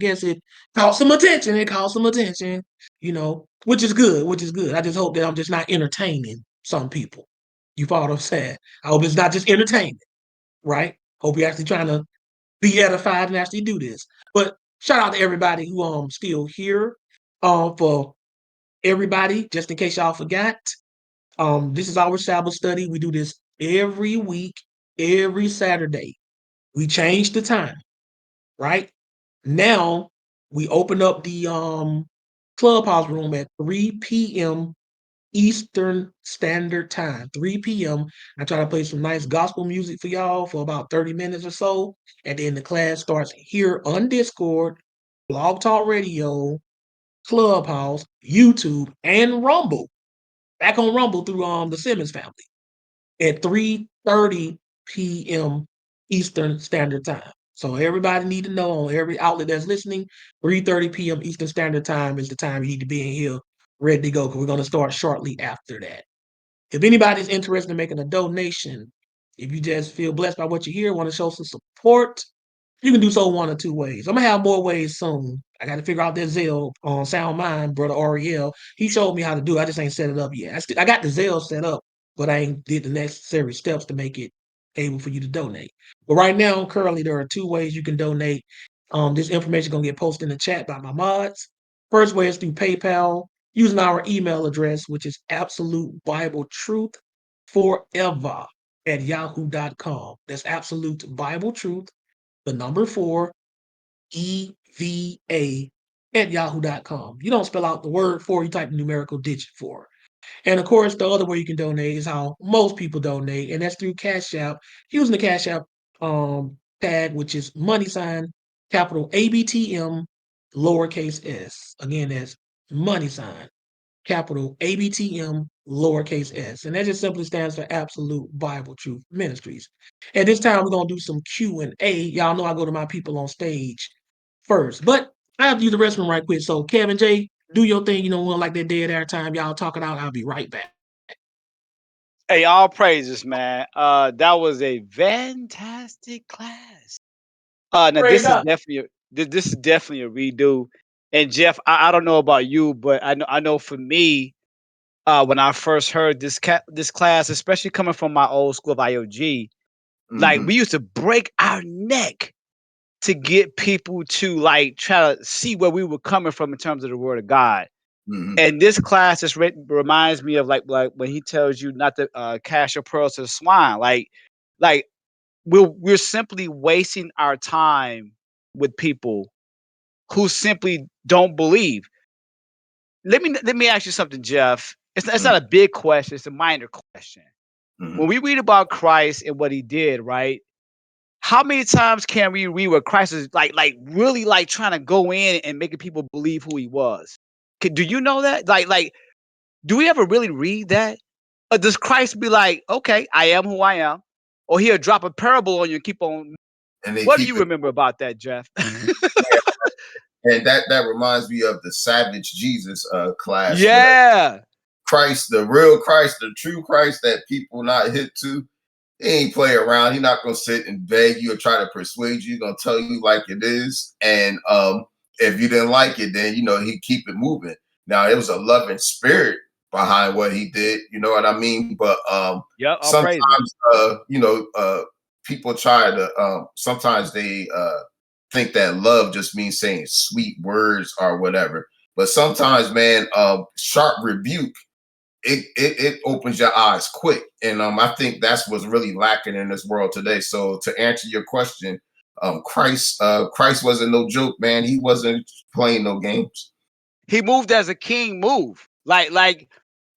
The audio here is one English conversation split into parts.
guess it caught some attention. It caught some attention, which is good, which is good. I just hope that I'm just not entertaining some people. You follow what I'm saying? I hope it's not just entertainment, right? Hope you're actually trying to be edified and actually do this. But shout out to everybody who still here. For everybody, just in case y'all forgot, this is our Sabbath study. We do this every week, every Saturday. We changed the time, right? Now we open up the clubhouse room at 3 p.m. Eastern Standard Time, 3 p.m. I try to play some nice gospel music for y'all for about 30 minutes or so. And then the class starts here on Discord, Blog Talk Radio, Clubhouse, YouTube, and Rumble. Back on Rumble through the Simmons family at 3:30 p.m. Eastern Standard Time. So everybody need to know on every outlet that's listening, 3:30 p.m. Eastern Standard Time is the time you need to be in here ready to go because we're going to start shortly after that. If anybody's interested in making a donation, if you just feel blessed by what you hear, want to show some support, you can do so one or two ways. I'm gonna have more ways soon. I got to figure out that Zelle on Sound Mind, brother Ariel. He showed me how to do it. I just ain't set it up yet. I got the Zelle set up, but I ain't did the necessary steps to make it able for you to donate. But right now, currently, there are two ways you can donate. This information gonna get posted in the chat by my mods. First way is through PayPal using our email address, which is absolute Bible truth forever at yahoo.com. That's absolute Bible truth the number 4, EVA at yahoo.com. You don't spell out the word for, you type the numerical digit for. And of course, the other way you can donate is how most people donate, and that's through Cash App, using the Cash App tag, which is money sign, capital ABTM, lowercase s. Again, that's money sign, capital ABTM, lowercase s. And that just simply stands for Absolute Bible Truth Ministries. At this time, we're going to do some Q&A. Y'all know I go to my people on stage first. But I have to use the restroom right quick. So, Kevin J, do your thing. Like that dead air time. Y'all talk it out. I'll be right back. Hey, all praises, man. That was a fantastic class. Now Praise this is God. definitely this is definitely a redo. And Jeff, I don't know about you, but I know for me, when I first heard this class, especially coming from my old school of IOG, like Mhm. we used to break our neck to get people to like try to see where we were coming from in terms of the word of God. Mhm. And this class just reminds me of like when he tells you not to cast your pearls to the swine. Like we're simply wasting our time with people who simply don't believe. Let me ask you something, Jeff. It's Mhm. not a big question, it's a minor question. When Mhm. we read about Christ and what he did, right? How many times can we read where Christ is like really like trying to go in and making people believe who he was? Do you know that? Like do we ever really read that? Or does Christ be like, okay, I am who I am? Or he'll drop a parable on you and keep on. And they What do keep you it. remember about that, Jeff? And that reminds me of the Savage Jesus class where Yeah. Christ, the real Christ, the true Christ that people not hip to, he ain't play around. He not gonna sit and beg you or try to persuade you. He's gonna tell you like it is. And if you didn't like it, then he keep it moving. Now it was a loving spirit behind what he did, you know what I mean? But Yep. I'll sometimes praise it. people try to sometimes they think that love just means saying sweet words or whatever. But sometimes, man, sharp rebuke it opens your eyes quick, and I think that's what's really lacking in this world today. So to answer your question, Christ wasn't no joke, man. He wasn't playing no games. He moved as a king move. Like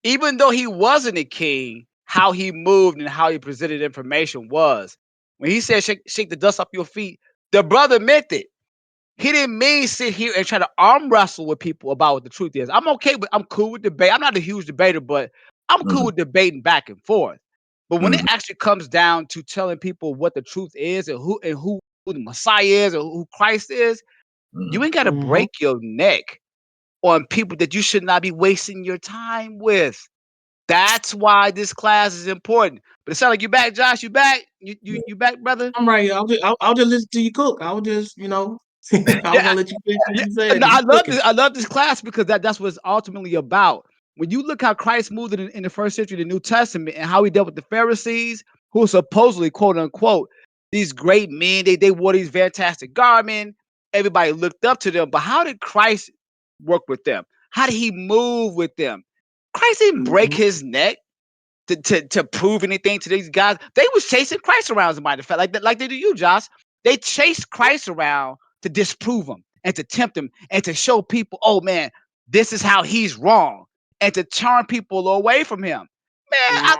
even though he wasn't a king, how he moved and how he presented information was. When he said shake the dust off your feet, the brother meant it. He didn't mean sit here and try to arm wrestle with people about what the truth is. I'm cool with debate. I'm not a huge debater, but I'm cool Mhm, with debating back and forth. But when it mhm, actually comes down to telling people what the truth is and who the Messiah is or who Christ is, you mhm. ain't got to Mm-hmm. break your neck on people that you should not be wasting your time with. That's why this class is important. But it sounds like you back, Josh. You back? You back, brother? I'm right here. I'll just listen to you cook. I'll just. I was Yeah, gonna let you finish what yeah, you said. no, You cooking. I love this class because that's what it's ultimately about. When you look how Christ moved in the first century, the New Testament, and how he dealt with the Pharisees, who were supposedly quote unquote these great men, they wore these fantastic garments. Everybody looked up to them. But how did Christ work with them? How did he move with them? Christ didn't break Mhm. his neck to prove anything to these guys. They was chasing Christ around, as a matter of fact, like they do you, Josh. They chased Christ around to disprove him and to tempt him and to show people, oh man, this is how he's wrong, and to turn people away from him. Man,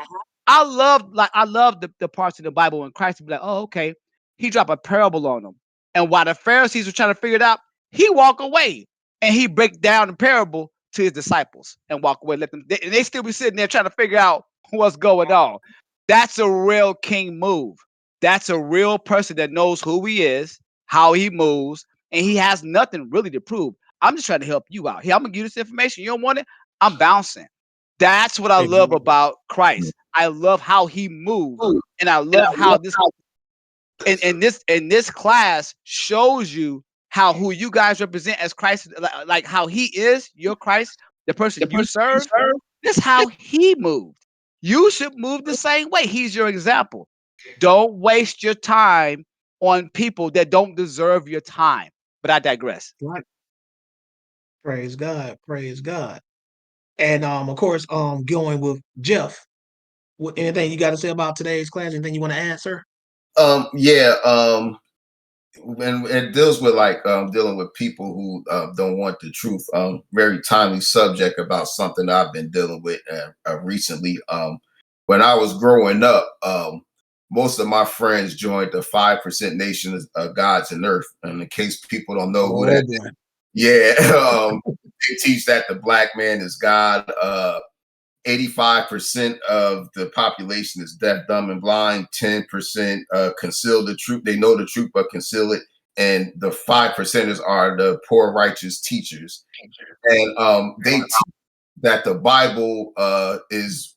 I love the parts of the Bible when Christ would be like, oh, okay, he dropped a parable on them. And while the Pharisees were trying to figure it out, he walk away and he break down the parable to his disciples and walk away. And they still be sitting there trying to figure out what's going on. That's a real king move. That's a real person that knows who he is, how he moves, and he has nothing really to prove. I'm just trying to help you out. Here, I'm gonna give you this information. You don't want it? I'm bouncing. That's what I love Amen. about Christ. I love how he moves, and I love how this and this class shows you how who you guys represent as Christ, like how he is your Christ, the person you serve. This is how he moved. You should move the same way. He's your example. Don't waste your time on people that don't deserve your time. But I digress. Right. Praise God. Praise God. And of course, going with Jeff. Anything you got to say about today's class? Anything you want to answer? Yeah. When it deals with like dealing with people who don't want the truth. Very timely subject about something I've been dealing with recently. When I was growing up, most of my friends joined the 5% Nation of Gods and Earth. And in case people don't know who Oh that boy. is, yeah, they teach that the black man is God. 85% of the population is deaf, dumb, and blind. 10% conceal the truth. They know the truth but conceal it. And the 5%ers are the poor righteous teachers. And they teach that the Bible is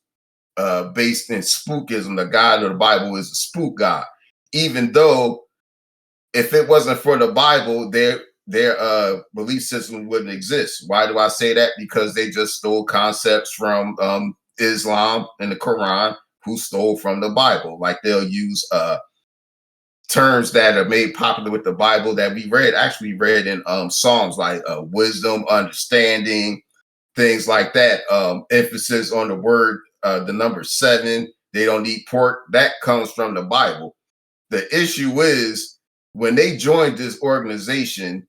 based in spookism. The God of the Bible is a spook God. Even though if it wasn't for the Bible, their belief system wouldn't exist. Why do I say that? Because they just stole concepts from Islam and the Quran, who stole from the Bible. Like they'll use terms that are made popular with the Bible that we actually read in Psalms, like wisdom, understanding, things like that. Emphasis on the word, the number 7. They don't eat pork. That comes from the Bible. The issue is when they joined this organization,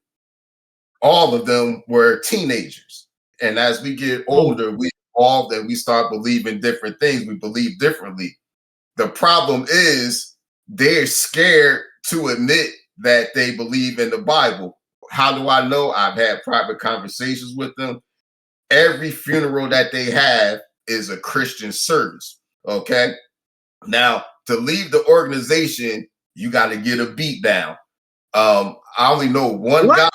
all of them were teenagers. And as we get older, we evolve and we start believing different things. We believe differently. The problem is they're scared to admit that they believe in the Bible. How do I know? I've had private conversations with them. Every funeral that they have is a Christian service. Okay. Now, to leave the organization, you got to get a beat down. I only know one guy.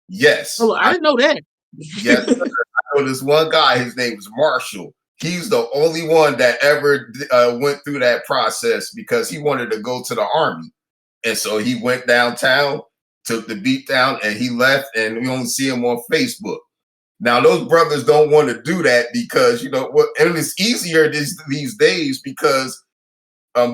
Yes. Oh, I didn't know that. Yes. I know this one guy. His name is Marshall. He's the only one that ever went through that process because he wanted to go to the army. And so he went downtown, took the beat down, and he left. And we only see him on Facebook. Now, those brothers don't want to do that because, you know, and it's easier these days because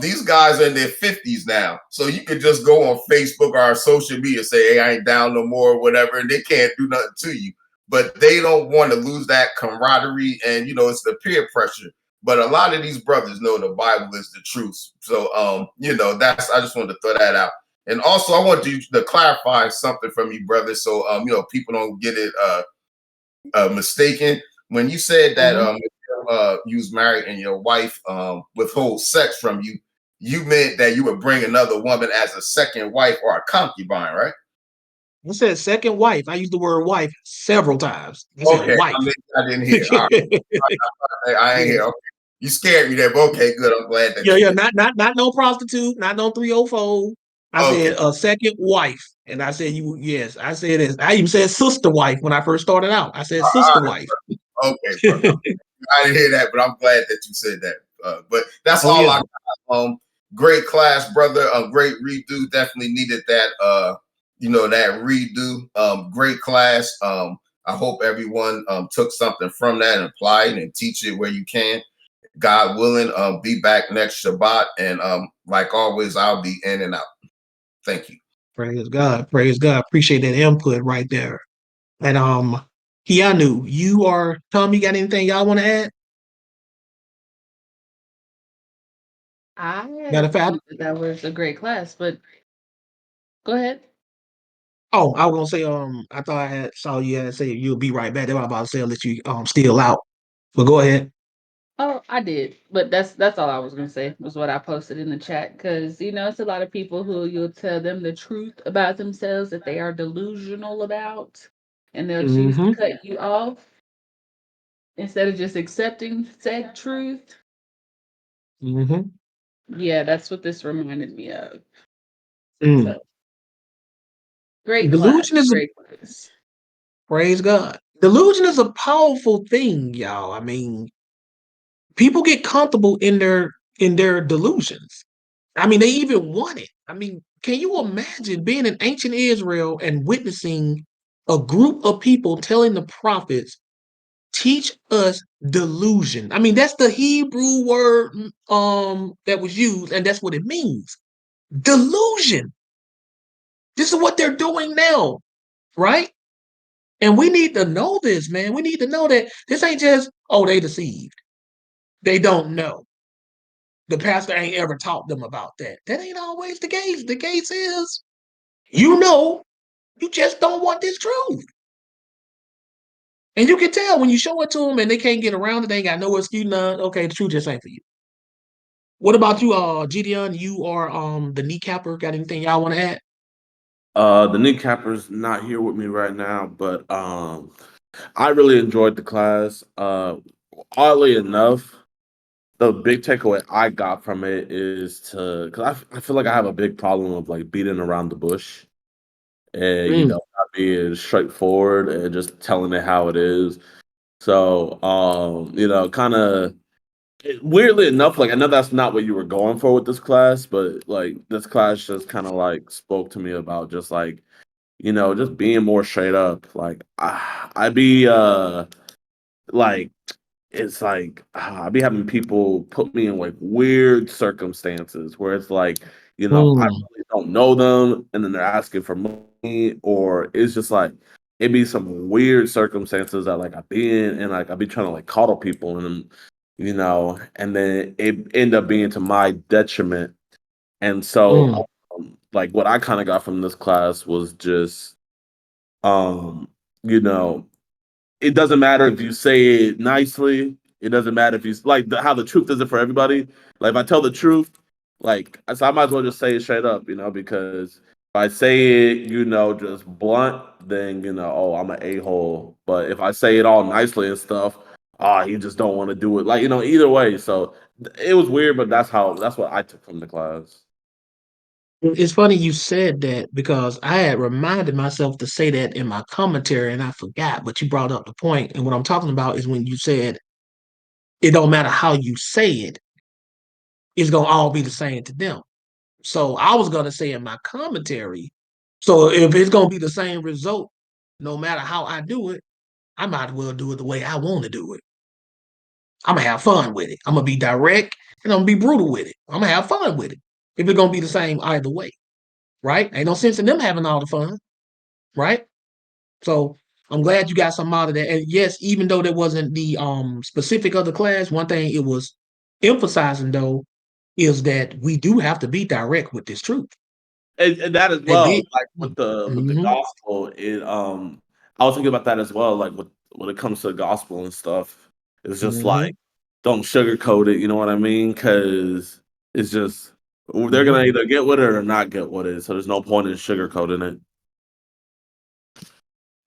these guys are in their 50s now. So you could just go on Facebook or social media, say, hey, I ain't down no more or whatever, and they can't do nothing to you. But they don't want to lose that camaraderie, and, you know, it's the peer pressure. But a lot of these brothers know the Bible is the truth. So, you know, I just wanted to throw that out. And also, I want you to clarify something from you, brother, so, you know, people don't get it mistaken. When you said that you was married and your wife withhold sex from you, you meant that you would bring another woman as a second wife or a concubine, right? I said second wife. I used the word wife several times. I said Okay, wife. I didn't hear. All right. I ain't hear. Okay. You scared me there, but okay, good. I'm glad that Yeah, you yeah, did. not no prostitute, not no 304. I Okay. said a second wife. And I said yes. I said it. I even said sister wife when I first started out. I said sister wife. Okay, brother. I didn't hear that, but I'm glad that you said that. But that's Oh all yeah. I got. Great class, brother. Great redo. Definitely needed that that redo. Great class. I hope everyone took something from that and applied and teach it where you can. God willing, be back next Shabbat. And like always, I'll be in and out. Thank you. Praise God. Praise God. Appreciate that input right there. And Keanu, you or Tom, you got anything y'all want to add? Matter of fact, That was a great class, but go ahead. oh, I was gonna say, I thought I had saw you had say you'll be right back. That's what I was about to say. I'll let you steal out. But go ahead. Oh, I did, but that's all I was gonna say was what I posted in the chat because it's a lot of people who you'll tell them the truth about themselves that they are delusional about, and they'll choose to Mm-hmm. cut you off instead of just accepting said truth. Mm-hmm. Yeah, that's what this reminded me of. Mm. So great class, Delusion is a great class. praise God. Delusion is a powerful thing, y'all. I mean, people get comfortable in their delusions. I mean, they even want it. I mean, can you imagine being in ancient Israel and witnessing a group of people telling the prophets, teach us delusion? I mean, that's the Hebrew word that was used, and that's what it means. Delusion. This is what they're doing now, right? And we need to know this, man. We need to know that this ain't just, oh, they deceived. They don't know. The pastor ain't ever taught them about that. That ain't always the case. The case is, you just don't want this truth. And you can tell when you show it to them and they can't get around it, they ain't got no excuse, none. Okay, the truth just ain't for you. What about you, Gideon? You are the kneecapper. Got anything y'all want to add? The kneecapper's not here with me right now, but I really enjoyed the class. Oddly enough, the big takeaway I got from it is because I feel like I have a big problem of like beating around the bush and Mm, not being straightforward and just telling it how it is. So kind of weirdly enough, like I know that's not what you were going for with this class, but like this class just kind of like spoke to me about just like just being more straight up. Like I be like it's like I be having people put me in like weird circumstances where it's like, I mm, really don't know them and then they're asking for money, or it's just like it be some weird circumstances that like I be in and like I be trying to like coddle people and and then it end up being to my detriment. And so mm, like what I kind of got from this class was just um, you know, it doesn't matter if you say it nicely. It doesn't matter if you like how the truth isn't for everybody. Like if I tell the truth, like so I might as well just say it straight up, because if I say it, just blunt, then oh, I'm an a-hole. But if I say it all nicely and stuff, you just don't want to do it. Like, either way. So it was weird, but that's what I took from the class. It's funny you said that because I had reminded myself to say that in my commentary and I forgot, but you brought up the point. And what I'm talking about is when you said it don't matter how you say it, it's gonna all be the same to them. So I was gonna say in my commentary, so if it's gonna be the same result, no matter how I do it, I might as well do it the way I want to do it. I'm gonna have fun with it. I'm gonna be direct and I'm gonna be brutal with it. I'm gonna have fun with it. If it's gonna be the same either way, right? Ain't no sense in them having all the fun, right? So I'm glad you got some out of that. And yes, even though that wasn't the specific of the class, one thing it was emphasizing though is that we do have to be direct with this truth. And that as That well, did. like with the Mm-hmm, gospel, I was thinking about that as well, like when it comes to the gospel and stuff. It's just mm-hmm, like don't sugarcoat it, you know what I mean? Because it's just they're mm-hmm. gonna either get with it or not get with it. So there's no point in sugarcoating it.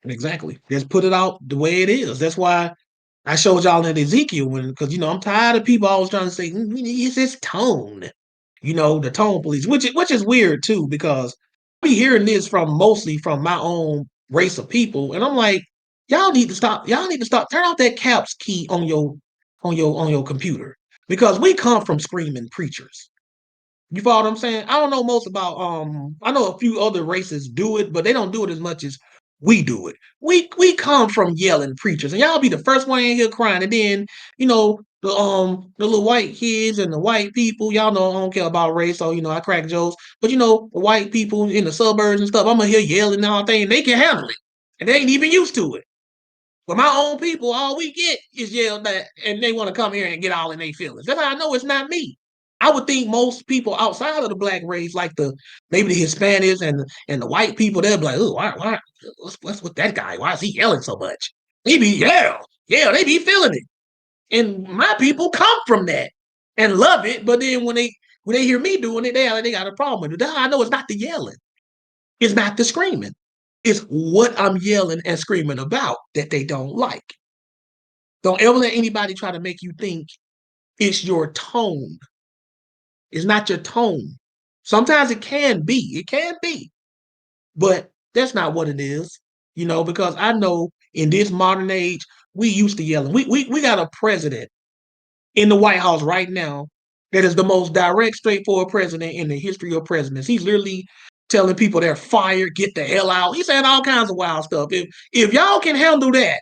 Exactly. Just put it out the way it is. That's why I showed y'all in Ezekiel because I'm tired of people always trying to say it's this tone, the tone police, which is weird too because I be hearing this from mostly from my own race of people, and I'm like, y'all need to stop. Y'all need to stop. Turn off that caps key on your computer because we come from screaming preachers. You follow what I'm saying? I don't know most about I know a few other races do it, but they don't do it as much as we do it. We come from yelling preachers, and y'all be the first one in here crying, and then the little white kids and the white people, y'all know I don't care about race, so I crack jokes. But the white people in the suburbs and stuff, I'm gonna hear yelling and all thing, and they can handle it. And they ain't even used to it. But my own people, all we get is yelled at, and they want to come here and get all in their feelings. That's how I know it's not me. I would think most people outside of the black race, like maybe the Hispanics and the white people, they'll be like, "Oh, what's with that guy? Why is he yelling so much?" He be they be feeling it. And my people come from that and love it. But then when they hear me doing it, they got a problem with it. That's how I know it's not the yelling. It's not the screaming. It's what I'm yelling and screaming about that they don't like. Don't ever let anybody try to make you think it's your tone. It's not your tone. Sometimes it can be. It can be. But that's not what it is. Because I know in this modern age, we used to yelling. We got a president in the White House right now that is the most direct, straightforward president in the history of presidents. He's literally telling people they're fired, get the hell out. He's saying all kinds of wild stuff. If y'all can handle that,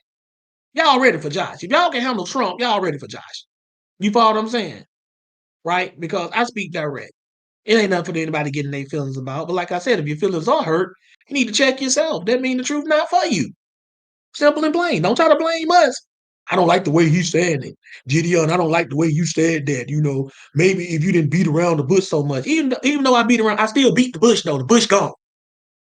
y'all ready for Josh. If y'all can handle Trump, y'all ready for Josh. You follow what I'm saying? Right? Because I speak direct. It ain't nothing for anybody getting their feelings about. But like I said, if your feelings are hurt, you need to check yourself. That means the truth not for you. Simple and plain. Don't try to blame us. I don't like the way he said it. Gideon, I don't like the way you said that. Maybe if you didn't beat around the bush so much. Even though I beat around, I still beat the bush though. The bush gone.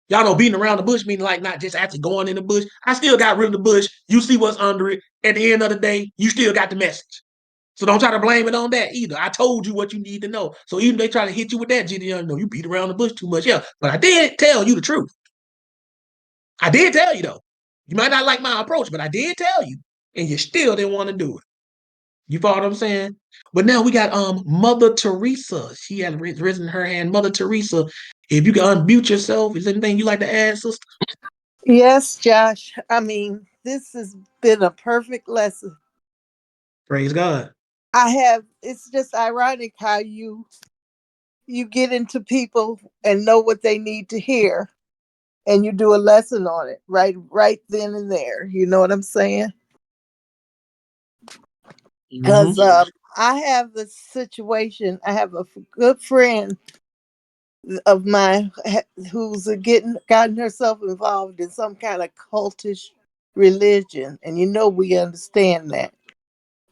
Y'all know beating around the bush meaning like not just actually going in the bush. I still got rid of the bush. You see what's under it. At the end of the day, you still got the message. So don't try to blame it on that either. I told you what you need to know. So even if they try to hit you with that, Gideon, no, you beat around the bush too much. Yeah, but I did tell you the truth. I did tell you though. You might not like my approach, but I did tell you, and you still didn't want to do it. You follow what I'm saying? But now we got Mother Teresa. She has risen her hand. Mother Teresa, if you can unmute yourself, is there anything you like to add, sister? Yes, Josh. I mean, this has been a perfect lesson. Praise God. It's just ironic how you get into people and know what they need to hear and you do a lesson on it right then and there. You know what I'm saying? Mm-hmm. Because I have this situation. I have a good friend of mine who's gotten herself involved in some kind of cultish religion, and we understand that.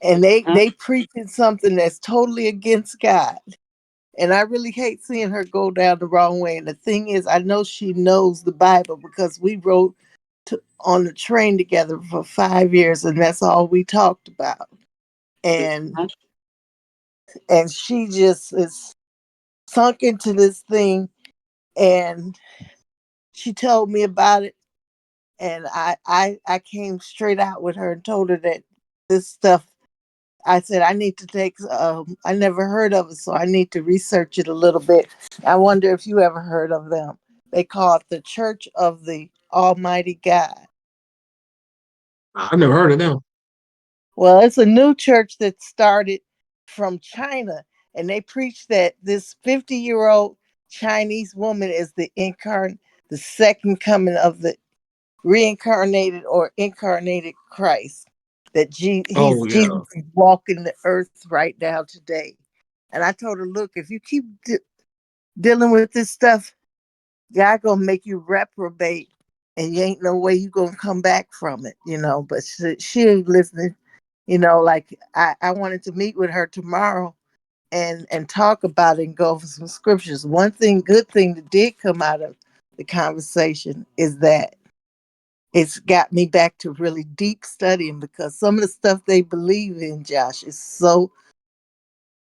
And they preaching something that's totally against God. And I really hate seeing her go down the wrong way. And the thing is, I know she knows the Bible because we rode on the train together for 5 years, and that's all we talked about. And she just is sunk into this thing, and she told me about it, and I came straight out with her and told her that this stuff. I said I need to take. I never heard of it, so I need to research it a little bit. I wonder if you ever heard of them. They call it the Church of the Almighty God. I've never heard of them. Well, it's a new church that started from China, and they preach that this 50-year-old Chinese woman is the second coming of the reincarnated or incarnated Christ. That Oh yeah. Jesus is walking the earth right now today. And I told her, look, if you keep dealing with this stuff, God gonna make you reprobate, and you ain't no way you gonna come back from it, But she ain't listening. Like I wanted to meet with her tomorrow and talk about it and go over some scriptures. One good thing that did come out of the conversation is that it's got me back to really deep studying, because some of the stuff they believe in, Josh, is so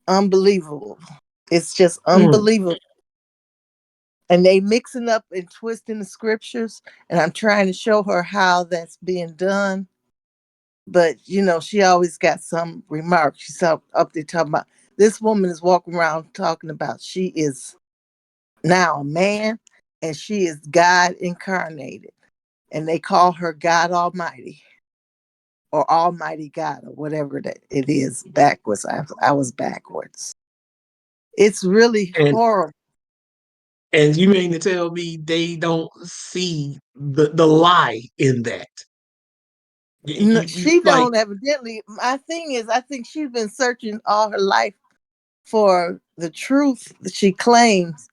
unbelievable. It's just unbelievable. And they mixing up and twisting the scriptures, and I'm trying to show her how that's being done. But, she always got some remarks. She's up there talking about, this woman is walking around talking about she is now a man and she is God incarnated. And they call her God Almighty or Almighty God or whatever that it is backwards. I was backwards. It's really And horrible. and you mean to tell me they don't see the lie in that? No, You she like don't evidently. My thing is, I think she's been searching all her life for the truth that she claims,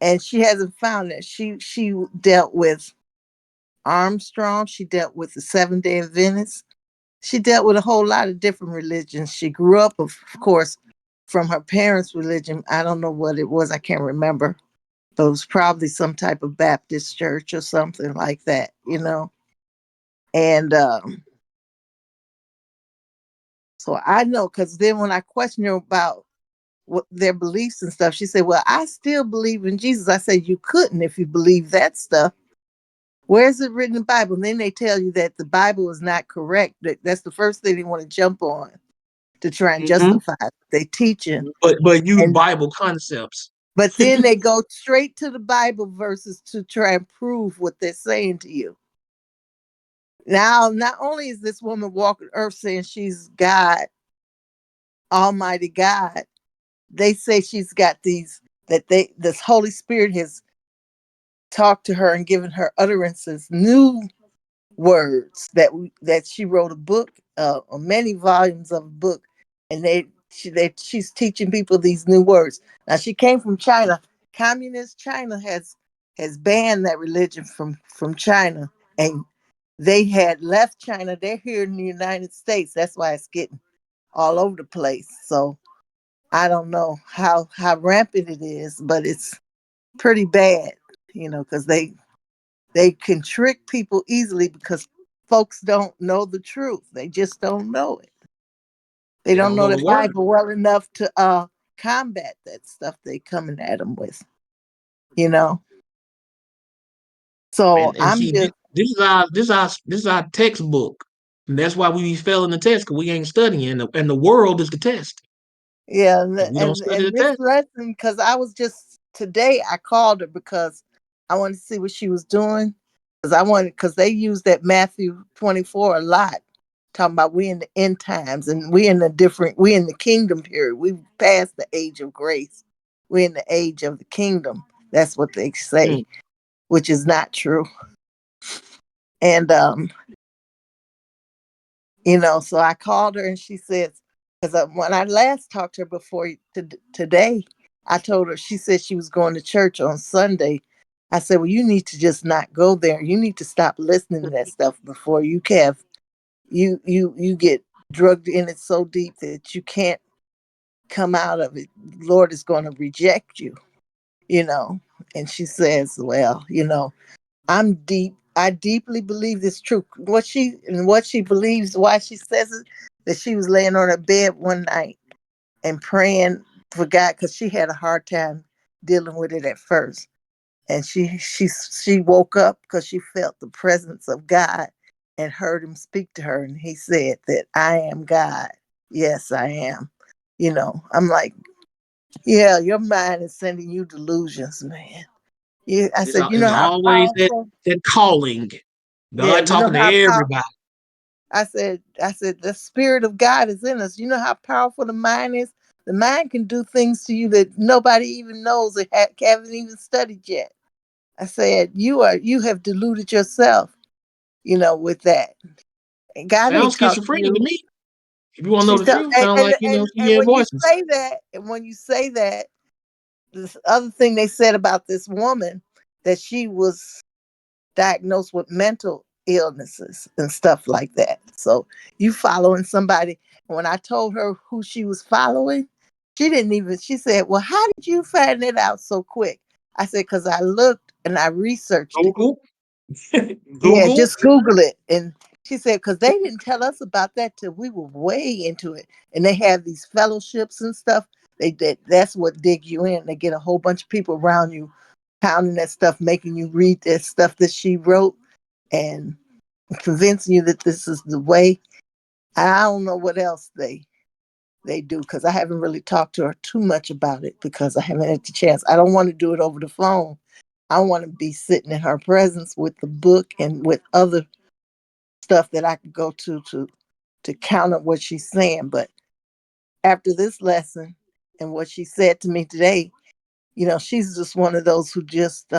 and she hasn't found it. She dealt with Armstrong. She dealt with the Seventh Day Adventists. She dealt with a whole lot of different religions. She grew up, of course, from her parents' religion. I don't know what it was. I can't remember. But it was probably some type of Baptist church or something like that, you know. And so I know, because then when I questioned her about what their beliefs and stuff, she said, "Well, I still believe in Jesus." I said, "You couldn't if you believe that stuff. Where's it written in the Bible?" And then they tell you that the Bible is not correct. That's the first thing they want to jump on to try and Mhm. justify they teaching. But use And Bible concepts. but then they go straight to the Bible verses to try and prove what they're saying to you. Now, not only is this woman walking earth saying she's God, Almighty God, they say she's got these that this Holy Spirit has talked to her and given her utterances, new words that she wrote a book, or many volumes of a book, and she's teaching people these new words. Now she came from China. Communist China has banned that religion from China, and they had left China. They're here in the United States. That's why it's getting all over the place. So I don't know how rampant it is, but it's pretty bad, because they can trick people easily because folks don't know the truth. They just don't know it. They They don't don't know know the the word. Bible well enough to combat that stuff they coming at them with, you know. So And I'm see, just this is our textbook. And that's why we be failing the test, because we ain't studying, and the world is the test. yeah, And we don't study the and this test. lesson, because I was just today I called her because I wanted to see what she was doing, because they use that Matthew 24 a lot, talking about we in the end times, and we in the kingdom period. We passed the age of grace. We're in the age of the kingdom. That's what they say, Mm. which is not true. And so I called her and she says, because when I last talked to her before today, I told her, she said she was going to church on Sunday. I said, well, you need to just not go there. You need to stop listening to that stuff before you get drugged in it so deep that you can't come out of it. Lord is going to reject you, you know. And she says, well, I deeply believe this truth. What she believes, why she says it, that she was laying on her bed one night and praying for God, because she had a hard time dealing with it at first. And she woke up because she felt the presence of God and heard him speak to her. And he said that I am God. Yes, I am. I'm like, yeah, your mind is sending you delusions, man. Yeah, I said, you It's know how always powerful. that calling. Yeah, God you know talking to how powerful. everybody. I said, the spirit of God is in us. You know how powerful the mind is? The mind can do things to you that nobody even knows or haven't even studied yet. I said, you have deluded yourself, with that. And God ain't Sounds talking to schizophrenic to you. me. If you want to know She the said, truth, sound like she and hear when you voices. say that, this other thing they said about this woman, that she was diagnosed with mental illnesses and stuff like that. So you following somebody. When I told her who she was following, she said, well, how did you find it out so quick? I said, because I looked and I researched it. Google, Yeah, Google. just Google it. And she said, because they didn't tell us about that till we were way into it. And they have these fellowships and stuff. That's what dig you in. They get a whole bunch of people around you pounding that stuff, making you read that stuff that she wrote and convincing you that this is the way. I don't know what else they do, because I haven't really talked to her too much about it because I haven't had the chance. I don't want to do it over the phone. I want to be sitting in her presence with the book and with other stuff that I could go to counter what she's saying. But after this lesson and what she said to me today, you know, she's just one of those who just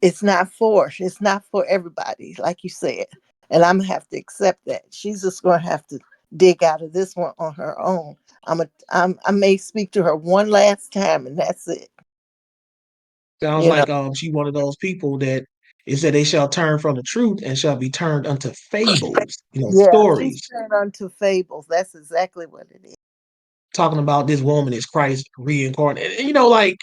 it's not for everybody, like you said. And I'm gonna have to accept that. She's just gonna have to dig out of this one on her own. I may speak to her one last time and that's it. Sounds You know. like she one of those people that it said they shall turn from the truth and shall be turned unto fables, Yeah, she's stories, turned onto fables. That's exactly what it is. talking about this woman is Christ reincarnated. And, like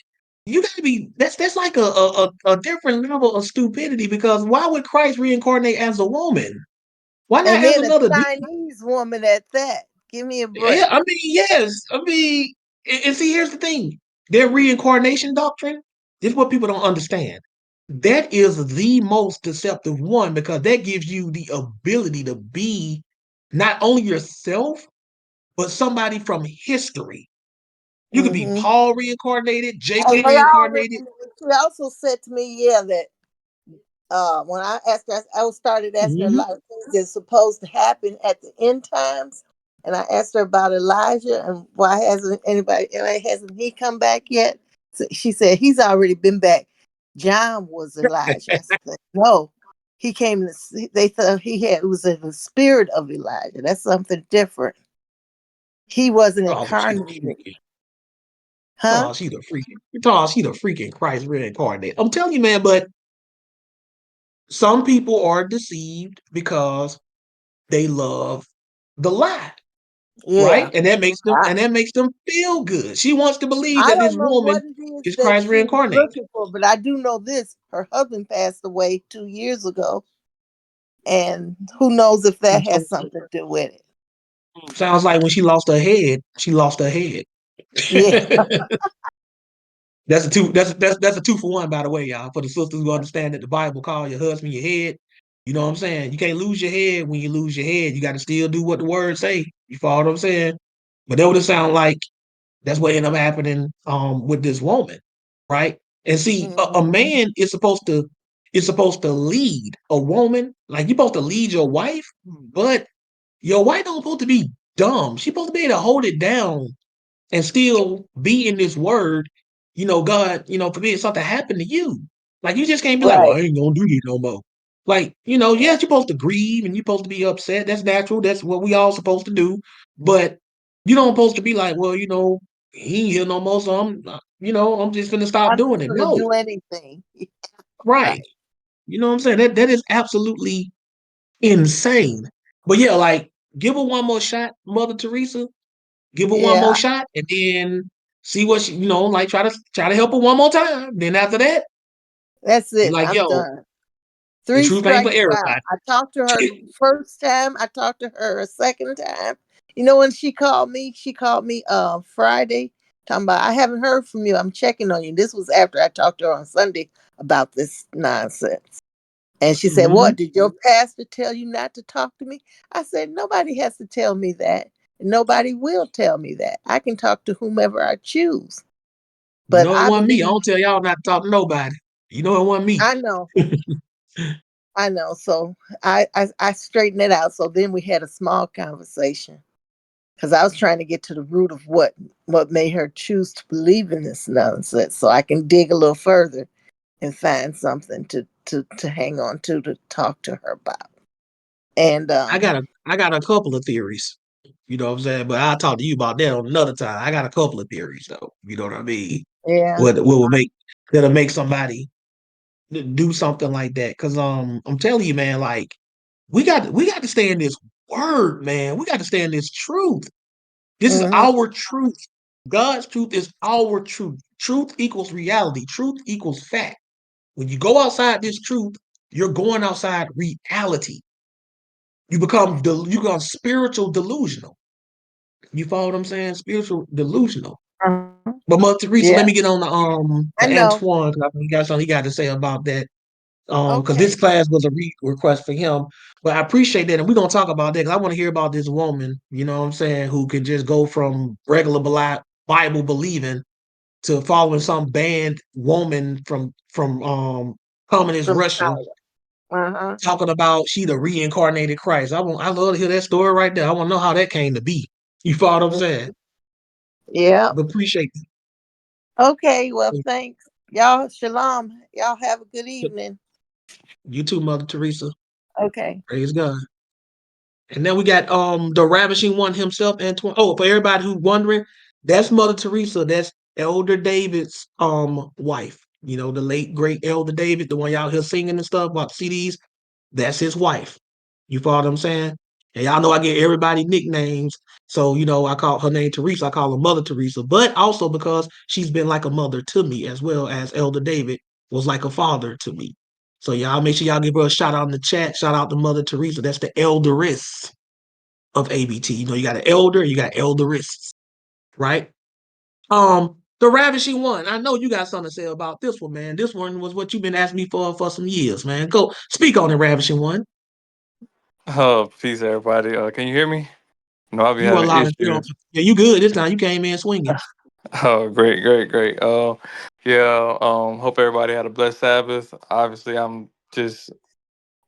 you gotta be that's like a different level of stupidity, because why would Christ reincarnate as a woman? Why not And as then a another dude? Chinese woman at that. Give me a Yeah, break. I mean, yes. I mean, and see, here's the thing. Their reincarnation doctrine, this is what people don't understand. That is the most deceptive one, because that gives you the ability to be not only yourself, but somebody from history. You could be Mm-hmm. Paul reincarnated, Jacob And they already. reincarnated. She also said to me, yeah, that when I asked her, I started asking her a Mhm. lot of things that's supposed to happen at the end times. And I asked her about Elijah and why hasn't he come back yet? So she said he's already been back. John was Elijah. I said, no, he came. They thought it was in the spirit of Elijah. That's something different. He wasn't Oh, she the incarnated, freaking. huh? Oh, she the freaking. Oh, she the freaking Christ reincarnated. I'm telling you, man. But some people are deceived because they love the lie, Yeah. right? And that makes them feel good. She wants to believe I that this don't know woman what it is is that Christ she's reincarnated. looking for, but I do know this. Her husband passed away 2 years ago. And who knows if that has something to do with it. Sounds like when she lost her head, she lost her head. Yeah. That's a two. That's a 2-for-1, by the way, y'all. For the sisters who understand that the Bible call your husband your head. You know what I'm saying? You can't lose your head. When you lose your head, you got to still do what the words say. You follow what I'm saying? But that would sound like that's what ended up happening with this woman, right? And see, a Mhm. man is supposed to lead a woman. Like, you're supposed to lead your wife, but your wife don't supposed to be dumb. She's supposed to be able to hold it down and still be in this word. God, forbid something happen to you. Like, you just can't be like, well, Right. I ain't gonna do this no more. Like, yes, you're supposed to grieve and you're supposed to be upset. That's natural. That's what we all supposed to do. But you don't supposed to be like, well, he ain't here no more, so I'm just gonna stop I'm doing just it. gonna No, do anything. right. Right. You know what I'm saying? That is absolutely insane. But yeah, like, give her one more shot, Mother Teresa. Give her one more Yeah. shot, and then see what she, like, try to help her one more time. Then after that, That's be it. like, I'm yo, done. the Three truth ain't for strikes out. everybody. I talked to her first time. I talked to her a second time. You know when she called me? She called me Friday, talking about I haven't heard from you. I'm checking on you. This was after I talked to her on Sunday about this nonsense. And she said, Mhm. what, did your pastor tell you not to talk to me? I said, nobody has to tell me that. Nobody will tell me that. I can talk to whomever I choose. But It I wasn't me. I believe, don't tell y'all not to talk to nobody. It wasn't me. I know, I know. So I straightened it out. So then we had a small conversation because I was trying to get to the root of what made her choose to believe in this nonsense, so I can dig a little further and find something to hang on to talk to her about. And I got a couple of theories. You know what I'm saying? But I'll talk to you about that on another time. I got a couple of theories though. You know what I mean? yeah. What will make that'll make somebody do something like that. Cause I'm telling you, man, like, we got to stay in this word, man. We got to stay in this truth. This is Hmm. our truth. God's truth is our truth. Truth equals reality. Truth equals fact. When you go outside this truth, you're going outside reality. You become spiritual delusional. You follow what I'm saying? Spiritual delusional. But Mother Teresa, let Yeah, me get on I to know. Antoine, because I think he got something he got to say about that. Because this Okay. class was a request for him. But I appreciate that, and we're gonna talk about that because I want to hear about this woman, you know what I'm saying, who can just go from regular Bible believing to following some banned woman from communist From Russia, China. Uh-huh. talking about she the reincarnated Christ. I love to hear that story right there. I want to know how that came to be. You follow what I'm saying? Yeah. But appreciate Okay. Well, it. thanks. Y'all, shalom. Y'all have a good evening. You too, Mother Teresa. Okay. Praise God. And then we got the ravishing one himself, Antoine. Oh, for everybody who's wondering, that's Mother Teresa. That's Elder David's wife. You know, the late great Elder David, the one y'all here singing and stuff about CDs. That's his wife. You follow what I'm saying? And y'all know I get everybody nicknames. So, you know, I call her name Teresa. I call her Mother Teresa. But also because she's been like a mother to me, as well as Elder David was like a father to me. So y'all make sure y'all give her a shout out in the chat. Shout out to Mother Teresa. That's the elderess of ABT. You know, you got an elder, you got elderess, right? The ravishing one. I know you got something to say about this one, man. This one was what you've been asking me for some years, man. Go speak on the ravishing one. Oh, peace, everybody. Can you hear me? No, I'll be You are having loud and clear. issues. Yeah, you good this time. You came in swinging. Oh, great, great, great. Yeah. Hope everybody had a blessed Sabbath. Obviously, I'm just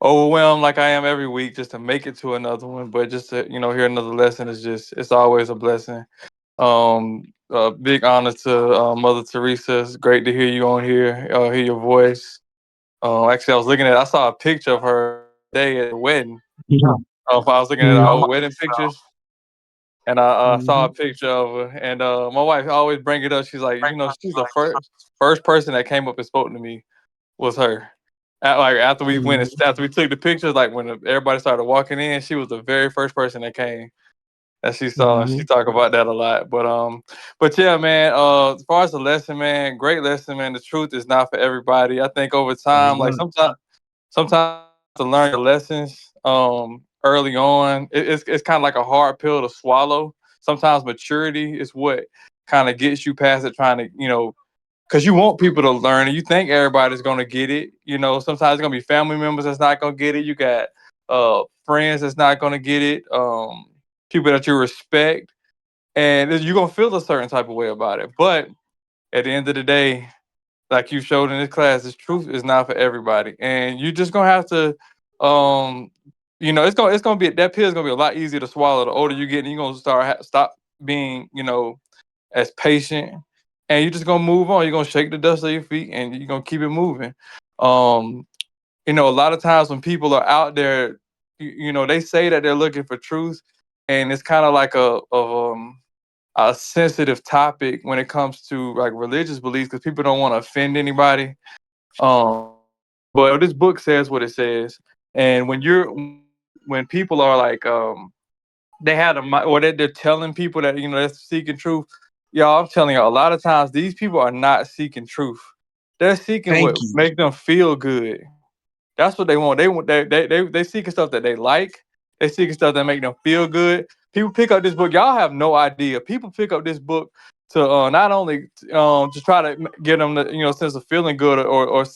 overwhelmed like I am every week just to make it to another one. But just to hear another lesson is it's always a blessing. Big honor to Mother Teresa. It's great to hear you on here. Hear your voice. Actually, I saw a picture of her day at the wedding. Yeah. I was looking at our Mhm. old wedding pictures. And I saw a Mhm. picture of her, and my wife always bring it up. She's like, she's the first person that came up and spoke to me was her. Like Mhm. after we took the pictures, like when everybody started walking in, she was the very first person that came that she saw. And she Mhm. talked about that a lot. But yeah, man. As far as the lesson, man, great lesson, man. The truth is not for everybody. I think over Praise time, like God. sometimes to learn the lessons early on, it's kind of like a hard pill to swallow. Sometimes maturity is what kind of gets you past it, trying to because you want people to learn and you think everybody's going to get it. Sometimes it's going to be family members that's not going to get it. You got friends that's not going to get it. People that you respect, and you're going to feel a certain type of way about it. But at the end of the day, like you showed in this class, this truth is not for everybody, and you're just gonna have to, um, it's gonna be that pill is gonna be a lot easier to swallow. The older you get, and you're gonna stop being, as patient, and you're just gonna move on. You're gonna shake the dust of your feet, and you're gonna keep it moving. Um, a lot of times when people are out there, they say that they're looking for truth, and it's kind of like a sensitive topic when it comes to like religious beliefs because people don't want to offend anybody. Um, but this book says what it says, and when people are like they had or they're telling people that they're seeking truth. Y'all, I'm telling you, a lot of times these people are not seeking truth. They're seeking what Thank you. makes them feel good. That's what they want. They seeking stuff that they like. They seeking stuff that make them feel good. People pick up this book. Y'all have no idea. People pick up this book to not only to try to get them the sense of feeling good or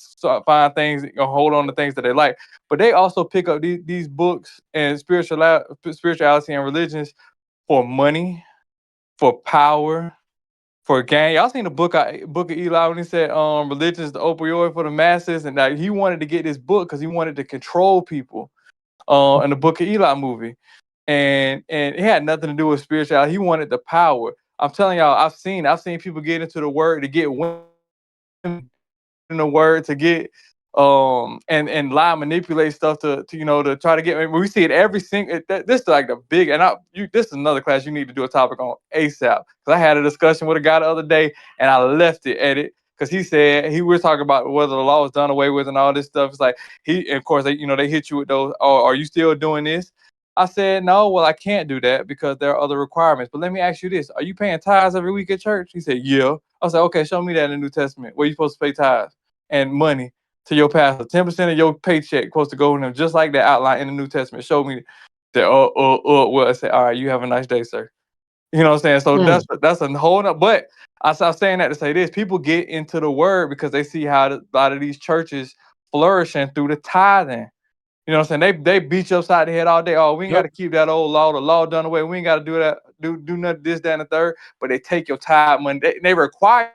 find things, hold on to things that they like, but they also pick up these books and spirituality and religions for money, for power, for gain. Y'all seen the book of Eli when he said religion is the opioid for the masses, and that he wanted to get this book because he wanted to control people in the book of Eli movie. And it had nothing to do with spirituality. He wanted the power. I'm telling y'all, I've seen people get into the word to get women in the word to get and lie, manipulate stuff to try to get. I mean, we see it every single. This is like the big this is another class you need to do a topic on ASAP, because I had a discussion with a guy the other day and I left it at it because he said he was talking about whether the law was done away with and all this stuff. It's like of course they hit you with those. Oh, are you still doing this? I said no. Well, I can't do that because there are other requirements. But let me ask you this: are you paying tithes every week at church? He said yeah. I said okay, show me that in the New Testament where you supposed to pay tithes and money to your pastor. 10% of your paycheck supposed to go in them, just like that outline in the New Testament. Show me that. Well, I say, all right, you have a nice day, sir. You know what I'm saying? So Mm. that's a whole nother. But I was saying that to say this: people get into the word because they see how a lot of these churches flourishing through the tithing. You know what I'm saying? They beat you upside the head all day. Oh, we ain't got Yep. to keep that old law. The law done away. We ain't got to do that. Do nothing. This, that, and the third. But they take your tithe money. They require.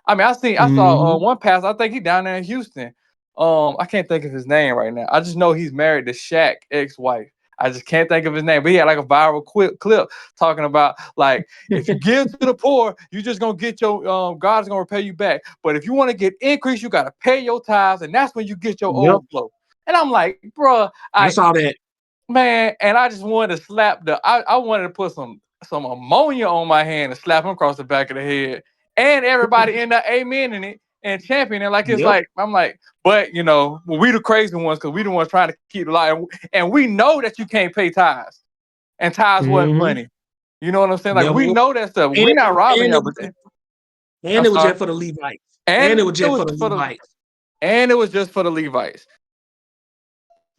I mean, I saw Mhm. one pastor. I think he down there in Houston. I can't think of his name right now. I just know he's married to Shaq ex-wife. I just can't think of his name, but he had like a viral clip talking about like if you give to the poor, you just gonna get your God's gonna repay you back. But if you want to get increase, you gotta pay your tithes, and that's when you get your Yep. overflow. And I'm like, bro, I saw that. man, and I just wanted to slap I wanted to put some ammonia on my hand and slap him across the back of the head. And everybody end up amen in it and championing it. Like it's Yep. like, I'm like, but you know, well, we the crazy ones because we the ones trying to keep the lie. And we know that you can't pay tithes. And tithes wasn't Mhm. money. You know what I'm saying? Like Never we was. know that stuff. And We not robbing and y'all, it but was I'm and it was sorry. just for the Levites. And And it was it just was for the for the Levites. and it was just for the Levites.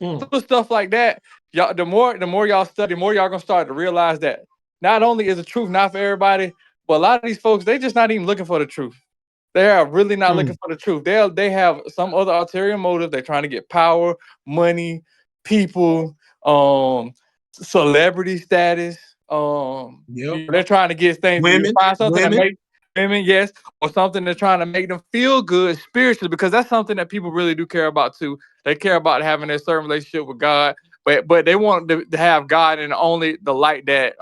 Mm. So stuff like that, y'all. The more y'all study, the more y'all gonna start to realize that not only is the truth not for everybody, but a lot of these folks they just not even looking for the truth. They are really not looking Mm. for the truth. They have some other ulterior motive. They're trying to get power, money, people, celebrity status. Yep. They're trying to get things. You Women. find something that Women. make women, yes, or something they're trying to make them feel good spiritually, because that's something that people really do care about too. They care about having a certain relationship with God, but they want to have God in only the light that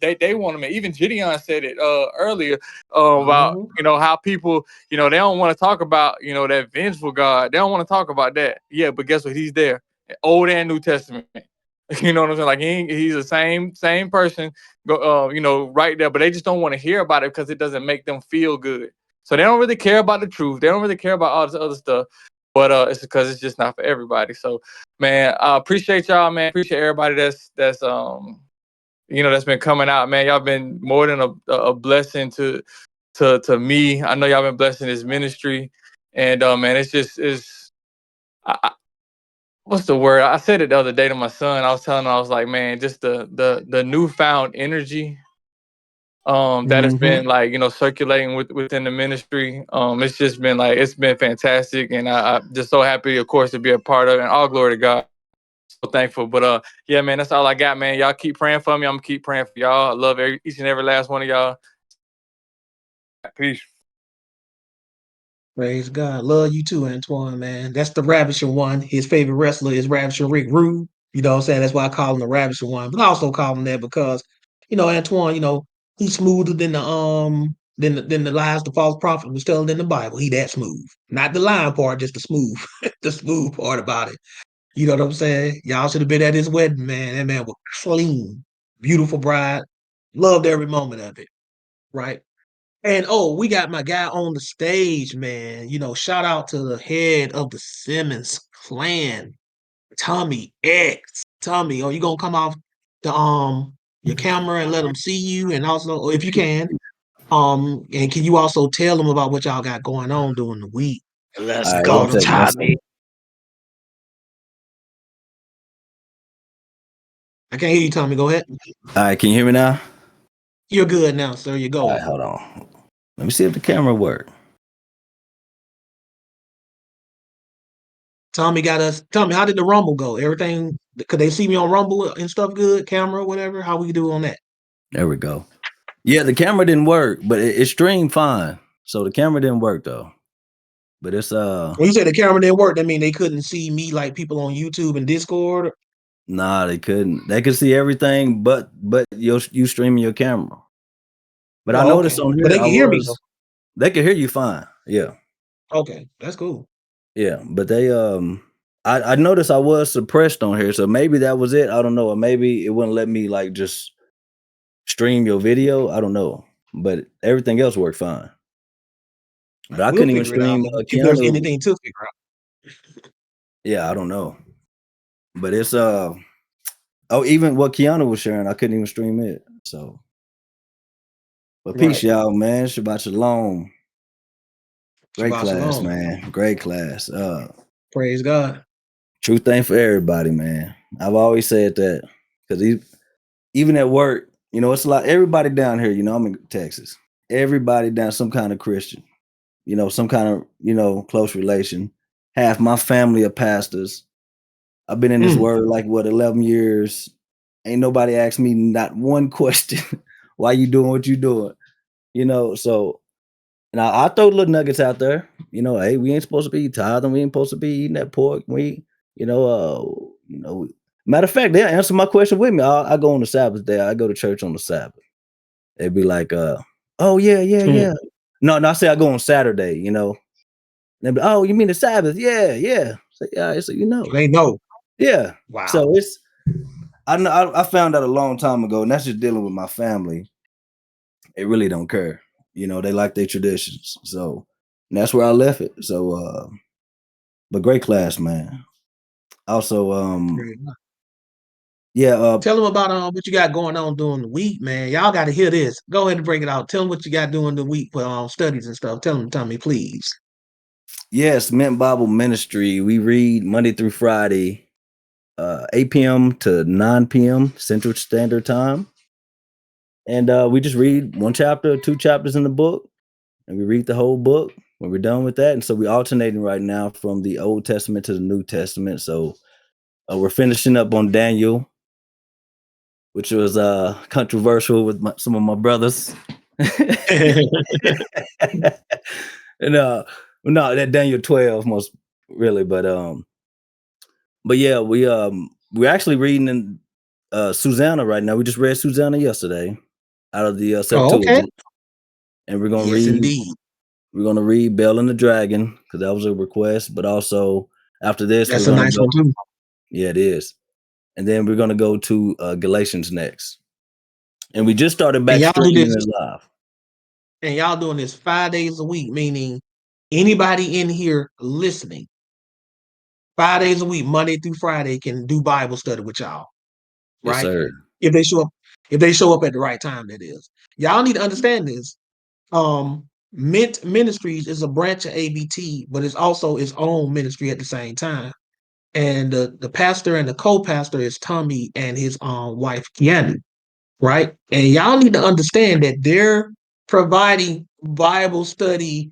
they want to make. Even Gideon said it earlier about Mhm. how people they don't want to talk about that vengeful God. They don't want to talk about that. Yeah, but guess what? He's there, Old and New Testament. You know what I'm saying? Like he's the same person, right there. But they just don't want to hear about it because it doesn't make them feel good. So they don't really care about the truth. They don't really care about all this other stuff. But it's because it's just not for everybody. So man, I appreciate y'all, man. Appreciate everybody that's that's been coming out, man. Y'all been more than a blessing to me. I know y'all been blessing this ministry, and man, what's the word? I said it the other day to my son. I was telling him, I was like, man, just the newfound energy that has Mhm. been like circulating within the ministry. It's just been like it's been fantastic, and I'm just so happy, of course, to be a part of it. And all glory to God. So thankful. But yeah, man, that's all I got, man. Y'all keep praying for me. I'm gonna keep praying for y'all. I love each and every last one of y'all. Peace. Praise God. Love you too, Antoine, man. That's the Ravishing One. His favorite wrestler is Ravishing Rick Rude. You know what I'm saying? That's why I call him the Ravishing One. But I also call him that because, Antoine, he's smoother than the lies the false prophet was telling in the Bible. He that smooth. Not the lying part, just the smooth. The smooth part about it. You know what I'm saying? Y'all should have been at his wedding, man. That man was clean. Beautiful bride. Loved every moment of it. Right? And we got my guy on the stage, man. Shout out to the head of the Simmons clan, Tommy X. Tommy, you gonna come off the your camera and let them see you, and also, or if you can, and can you also tell them about what y'all got going on during the week? Let's All right, go, one Call them second, one Tommy. Tommy. second. I can't hear you, Tommy. Go ahead. All right, can you hear me now? You're good now, sir. You're All right, golden. hold on. Let me see if the camera work. Tommy got us. Tommy, how did the Rumble go? Everything? Could they see me on Rumble and stuff? Good camera, whatever. How we do on that? There we go. Yeah, the camera didn't work, but it streamed fine. So the camera didn't work though. But it's When you say the camera didn't work, that mean they couldn't see me like people on YouTube and Discord. nah, they couldn't. They could see everything but you streaming your camera. But I Oh, noticed okay. on But here they can hear me though. they could hear you fine. Yeah. Okay, that's cool. Yeah. But they I noticed I was suppressed on here, so maybe that was it. I don't know. Or maybe it wouldn't let me like just stream your video. I don't know. But everything else worked fine. But I We'll couldn't even figure it out, stream man. If there's Keanu. anything to figure out. Yeah, I don't know. But it's even what Keanu was sharing, I couldn't even stream it. So but peace, Right. y'all, man. Shabbat shalom. Great Shabbat class, shalom. man. Great class. Praise God. Truth ain't for everybody, man. I've always said that. Because even at work, it's a lot. Everybody down here, I'm in Texas. Everybody down some kind of Christian, some kind of, close relation. Half my family are pastors. I've been in this Mm. word like 11 years. Ain't nobody asked me not one question. Why you doing what you doing? So now I throw little nuggets out there. Hey, we ain't supposed to be tithing. We ain't supposed to be eating that pork. We, Matter of fact, they'll answer my question with me. I go on the Sabbath day. I go to church on the Sabbath. They'd be like, oh yeah, Hmm. yeah. No, I say I go on Saturday, you know. They'd be, oh, you mean the Sabbath? Yeah. Say, yeah, so you know. They know. Yeah. Wow. So it's I found out a long time ago, and that's just dealing with my family. They really don't care. You know, they like their traditions. So and that's where I left it. So but great class, man. Also, yeah, Tell them about what you got going on during the week, man. Y'all got to hear this. Go ahead and break it out. Tell them what you got during the week for studies and stuff. Tell them, Tommy, please. yes, Mint Bible Ministry. We read Monday through Friday, 8 p.m. to 9 p.m. Central Standard Time. And we just read one chapter, 2 chapters in the book, and we read the whole book when we're done with that. And so we're alternating right now from the Old Testament to the New Testament. So we're finishing up on Daniel, which was controversial with some of my brothers. And no, that Daniel 12 most really, but yeah, we're actually reading in Susanna right now. We just read Susanna yesterday out of the Oh, okay. Septuagint, and we're gonna Yes, read indeed. Bell and the Dragon because that was a request. But also after this, That's we're a gonna nice go. one too. Yeah, it is. And then we're gonna go to Galatians next. And we just started back And y'all do streaming this, it live. and y'all doing this 5 days a week, meaning anybody in here listening, 5 days a week, Monday through Friday, can do Bible study with y'all, Yes, right? sir. If they show up at the right time, that is. Y'all need to understand this. Mint Ministries is a branch of ABT, but it's also its own ministry at the same time. And the pastor and the co-pastor is Tommy and his wife Keanu, right? And y'all need to understand that they're providing Bible study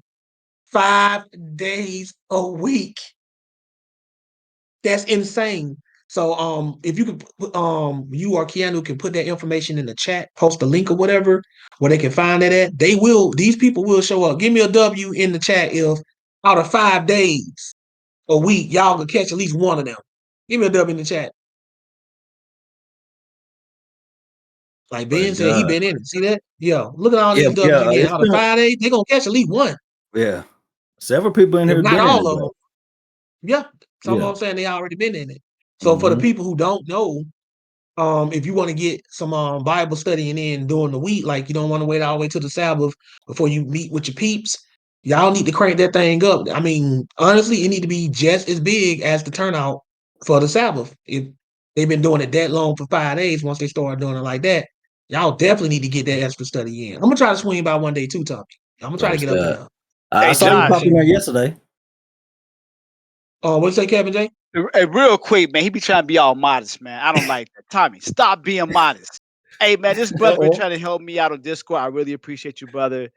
5 days a week. That's insane. So if you could you or Keanu can put that information in the chat, post a link or whatever where they can find that at. These people will show up. Give me a W in the chat if out of 5 days a week, y'all can catch at least one of them. Give me a W in the chat. Like Ben Praise said, he God. been in it. See that? Yeah. Look at all Yeah, these W's you get. it's Out of been 5 days, they're gonna catch at least one. yeah. Several people in If here not been in it all of them. though. Yeah. Some of Yeah. them saying they already been in it. So for the Mhm. people who don't know, if you want to get some Bible studying in during the week, like you don't want to wait all the way to the Sabbath before you meet with your peeps, y'all need to crank that thing up. I mean, honestly, it need to be just as big as the turnout for the Sabbath. If they've been doing it that long for 5 days, once they start doing it like that, y'all definitely need to get that extra study in. I'm gonna try to swing by one day too, Tommy. I'm gonna try to Praise get up in God. there. I Hey, saw you Josh. popping there yesterday. What'd you say, Kevin J? Hey, real quick, man, he be trying to be all modest, man. I don't like that. Tommy, stop being modest. Hey, man, this brother been Uh-oh. trying to help me out on Discord. I really appreciate you, brother.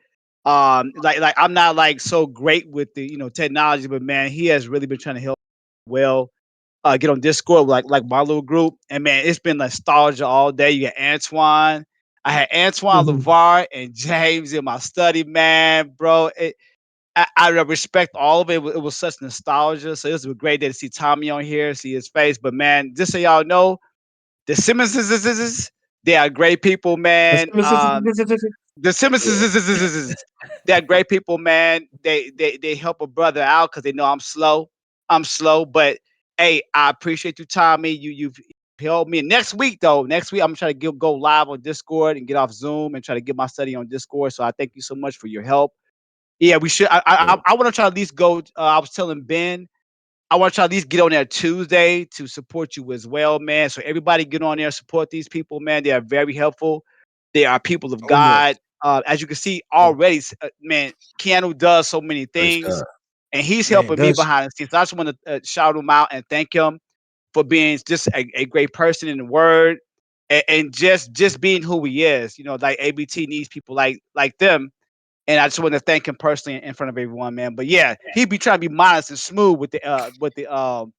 Like I'm not like so great with the technology, but man, he has really been trying to help well. Get on Discord like my little group, and man, it's been nostalgia all day. You got Antoine. I had Antoine Mhm. LeVar and James in my study, man, bro. I respect all of it. It was such nostalgia. So it was a great day to see Tommy on here, see his face. But man, just so y'all know, the Simmonses, they are great people, man. The Simmonses, they're great people, man. They help a brother out because they know I'm slow. I'm slow, but hey, I appreciate you, Tommy. You've helped me. Next week though, next week I'm trying to go live on Discord and get off Zoom and try to get my study on Discord. So I thank you so much for your help. Yeah, we should. I want to try to at least go. I was telling Ben, I want to try to at least get on there Tuesday to support you as well, man. So everybody get on there, support these people, man. They are very helpful. They are people of Oh yeah. God. As you can see already, man, Keanu does so many Praise things, God. and he's Man, helping me does behind the scenes. So I just want to shout him out and thank him for being just a great person in the Word, and just being who he is. Like ABT needs people like them, and I just want to thank him personally in front of everyone, man. But yeah, he'd be trying to be modest and smooth with the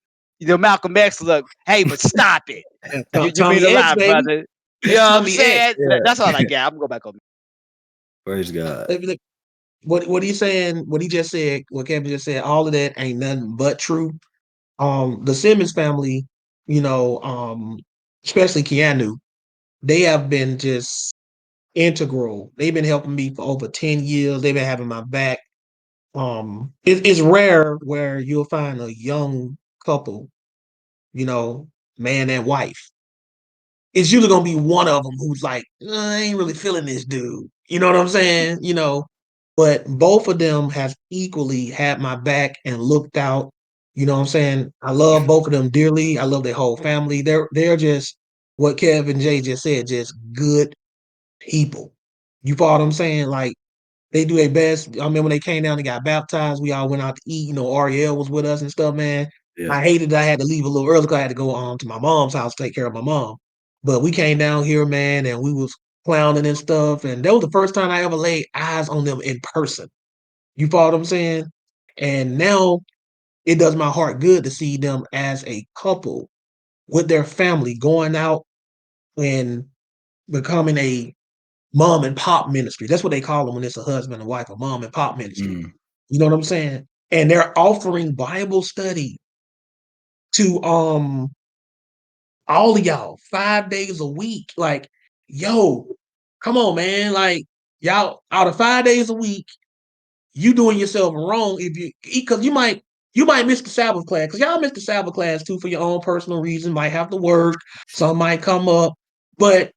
Malcolm X look. Hey, but stop it. You mean Tommy a X, lot, baby. brother. You That's know what I'm Tommy X. saying? Yeah. That's all I got. I'm gonna go back on. Praise God. Look, what he's saying, what he just said, what Kevin just said, all of that ain't nothing but true. The Simmons family, you know, especially Keanu, they have been just integral. They've been helping me for over 10 years. They've been having my back. It's rare where you'll find a young couple, you know, man and wife. It's usually gonna be one of them who's like, I ain't really feeling this dude. You know what I'm saying? You know, but both of them has equally had my back and looked out. You know what I'm saying? I love both of them dearly. I love their whole family. They're just what Kevin J just said, just good people. You follow what I'm saying? Like they do their best. I remember when they came down and got baptized, we all went out to eat. You know, Ariel was with us and stuff, man. Yeah. I hated that I had to leave a little early because I had to go to my mom's house to take care of my mom. But we came down here, man, and we was clowning and stuff. And that was the first time I ever laid eyes on them in person. You follow what I'm saying? And now it does my heart good to see them as a couple with their family going out and becoming a mom and pop ministry. That's what they call them when it's a husband and wife, a mom and pop ministry. Mm. You know what I'm saying? And they're offering Bible study to all of y'all 5 days a week. Like, yo, come on, man. Like, y'all out of 5 days a week, you doing yourself wrong if you because you might miss the Sabbath class because y'all miss the Sabbath class too for your own personal reason. Might have to work, some might come up, but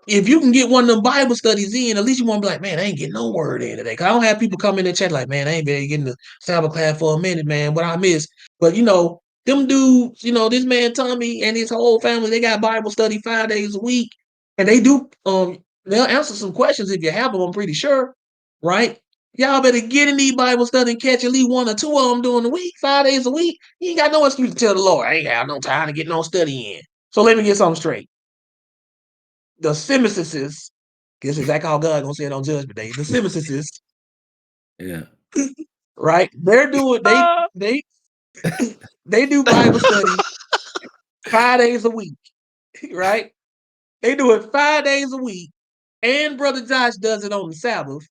if you can get one of them Bible studies in, at least you won't be like, man, I ain't getting no word in today. Cause I don't have people come in and chat like, man, I ain't been getting the Sabbath class for a minute, man. What I missed. But you know, them dudes, you know, this man Tommy and his whole family, they got Bible study 5 days a week. And they do they'll answer some questions if you have them, I'm pretty sure. Right? Y'all better get in these Bible study and catch at least one or two of them during the week, 5 days a week. You ain't got no excuse to tell the Lord, I ain't got no time to get no study in. So let me get something straight. The Simicises, guess exactly how God gonna say it on Judgment Day. The Simicises, Yeah. right? They're doing they they do Bible study 5 days a week, right? They do it 5 days a week, and Brother Josh does it on the Sabbath,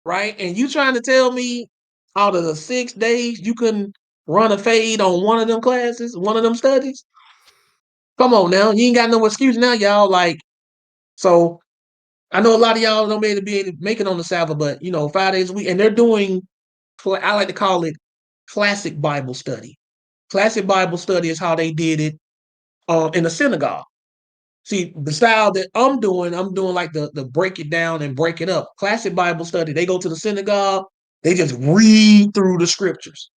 right? And you trying to tell me out of the 6 days you couldn't run a fade on one of them classes, one of them studies? Come on now, you ain't got no excuse now, y'all. Like, so I know a lot of y'all don't be able to make it on the Sabbath, but you know, 5 days a week, and they're doing. I like to call it classic Bible study. Classic Bible study is how they did it in the synagogue. See, the style that I'm doing like the break it down and break it up. Classic Bible study, they go to the synagogue, they just read through the scriptures,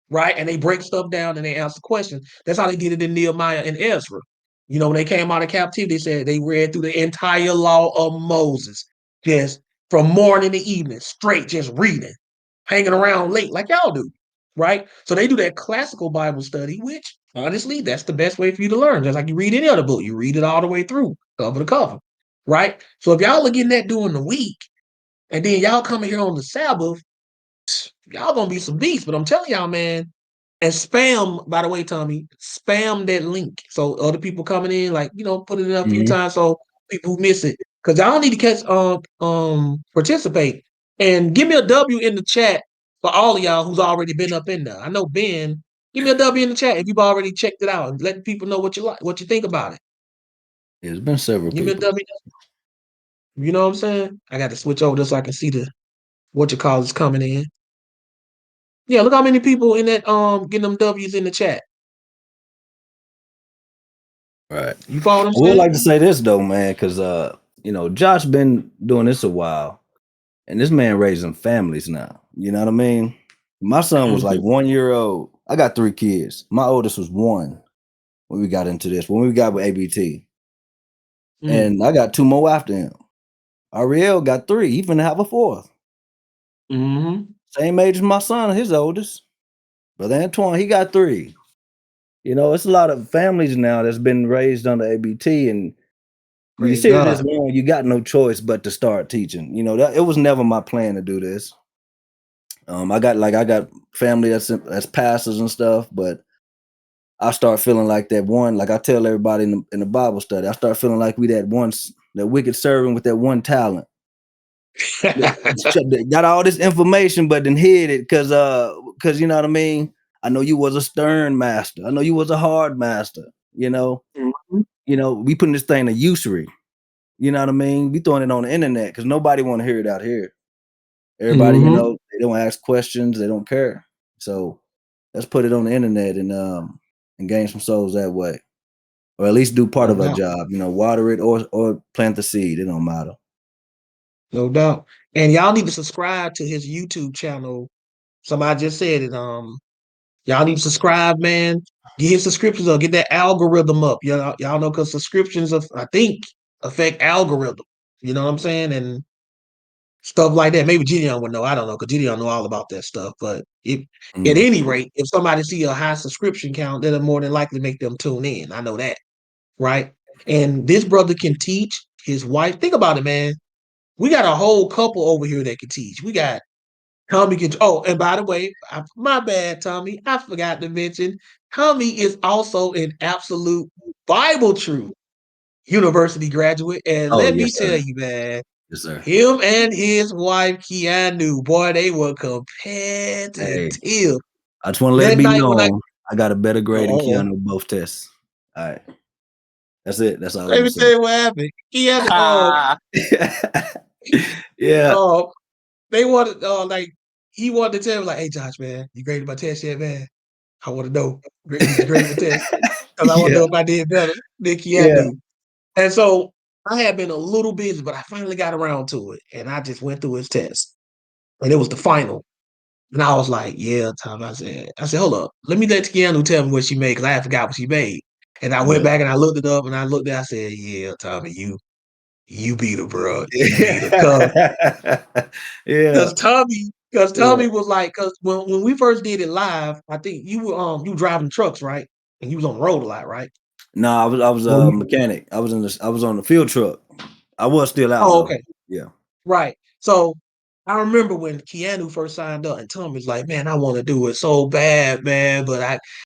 right? And they break stuff down and they answer questions. That's how they did it in Nehemiah and Ezra. You know, when they came out of captivity, they said they read through the entire law of Moses, just from morning to evening, straight, just reading, hanging around late like y'all do, right? So they do that classical Bible study, which honestly, that's the best way for you to learn. Just like you read any other book, you read it all the way through, cover to cover, right? So if y'all are getting that during the week, and then y'all coming here on the Sabbath, y'all gonna be some beasts. But I'm telling y'all, man, and spam, by the way, Tommy, spam that link. So other people coming in, like, you know, put it in a few Mhm. times so people who miss it. Cause y'all need to catch participate. And give me a W in the chat for all of y'all who's already been up in there. I know Ben, give me a W in the chat if you've already checked it out and let people know what you like, what you think about it. There's been several Give me a people. W. You know what I'm saying? I got to switch over just so I can see the what you call is coming in. Yeah, look how many people in that getting them W's in the chat. Right. You follow what I'm I would saying? like to say this though, man, because you know, Josh been doing this a while, and this man raising families now. You know what I mean? My son was like 1 year old. I got 3 kids. My oldest was 1 when we got into this, when we got with ABT. And I got 2 more after him. Ariel got 3. He finna have a 4th. Mm-hmm. Same age as my son, his oldest. Brother Antoine, he got 3. You know, it's a lot of families now that's been raised under ABT, and when you Praise sit this God. long, you got no choice but to start teaching. You know, that it was never my plan to do this. I got family that's pastors and stuff, but I start feeling like that one, like I tell everybody in the Bible study, I start feeling like we that wicked servant with that one talent. That got all this information, but then hid it because you know what I mean. I know you was a stern master. I know you was a hard master. You know, Mhm. we putting this thing to usury. You know what I mean? We throwing it on the internet because nobody want to hear it out here. Everybody, Mhm. they don't ask questions, they don't care. So let's put it on the internet and gain some souls that way. Or at least do part No of our doubt. job, water it or plant the seed. It don't matter. No doubt. And y'all need to subscribe to his YouTube channel. Somebody just said it. Y'all need to subscribe, man. Get his subscriptions up. Get that algorithm up. Y'all know because subscriptions I think affect algorithm. You know what I'm saying? And stuff like that. Maybe Gideon would know. I don't know because Gideon know all about that stuff. But if at Mm. any rate, if somebody see a high subscription count, then it more than likely make them tune in. I know that, right? And this brother can teach his wife. Think about it, man. We got a whole couple over here that can teach. We got Tommy can. Oh, and by the way, my bad, Tommy. I forgot to mention Tommy is also an absolute Bible Truth University graduate. And Oh let me yes, tell sir. you, man, Yes, sir. him and his wife Keanu, boy, they were Hey, competitive. I just want to let it That be night when known I got a better grade than oh, Keanu both tests. All right. That's it. That's all I'm let gonna me say. tell you what happened. Keanu, Yeah. uh, they wanted, like, he wanted to tell me, like, hey, Josh, man, you graded my test yet, man? I want to know. Did you grade my test? Because I want to Yeah. know if I did better than Yeah. Keanu. And so I had been a little busy, but I finally got around to it. And I just went through his test. And it was the final. And I was like, yeah, Tom. I said, hold up. Let me let Keanu tell me what she made because I had forgot what she made. And I went Yeah. back and I looked it up and I looked at I said, yeah, Tommy, you beat her, bro. You beat her. Yeah. Because Yeah. Tommy was like, because when we first did it live, I think you were driving trucks, right? And you was on the road a lot, right? No, I was Or a you, mechanic. I was on the field truck. I was still out oh, though. okay. Yeah. Right. So I remember when Keanu first signed up and Tommy's like, man, I want to do it so bad, man, but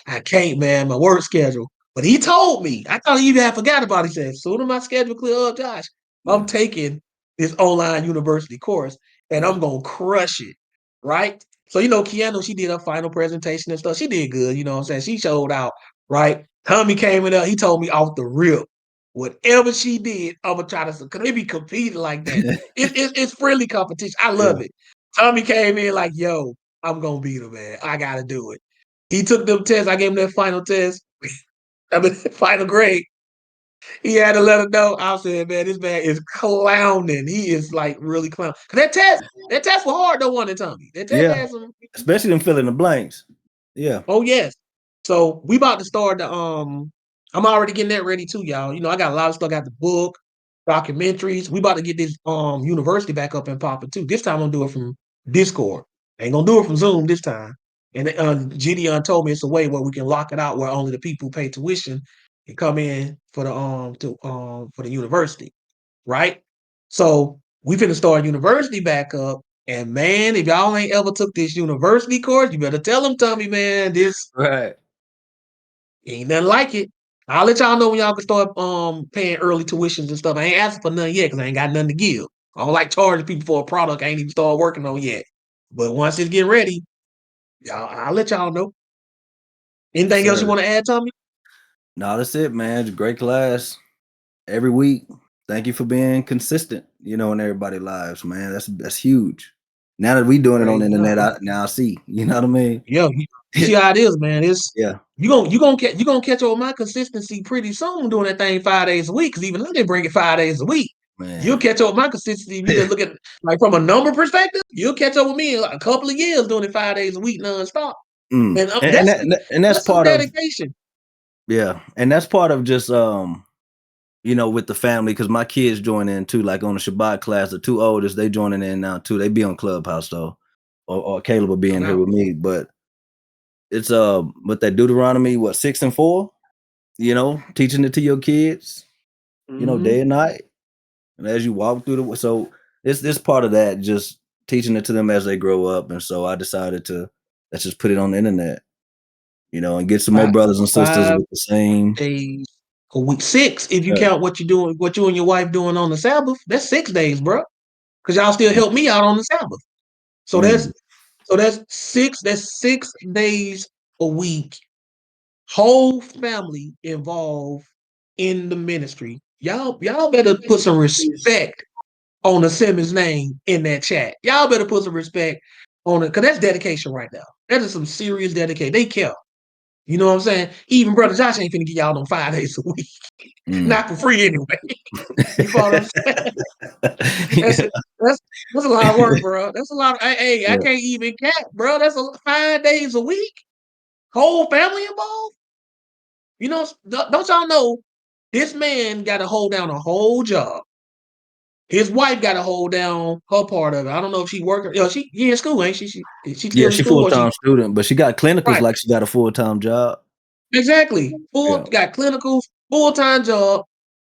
I can't, man, my work schedule. But he told me, I thought he even had forgot about it. He said, as soon as my schedule clear up, Josh, I'm Yeah. taking this online university course and Yeah. I'm gonna crush it. Right. So, Keanu, she did her final presentation and stuff. She did good, you know what I'm saying? She showed out, right? Tommy came in up, he told me off the rip. Whatever she did, I'm gonna try to because they be competing like that. It's friendly competition. I Yeah. love it. Tommy came in like, yo, I'm gonna beat him, man. I gotta do it. He took them tests. I gave him that final test. I mean, final grade. He had to let him know. I said, man, this man is clowning. He is like really clown. Cause that test was hard. Though, one it, Tommy. That test Yeah. had some. Especially them filling the blanks. Yeah. Oh yes. So we about to start the I'm already getting that ready too, y'all. I got a lot of stuff. I got the book, documentaries. We about to get this university back up and popping too. This time I'm gonna do it from Discord. Ain't gonna do it from Zoom this time. And Gideon told me it's a way where we can lock it out where only the people who pay tuition can come in for the university, right? So we finna start university back up. And man, if y'all ain't ever took this university course, you better tell them, Tommy, man, this Right. ain't nothing like it. I'll let y'all know when y'all can start paying early tuitions and stuff. I ain't asking for nothing yet because I ain't got nothing to give. I don't like charging people for a product I ain't even started working on yet. But once it's getting ready, I'll let y'all know. Yes, Anything else you sir. want to add, Tommy? No, that's it, man. It's a great class every week. Thank you for being consistent, in everybody's lives, man. That's huge. Now that we doing it on the Praise internet, God. I see. You know what I mean? Yeah, you see how it is, man. It's Yeah, you gonna catch up with my consistency pretty soon doing that thing 5 days a week. Because even I didn't bring it 5 days a week. You'll man. catch up with my consistency. If you just look at like from a number perspective, you'll catch up with me in like a couple of years doing it 5 days a week nonstop. Mm. And And that's that's some part of dedication. and that's part of just with the family because my kids join in too. Like on the Shabbat class, the two oldest they joining in now too. They be on Clubhouse though, or Caleb will be No in here doubt. with me. But it's with that Deuteronomy 6 and 4, teaching it to your kids, Mhm. day and night. And as you walk through so it's part of that, just teaching it to them as they grow up. And so I decided to let's just put it on the internet, and get some more Five, brothers and sisters five with the same. days a week. 6 if you uh, count what you and your wife doing on the Sabbath. That's 6 days, bro. Because y'all still help me out on the Sabbath. So mm, that's 6. That's 6 days a week whole family involved in the ministry. Y'all better put some respect on the Simmons name in that chat. Y'all better put some respect on it, because that's dedication right now. That is some serious dedication. They care. You know what I'm saying? Even Brother Josh ain't finna get y'all on 5 days a week. Not for free anyway. You follow what I'm saying? That's a lot of work, bro. That's a lot. Hey, I can't even cap, bro. That's 5 days a week. Whole family involved. You know, don't y'all know this man got to hold down a whole job. His wife got to hold down her part of it. I don't know if she working. She in school, ain't she? She still in she school, or full-time student, but she got clinicals right? like she got a full-time job. Exactly. Got clinicals, full-time job,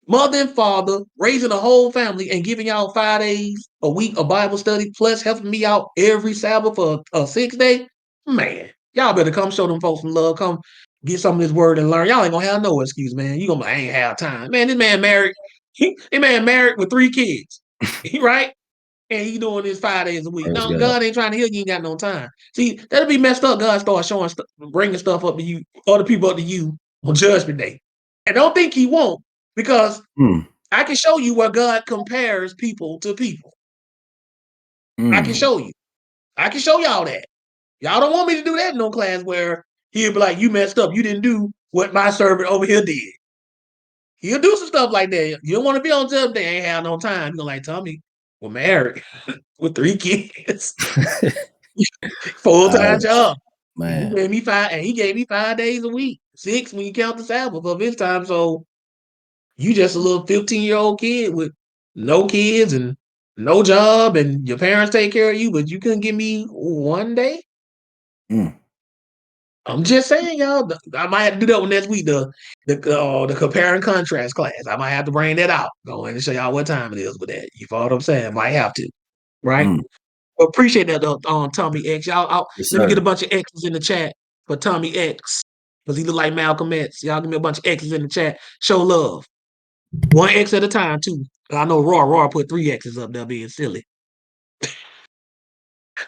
mother and father, raising a whole family, and giving y'all 5 days a week of Bible study, plus helping me out every Sabbath for a 6-day. Man, y'all better come show them folks some love. Come get some of this word and learn. Y'all ain't gonna have no excuse, man. You gonna I ain't have time, man. This man married. This man married with 3 kids. Right? And he doing this 5 days a week. Praise No, God. God ain't trying to heal you. Ain't got no time. See, that'll be messed up. God start showing bringing stuff up to you, other people up to you on Judgment Day. And don't think he won't, because I can show you where God compares people to people. I can show you. I can show y'all that. Y'all don't want me to do that in no class where he'll be like, you messed up. You didn't do what my servant over here did. He'll do some stuff like that. You don't want to be on Judgment Day. Ain't have no time. You're like, Tommy, we're married with 3 kids. Full-time job. Man. He gave me 5 days a week. 6 when you count the Sabbath of his time. So you just a little 15-year-old kid with no kids and no job, and your parents take care of you, but you couldn't give me 1 day? I'm just saying, y'all. I might have to do that one next week. The compare and contrast class. I might have to bring that out. Go in and show y'all what time it is with that. You follow what I'm saying? Might have to, right? Appreciate that, Tommy X. Yes, Let me get sir. a bunch of X's in the chat for Tommy X, because he look like Malcolm X. Y'all give me a bunch of X's in the chat. Show love. 1 X at a time, too. I know Roar put 3 X's up there being silly.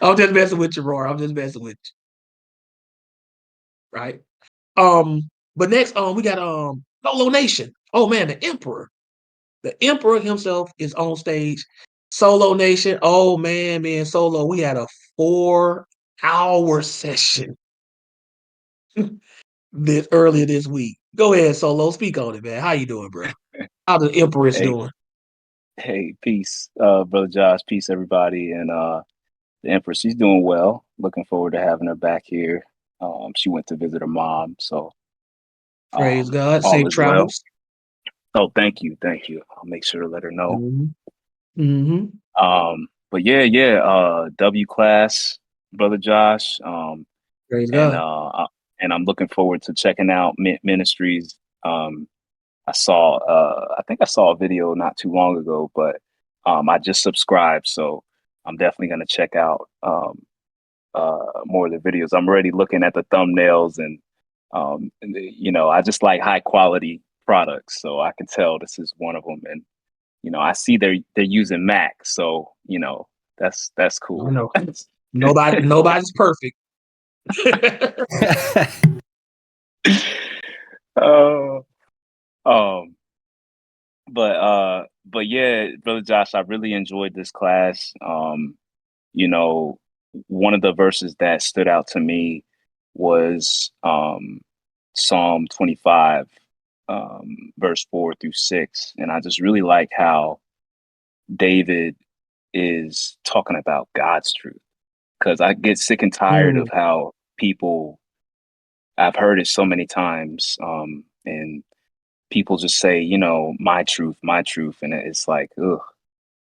I'm just messing with you, Roar. I'm just messing with you. Right? But next, we got Solo Nation. Oh man, the Emperor. The Emperor himself is on stage. Solo Nation. Oh man, me and Solo, we had a 4-hour session earlier this week. Go ahead, Solo. Speak on it, man. How you doing, bro? How the Empress doing? Hey, peace, brother Josh. Peace, everybody, and the Empress. She's doing well. Looking forward to having her back here. She went to visit her mom, so Praise God. all Safe is well. travels. Oh, thank you. I'll make sure to let her know. Mm-hmm. But yeah. W class, brother Josh. Praise and God. and I'm looking forward to checking out Ministries. I think I saw a video not too long ago, but I just subscribed, so I'm definitely gonna check out more of the videos. I'm already looking at the thumbnails, and I just like high quality products, so I can tell this is one of them. And I see they're using Mac, so that's cool. I know. Nobody's perfect. Um, but yeah, brother Josh, I really enjoyed this class. One of the verses that stood out to me was Psalm 25, verse 4-6. And I just really like how David is talking about God's truth, because I get sick and tired of how I've heard it so many times, and people just say, my truth, and it's like, ugh.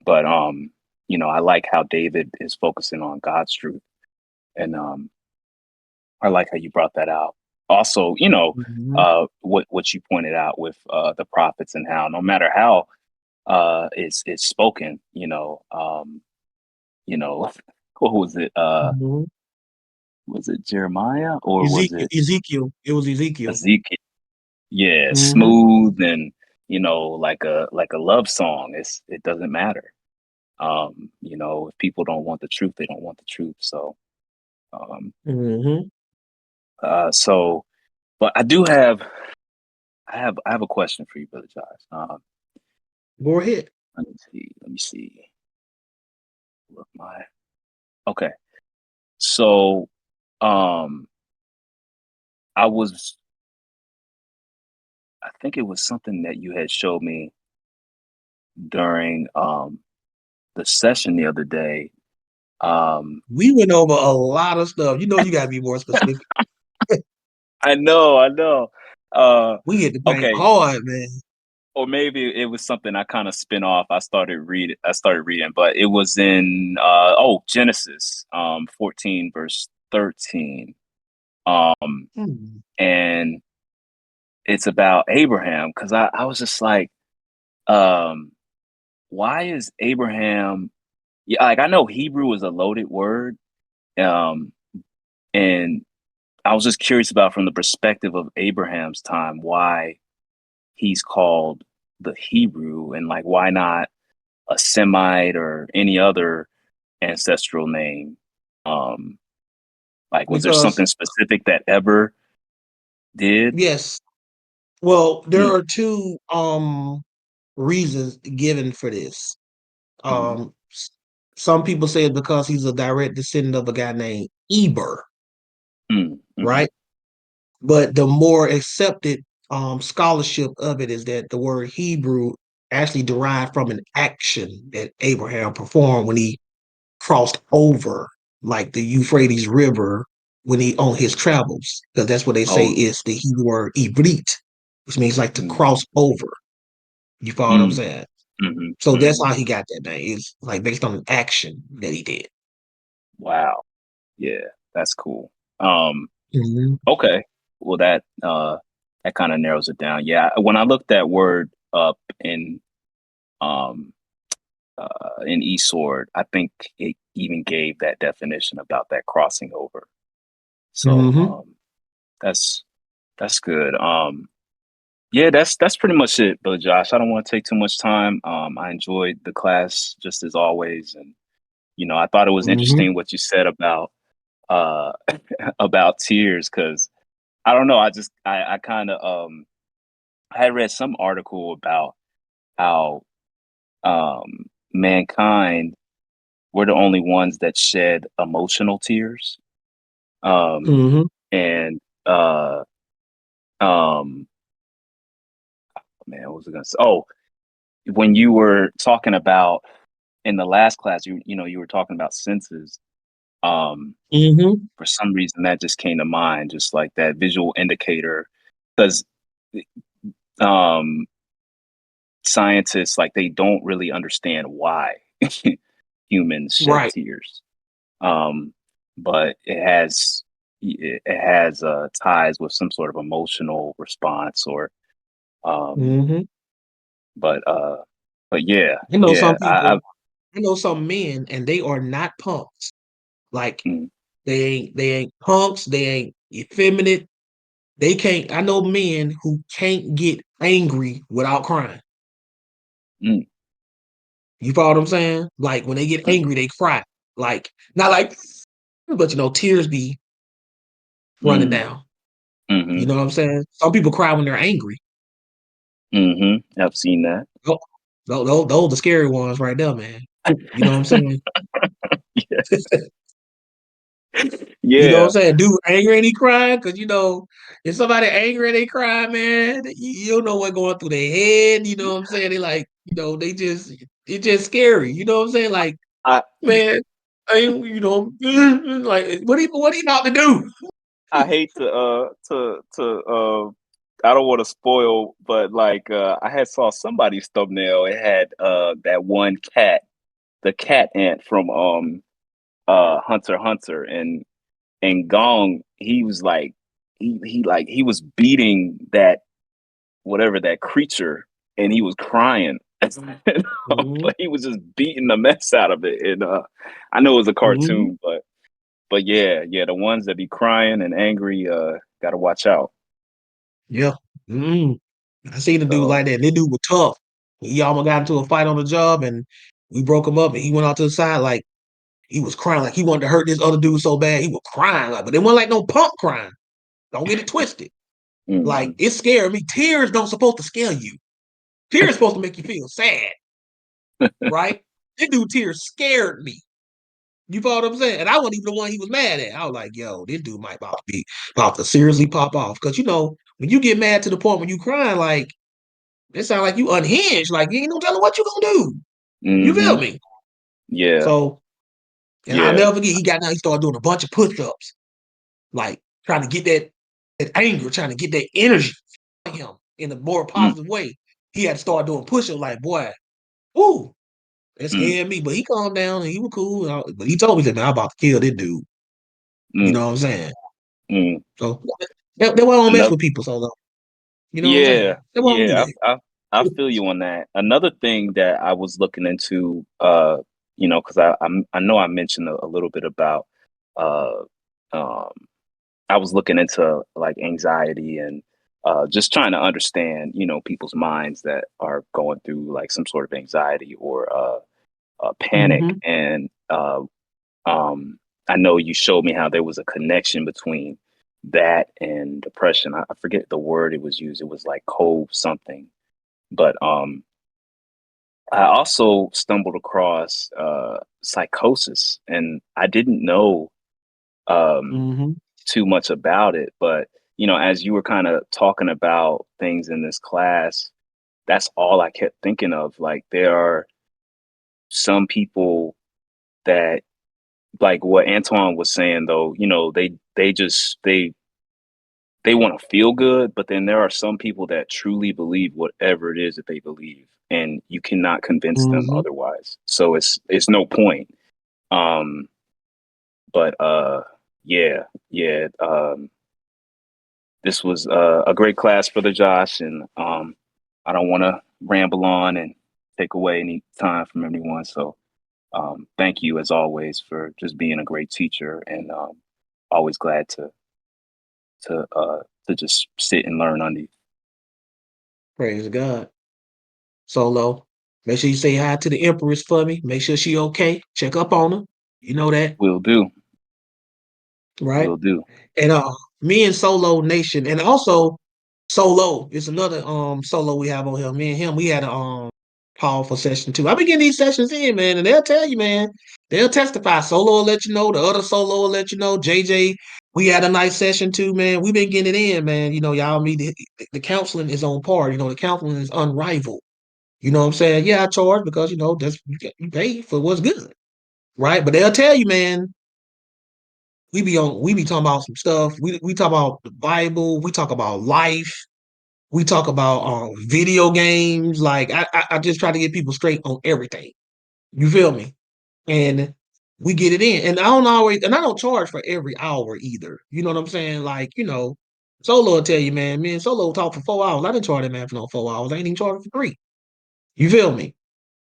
But I like how David is focusing on God's truth, and I like how you brought that out. Also, what you pointed out with the prophets, and how no matter how it's spoken, what was it? Was it Jeremiah, or was it Ezekiel? It was Ezekiel. Ezekiel? Yeah, smooth, and like a love song. It doesn't matter. If people don't want the truth, they don't want the truth. So, so But I have a question for you, Brother Josh. Go ahead. Let me see. Look, okay. So, I think it was something that you had showed me during the session the other day. We went over a lot of stuff. You gotta be more specific. I know. We hit the paint Okay, hard, man. or maybe it was something I kind of spin off. I started reading, but it was in Genesis 14 verse 13. Hmm. And it's about Abraham, because I was just like, why is Abraham, yeah, like I know Hebrew is a loaded word. Um and I was just curious about, from the perspective of Abraham's time, why he's called the Hebrew, and like why not a Semite or any other ancestral name. Like, was there Because something specific that Eber did? yes, well, there Mm, are two reasons given for this. mhm, Some people say it's because he's a direct descendant of a guy named Eber, mm, mhm, right? But the more accepted scholarship of it is that the word Hebrew actually derived from an action that Abraham performed when he crossed over like the Euphrates River when he on his travels, because that's what they say oh, is the Hebrew word Ibrit, which means like to mm, cross over. You follow what I'm mm, saying? mhm, So that's mhm. how he got that name. It's like based on an action that he did. Wow. Yeah, that's cool. Um, Mhm. okay. Well, that kind of narrows it down. Yeah, when I looked that word up um in eSword, I think it even gave that definition about that crossing over. So Mhm. that's good. Yeah, that's pretty much it, Brother Josh. I don't want to take too much time. I enjoyed the class just as always, and I thought it was Mhm. interesting what you said about uh about tears, because I don't know, I kind of I had read some article about how mankind, we're the only ones that shed emotional tears. Um Mhm. and um man, what was I gonna say? Oh, when you were talking about in the last class, you were talking about senses. Um, Mhm. for some reason, that just came to mind, just like that visual indicator, because um, scientists, like, they don't really understand why humans shed Right. tears. Um, but it has ties with some sort of emotional response, or um, Mhm. but yeah, I know yeah, some I people. I know some men, and they are not punks. Like mm, they ain't punks. They ain't effeminate. They can't. I know men who can't get angry without crying. mm, You follow what I'm saying? Like when they get mm, angry, they cry. Like not like, but tears be running mm, down. You mhm, know what I'm saying? Some people cry when they're angry. mhm. I've seen that. Oh, those the scary ones right there, man. You know what I'm saying? Yeah. You know what Yeah. I'm saying? Dude, angry and he crying because if somebody angry and they cry, man, you don't know what going through their head. You know what I'm saying? They like, it's just scary. You know what I'm saying? Like, I man, like what he about to do? I hate to I don't want to spoil, but like I had saw somebody's thumbnail. It had that one cat, the cat ant from Hunter x Hunter, and Gong, he was like he was beating that, whatever, that creature, and he was crying. Mhm, But he was just beating the mess out of it. And I know it was a mhm. cartoon, but yeah, the ones that be crying and angry, gotta watch out. Yeah. Mm. I seen a dude So like that. That dude was tough. He almost got into a fight on the job, and we broke him up. And he went out to the side like he was crying, like he wanted to hurt this other dude so bad. He was crying, like, but it wasn't like no punk crying. Don't get it twisted. Like, Mhm. it scared me. Tears don't supposed to scare you. Tears supposed to make you feel sad, right? That dude tears scared me. You follow what I'm saying? And I wasn't even the one he was mad at. I was like, yo, this dude might about to seriously pop off. Because, when you get mad to the point when you crying, like, it sounds like you unhinged. Like, you ain't no telling what you gonna do. You feel Mhm. me? Yeah. So, and I'll Yeah. never forget, he started doing a bunch of push-ups, like trying to get that anger, trying to get that energy out of him in a more Mm, positive way. He had to start doing push-ups like, boy, woo, that mm, scared me. But he calmed down and he was cool. But he told me that, man, I'm about to kill this dude. You mm, know what I'm saying? mm. So that's why I don't mess Another with people so long. You know what I'm saying? Yeah, That's why I don't do yeah, that. I feel you on that. Another thing that I was looking into, because I know I mentioned a little bit about, uh, um, I was looking into like anxiety and just trying to understand, people's minds that are going through like some sort of anxiety or panic. Mm-hmm. And um, I know you showed me how there was a connection between that and depression. I forget the word it was used. It was like cove something. But I also stumbled across psychosis, and I didn't know um, Mm-hmm. too much about it. But as you were kind of talking about things in this class, that's all I kept thinking of. Like there are some people that, like what Antoine was saying, though, they want to feel good, but then there are some people that truly believe whatever it is that they believe, and you cannot convince them Mm-hmm. otherwise. So it's no point. Um, but yeah, yeah. This was a great class, Brother Josh, and I don't want to ramble on and take away any time from everyone. So thank you as always for just being a great teacher, and always glad to uh to just sit and learn under you. Praise God. Solo. Make sure you say hi to the Empress for me. Make sure she okay. Check up on her. You know that, Will do. right? Will do. And me and Solo Nation, and also Solo is another solo we have on here. Me and him, we had a powerful session too. I've been getting these sessions in, man, and they'll tell you, man. They'll testify. Solo will let you know. The other solo will let you know. JJ, we had a nice session too, man. We've been getting it in, man. Y'all mean the counseling is on par. The counseling is unrivaled. You know what I'm saying? Yeah, I charge because that's you pay for what's good, right? But they'll tell you, man, we be talking about some stuff. We talk about the Bible, we talk about life, we talk about video games. Like I just try to get people straight on everything. You feel me? And we get it in. And I don't charge for every hour either. You know what I'm saying? Like, Solo will tell you, man, Solo talk for 4 hours. I didn't charge that man for no 4 hours. I ain't even charging for 3. You feel me?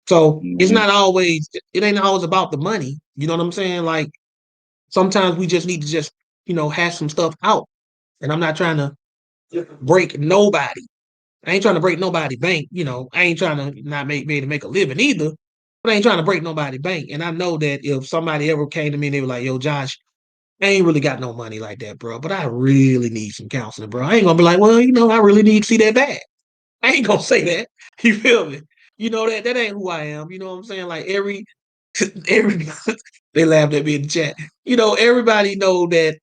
So Hmm. it ain't always about the money. You know what I'm saying? Like sometimes we just need to just, hash some stuff out. And I'm not trying to break nobody. I ain't trying to break nobody bank. I ain't trying to not be able to make a living either. But I ain't trying to break nobody bank. And I know that if somebody ever came to me and they were like, yo, Josh, I ain't really got no money like that, bro. But I really need some counseling, bro. I ain't gonna be like, well, I really need to see that bag. I ain't gonna say that. You feel me? That ain't who I am. You know what I'm saying? Like every they laughed at me in the chat. Everybody know that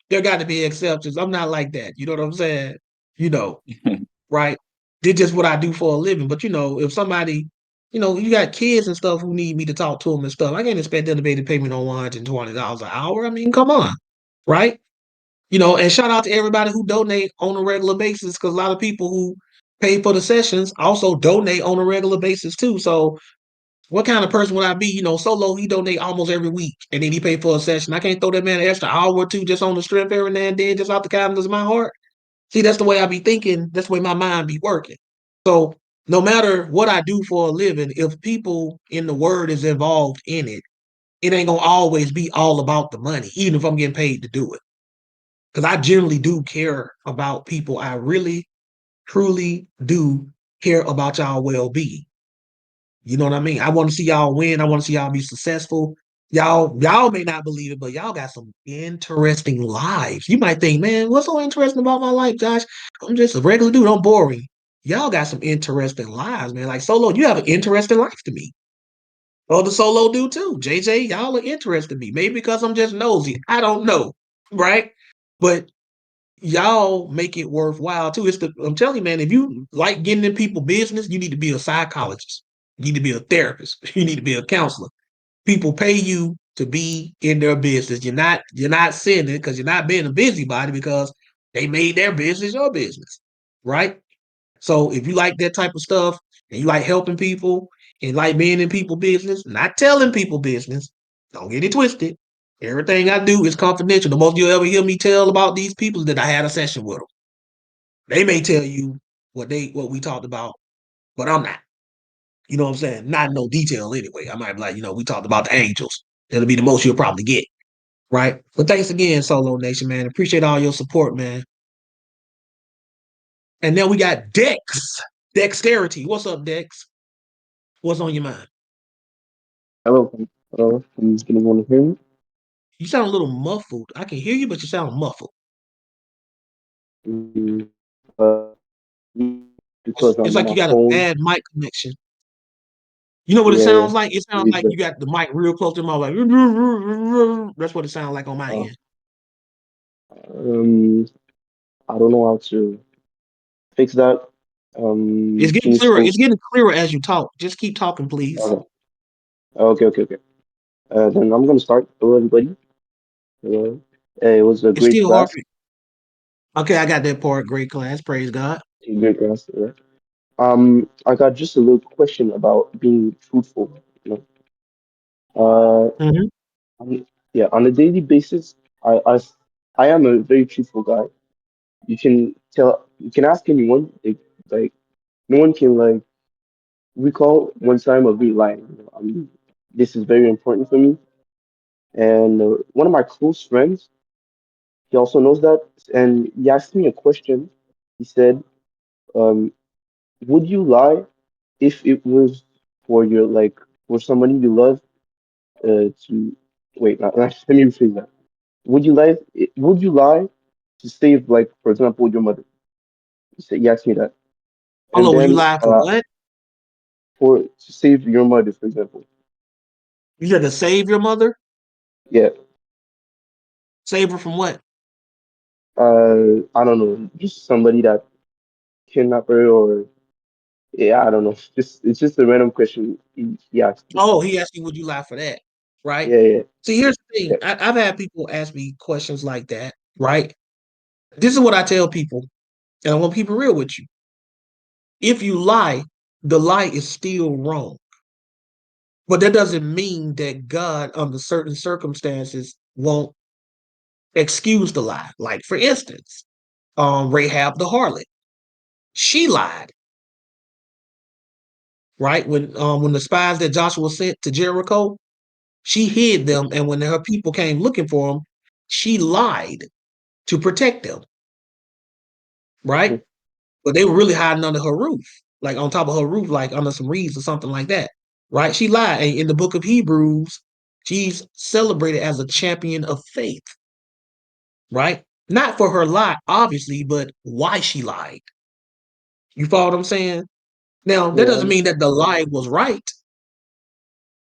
there got to be exceptions. I'm not like that. You know what I'm saying? You know, right? Did just what I do for a living. But if somebody, you got kids and stuff who need me to talk to them and stuff, I can't expect them to be able to pay me no $120 an hour. I mean, come on, right? And shout out to everybody who donate on a regular basis because a lot of people who pay for the sessions also donate on a regular basis too. So what kind of person would I be? Solo, he donate almost every week and then he pay for a session. I can't throw that man an extra hour or two just on the strip every now and then, just out the kindness of my heart. See, that's the way I be thinking. That's the way my mind be working. So no matter what I do for a living, if people in the word is involved in it, it ain't gonna always be all about the money, even if I'm getting paid to do it. Because I generally do care about people. I really, truly do care about y'all well being. You know what I mean? I want to see y'all win. I want to see y'all be successful. Y'all may not believe it, but y'all got some interesting lives. You might think, man, what's so interesting about my life, Josh? I'm just a regular dude. I'm boring. Y'all got some interesting lives, man. Like Solo, you have an interesting life to me. Oh, the Solo do too. JJ, y'all are interesting to me. Maybe because I'm just nosy. I don't know. Right? But y'all make it worthwhile too. I'm telling you, man, if you like getting in people business, you need to be a psychologist. You need to be a therapist. You need to be a counselor. People pay you to be in their business. You're not sending it because you're not being a busybody because they made their business your business. Right? So if you like that type of stuff and you like helping people and like being in people business, not telling people business, don't get it twisted. Everything I do is confidential. The most you'll ever hear me tell about these people is that I had a session with them. They may tell you what we talked about, but I'm not. You know what I'm saying? Not in no detail anyway. I might be like, we talked about the angels. That'll be the most you'll probably get. Right? But thanks again, Solo Nation, man. Appreciate all your support, man. And then we got Dex. Dexterity. What's up, Dex? What's on your mind? Hello, hello. Can anyone hear me? You sound a little muffled. I can hear you, but you sound muffled. Mm, It's, because it's I'm on like you my got a phone. bad mic connection. You know what it Yeah, sounds like? It sounds maybe like the, you got the mic real close to my like. That's what it sounds like on my uh, end. um, I don't know how to fix that. It's Can getting you clearer. still? It's getting clearer as you talk. Just keep talking, please. Okay, okay. Then I'm gonna start. Hello, everybody. Hello. It was a It's great still hard. class. Okay, I got that part. Great class. Praise God. Great class. Yeah. I got just a little question about being truthful. You know, Hmm. yeah, on a daily basis, I am a very truthful guy. You can ask anyone, like no one can like recall one time of me lying. This is very important for me. And one of my close friends, he also knows that, and he asked me a question. He said, um, "Would you lie if it was for your like for somebody you love to wait? Let me rephrase that. Would you lie to save like for example your mother?" He asked me that, and Hello, will you then lie for what? for to save your mother, for example. You said to save your mother? Yeah, Save her from what? I don't know, just somebody that kidnapped her or yeah, I don't know. Just it's just a random question he asked me. Oh, he asked you, would you lie for that? Right? Yeah, yeah, See, here's the thing. yeah. I've had people ask me questions like that, right? This is what I tell people, and I want people real with you. If you lie, the lie is still wrong. But that doesn't mean that God, under certain circumstances, won't excuse the lie. Like, for instance, Rahab the harlot, she lied, right? When the spies that Joshua sent to Jericho, she hid them, and when her people came looking for them, she lied to protect them, right? Mhm. But they were really hiding under her roof, like on top of her roof, like under some reeds or something like that, right? She lied. And in the book of Hebrews, she's celebrated as a champion of faith, right? Not for her lie, obviously, but why she lied. You follow what I'm saying? Now, that Yeah, doesn't mean that the lie was right.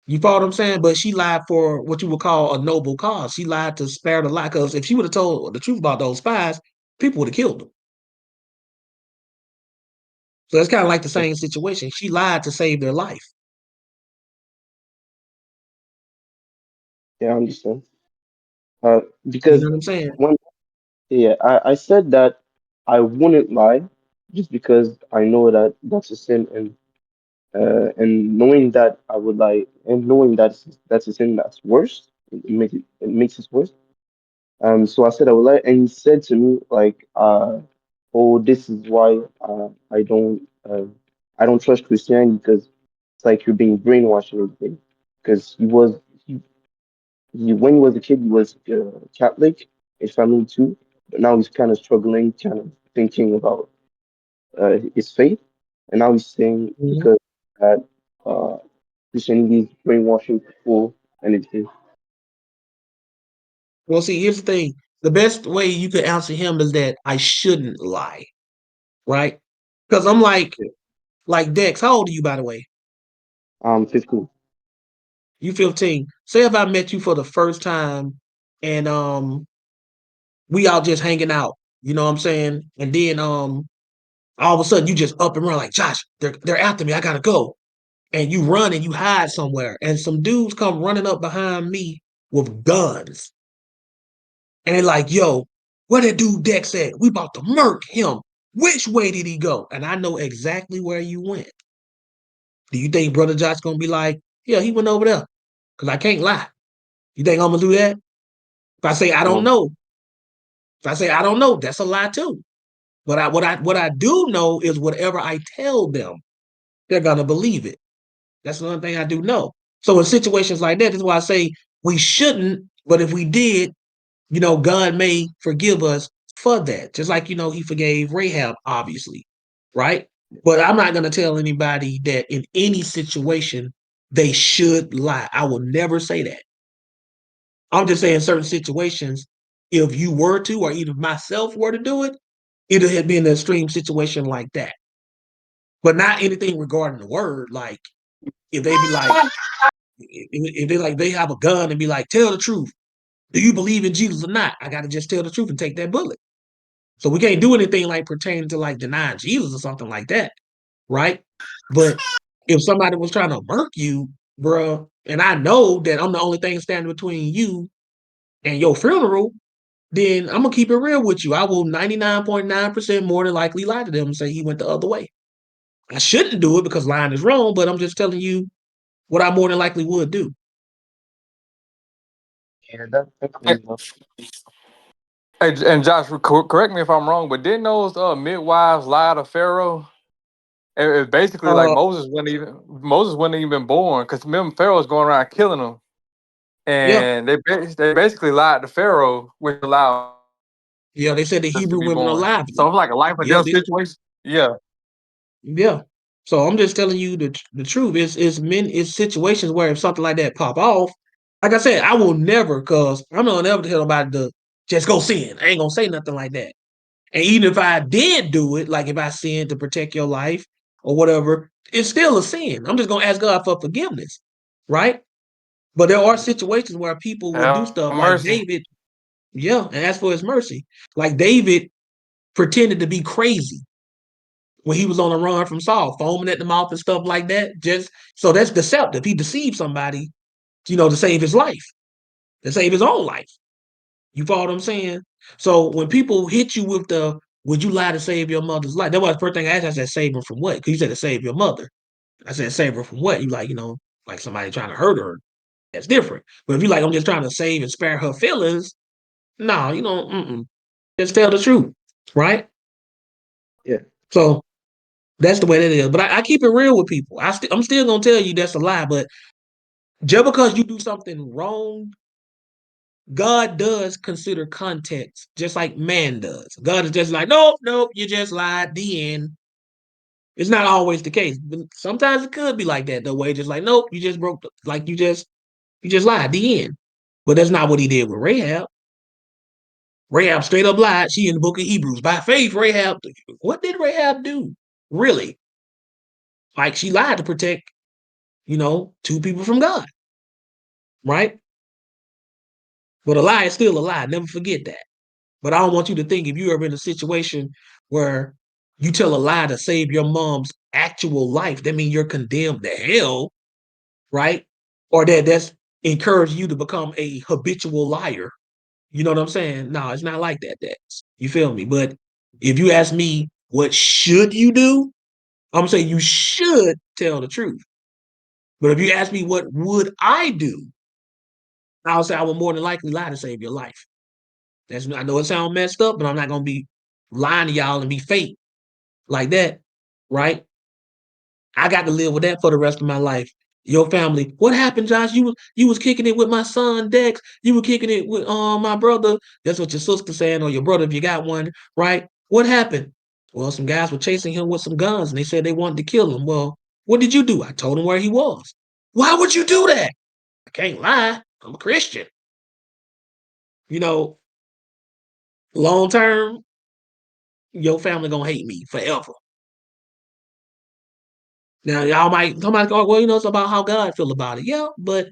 You follow what I'm saying? But she lied for what you would call a noble cause. She lied to spare the lie, because if she would have told the truth about those spies, people would have killed them. So it's kind of like the same situation. She lied to save their life. yeah, I understand. You know Because what I'm saying? one, yeah, I said that I wouldn't lie just because I know that that's a sin, and knowing that I would lie, and knowing that's a sin that's worse, it makes it worse. So I said I would lie, and he said to me like, "Oh, this is why I don't trust Christianity because it's like you're being brainwashed and everything." Because he when he was a kid, he was Catholic, his family too, but now he's kind of struggling, kind of thinking about his faith, and now he's saying Mhm. because that uh, Christianity is brainwashing people and everything. Well, see, here's the thing. The best way you could answer him is that I shouldn't lie, right? Because I'm like Dex, how old are you, by the way? 15. You 15. Say if I met you for the first time and we out just hanging out, you know what I'm saying? And then all of a sudden you just up and run like, Josh, they're after me, I gotta go. And you run and you hide somewhere, and some dudes come running up behind me with guns. And they're like, yo, where that dude Dex at? We about to murk him. Which way did he go? And I know exactly where you went. Do you think Brother Josh gonna be like, yeah, he went over there? Because I can't lie. You think I'm gonna do that? If I say I don't No. know, if I say I don't know, that's a lie too. But what I do know is whatever I tell them, they're gonna believe it. That's the only thing I do know. So in situations like that, that's why I say we shouldn't, but if we did, God may forgive us for that. Just like, he forgave Rahab, obviously, right? But I'm not going to tell anybody that in any situation they should lie. I will never say that. I'm just saying certain situations, if you were to, or even myself were to do it, it'll have been an extreme situation like that. But not anything regarding the word. Like if they be like, if they like they have a gun and be like, tell the truth. Do you believe in Jesus or not? I gotta just tell the truth and take that bullet. So we can't do anything like pertaining to like denying Jesus or something like that, right? But if somebody was trying to murk you, bro, and I know that I'm the only thing standing between you and your funeral, then I'm gonna keep it real with you. I will 99.9% more than likely lie to them and say he went the other way. I shouldn't do it because lying is wrong, but I'm just telling you what I more than likely would do. Yeah, that's And, crazy. and Josh, correct me if I'm wrong, but didn't those midwives lie to Pharaoh? It basically like Uh, Moses wasn't even born because remember Pharaoh was going around killing them, yeah, and they basically lied to Pharaoh, which allowed yeah. They said the us to Hebrew be women are born. lively. So it's like a life or Yeah, death situation. Yeah. yeah. So I'm just telling you the truth. It's situations where if something like that pop off, like I said, I will never, cause I'm not gonna ever tell nobody to just go sin. I ain't gonna say nothing like that. And even if I did do it, like if I sinned to protect your life or whatever, it's still a sin. I'm just gonna ask God for forgiveness, right? But there are situations where people will do Have stuff like mercy. David, yeah, and ask for his mercy. Like David pretended to be crazy when he was on the run from Saul, foaming at the mouth and stuff like that. Just so that's deceptive. He deceived somebody, to save his life, to save his own life. You follow what I'm saying? So when people hit you with the "Would you lie to save your mother's life?" That was the first thing I asked. I said, "Save her from what?" Because you said to save your mother. I said, "Save her from what?" You like, like somebody trying to hurt her. That's different. But if you like, I'm just trying to save and spare her feelings. No, just tell the truth, right? Yeah. So that's the way that is. But I keep it real with people. I'm still gonna tell you that's a lie. But just because you do something wrong, God does consider context, just like man does. God is just like, nope, nope, you just lied. The end. It's not always the case. But sometimes it could be like that, the way just like, nope, you just broke, like you just lied. The end. But that's not what he did with Rahab. Rahab straight up lied. She in the book of Hebrews. By faith, Rahab. What did Rahab do? Really? Like she lied to protect, two people from God, right? But a lie is still a lie. Never forget that. But I don't want you to think if you ever in a situation where you tell a lie to save your mom's actual life, that means you're condemned to hell, right? Or that's encouraged you to become a habitual liar. You know what I'm saying? No, it's not like that. You feel me? But if you ask me, what should you do? I'm saying you should tell the truth. But if you ask me, what would I do? I'll say I would more than likely lie to save your life. I know it sounds messed up, but I'm not gonna be lying to y'all and be fake like that, right? I got to live with that for the rest of my life. Your family, what happened, Josh? You was kicking it with my son Dex. You were kicking it with my brother. That's what your sister saying, or your brother if you got one, right? What happened? Well, some guys were chasing him with some guns, and they said they wanted to kill him. Well, what did you do? I told him where he was. Why would you do that? I can't lie. I'm a Christian. You know, long term, your family gonna hate me forever. Now, somebody go, well, it's about how God feel about it. Yeah, but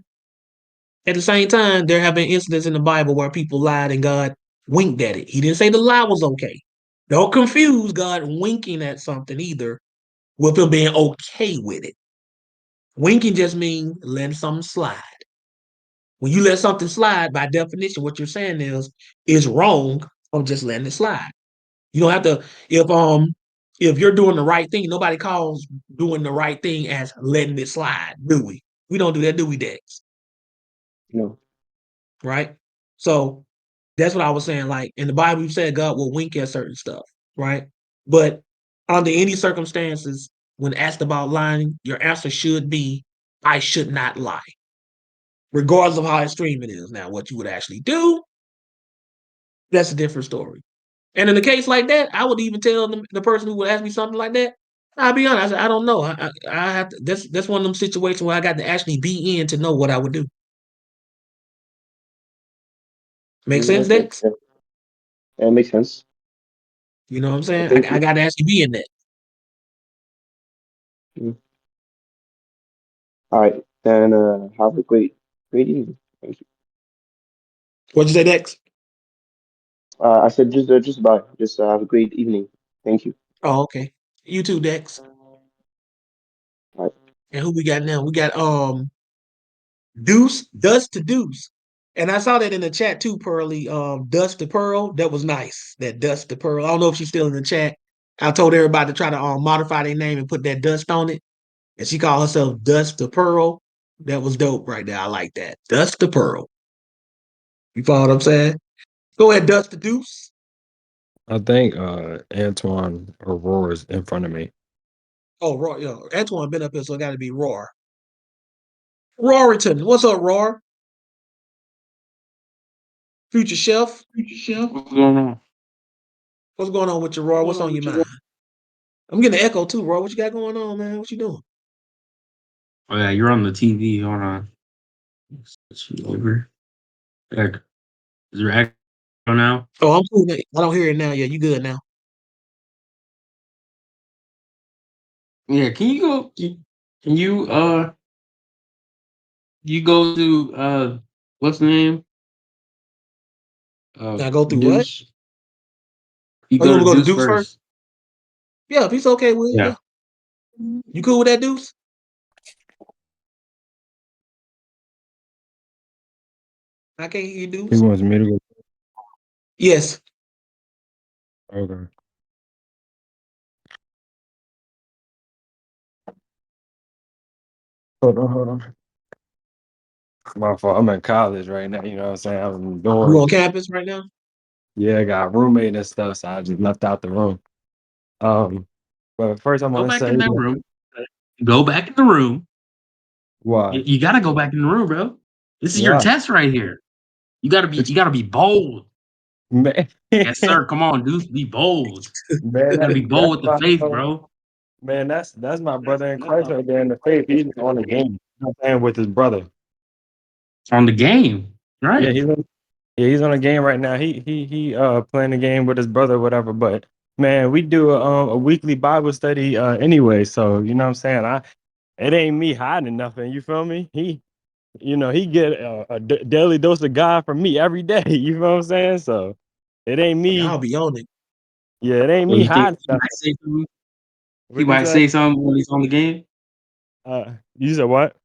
at the same time, there have been incidents in the Bible where people lied and God winked at it. He didn't say the lie was okay. Don't confuse God winking at something either with him being okay with it. Winking just means letting something slide. When you let something slide, by definition, what you're saying is wrong from just letting it slide. You don't have to if you're doing the right thing, nobody calls doing the right thing as letting it slide, do we? We don't do that, do we, Dex? No. Right? So that's what I was saying. Like in the Bible, you said God will wink at certain stuff, right? But under any circumstances, when asked about lying, your answer should be, I should not lie, regardless of how extreme it is. Now, what you would actually do, that's a different story. And in a case like that, I would even tell the person who would ask me something like that, I'll be honest, I don't know. I have to, that's one of them situations where I got to actually be in to know what I would do. Make sense, Okay. Dex? Yeah, that makes sense. You know what I'm saying? Thank I you. got to actually be in that. Mm. All right. Then have a great evening. Thank you. What'd you say, Dex? I said just bye. Just have a great evening. Thank you. Oh, okay. You too, Dex. All right. And who we got now? We got Deuce, Dust to Deuce. And I saw that in the chat too, Pearly. Dust to Pearl. That was nice. That Dust to Pearl. I don't know if she's still in the chat. I told everybody to try to modify their name and put that dust on it. And she called herself Dust to Pearl. That was dope right there. I like that. Dust to Pearl. You follow what I'm saying? Go ahead, Dust to Deuce. I think Antoine Aurora's in front of me. Oh, Roar. Yo, Antoine been up here, so it got to be Roar. Roriton. What's up, Roar? Future Chef. What's going on? What's going on with your Roar? What's on your mind? I'm getting an echo too, Roar. What you got going on, man? What you doing? Oh yeah, you're on the TV. Hold on. Switch you over. Is there echo now? Oh, I'm cool. I don't hear it now. Yeah, you good now. Yeah. Can you go? Can you go to what's the name? Now go through what? Deuce. You Oh, you go want to to go to Deuce Deuce first? first. Yeah, if he's okay with it, Yeah. yeah. You cool with that, Deuce? I can't hear you, He Deuce. wants me to go. Yes. Okay. Hold on. My fault. I'm in college right now. You know what I'm saying? I'm in You on dorms. campus right now? Yeah, I got a roommate and stuff, so I just left out the room. Um, but first I Go want to back say in that room. Go back in the room. why? You got to go back in the room, bro. This is your Why? test right here. It's You got to be bold. man, Yes, sir. Come on, dude. Be bold. man, You got to be that's bold with the my faith, bro. man, that's my brother in Christ right there in the faith. He's on the game. You know what I'm saying, with his brother. On the game, Yeah, right? he's on a game right now. He playing the game with his brother, or whatever. But man, we do a weekly Bible study anyway. So you know what I'm saying. It ain't me hiding nothing. You feel me? He get daily dose of God from me every day. You know what I'm saying? So it ain't me. Y'all be on it. Yeah, it ain't So me you think hiding he nothing. might say something? He What you might say? say something when he's on the game. You said what?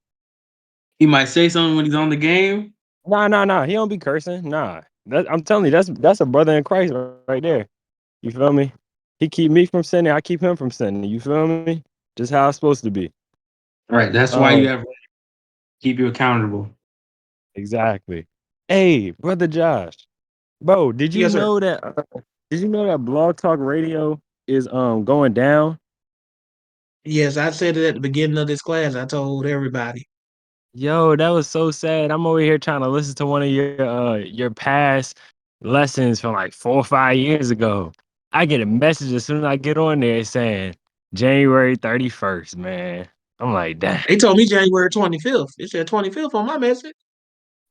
He might say something when he's on the game. Nah. He don't be cursing. Nah. I'm telling you, that's a brother in Christ right there. You feel me? He keep me from sinning. I keep him from sinning. You feel me? Just how it's supposed to be. Right. That's why you Um, have to keep you accountable. exactly. Hey, brother Josh, bro, Yes, sir. did you know that Blog Talk Radio is going down? Yes, I said it at the beginning of this class. I told everybody. Yo, that was so sad. I'm over here trying to listen to one of your past lessons from like 4 or 5 years ago. I get a message as soon as I get on there saying January 31st, man. I'm like, damn. They told me January 25th. It said 25th on my message.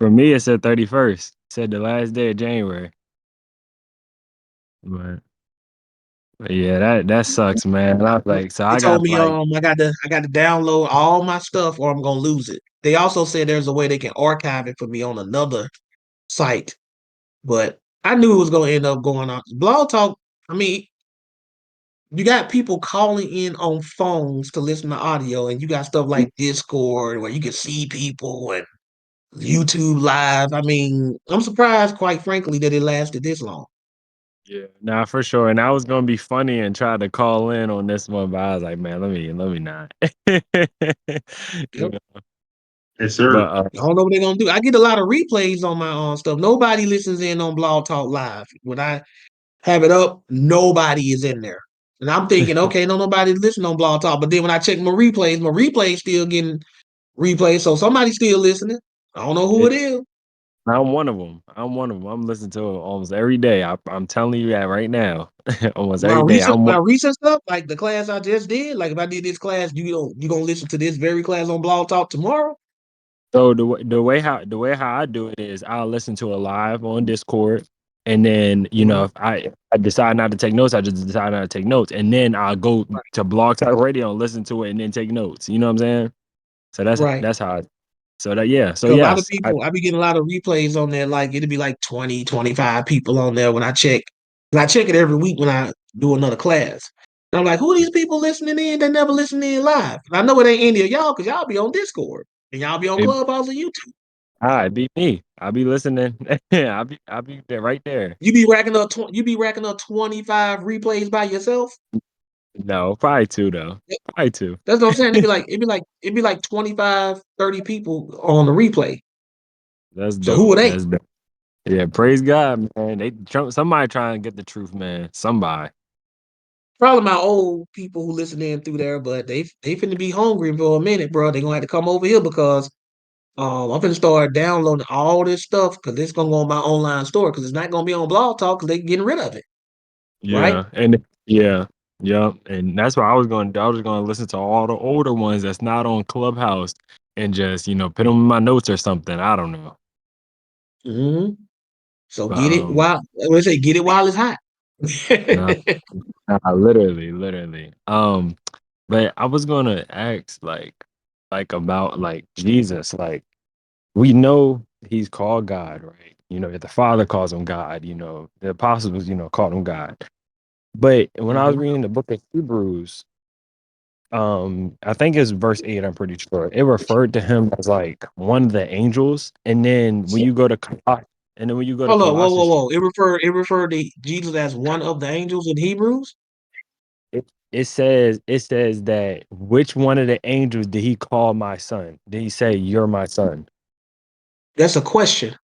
For me, it said 31st. Said the last day of January. But yeah, that sucks, man. I was like, so They I told got me like, I got to download all my stuff or I'm gonna lose it. They also said there's a way they can archive it for me on another site, but I knew it was gonna end up going on Blog Talk. I mean, you got people calling in on phones to listen to audio, and you got stuff like Discord where you can see people and YouTube Live. I mean, I'm surprised, quite frankly, that it lasted this long. yeah, nah, for sure. And I was gonna be funny and try to call in on this one, but I was like, man, let me not. You Yep. know, Yes, sir. but I don't know what they're gonna do. I get a lot of replays on my stuff. Nobody listens in on Blog Talk Live. When I have it up, nobody is in there. And I'm thinking, okay, no, nobody listen on Blog Talk. But then when I check my replays still getting replayed. So somebody's still listening. I don't know who it is. I'm one of them. I'm one of them. I'm listening to it almost every day. I'm telling you that right now. Almost every day. My recent stuff, like the class I just did, like if I did this class, you gonna listen to this very class on Blog Talk tomorrow? So the way how I do it is I'll listen to it live on Discord, and then if I decide not to take notes, I just decide not to take notes, and then I'll go to Blog Talk Radio and listen to it, and then take notes. You know what I'm saying? So Right. that's how. So that yeah. So Because a lot of yes, people, I be getting a lot of replays on there. Like it'd be like 20, 25 people on there when I check. And I check it every week when I do another class. And I'm like, who are these people listening in that never listen in live? And I know it ain't any of y'all because y'all be on Discord and y'all be on it, Clubhouse and YouTube. it be me. I'll be listening. I'll be there right there. You be racking up 25 replays by yourself. No, probably two though. Probably two. That's what I'm saying. It'd be like 25, 30 people on the replay. That's So who dope. are they? That's dope. Yeah, praise God, man. Somebody trying to get the truth, man. Somebody. Probably my old people who listen in through there, but they finna be hungry for a minute, bro. They gonna have to come over here because I'm finna start downloading all this stuff because it's gonna go on my online store because it's not gonna be on Blog Talk because they getting rid of it, right? Yeah, and yeah, yeah, and that's what I was going to do. I was going to listen to all the older ones that's not on Clubhouse and just put them in my notes or something. I don't know, hmm So but get it while they say get it while it's hot. no, literally. But I was going to ask like about like Jesus. Like we know he's called God, right? The Father calls him God. The apostles, called him God. But when I was Mhm. reading the book of Hebrews, I think it's verse 8, I'm pretty sure. It referred to him as like one of the angels. And then when you go to Hold up, whoa, whoa, Colossians, whoa! It referred to Jesus as one of the angels in Hebrews. it says that which one of the angels did he call my son? Did he say you're my son? That's a question.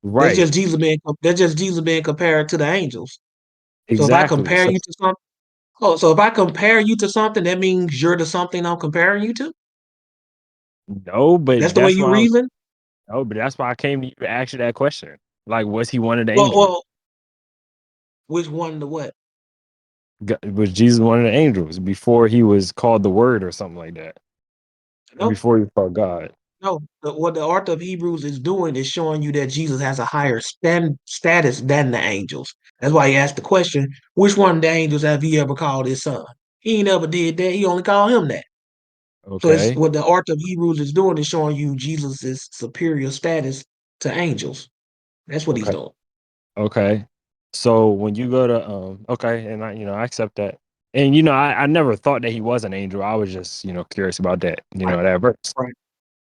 Right. That's just Jesus being compared to the angels. So if I Exactly. compare So you to something, oh, so if I compare you to something, that means you're the something I'm comparing you to. no, That's but the way you reason. that's why I came to you to ask you that question. Like, was he one of the Well, angels? which one to what? Was Jesus one of the angels before he was called the Word or something like that? Or No, before he was called God? no. What the author of Hebrews is doing is showing you that Jesus has a higher status than the angels. That's why he asked the question, which one of the angels have he ever called his son? He ain't never did that. He only called him that. So it's Okay. what the author of Hebrews is doing is showing you Jesus' superior status to angels. That's what he's Okay. doing. Okay. So when you go to okay, and I accept that. And I never thought that he was an angel. I was just, curious about that, Right. that verse. Right.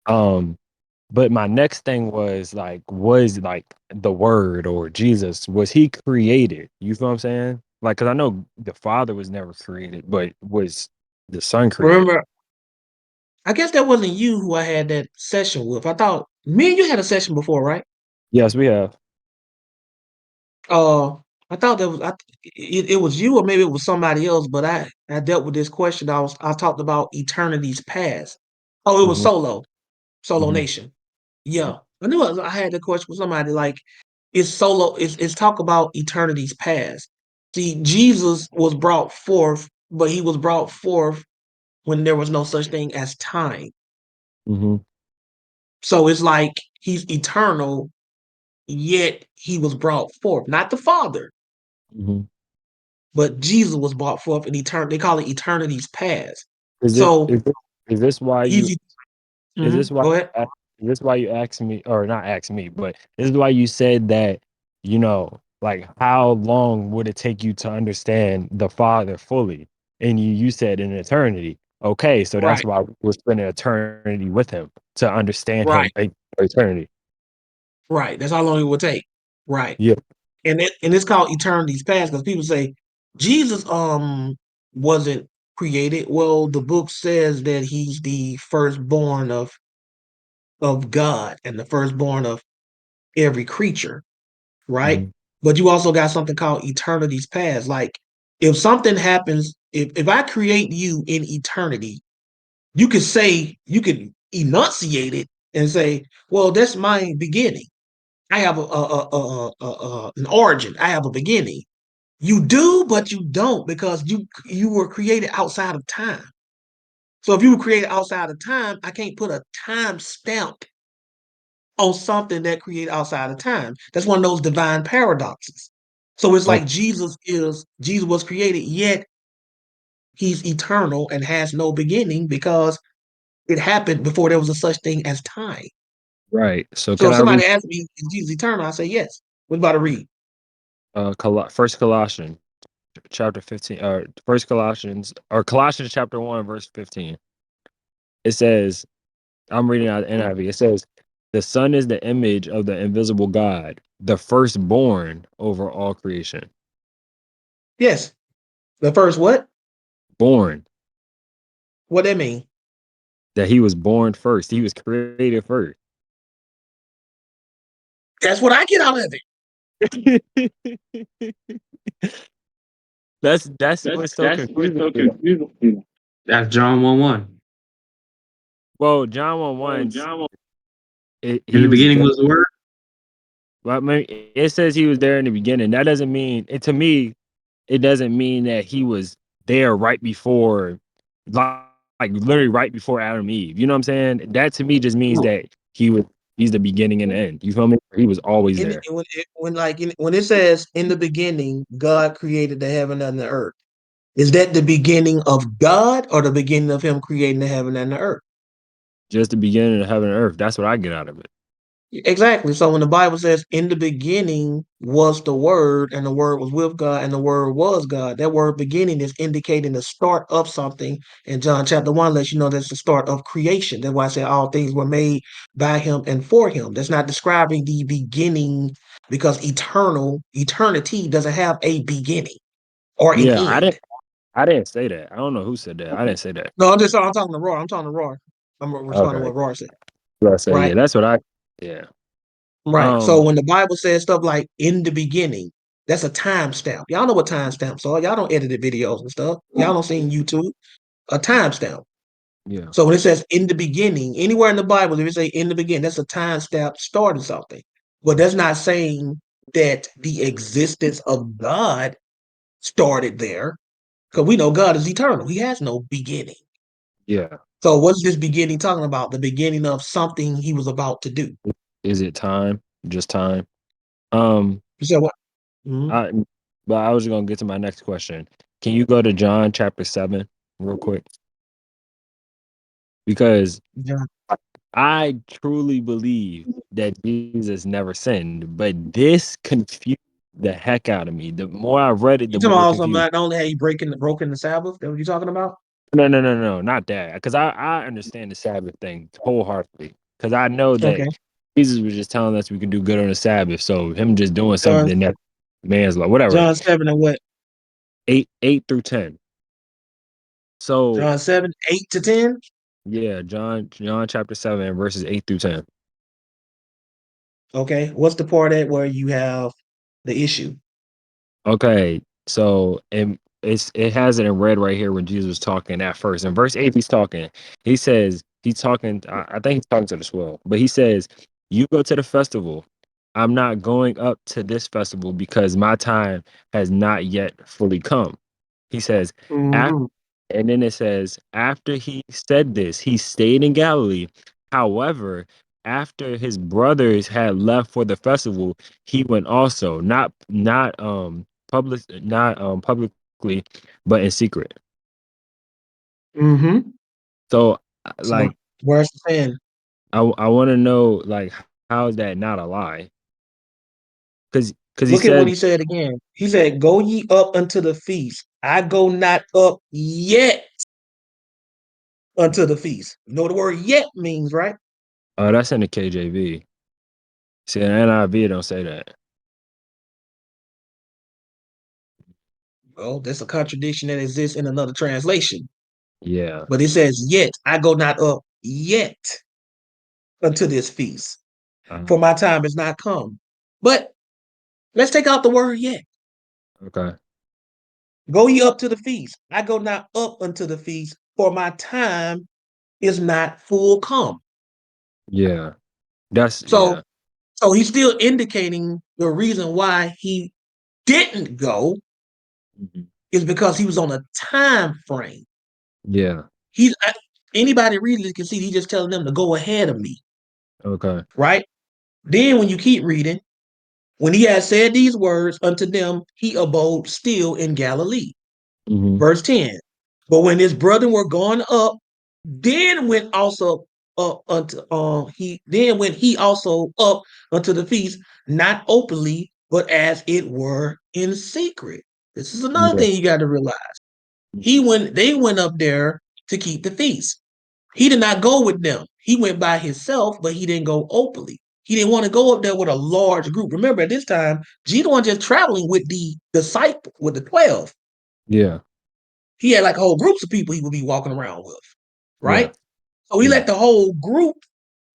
Um, but my next thing was like the word or Jesus, was he created? You feel what I'm saying? Like, cause I know the Father was never created, but was the Son created? Remember, I guess that wasn't you who I had that session with. I thought me and you had a session before, right? Yes, we have. Uh, I thought it was you or maybe it was somebody else, but I dealt with this question. I talked about eternities past. Oh, it was Hmm. Solo Hmm. Nation. Yeah, I had the question with somebody like it's talk about eternities past. See, Jesus was brought forth, but he was brought forth when there was no such thing as time. Hmm. So it's like he's eternal yet he was brought forth. Not the Father, Mhm. but Jesus was brought forth in eternity. They call it eternity's past. Is it So is this why you he's is this why go ahead. is this why you asked me, or not asked me, but this is why you said that, like, how long would it take you to understand the Father fully? And you said in eternity. Okay, so that's Right, why we're spending eternity with him, to understand right, him for eternity. right. That's how long it will take. Right. Yeah. And it's called eternity's past because people say Jesus wasn't created. Well, the book says that he's the firstborn of God and the firstborn of every creature, right? Mhm. But you also got something called eternity's past. Like if something happens, if I create you in eternity, you could enunciate it and say, well, that's my beginning. I have an origin. I have a beginning. You do, but you don't because you were created outside of time. So if you were created outside of time, I can't put a time stamp on something that created outside of time. That's one of those divine paradoxes. So it's Oh, like Jesus was created, yet he's eternal and has no beginning because it happened before there was a such thing as time. right. So So can if I read somebody asks me, is Jesus eternal? I say yes. What about to read? First Colossians chapter 15, or First Colossians, or Colossians chapter 1 verse 15? It says, I'm reading out of NIV. It says, "The Son is the image of the invisible God, the firstborn over all creation." Yes. The first what? Born, What that mean? that he was born first. He was created first. That's what I get out of That's what's so confusing to me. That's John 1:1. Well, John 1:1, In he the was beginning there. was the word. Well, I mean, it says he was there in the beginning. That doesn't mean it to me. It doesn't mean that he was there right before, like, literally right before Adam and Eve. You know what I'm saying? That to me just means that he's the beginning and the end. You feel me? He was always it. there. When it says in the beginning, God created the heaven and the earth. Is that the beginning of God or the beginning of Him creating the heaven and the earth? Just the beginning of heaven and earth. That's what I get out of it. Exactly. So when the Bible says, in the beginning was the Word, and the Word was with God, and the Word was God, that word beginning is indicating the start of something. And John chapter 1 lets you know that's the start of creation. That's why I say all things were made by Him and for Him. That's not describing the beginning because eternity doesn't have a beginning or an Yeah, I end. didn't. I didn't say that. I don't know who said that. I didn't say that. No, I'm talking to Roar. I'm talking to Roar. I'm responding to Okay. what Roar said. I say, yeah, Right? that's what I. Yeah. Right. So Um. when the Bible says stuff like in the beginning, that's a timestamp. Y'all know what timestamps are. Y'all don't edit the videos and stuff. Y'all don't see YouTube. A timestamp. Yeah. So when it says in the beginning, anywhere in the Bible, if it say in the beginning, that's a timestamp starting something. But that's not saying that the existence of God started there. Because we know God is eternal. He has no beginning. Yeah. So what's this beginning talking about? The beginning of something he was about to do. Is it time? Just time? Um. You said what? Mhm. I. But I was just gonna get to my next question. Can you go to John chapter 7 real quick? Because John. I truly believe that Jesus never sinned, but this confused the heck out of me. The more I read it, You the talking more about also confused. not only had he broken the Sabbath? That what you talking about? No, no, no, no, not that. Because I understand the Sabbath thing wholeheartedly. Because I know Okay. that Jesus was just telling us we can do good on the Sabbath. So him just doing John something that man's law, whatever. John 7 and what? 8 through 10. So John 7, 8 to 10? yeah, John chapter 7, verses 8 through 10. Okay. What's the part at where you have the issue? Okay, so it has it in red right here when Jesus was talking at first. In verse 8, he's talking. He says he's talking. I think he's talking to the 12, but he says, "You go to the festival. I'm not going up to this festival because my time has not yet fully come." He says, after, Mm-hmm. and then it says, after he said this, he stayed in Galilee. However, after his brothers had left for the festival, he went also, publicly, but in secret. Mm-hmm. So, So like, where's the saying? I want to know, like, how is that not a lie? Because he Look at what said, he said again. He said, "Go ye up unto the feast. I go not up yet unto the feast." You know what the word "yet" means, right? "Oh, that's in the KJV." See, in NIV, it don't say that. Well, that's a contradiction that exists in another translation. Yeah. But it says, "Yet I go not up yet unto this feast, Uh, for my time is not come." But let's take out the word "yet." okay. Go ye up to the feast. I go not up unto the feast, for my time is not full come. Yeah. That's So, yeah. so he's still indicating the reason why he didn't go Mhm. is because he was on a time frame. Yeah. He's anybody reading it can see he's just telling them to go ahead of me, Okay. right? Then when you keep reading, when he had said these words unto them, he abode still in Galilee. Hmm. Verse 10. But when his brethren were gone up, then went also up unto he also up unto the feast, not openly, but as it were in secret. This is another Yeah. thing you got to realize. They went up there to keep the feast. He did not go with them. He went by himself, but he didn't go openly. He didn't want to go up there with a large group. Remember, at this time, Jesus wasn't just traveling with the disciple, with the 12. Yeah. He had like whole groups of people he would be walking around with, Yeah. right? So he Yeah. let the whole group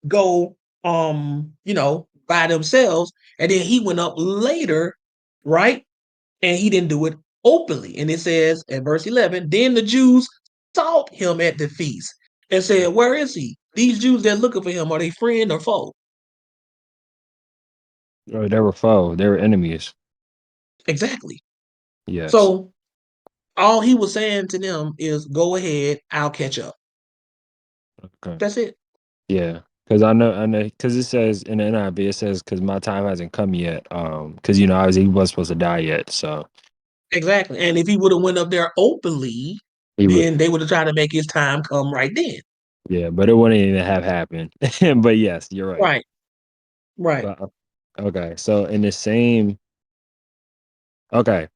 go, by themselves, and then he went up later, right? And he didn't do it openly. And it says in verse 11, then the Jews sought him at the feast and said, "Where is he?" These Jews that looking for him, are they friend or foe? Oh, they were foe. They were enemies. Exactly. Yes. So all he was saying to them is, "Go ahead, I'll catch up." Okay. That's it. Yeah. Because I know, because it says in the NIV, it says, because my time hasn't come yet. Because obviously he wasn't supposed to die yet, so Exactly. And if he would have went up there openly, he would. then they would have tried to make his time come right then. Yeah, but it wouldn't even have happened. But yes, you're right. Right. Right. But okay, so in the same chapter,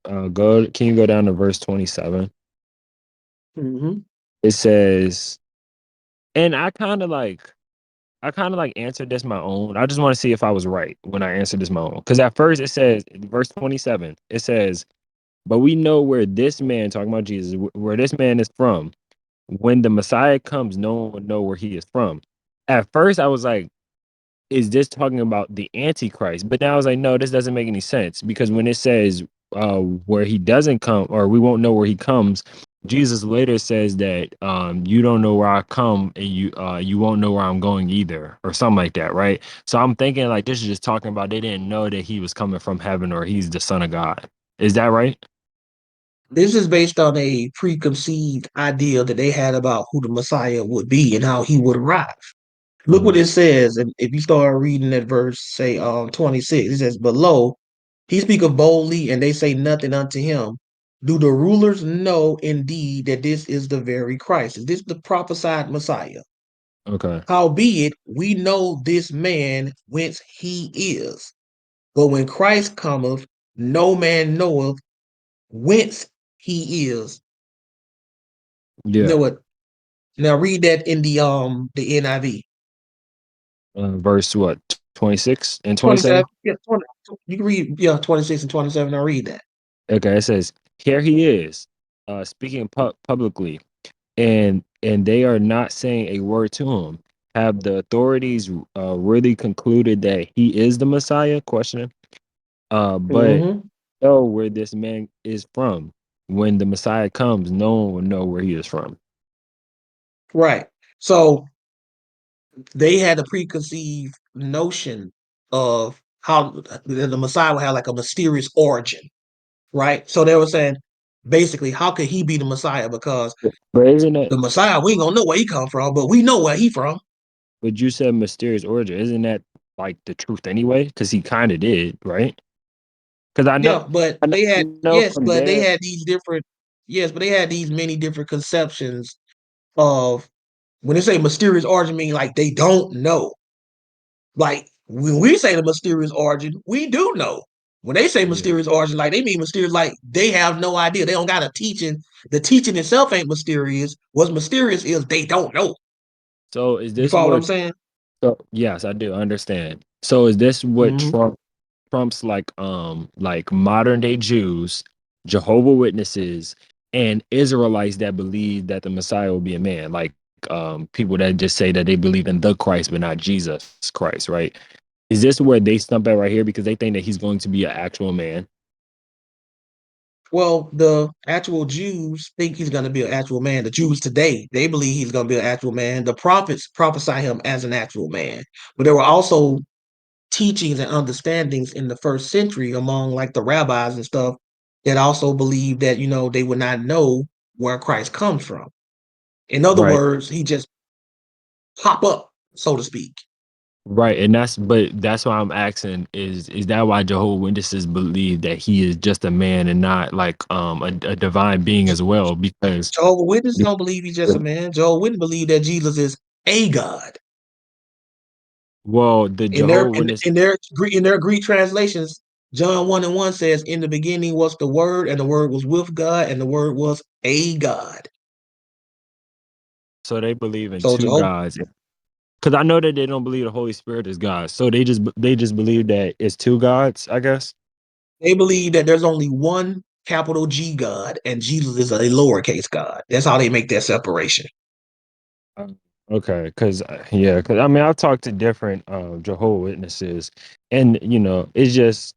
can you go down to verse 27? Hmm. It says, and I kind of like answered this my own. I just want to see if I was right when I answered this my own. Because at first it says, verse 27, it says, but we know where this man, talking about Jesus, where this man is from. When the Messiah comes, no one will know where he is from. At first, I was like, is this talking about the Antichrist? But now I was like, no, this doesn't make any sense because when it says where he doesn't come, or we won't know where he comes, Jesus later says that you don't know where I come, and you won't know where I'm going either, or something like that, right? So I'm thinking like this is just talking about they didn't know that he was coming from heaven or he's the Son of God. Is that right? This is based on a preconceived idea that they had about who the Messiah would be and how he would arrive. Look what Hmm. it says, and if you start reading that verse, say 26, it says, "Below, he speaketh boldly, and they say nothing unto him. Do the rulers know indeed that this is the very Christ? Is this the prophesied Messiah? Okay. Howbeit, we know this man whence he is. But when Christ cometh, no man knoweth whence he is." You know Yeah. what? Now read that in the NIV. Verse what? 26 and 27. 27. Yeah, 20, you can read 26 and 27. Now read that. Okay, it says, "Here he is, speaking publicly, and they are not saying a word to him. Have the authorities really concluded that he is the Messiah?" Question. But Hmm. know where this man is from. When the Messiah comes, no one will know where he is from. Right. So they had a preconceived notion of how the Messiah would have like a mysterious origin, right? So they were saying, basically, how could he be the Messiah? Because But isn't it? the Messiah, we ain't gonna know where he come from, but we know where he from. But you said mysterious origin. Isn't that like the truth anyway? Because he kind of did, right? Because Yeah, but I they had know from but they there. had these different but they had these many different conceptions of when they say mysterious origin, mean like they don't know. Like when we say the mysterious origin, we do know. When they say Yeah. mysterious origin, like they mean mysterious, like they have no idea. They don't got a teaching. The teaching itself ain't mysterious. What's mysterious is they don't know. So is You this follow what I'm what? saying? So yes, I do understand. So is this what Hmm. Trump's like modern day Jews, Jehovah Witnesses, and Israelites that believe that the Messiah will be a man, like people that just say that they believe in the Christ but not Jesus Christ, right? Is this where they stump at right here because they think that he's going to be an actual man? Well, the actual Jews think he's going to be an actual man. The Jews today, they believe he's going to be an actual man. The prophets prophesy him as an actual man. But there were also teachings and understandings in the first century among like the rabbis and stuff that also believed that, they would not know where Christ comes from. In other Right. words, he just pop up, so to speak. Right, and that's why I'm asking is that why Jehovah Witnesses believe that he is just a man and not like a divine being as well? Because Jehovah Witnesses don't believe he's just a man. Jehovah Witnesses believe that Jesus is a God. well, the In their Jehovah Witness, in their Greek translations, John 1:1 says, "In the beginning was the Word, and the Word was with God, and the Word was a God." so they believe in So two Jehovah gods. Because I know that they don't believe the Holy Spirit is God, so they just believe that it's two gods, I guess. they believe that there's only one capital G God, and Jesus is a lowercase God. That's how they make that separation. Um, Okay, because yeah, because I mean I've talked to different Jehovah Witnesses, and it's just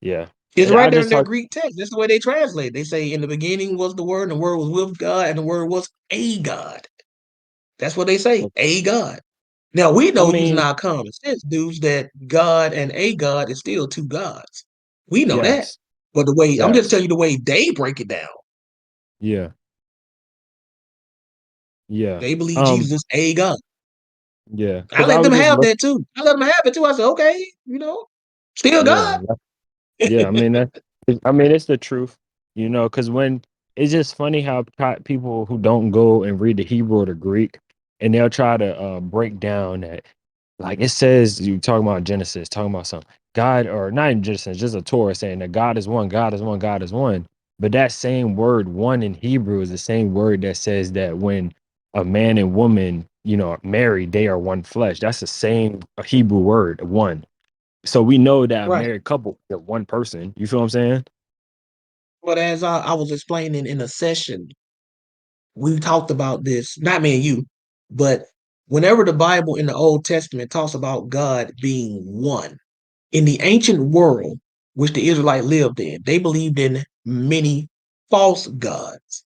yeah, It's and I right there in just their talk. Greek text. That's the way they translate. They say, "In the beginning was the Word, and the Word was with God, and the Word was a God." That's what they say, a God. Now we I know using mean, our common sense, dudes, that God and a God is still two gods. We know that. yes, But the way I'm just yes, telling you the way they break it down. yeah, yeah. They believe Um, Jesus is a God. yeah, I because I let was them just have look. that too. I let them have it too. I said, okay, still Yeah, God. yeah. I mean I mean it's the truth, because when it's just funny how people who don't go and read the Hebrew or the Greek, and they'll try to break down that like it says you talking about Genesis, talking about something God or not in Genesis, just a Torah saying that God is one, God is one, God is one. But that same word one in Hebrew is the same word that says that when a man and woman, are married, they are one flesh. That's the same Hebrew word, one. So we know that a Right. married couple is one person. You feel what I'm saying? But as I was explaining in a session, we talked about this, not me and you, but whenever the Bible in the Old Testament talks about God being one, in the ancient world, which the Israelite lived in, they believed in many false gods.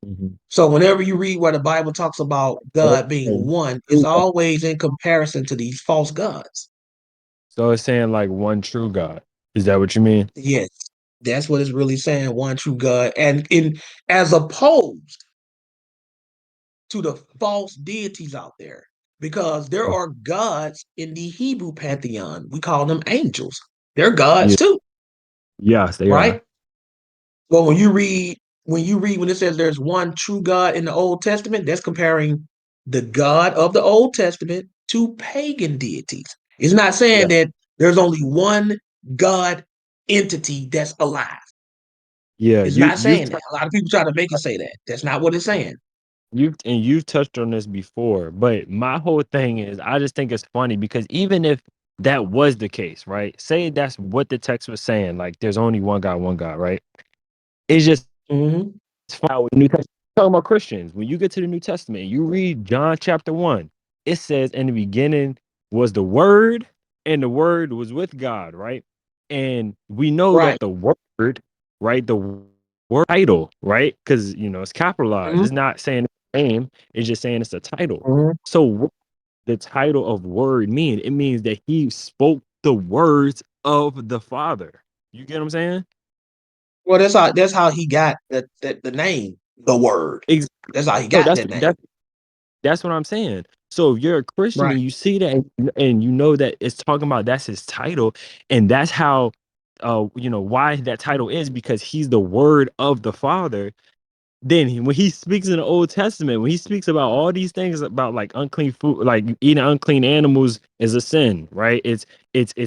Mhm. So whenever you read where the Bible talks about God being one, it's always in comparison to these false gods. So it's saying like one true God. Is that what you mean? Yes, that's what it's really saying, one true God. And in as opposed to the false deities out there, because there Oh, are gods in the Hebrew pantheon. We call them angels. They're gods yeah. too, Yes, they are. right? Well, when it says there's one true God in the Old Testament, that's comparing the God of the Old Testament to pagan deities. It's not Yeah. saying that there's only one God entity that's alive. Yeah. It's You not you've saying that. A lot of people try to make it say that. That's not what it's saying. you've touched on this before, but my whole thing is I just think it's funny because even if that was the case, right? Say that's what the text was saying, like there's only one God, right? It's just Hmm. it's fine with the New Testament. Talking about Christians, when you get to the New Testament, you read John chapter 1, it says in the beginning was the word, and the word was with God, right? And we know Right. that the word, right? The word title, right? Because it's capitalized. Hmm. It's not saying name, it's just saying it's a title. Hmm. So what the title of word mean? It means that he spoke the words of the Father. You get what I'm saying? Well, that's how he got the name, the word. Ex- That's how he no, got that name. that's what I'm saying. So if you're a Christian Right. and you see that and you know that it's talking about that's his title, and that's how why that title is because he's the word of the Father. Then when he speaks in the Old Testament, when he speaks about all these things about like unclean food, like eating unclean animals is a sin, right? It's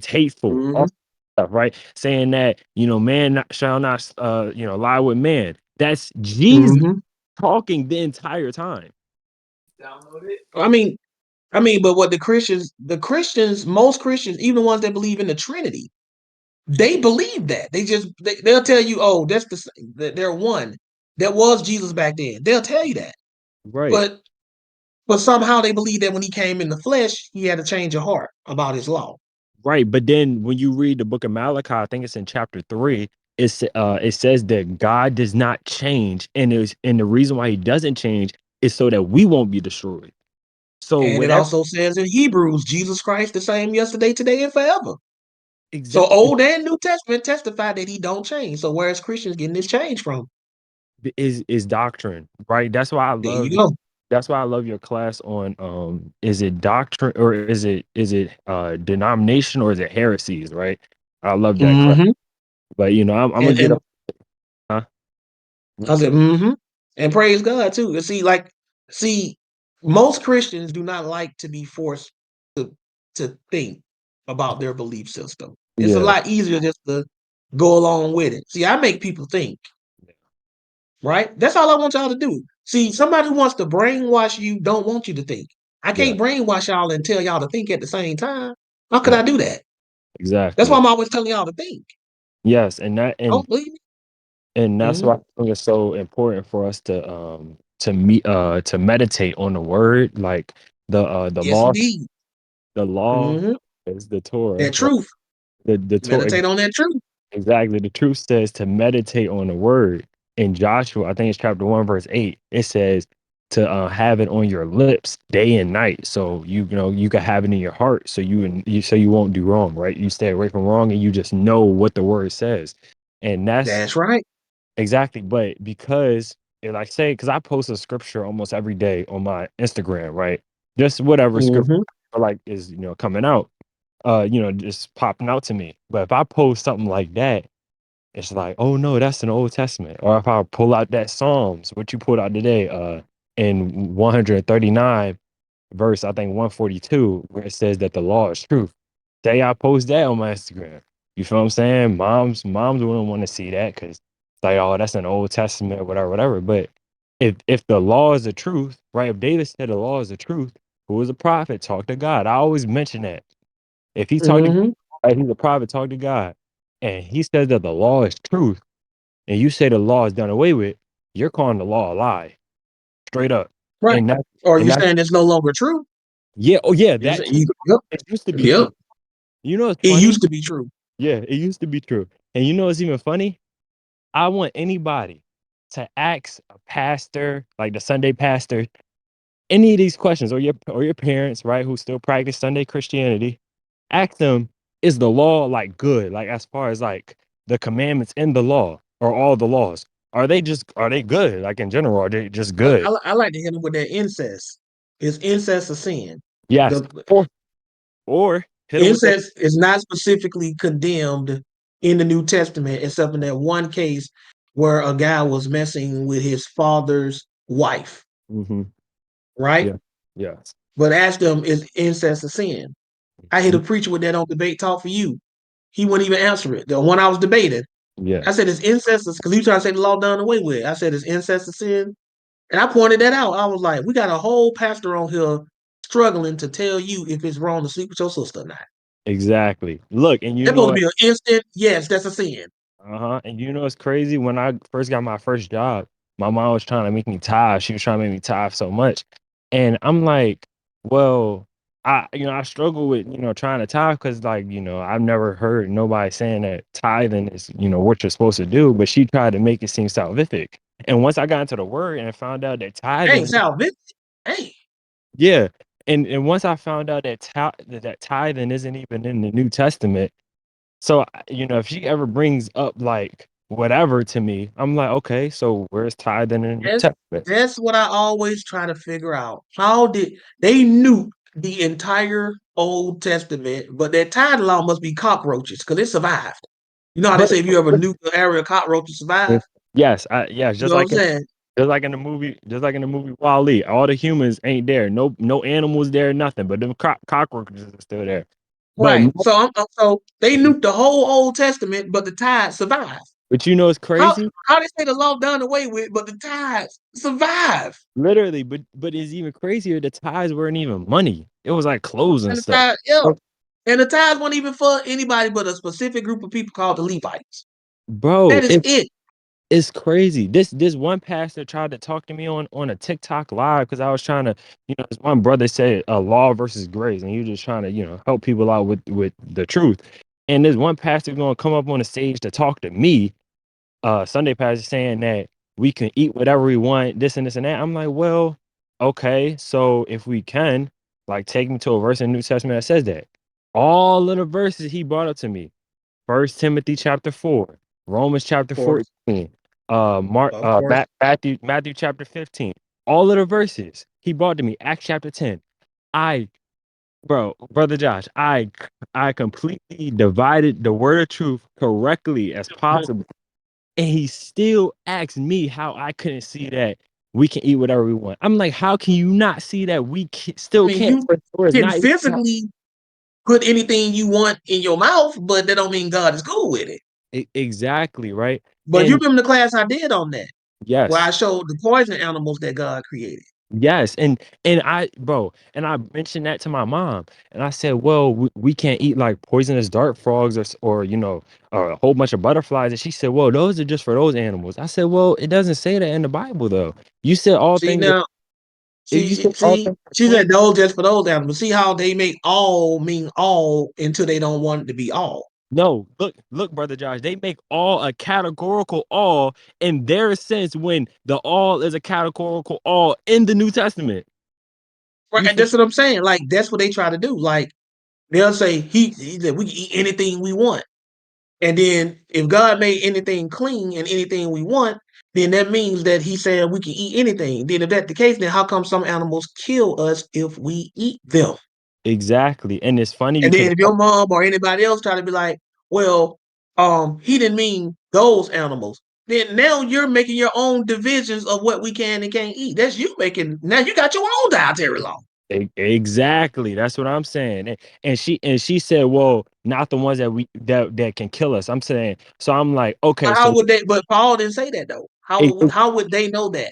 hateful, all Mhm. stuff, right? Saying that man shall not lie with man. That's Jesus Mhm. talking the entire time. I mean, but what most Christians, even the ones that believe in the Trinity, they believe that. They'll tell you, oh, that they're one. That was Jesus back then. They'll tell you that. Right. But somehow they believe that when he came in the flesh, he had a change of heart about his law. Right, but then when you read the book of Malachi, I think it's in chapter 3, it says that God does not change, and the reason why he doesn't change is so that we won't be destroyed. So And it whatever also says in Hebrews, Jesus Christ the same yesterday, today, and forever. So exactly Old and New Testament testify that he don't change. So where's Christians getting this change from? is doctrine, right? There you go. That's why I love your class on is it doctrine or is it denomination or is it heresies, right? I love that class. Mm-hmm. But I'm gonna And get and up, huh? I said, mm-hmm. And praise God too. And see, most Christians do not like to be forced to think about their belief system. It's a Yeah. lot easier just to go along with it. See, I make people think, right? That's all I want y'all to do. See, somebody who wants to brainwash you don't want you to think. I Yeah. can't brainwash y'all and tell y'all to think at the same time. How could Yeah. I do that? That's why Exactly. I'm always telling y'all to think. Yes, and that and Don't believe me? and that's Mhm. why I think it's so important for us to meditate on the word, like the Yes, law. indeed. The law Hmm. is the Torah, That right? truth. The Torah Meditate on that truth. exactly. The truth says to meditate on the word. In Joshua, I think it's chapter 1, verse 8. It says to have it on your lips day and night, so you can have it in your heart, so you won't do wrong, right? You stay away from wrong, and you just know what the word says, and that's That's right. exactly. But because, and like say, because I post a scripture almost every day on my Instagram, right? Just whatever scripture Hmm. like is coming out, just popping out to me. But if I post something like that, it's like, oh no, that's an Old Testament. Or if I pull out that Psalms, what you pulled out today, in 139 verse, I think 142, where it says that the law is truth. Say I post that on my Instagram. You feel what I'm saying? Moms wouldn't want to see that because it's like, oh, that's an Old Testament, whatever, whatever. But if the law is the truth, right? If David said the law is the truth, who is a prophet? Talk to God. I always mention that. If he talked to Hmm. right, he's a prophet, talk to God. And he says that the law is truth, and you say the law is done away with, you're calling the law a lie. Straight up. Right. And that Or and you that's saying it's no longer true? yeah, oh yeah, You that say, too. yep. It used to be Yep. true. You know what's It funny? used to be true. Yeah, it used to be true. And you know what's even funny? I want anybody to ask a pastor, like the Sunday pastor, any of these questions, or your parents, right, who still practice Sunday Christianity. Ask them, is the law like good? Like as far as like the commandments in the law or all the laws, are they good? Like in general, are they just good? I like to hit them with that incest. Is incest a sin? Yes. The Or hit them with that. incest is not specifically condemned in the New Testament, except in that one case where a guy was messing with his father's wife, Hmm. right? Yeah. Yes. But ask them, is incest a sin? I hit a Mhm. preacher with that on Debate Talk for You. He wouldn't even answer it. The one I was debating, I Yes. said, is incest, because he was trying to say the law done away with. I said, is incest a sin? And I pointed that out. I was like, we got a whole pastor on here struggling to tell you if it's wrong to sleep with your sister or not. Exactly. Look, and you That's know supposed to what? be an instant, yes, that's a sin. Uh-huh. And you know what's crazy? When I first got my first job, my mom was trying to make me tithe. She was trying to make me tithe so much. And I'm like, well, I struggle with, trying to tithe because like, I've never heard nobody saying that tithing is, what you're supposed to do, but she tried to make it seem salvific. And once I got into the word and found out that Hey, tithing, salvation. Hey, yeah. And once I found out that tithing isn't even in the New Testament, so, if she ever brings up like whatever to me. I'm like, okay, so where's tithe in the New That's Testament? that's what I always try to figure out. How did they nuke the entire Old Testament, but that tithe law must be cockroaches because it survived. You know how they But, say if you ever nuke the area, cockroaches survive. yes, You know what I'm saying? just like in the movie Wall-E, all the humans ain't there. No animals there, nothing. But the cockroaches are still there. But Right. So they nuked the whole Old Testament, but the tithe survived. but you know it's How crazy. how they say the law done away with, but the tithes survive. Literally, but it's even crazier. The ties weren't even money. It was like clothes and And the stuff. tithe, yeah. And the tithes weren't even for anybody but a specific group of people called the Levites. Bro, That is it. it's crazy. This one pastor tried to talk to me on a TikTok live because I was trying to, this one brother said law versus grace, and he was just trying to, help people out with the truth. And this one pastor gonna come up on the stage to talk to me, Sunday pastor, saying that we can eat whatever we want, this and this and that. I'm like, well, okay, so if we can, like, take me to a verse in the New Testament that says that. All of the verses he brought up to me. First Timothy chapter 4, Romans chapter Of course. 14, Of course. Matthew chapter 15. All of the verses he brought to me. Acts chapter 10. I, brother Josh, I completely divided the word of truth correctly as possible, and he still asked me how I couldn't see that we can eat whatever we want. I'm like, how can you not see that we I still mean, can't? you Or it's can not even- physically put anything you want in your mouth, but that don't mean God is cool with it. Exactly right. But you And remember the class I did on that, where I yes. showed the poison animals that God created. Yes, and I mentioned that to my mom, and I said, "Well, we can't eat like poisonous dart frogs or or a whole bunch of butterflies." And she said, "Well, those are just for those animals." I said, "Well, it doesn't say that in the Bible, though. You said all See things. now, You said all things are she clean." said those just for those animals. See how they make all mean all until they don't want it to be all. No, look, brother Josh. They make all a categorical all in their sense when the all is a categorical all in the New Testament. Right, You and feel? that's what I'm saying. Like that's what they try to do. Like they'll say he said we can eat anything we want. And then if God made anything clean and anything we want, then that means that he said we can eat anything. Then if that's the case, then how come some animals kill us if we eat them? Exactly, and it's funny And because then if your mom or anybody else try to be like, well, he didn't mean those animals. Then now you're making your own divisions of what we can and can't eat. That's you making. Now you got your own dietary law. Exactly. That's what I'm saying. And she said, "Well, not the ones that can kill us." I'm saying, so I'm like, okay, But how so would they? But Paul didn't say that though. e- How would they know that?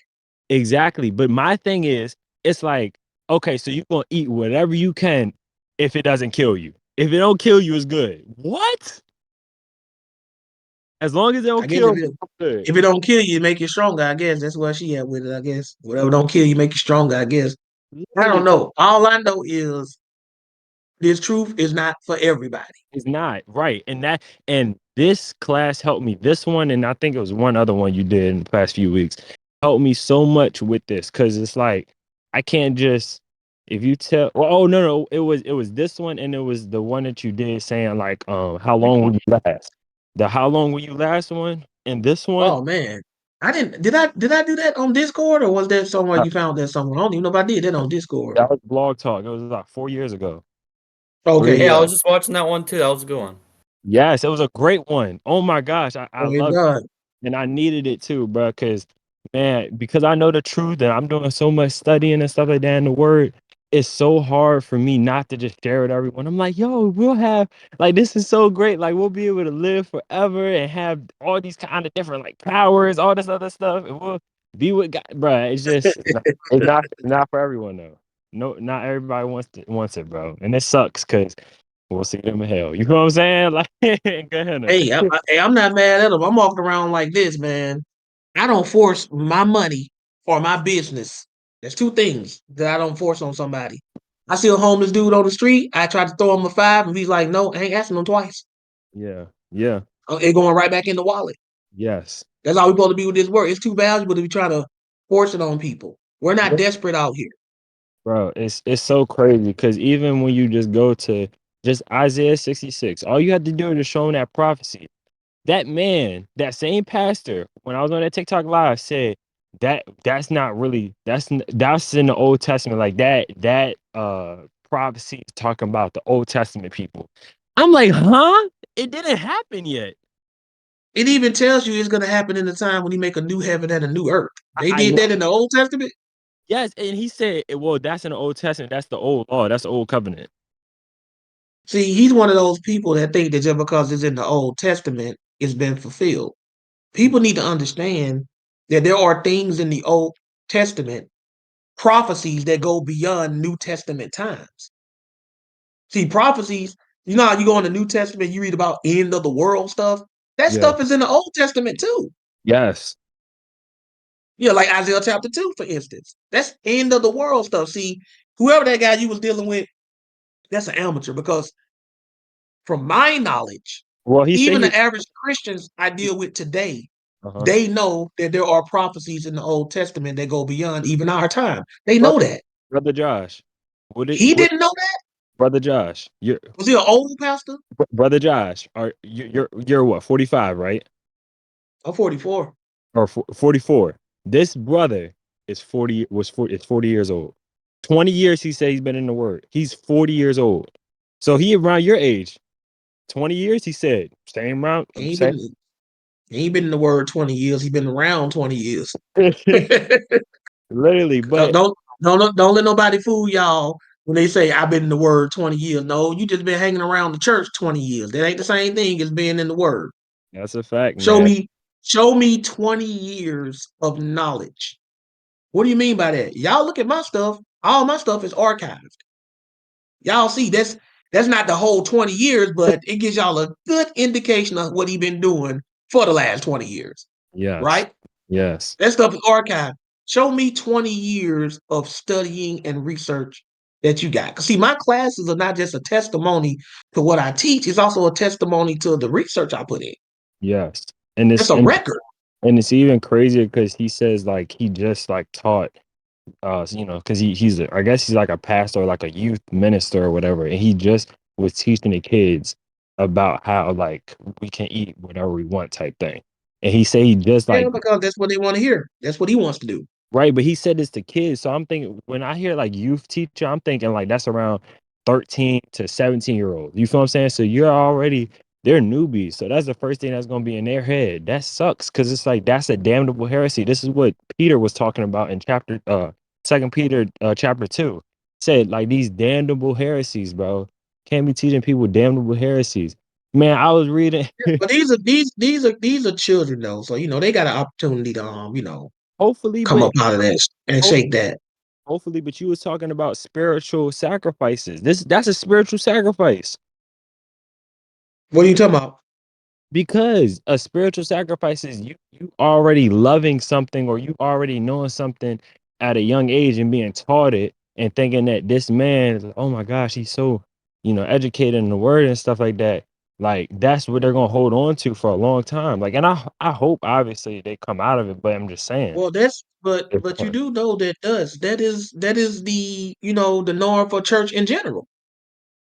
exactly. But my thing is, it's like, okay, so you're gonna eat whatever you can if it doesn't kill you. If it don't kill you, it's good. What? As long as it I don't guess kill me, it's good. if it don't kill you, it make you stronger. I guess that's where she at with it. I guess whatever don't kill you, make you stronger. I guess I don't Literally, know. All I know is this truth is not for everybody. it's not right. And this class helped me. This one, and I think it was one other one you did in the past few weeks, helped me so much with this because it's like I can't just if you tell. Well, oh no, it was this one, and it was the one that you did saying like how long will you last? The how long will you last one, and this one. Oh man, I didn't. Did I do that on Discord or was that somewhere uh, you found that somewhere? I don't even know if I did that on Discord. That was Blog Talk. It was like 4 years ago. Okay, 3 years. Yeah, I yeah. was just watching that one too. That was a good one. Yes, it was a great one. Oh my gosh, I Praise love. God. And I needed it too, bro. Because I know the truth and I'm doing so much studying and stuff like that in the word. It's so hard for me not to just share with everyone. I'm like, yo, we'll have like this is so great. Like we'll be able to live forever and have all these kind of different like powers, all this other stuff, and we'll be with God, bro. It's just it's not for everyone though. No, not everybody wants it, bro, and it sucks because we'll see them in hell. You know what I'm saying? Like, go ahead. Hey, I'm not mad at them. I'm walking around like this, man. I don't force my money or my business. There's two things that I don't force on somebody. I see a homeless dude on the street. I try to throw him a five, and he's like, "No, I ain't asking him twice. Yeah, yeah, It going right back in the wallet." yes. That's how we supposed to be with this work. It's too valuable to be trying to force it on people. We're not desperate out here. Bro, it's so crazy because even when you just go to just Isaiah 66, all you have to do is just show them that prophecy. That man, that same pastor, when I was on that TikTok live, said that's not really that's in the Old Testament. Like that prophecy is talking about the Old Testament people. I'm like, huh? It didn't happen yet. It even tells you it's going to happen in the time when he make a new heaven and a new earth. They I did know. that in the Old Testament. Yes, and he said, well, that's in the Old Testament. That's the old law. That's the old covenant. See, he's one of those people that think that just because it's in the Old Testament, it's been fulfilled. People need to understand that there are things in the Old Testament, prophecies that go beyond New Testament times. See, prophecies, you know how you go in the New Testament, you read about end of the world stuff. That Yeah. stuff is in the Old Testament too. Yes. Yeah, like Isaiah chapter 2, for instance. That's end of the world stuff. See, whoever that guy you was dealing with, that's an amateur because from my knowledge, Well, he said even he. the average Christians I deal with today, Uh-huh. they know that there are prophecies in the Old Testament that go beyond even our time. They know Brother, that. brother Josh. He didn't know that? Brother Josh, you're Was he an old pastor? brother Josh, you're what, 45, right? I'm 44. Or 44. This brother is 40 years old. 20 years he said he's been in the word. He's 40 years old. So he around your age. 20 years he said. Same round. He ain't Same. been, he ain't been in the word 20 years. He been around 20 years. Literally, but Don't let nobody fool y'all when they say I've been in the word 20 years. No, you just been hanging around the church 20 years. That ain't the same thing as being in the word. that's a fact, Show man. me, show me 20 years of knowledge. What do you mean by that? Y'all look at my stuff. All my stuff is archived. Y'all see that's not the whole 20 years, but it gives y'all a good indication of what he been doing for the last 20 years. Yes. Right? Yes. That stuff is archived. Show me 20 years of studying and research that you got. Because see, my classes are not just a testimony to what I teach, it's also a testimony to the research I put in. Yes. And It's a record. it's even crazier because he says like he just like taught because I guess he's like a pastor or like a youth minister or whatever, and he just was teaching the kids about how like we can eat whatever we want type thing. And he said he just Yeah, like because that's what they want to hear. That's what he wants to do. right, but he said this to kids. So I'm thinking when I hear like youth teacher, I'm thinking like that's around 13 to 17-year-old. You feel what I'm saying? So they're newbies. So that's the first thing that's gonna be in their head. That sucks because it's like that's a damnable heresy. This is what Peter was talking about in chapter 2 Peter chapter 2. Said like these damnable heresies, bro. Can't be teaching people damnable heresies. Man, I was reading But these are children though, so they got an opportunity to hopefully, come but up out of that and shake that. hopefully, but you was talking about spiritual sacrifices. That's a spiritual sacrifice What are you talking about? because a spiritual sacrifice is you already loving something or you already knowing something at a young age and being taught it and thinking that this man is like, oh my gosh, he's so educated in the word and stuff like that. Like that's what they're gonna hold on to for a long time. Like, and I hope obviously they come out of it, but I'm just saying. Well, but you do know that is the norm for church in general.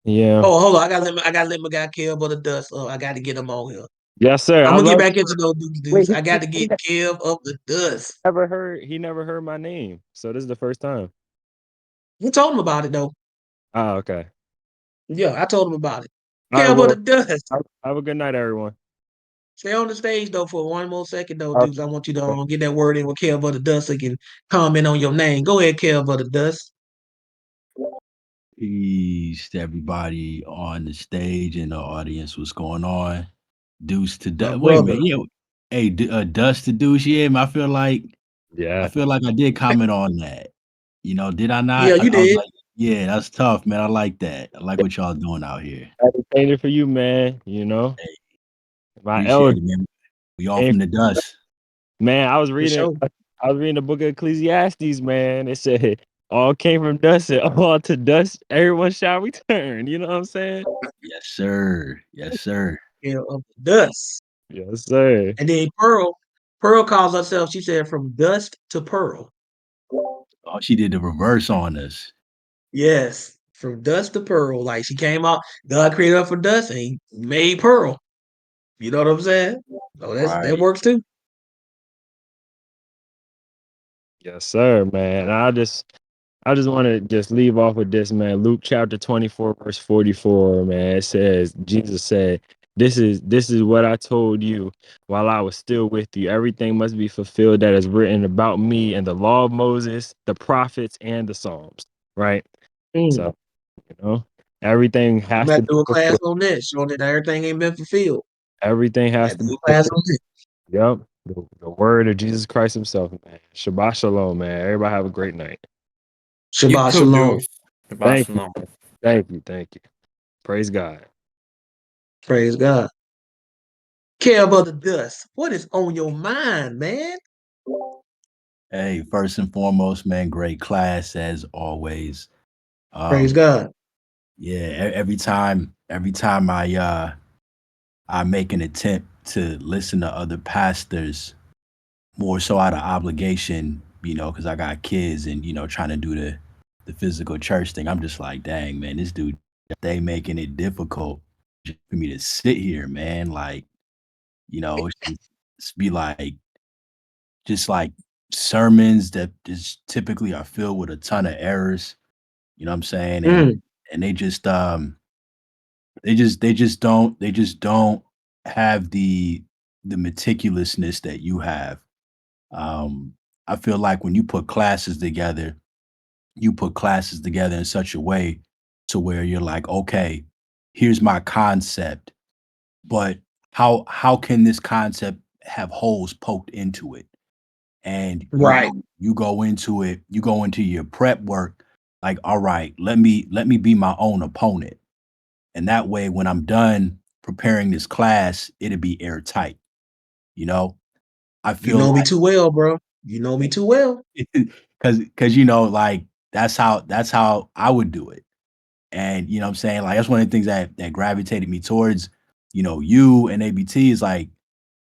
Yeah. Oh, hold on, I gotta let my guy Kev of the dust. Oh, I got to get him on here. Yes, sir. I'm I gonna get love. back into those dudes. Wait, I got to get Kev of the dust. he never heard my name. So this is the first time. You told him about it though. Oh, okay. Yeah, I told him about it. All right, Kev of the well, dust. have a good night, everyone. Stay on the stage though for one more second though, All dudes. I want you to right. get that word in with Kev of the dust so you can comment on your name. Go ahead, Kev of the dust. Peace to everybody on the stage and the audience. What's going on? Deuce to My Dust. Wait a brother. minute. Yeah. Hey, Dust to Deuce. Yeah, man, I Yeah. feel like I did comment on that. Did I Yeah, not? you I was did. like, yeah, that's tough, man. I like that. I like what y'all doing out here. Advocated for you, man. Hey, My appreciate elder. it, man. We all And from the dust. man, For sure. I was reading the book of Ecclesiastes, man. It said all came from dust and all to dust, everyone shall return. You know what I'm saying? Yes, sir. Yes, sir. Kev of the dust. Yes, sir. And then Pearl calls herself, she said, from dust to pearl. Oh, she did the reverse on us. Yes, from dust to pearl. Like she came out, God created her from dust and he made pearl. You know what I'm saying? Oh, that Right. works too. Yes, sir, man. I just want to just leave off with this, man. Luke chapter 24, verse 44, man. It says, Jesus said, this is what I told you while I was still with you. Everything must be fulfilled that is written about me in the law of Moses, the prophets, and the Psalms. Right? Mm. So, everything I'm has gonna to have to be do a class fulfilled. on that, showing that everything ain't been fulfilled. Everything I has have to to do be a class fulfilled. on that. Yep. The word of Jesus Christ himself, man. Shabbat shalom, man. Everybody have a great night. You Shabbat too, shalom. dude. Shabbat Thank you. shalom. Thank you. Thank you. Praise God. Praise God. Care about the dust. What is on your mind, man? Hey, first and foremost, man, great class as always. Praise Um, God. yeah, every time I make an attempt to listen to other pastors, more so out of obligation, because I got kids and trying to do the physical church thing. I'm just like, dang, man, this dude, they making it difficult just for me to sit here, man. Like, it's be like just like sermons that just typically are filled with a ton of errors. You know what I'm saying? And Mm. and they just don't have the meticulousness that you have. Um, I feel like when you put classes together in such a way to where you're like, okay, here's my concept, but how can this concept have holes poked into it? And Right. you go into your prep work like, all right, let me be my own opponent. And that way when I'm done preparing this class, it'll be airtight, you know? I You feel know me like too well, bro. You know me too well. because like that's how I would do it. And you know what I'm saying? Like that's one of the things that gravitated me towards, you and ABT is like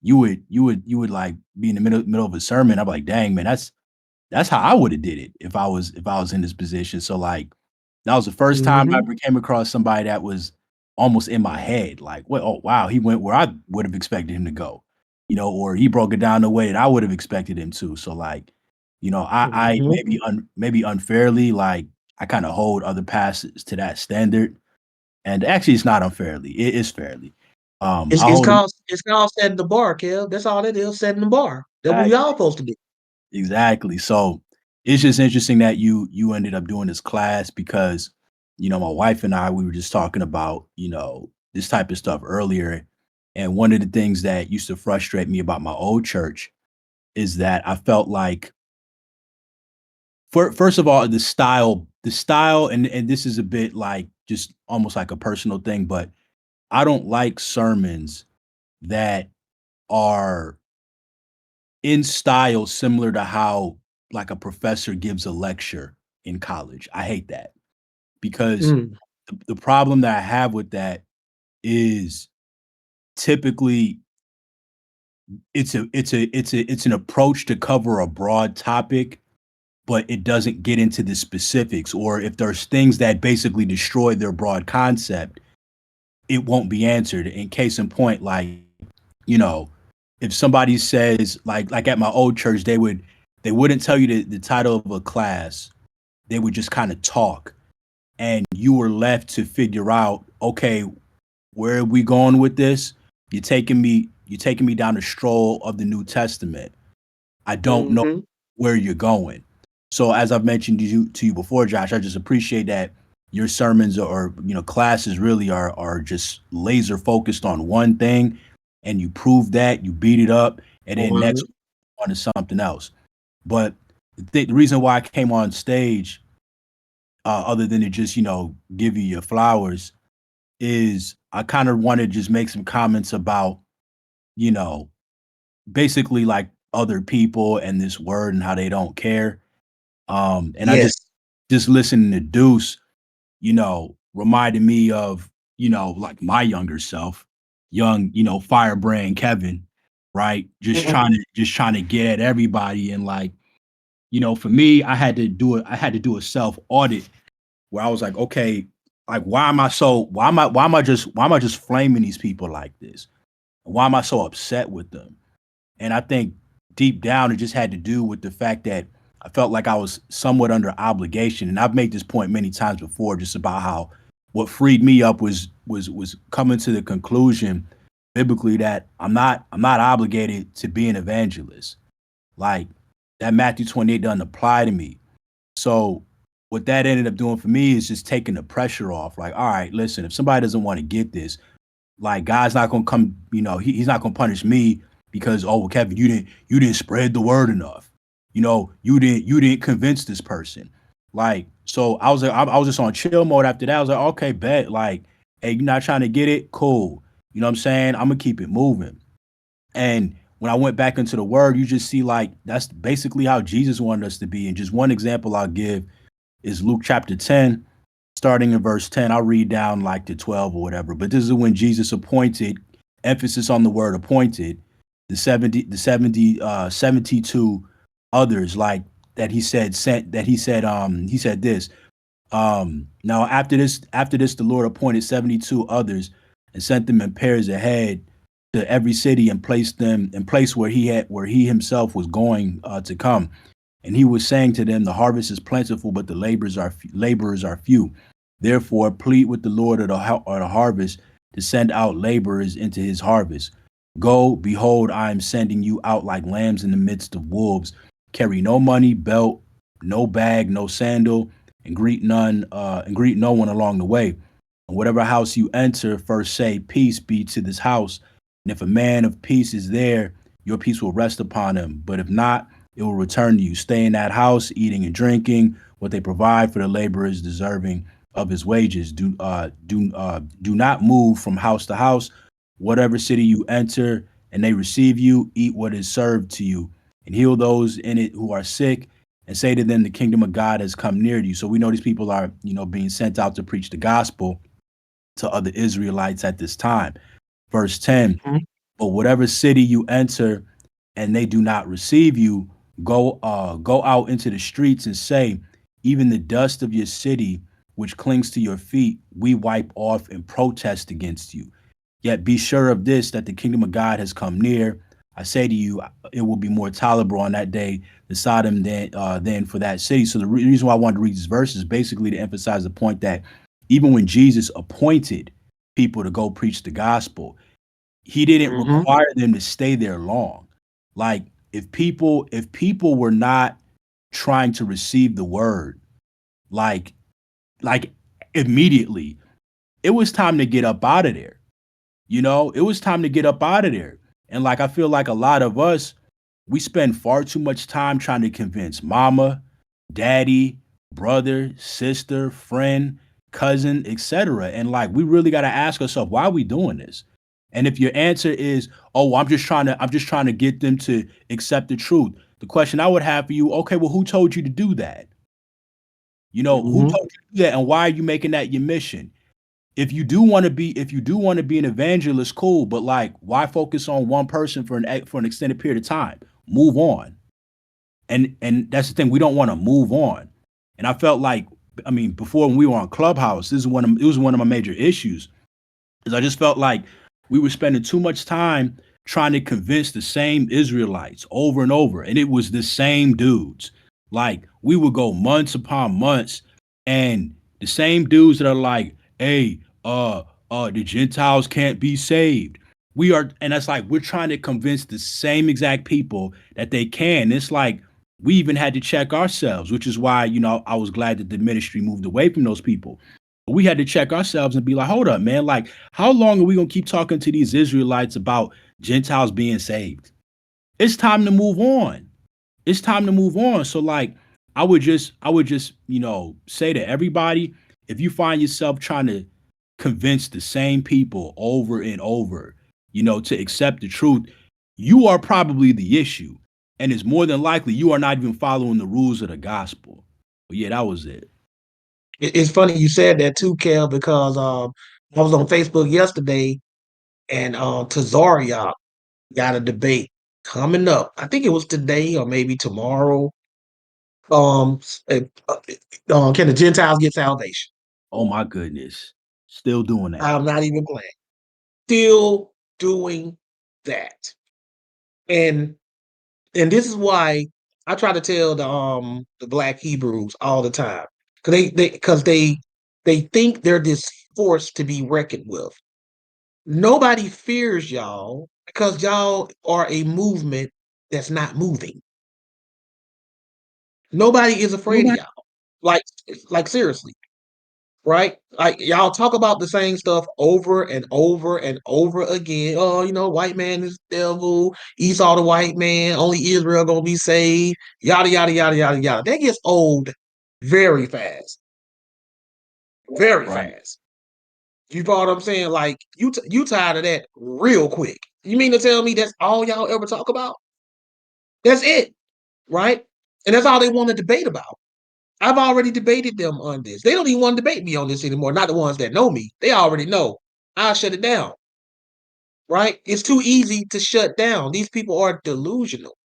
you would like be in the middle of a sermon. I'm like, dang man, that's how I would have did it if I was in this position. So like that was the first time I Mm-hmm. ever came across somebody that was almost in my head. Like, what? Oh wow, he went where I would have expected him to go, or he broke it down the way that I would have expected him to. So like, I Mm-hmm. maybe unfairly like I kind of hold other pastors to that standard. And actually, it's not unfairly. It is fairly. It's I it's hold him called it's called setting the bar, Kev. That's all it is, setting the bar. That's what we back. all supposed to do. Exactly. So it's just interesting that you ended up doing this class because my wife and I we were just talking about this type of stuff earlier, and one of the things that used to frustrate me about my old church is that I felt like first of all the style and this is a bit like just almost like a personal thing, but I don't like sermons that are in style similar to how like a professor gives a lecture in college. I hate that because Mm. the problem that I have with that is typically it's an approach to cover a broad topic, but it doesn't get into the specifics. Or if there's things that basically destroy their broad concept, it won't be answered. In case in point, like you know, if somebody says like at my old church, they wouldn't tell you the title of a class. They would just kind of talk, and you were left to figure out, okay, where are we going with this? You're taking me down the stroll of the New Testament. I don't know Mm-hmm. where you're going. So as I've mentioned to you before, Josh, I just appreciate that your sermons or classes really are just laser focused on one thing, and you prove that, you beat it up, and then next on to something else. But the reason why I came on stage, other than to just give you your flowers, is I kind of want to just make some comments about you know basically like other people and this word and how they don't care. And I just Yes. just listening to Deuce, reminded me of, like my younger self, young, firebrand Kevin, right? Just trying to get at everybody. And like, for me, I had to do a self audit where I was like, okay, like why am I just flaming these people like this? Why am I so upset with them? And I think deep down, it just had to do with the fact that I felt like I was somewhat under obligation. And I've made this point many times before, just about how what freed me up was coming to the conclusion biblically that I'm not obligated to be an evangelist. Like that Matthew 28 doesn't apply to me. So what that ended up doing for me is just taking the pressure off. Like, all right, listen, if somebody doesn't want to get this, like God's not gonna come, he's not gonna punish me because, oh, well, Kevin, you didn't spread the word enough. You didn't convince this person. Like, so I was like, I was just on chill mode after that. I was like, okay, bet. Like, hey, you're not trying to get it? Cool. You know what I'm saying? I'm gonna keep it moving. And when I went back into the word, you just see like that's basically how Jesus wanted us to be. And just one example I'll give is Luke chapter 10, starting in verse 10. I'll read down like to 12 or whatever. But this is when Jesus appointed, emphasis on the word appointed, the 72 others, like that he said sent, that he said this. Now after this, the Lord appointed 72 others and sent them in pairs ahead to every city and placed them in place where he himself was going to come. And he was saying to them, the harvest is plentiful, but the laborers are few. Therefore, plead with the Lord of the harvest to send out laborers into his harvest. Go, behold, I am sending you out like lambs in the midst of wolves. Carry no money, belt, no bag, no sandal, and greet no one along the way. And whatever house you enter, first say, peace be to this house. And if a man of peace is there, your peace will rest upon him. But if not, it will return to you. Stay in that house, eating and drinking what they provide, for the laborers deserving of his wages. Do not move from house to house. Whatever city you enter and they receive you, eat what is served to you, and heal those in it who are sick, and say to them, the kingdom of God has come near to you. So we know these people are, being sent out to preach the gospel to other Israelites at this time. Verse 10, but whatever city you enter and they do not receive you, go out into the streets and say, even the dust of your city, which clings to your feet, we wipe off and protest against you. Yet be sure of this, that the kingdom of God has come near. I say to you, it will be more tolerable on that day to Sodom than for that city. So the reason why I wanted to read this verse is basically to emphasize the point that even when Jesus appointed people to go preach the gospel, he didn't require them to stay there long. Like if people were not trying to receive the word, like immediately, it was time to get up out of there. It was time to get up out of there. And like I feel like a lot of us, we spend far too much time trying to convince mama, daddy, brother, sister, friend, cousin, etc. And like we really got to ask ourselves, why are we doing this? And if your answer is, oh, I'm just trying to get them to accept the truth, the question I would have for you, okay, well, who told you to do that? Who told you to do that, and why are you making that your mission? If you do want to be an evangelist, cool, but like, why focus on one person for an extended period of time? Move on. And that's the thing, we don't want to move on. And I felt like, before when we were on Clubhouse, it was one of my major issues, is I just felt like we were spending too much time trying to convince the same Israelites over and over, and it was the same dudes. Like we would go months upon months, and the same dudes that are like, hey, the Gentiles can't be saved. And that's like we're trying to convince the same exact people that they can. It's like we even had to check ourselves, which is why, I was glad that the ministry moved away from those people. But we had to check ourselves and be like, hold up, man, like how long are we gonna keep talking to these Israelites about Gentiles being saved? It's time to move on. It's time to move on. So like I would just, say to everybody, if you find yourself trying to convince the same people over and over, to accept the truth, you are probably the issue. And it's more than likely you are not even following the rules of the gospel. But yeah, that was it. It's funny you said that too, Kel, because I was on Facebook yesterday, and Tazaria got a debate coming up. I think it was today or maybe tomorrow. Can the Gentiles get salvation? Oh my goodness. Still doing that. I'm not even playing. Still doing that. And this is why I try to tell the black Hebrews all the time. Because they think they're this force to be reckoned with. Nobody fears y'all because y'all are a movement that's not moving. Nobody is afraid of y'all. Like seriously, right? Like y'all talk about the same stuff over and over and over again. Oh, white man is the devil. Esau the white man. Only Israel gonna be saved. Yada yada yada yada yada. That gets old very fast. Very Right. fast. You know what I'm saying? Like you tired of that real quick. You mean to tell me that's all y'all ever talk about? That's it, right? And that's all they want to debate about. I've already debated them on this. They don't even want to debate me on this anymore. Not the ones that know me. They already know. I'll shut it down, right? It's too easy to shut down. These people are delusional.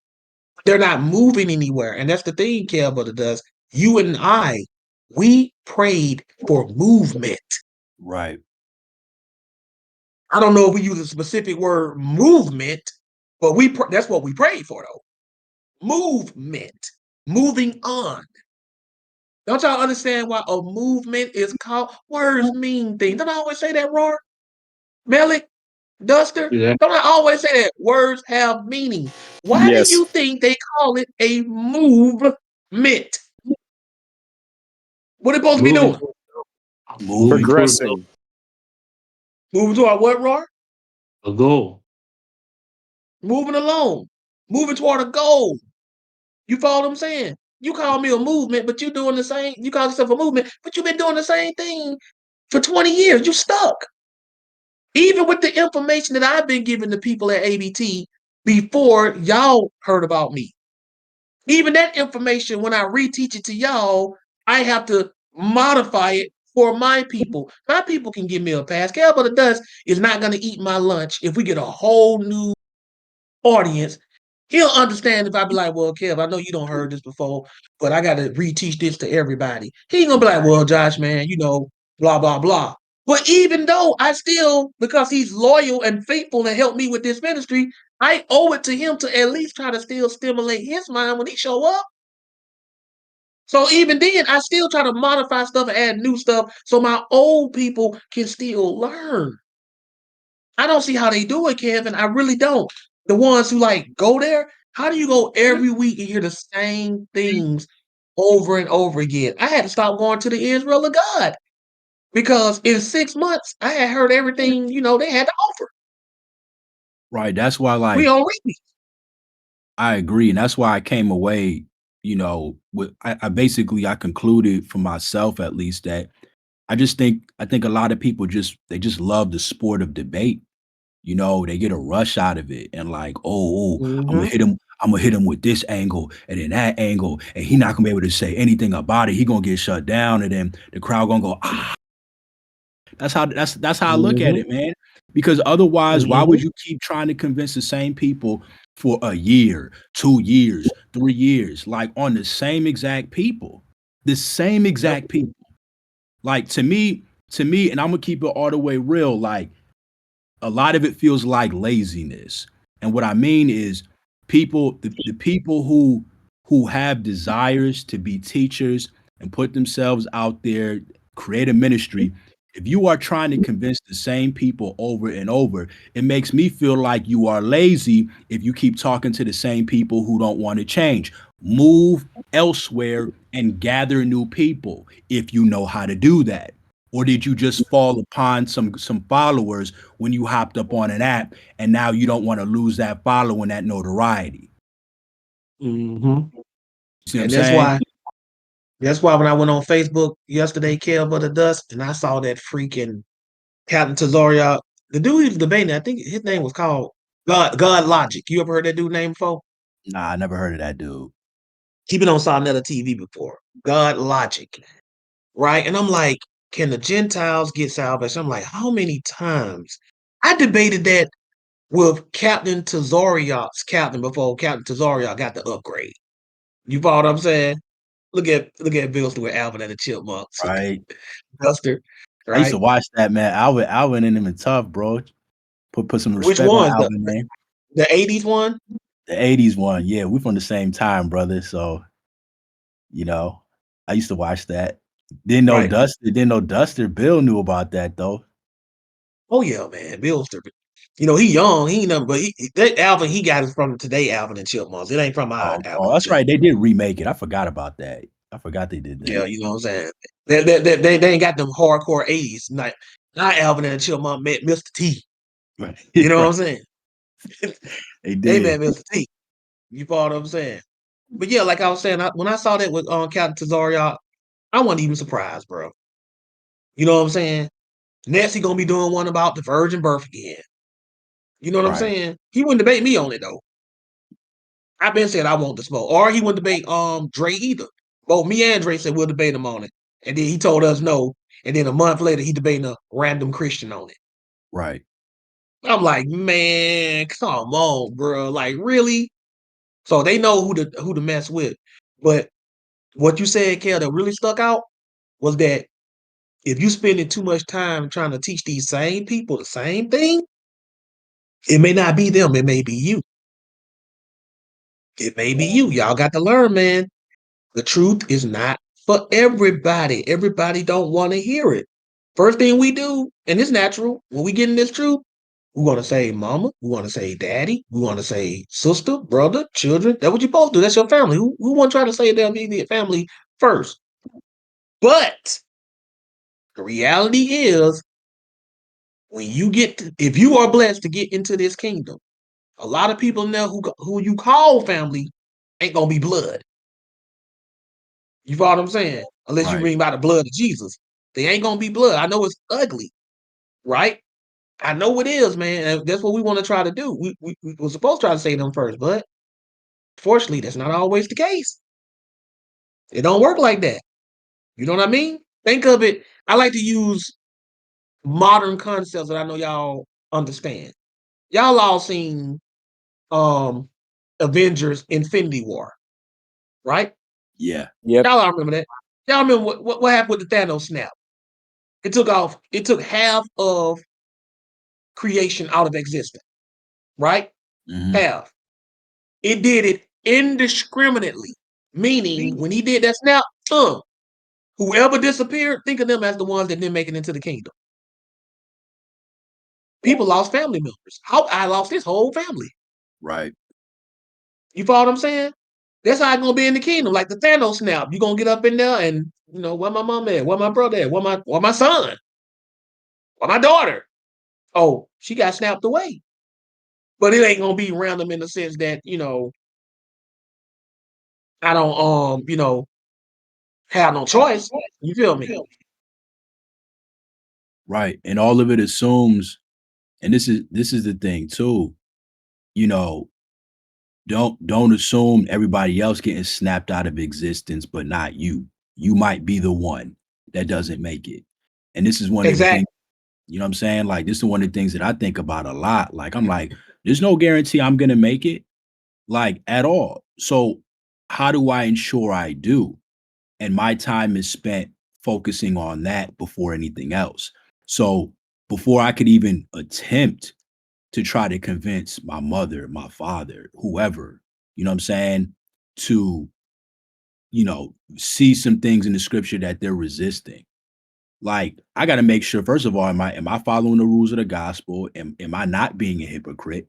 They're not moving anywhere. And that's the thing, Kev does. You and I, we prayed for movement. Right. I don't know if we use a specific word, movement, but that's what we prayed for, though. Movement. Moving on. Don't y'all understand why a movement is called? Words mean things. Don't I always say that, Roar? Melly? Duster? Yeah. Don't I always say that? Words have meaning. Why do Yes. you think they call it a movement? What are they supposed to be Moving doing? Moving. towards Progressing. Moving to our what, Roar? a goal. Moving along. Moving toward a goal. You follow what I'm saying? You call me a movement, but you doing the same. You call yourself a movement, but you've been doing the same thing for 20 years. You stuck. Even with the information that I've been giving to people at ABT before y'all heard about me. Even that information, when I reteach it to y'all, I have to modify it for my people. My people can give me a pass. Cal but the Dust is not going to eat my lunch if we get a whole new audience. He'll understand if I be like, well, Kev, I know you don't heard this before, but I got to reteach this to everybody. He ain't gonna be like, well, Josh, man, blah, blah, blah. But even though I still, because he's loyal and faithful and helped me with this ministry, I owe it to him to at least try to still stimulate his mind when he show up. So even then, I still try to modify stuff and add new stuff so my old people can still learn. I don't see how they do it, Kevin. I really don't. The ones who go there, how do you go every week and hear the same things over and over again? I had to stop going to the Israel of God because in 6 months I had heard everything they had to offer. Right. That's why, We like, on repeat. I agree, and that's why I came away. With I basically I concluded for myself at least that I think a lot of people they just love the sport of debate. They get a rush out of it and like, oh, Mhm. I'm gonna hit him with this angle and then that angle, and he not gonna be able to say anything about it. He gonna get shut down, and then the crowd gonna go, ah. That's how I look at Mhm. it, man. Because otherwise, why Mhm. would you keep trying to convince the same people for a year, 2 years, 3 years, like on the same exact people? The same Yep. exact people. Like to me, and I'm gonna keep it all the way real, like a lot of it feels like laziness. And what I mean is the people who have desires to be teachers and put themselves out there, create a ministry. If you are trying to convince the same people over and over, it makes me feel like you are lazy if you keep talking to the same people who don't want to change. Move elsewhere and gather new people if you know how to do that. Or did you just fall upon some followers when you hopped up on an app and now you don't want to lose that following, that notoriety? Mhm. See what I'm And saying? that's why when I went on Facebook yesterday, Kev of the Dust, and I saw that freaking Captain Tazaria, the dude he was debating, I think his name was called God Logic. You ever heard that dude name before? Nah, I never heard of that dude. He been on Sonetta TV before. God Logic, right? And I'm like, can the Gentiles get salvation? I'm like, how many times? I debated that with Captain Tazariot's captain before Captain Tazariot got the upgrade. You follow what I'm saying? Look at Bill Stewart, Alvin and the Chipmunks, Right. Buster, I used to right? watch that, man. Alvin and them in tough, bro. Put some Which respect on ones? Alvin, man. The 80s one? The 80s one. Yeah, we're from the same time, brother. So, you know, I used to watch that. Didn't know Right. Duster. Bill knew about that though. Oh yeah, man. Bill Sturby. You know, he young, he ain't nothing, but that Alvin he got is from today Alvin and Chipmunks. It ain't from our Alvin Oh, and that's right. Chipmunks. They did remake it. I forgot about that. I forgot they did Yeah, that. you know what I'm saying? They ain't got them hardcore 80s. Not Alvin and the Chipmunk met Mr. T. Right. You know what Right. I'm saying? They They did. met Mr. T. You follow what I'm saying? But yeah, like I was saying, when I saw that with Captain Tazariak, I wasn't even surprised, bro. You know what I'm saying? Next, he gonna be doing one about the virgin birth again. You know what I'm Right. saying? He wouldn't debate me on it though. I've been saying I want the smoke, or he wouldn't debate Dre either. Both me and Dre said we'll debate him on it, and then he told us no. And then a month later, he debating a random Christian on it. Right. I'm like, man, come on, bro. Like, really? So they know who to mess with. But what you said, Kel, that really stuck out was that if you spending too much time trying to teach these same people the same thing, it may not be them, it may be you. It may be you. Y'all got to learn, man. The truth is not for everybody. Everybody don't want to hear it. First thing we do, and it's natural, when we get in this truth, we want to say mama, we want to say daddy, we want to say sister, brother, children. That's what you're supposed to do. That's your family. Who want to try to say their immediate family first? But the reality is, if you are blessed to get into this kingdom, a lot of people know who you call family ain't gonna be blood. You follow what I'm saying? Unless you Right. read by the blood of Jesus, they ain't gonna be blood. I know it's ugly, right? I know it is, man. And that's what we want to try to do. We were supposed to try to say them first, but fortunately, that's not always the case. It don't work like that. You know what I mean? Think of it. I like to use modern concepts that I know y'all understand. Y'all all seen Avengers Infinity War, right? Yeah. Yep. Y'all all remember that. Y'all remember what happened with the Thanos snap? It took half of creation out of existence, right? Mhm. Half. It did it indiscriminately, meaning when he did that snap, whoever disappeared, think of them as the ones that didn't make it into the kingdom. People lost family members. I lost his whole family. Right. You follow what I'm saying? That's how it's gonna be in the kingdom. Like the Thanos snap. You're gonna get up in there and where my mom at? Where my brother at? Where my son? Where my daughter? Oh, she got snapped away. But it ain't gonna be random in the sense that, I don't have no choice. You feel me? Right. And all of it assumes, and this is the thing too, you know, don't assume everybody else getting snapped out of existence, but not you. You might be the one that doesn't make it. And this is one of the Exactly. things, you know what I'm saying? Like, this is one of the things that I think about a lot. Like, I'm like, there's no guarantee I'm gonna make it, like, at all. So how do I ensure I do? And my time is spent focusing on that before anything else. So before I could even attempt to try to convince my mother, my father, whoever, you know what I'm saying, to, see some things in the scripture that they're resisting. Like, I got to make sure, first of all, am I following the rules of the gospel? Am I not being a hypocrite?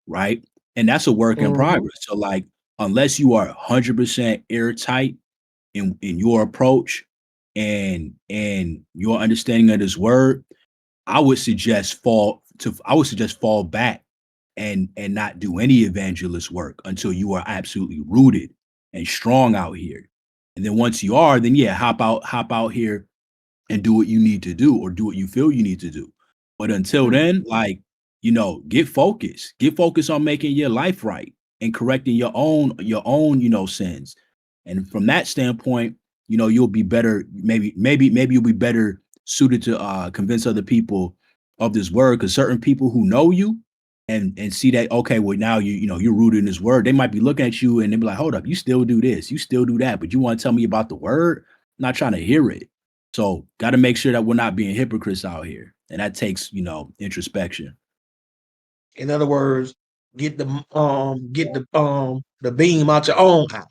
Right. And that's a work in Mhm. progress. So, like, unless you are 100% airtight in your approach and your understanding of this word, I would suggest fall back and not do any evangelist work until you are absolutely rooted and strong out here. And then once you are, then yeah, hop out here and do what you need to do or do what you feel you need to do. But until then, like, get focused. Get focused on making your life right and correcting your own, sins. And from that standpoint, you'll be better. Maybe you'll be better suited to convince other people of this word, because certain people who know you and see that, okay, well, now you're rooted in this word, they might be looking at you and they be like, hold up, you still do this, you still do that, but you want to tell me about the word? I'm not trying to hear it. So got to make sure that we're not being hypocrites out here. And that takes, introspection. In other words, get the beam out your own eye,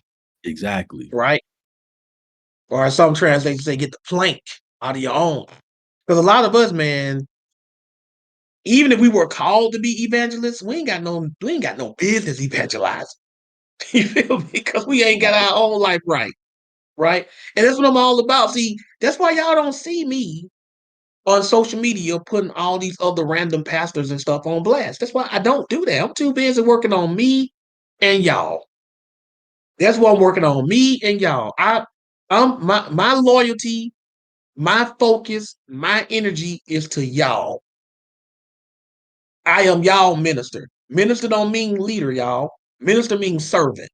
Exactly. right? Or some translations say get the plank out of your own eye. Because a lot of us, man, even if we were called to be evangelists, we ain't got no business evangelizing. You feel me? Because we ain't got our own life right. Right? And that's what I'm all about. See, that's why y'all don't see me on social media putting all these other random pastors and stuff on blast. That's why I don't do that. I'm too busy working on me and y'all. That's what I'm working on, me and y'all. I'm my loyalty, my focus, my energy is to y'all. I am y'all minister. Minister don't mean leader, y'all. Minister means servant.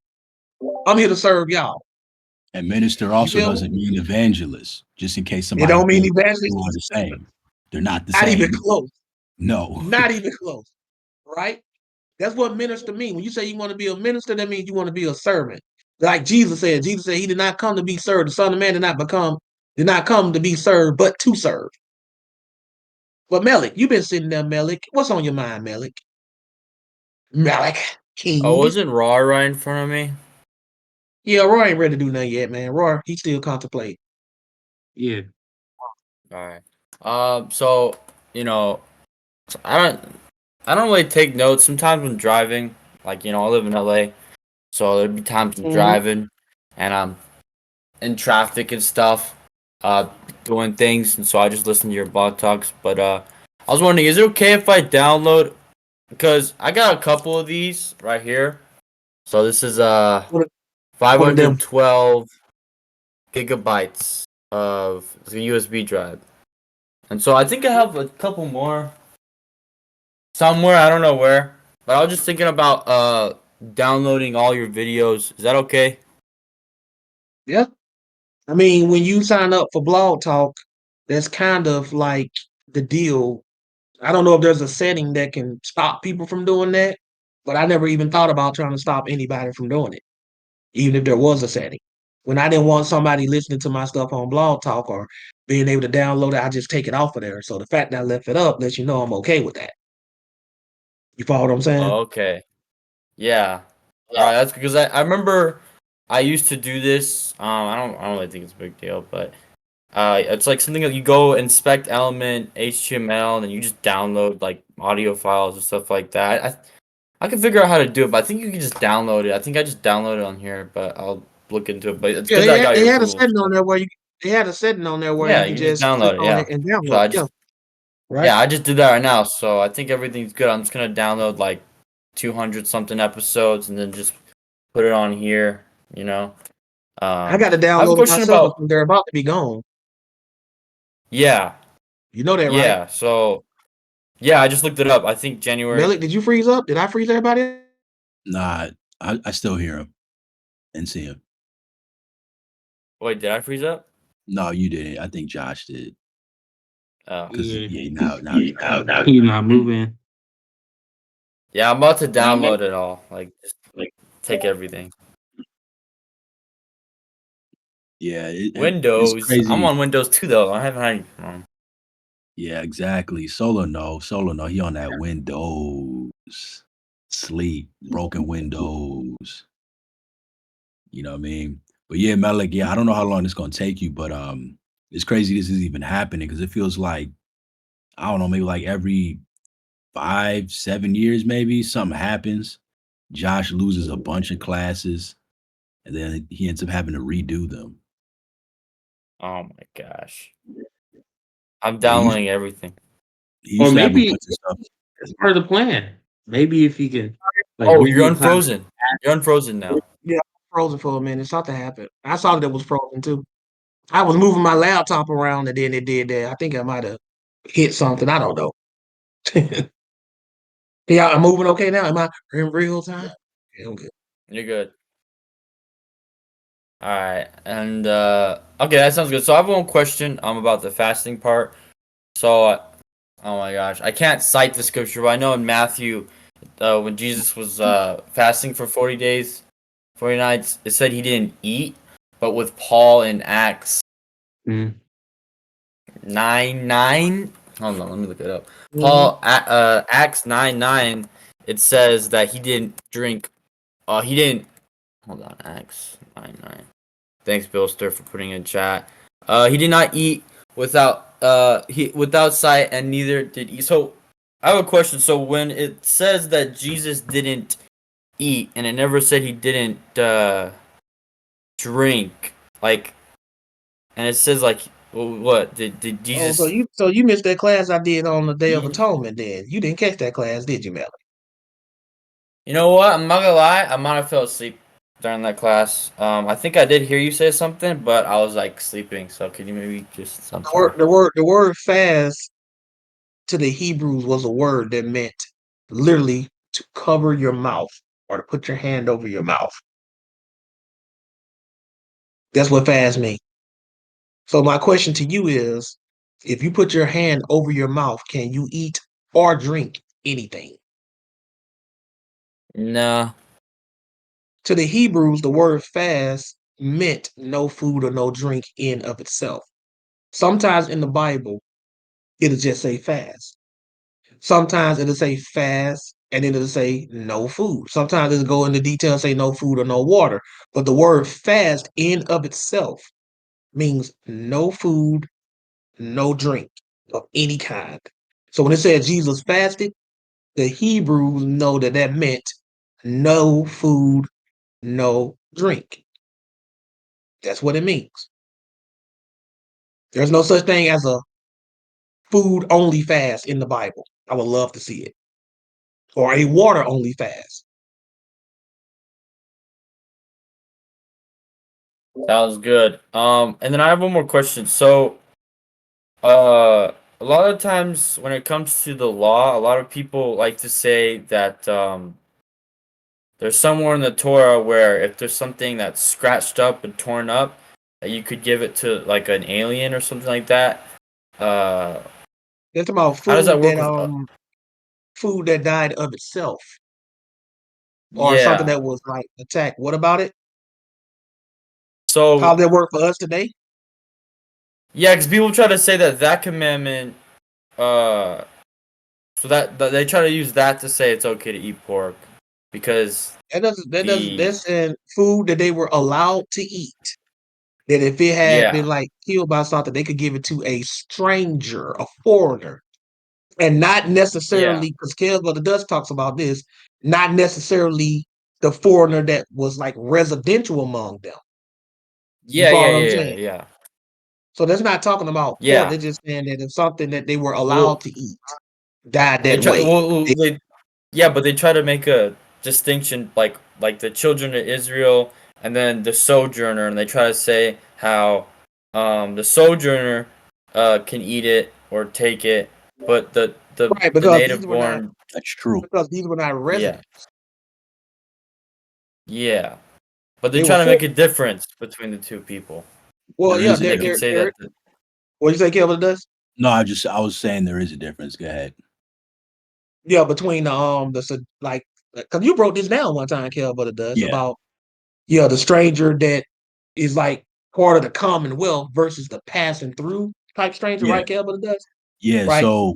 I'm here to serve y'all. And minister You also feel me? doesn't mean evangelist, just in case It somebody don't mean thinks the two are evangelist. the same. They're not the Not even same. close. No. Not even close. Right? That's what minister means. When you say you want to be a minister, that means you want to be a servant. Like Jesus said. Jesus said he did not come to be served. The Son of Man did not come to be served, but to serve. But Melik, you've been sitting there, Melik. What's on your mind, Melik? Melik King. Oh, wasn't Raw right in front of me? Yeah, Roy ain't ready to do nothing yet, man. Roy, he still contemplating. Yeah. All right. So you know, I don't really take notes. Sometimes when driving, like I live in LA, so there'd be times I'm driving, and I'm in traffic and stuff, doing things, and so I just listen to your blog talks. But I was wondering, is it okay if I download? Because I got a couple of these right here. So this is What are them? 512 gigabytes of the USB drive. And so I think I have a couple more somewhere, I don't know where. But I was just thinking about downloading all your videos. Is that okay? Yeah. I mean, when you sign up for Blog Talk, that's kind of like the deal. I don't know if there's a setting that can stop people from doing that, but I never even thought about trying to stop anybody from doing it, even if there was a setting. When I didn't want somebody listening to my stuff on Blog Talk or being able to download it, I just take it off of there. So the fact that I left it up lets you know I'm okay with that. You follow what I'm saying? Okay. Yeah. All right, that's because I remember I used to do this. I don't really think it's a big deal, but it's like something that you go inspect element HTML and then you just download like audio files and stuff like that. I can figure out how to do it, but I think you can just download it. I think I just downloaded it on here, but I'll look into it. But it's Yeah, good that I got they your had a approval. setting on there where Yeah, you you can can just just click download it. on Yeah. it and So download. I Yeah, just right. yeah, I just did that right now. So I think everything's good. I'm just gonna download like 200 something episodes and then just put it on here. You know. I got to I have a download it question myself. about They're about to be gone. yeah, You know that, right? yeah. So yeah, I just looked it up. I think January. Melik, did you freeze up? Did I freeze everybody? Nah, I still hear him and see him. Wait, did I freeze up? No, you didn't. I think Josh did. Oh. Because Yeah. yeah, now you He's not moving. Yeah, I'm about to download it all. Like, just take everything. yeah, it's Windows. I'm crazy. on Windows 2 though. I haven't had any. Yeah, exactly. Solo no. He on that Windows. Sleep, broken windows. You know what I mean? But yeah, Malik, yeah, I don't know how long it's gonna take you, but it's crazy this is even happening because it feels like I don't know, maybe like every 5, 7 years, maybe something happens. Josh loses a bunch of classes, and then he ends up having to redo them. Oh my gosh. I'm Yeah, downloading everything. he Or used to have a maybe bunch of stuff. it's part of the plan. Maybe if he can like Oh, move you're your class. unfrozen. You're unfrozen now. Yeah, frozen for a minute. Something happened. I saw that it was frozen too. I was moving my laptop around and then it did that. I think I might have hit something. I don't know. Yeah, I'm moving okay now. Am I in real time? Yeah, I'm good. You're good. All right. And okay, that sounds good. So I have one question about the fasting part. So oh my gosh, I can't cite the scripture, but I know in Matthew when Jesus was fasting for 40 days, 40 nights, it said he didn't eat, but with Paul in Acts Mm. 9:9. Hold on, let me look it up. Mhm. Paul, Acts 9:9. it says that he didn't drink. He didn't. Hold on, Acts 9:9. Thanks, Billster, for putting in chat. He did not eat without sight, and neither did he. So I have a question. So when it says that Jesus didn't eat, and it never said he didn't drink, like, and it says like, what did Oh, Jesus? so you missed that class I did on the Day of Yeah. Atonement. Then you didn't catch that class, did you, Melly? You know what? I'm not gonna lie. I might have fell asleep during that class. I think I did hear you say something, but I was like sleeping. So could you maybe just? I'm sorry. The word fast to the Hebrews was a word that meant literally to cover your mouth or to put your hand over your mouth. That's what fast means. So my question to you is, if you put your hand over your mouth, can you eat or drink anything? No. To the Hebrews, the word fast meant no food or no drink in of itself. Sometimes in the Bible, it'll just say fast. Sometimes it'll say fast and then it'll say no food. Sometimes it'll go into detail and say no food or no water. But the word fast in of itself means no food, no drink of any kind. So when it says Jesus fasted, the Hebrews know that that meant no food, no drink. That's what it means. There's no such thing as a food only fast in the Bible. I would love to see it. Or a water only fast. Sounds good. And then I have one more question. So, a lot of times when it comes to the law, a lot of people like to say that there's somewhere in the Torah where if there's something that's scratched up and torn up, that you could give it to like an alien or something like that. They're talking about How does that food work that with? food that died of itself or something Yeah. that was like attacked. What about it? How So that work for us today? yeah, because people try to say that that commandment, uh, so that they try to use that to say it's okay to eat pork because the That's in food that they were allowed to eat. That if it had been yeah like killed by something, they could give it to a stranger, a foreigner, and not yeah necessarily because Kelvin the Dutch talks about this, not necessarily the foreigner that was like residential among them. You yeah yeah follow what I'm yeah saying? yeah yeah So that's not talking about pork. yeah. They're just saying that if something that they were allowed Well, to eat died they that try. way. They yeah, but they try to make a distinction like the children of Israel and then the sojourner, and they try to say how the sojourner can eat it or take it, but Right, the because these native were not born That's true. yeah residents. yeah, but they They were try to make for a difference between the two people, well, There yeah, is a and they could difference. say that what you say, Kelvin does? No, I was saying there is a difference. Go ahead. Yeah, between like because you broke this down one time, Kelvin does Yeah. about the stranger that is like part of the commonwealth versus the passing through type stranger, Yeah. right, Kelvin does? Yeah. Right. So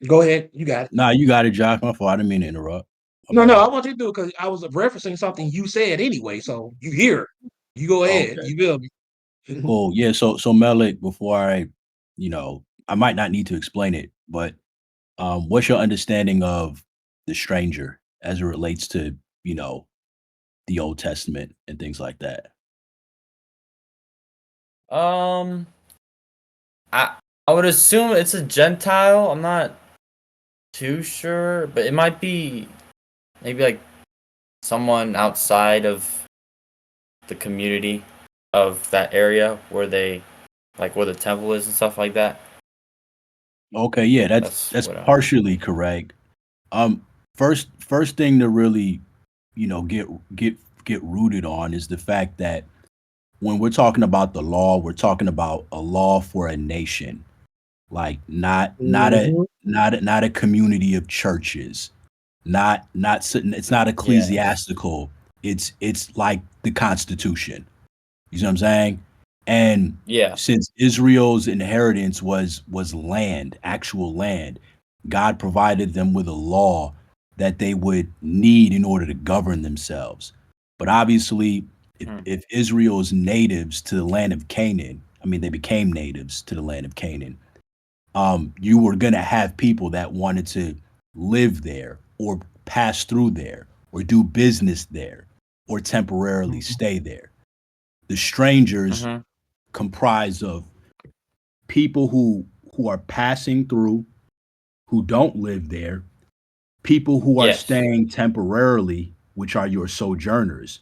Go ahead, you got it. nah, you got it, Josh. My fault. I didn't mean to interrupt. My No, bad. I want you to do it because I was referencing something you said anyway. So you hear it. You go ahead. Okay. You feel me? Cool. Yeah. So Melik, before I might not need to explain it, but what's your understanding of the stranger as it relates to, the Old Testament and things like that? um I I would assume it's a Gentile. I'm not too sure, but it might be maybe like someone outside of the community of that area where they like where the temple is and stuff like that. Okay, yeah, That's that's what I partially correct. Um, first thing to really, get rooted on is the fact that when we're talking about the law, we're talking about a law for a nation, like Mhm. not a community of churches, not sitting. It's not yeah. ecclesiastical. It's like the Constitution. You see what I'm saying? And Yeah. since Israel's inheritance was land, actual land, God provided them with a law that they would need in order to govern themselves. But obviously, if Israel's natives to the land of Canaan, I mean, they became natives to the land of Canaan, you were going to have people that wanted to live there or pass through there or do business there or temporarily stay there. The strangers comprise of people who are passing through, who don't live there, people who are Yes. staying temporarily, which are your sojourners,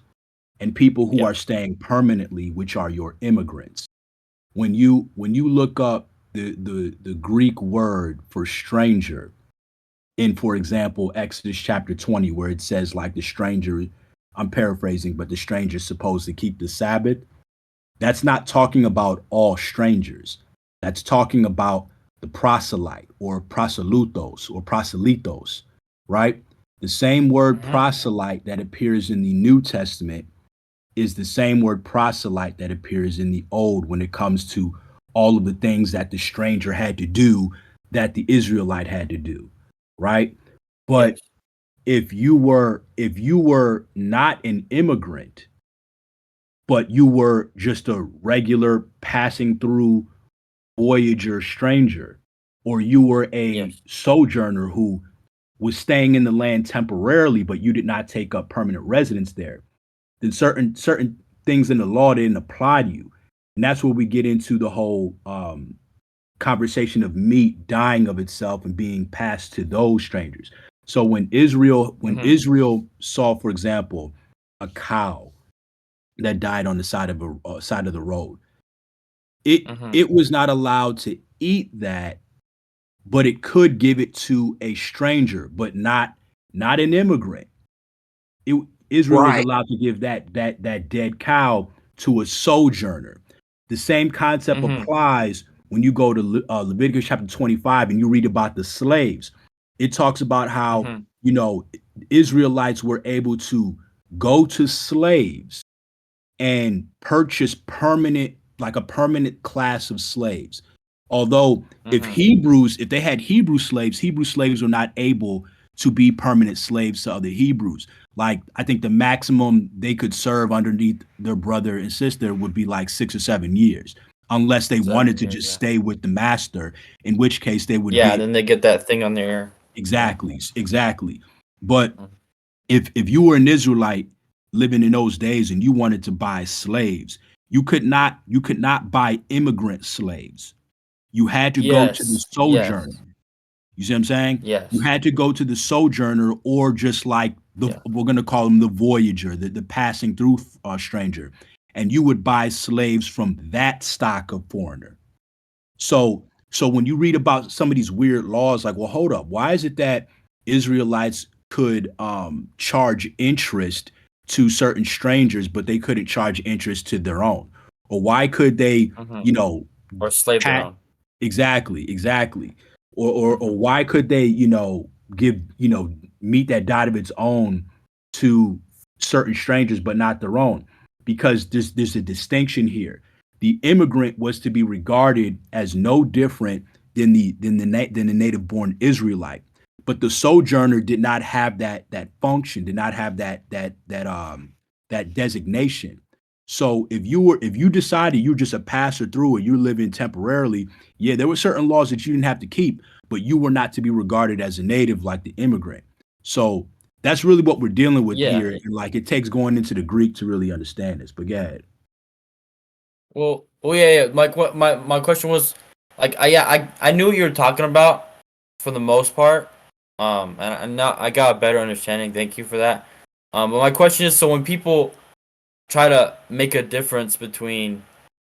and people who Yep. are staying permanently, which are your immigrants. When you look up the Greek word for stranger in, for example, Exodus chapter 20, where it says like the stranger, I'm paraphrasing, but the stranger is supposed to keep the Sabbath. That's not talking about all strangers. That's talking about the proselyte or proselytos, right? The same word proselyte that appears in the New Testament is the same word proselyte that appears in the Old when it comes to all of the things that the stranger had to do that the Israelite had to do, right? But if you were not an immigrant, but you were just a regular passing through voyager stranger, or you were a sojourner who was staying in the land temporarily, but you did not take up permanent residence there, then certain things in the law didn't apply to you. And that's where we get into the whole conversation of meat dying of itself and being passed to those strangers. So when Israel saw, for example, a cow that died on the side of the road, it was not allowed to eat that, but it could give it to a stranger, but not an immigrant. Israel was allowed to give that dead cow to a sojourner. The same concept applies when you go to Leviticus chapter 25 and you read about the slaves. It talks about how Israelites were able to go to slaves and purchase a permanent class of slaves. Although if they had Hebrew slaves were not able to be permanent slaves to other Hebrews. Like, I think the maximum they could serve underneath their brother and sister would be like 6 or 7 years, unless they wanted to just stay with the master, in which case they would then they get that thing on their Exactly. But if you were an Israelite living in those days and you wanted to buy slaves, you could not buy immigrant slaves. You had to go to the sojourner. You see what I'm saying? Yes. You had to go to the sojourner, or just like we're going to call him the voyager, the passing through stranger, and you would buy slaves from that stock of foreigner. So when you read about some of these weird laws, like, well, hold up, why is it that Israelites could charge interest to certain strangers, but they couldn't charge interest to their own? Or why could they, or slave their own? Exactly. Or why could they, give, meat that died of its own to certain strangers, but not their own? Because there's a distinction here. The immigrant was to be regarded as no different than the native born Israelite, but the sojourner did not have that function, did not have that designation. So if you decided you're just a passer through, or you're living temporarily, there were certain laws that you didn't have to keep, but you were not to be regarded as a native like the immigrant. So that's really what we're dealing with here. And like, it takes going into the Greek to really understand this. But go ahead. Well, yeah. My question was, like, I knew what you were talking about for the most part. And now I got a better understanding. Thank you for that. But my question is, so when people try to make a difference between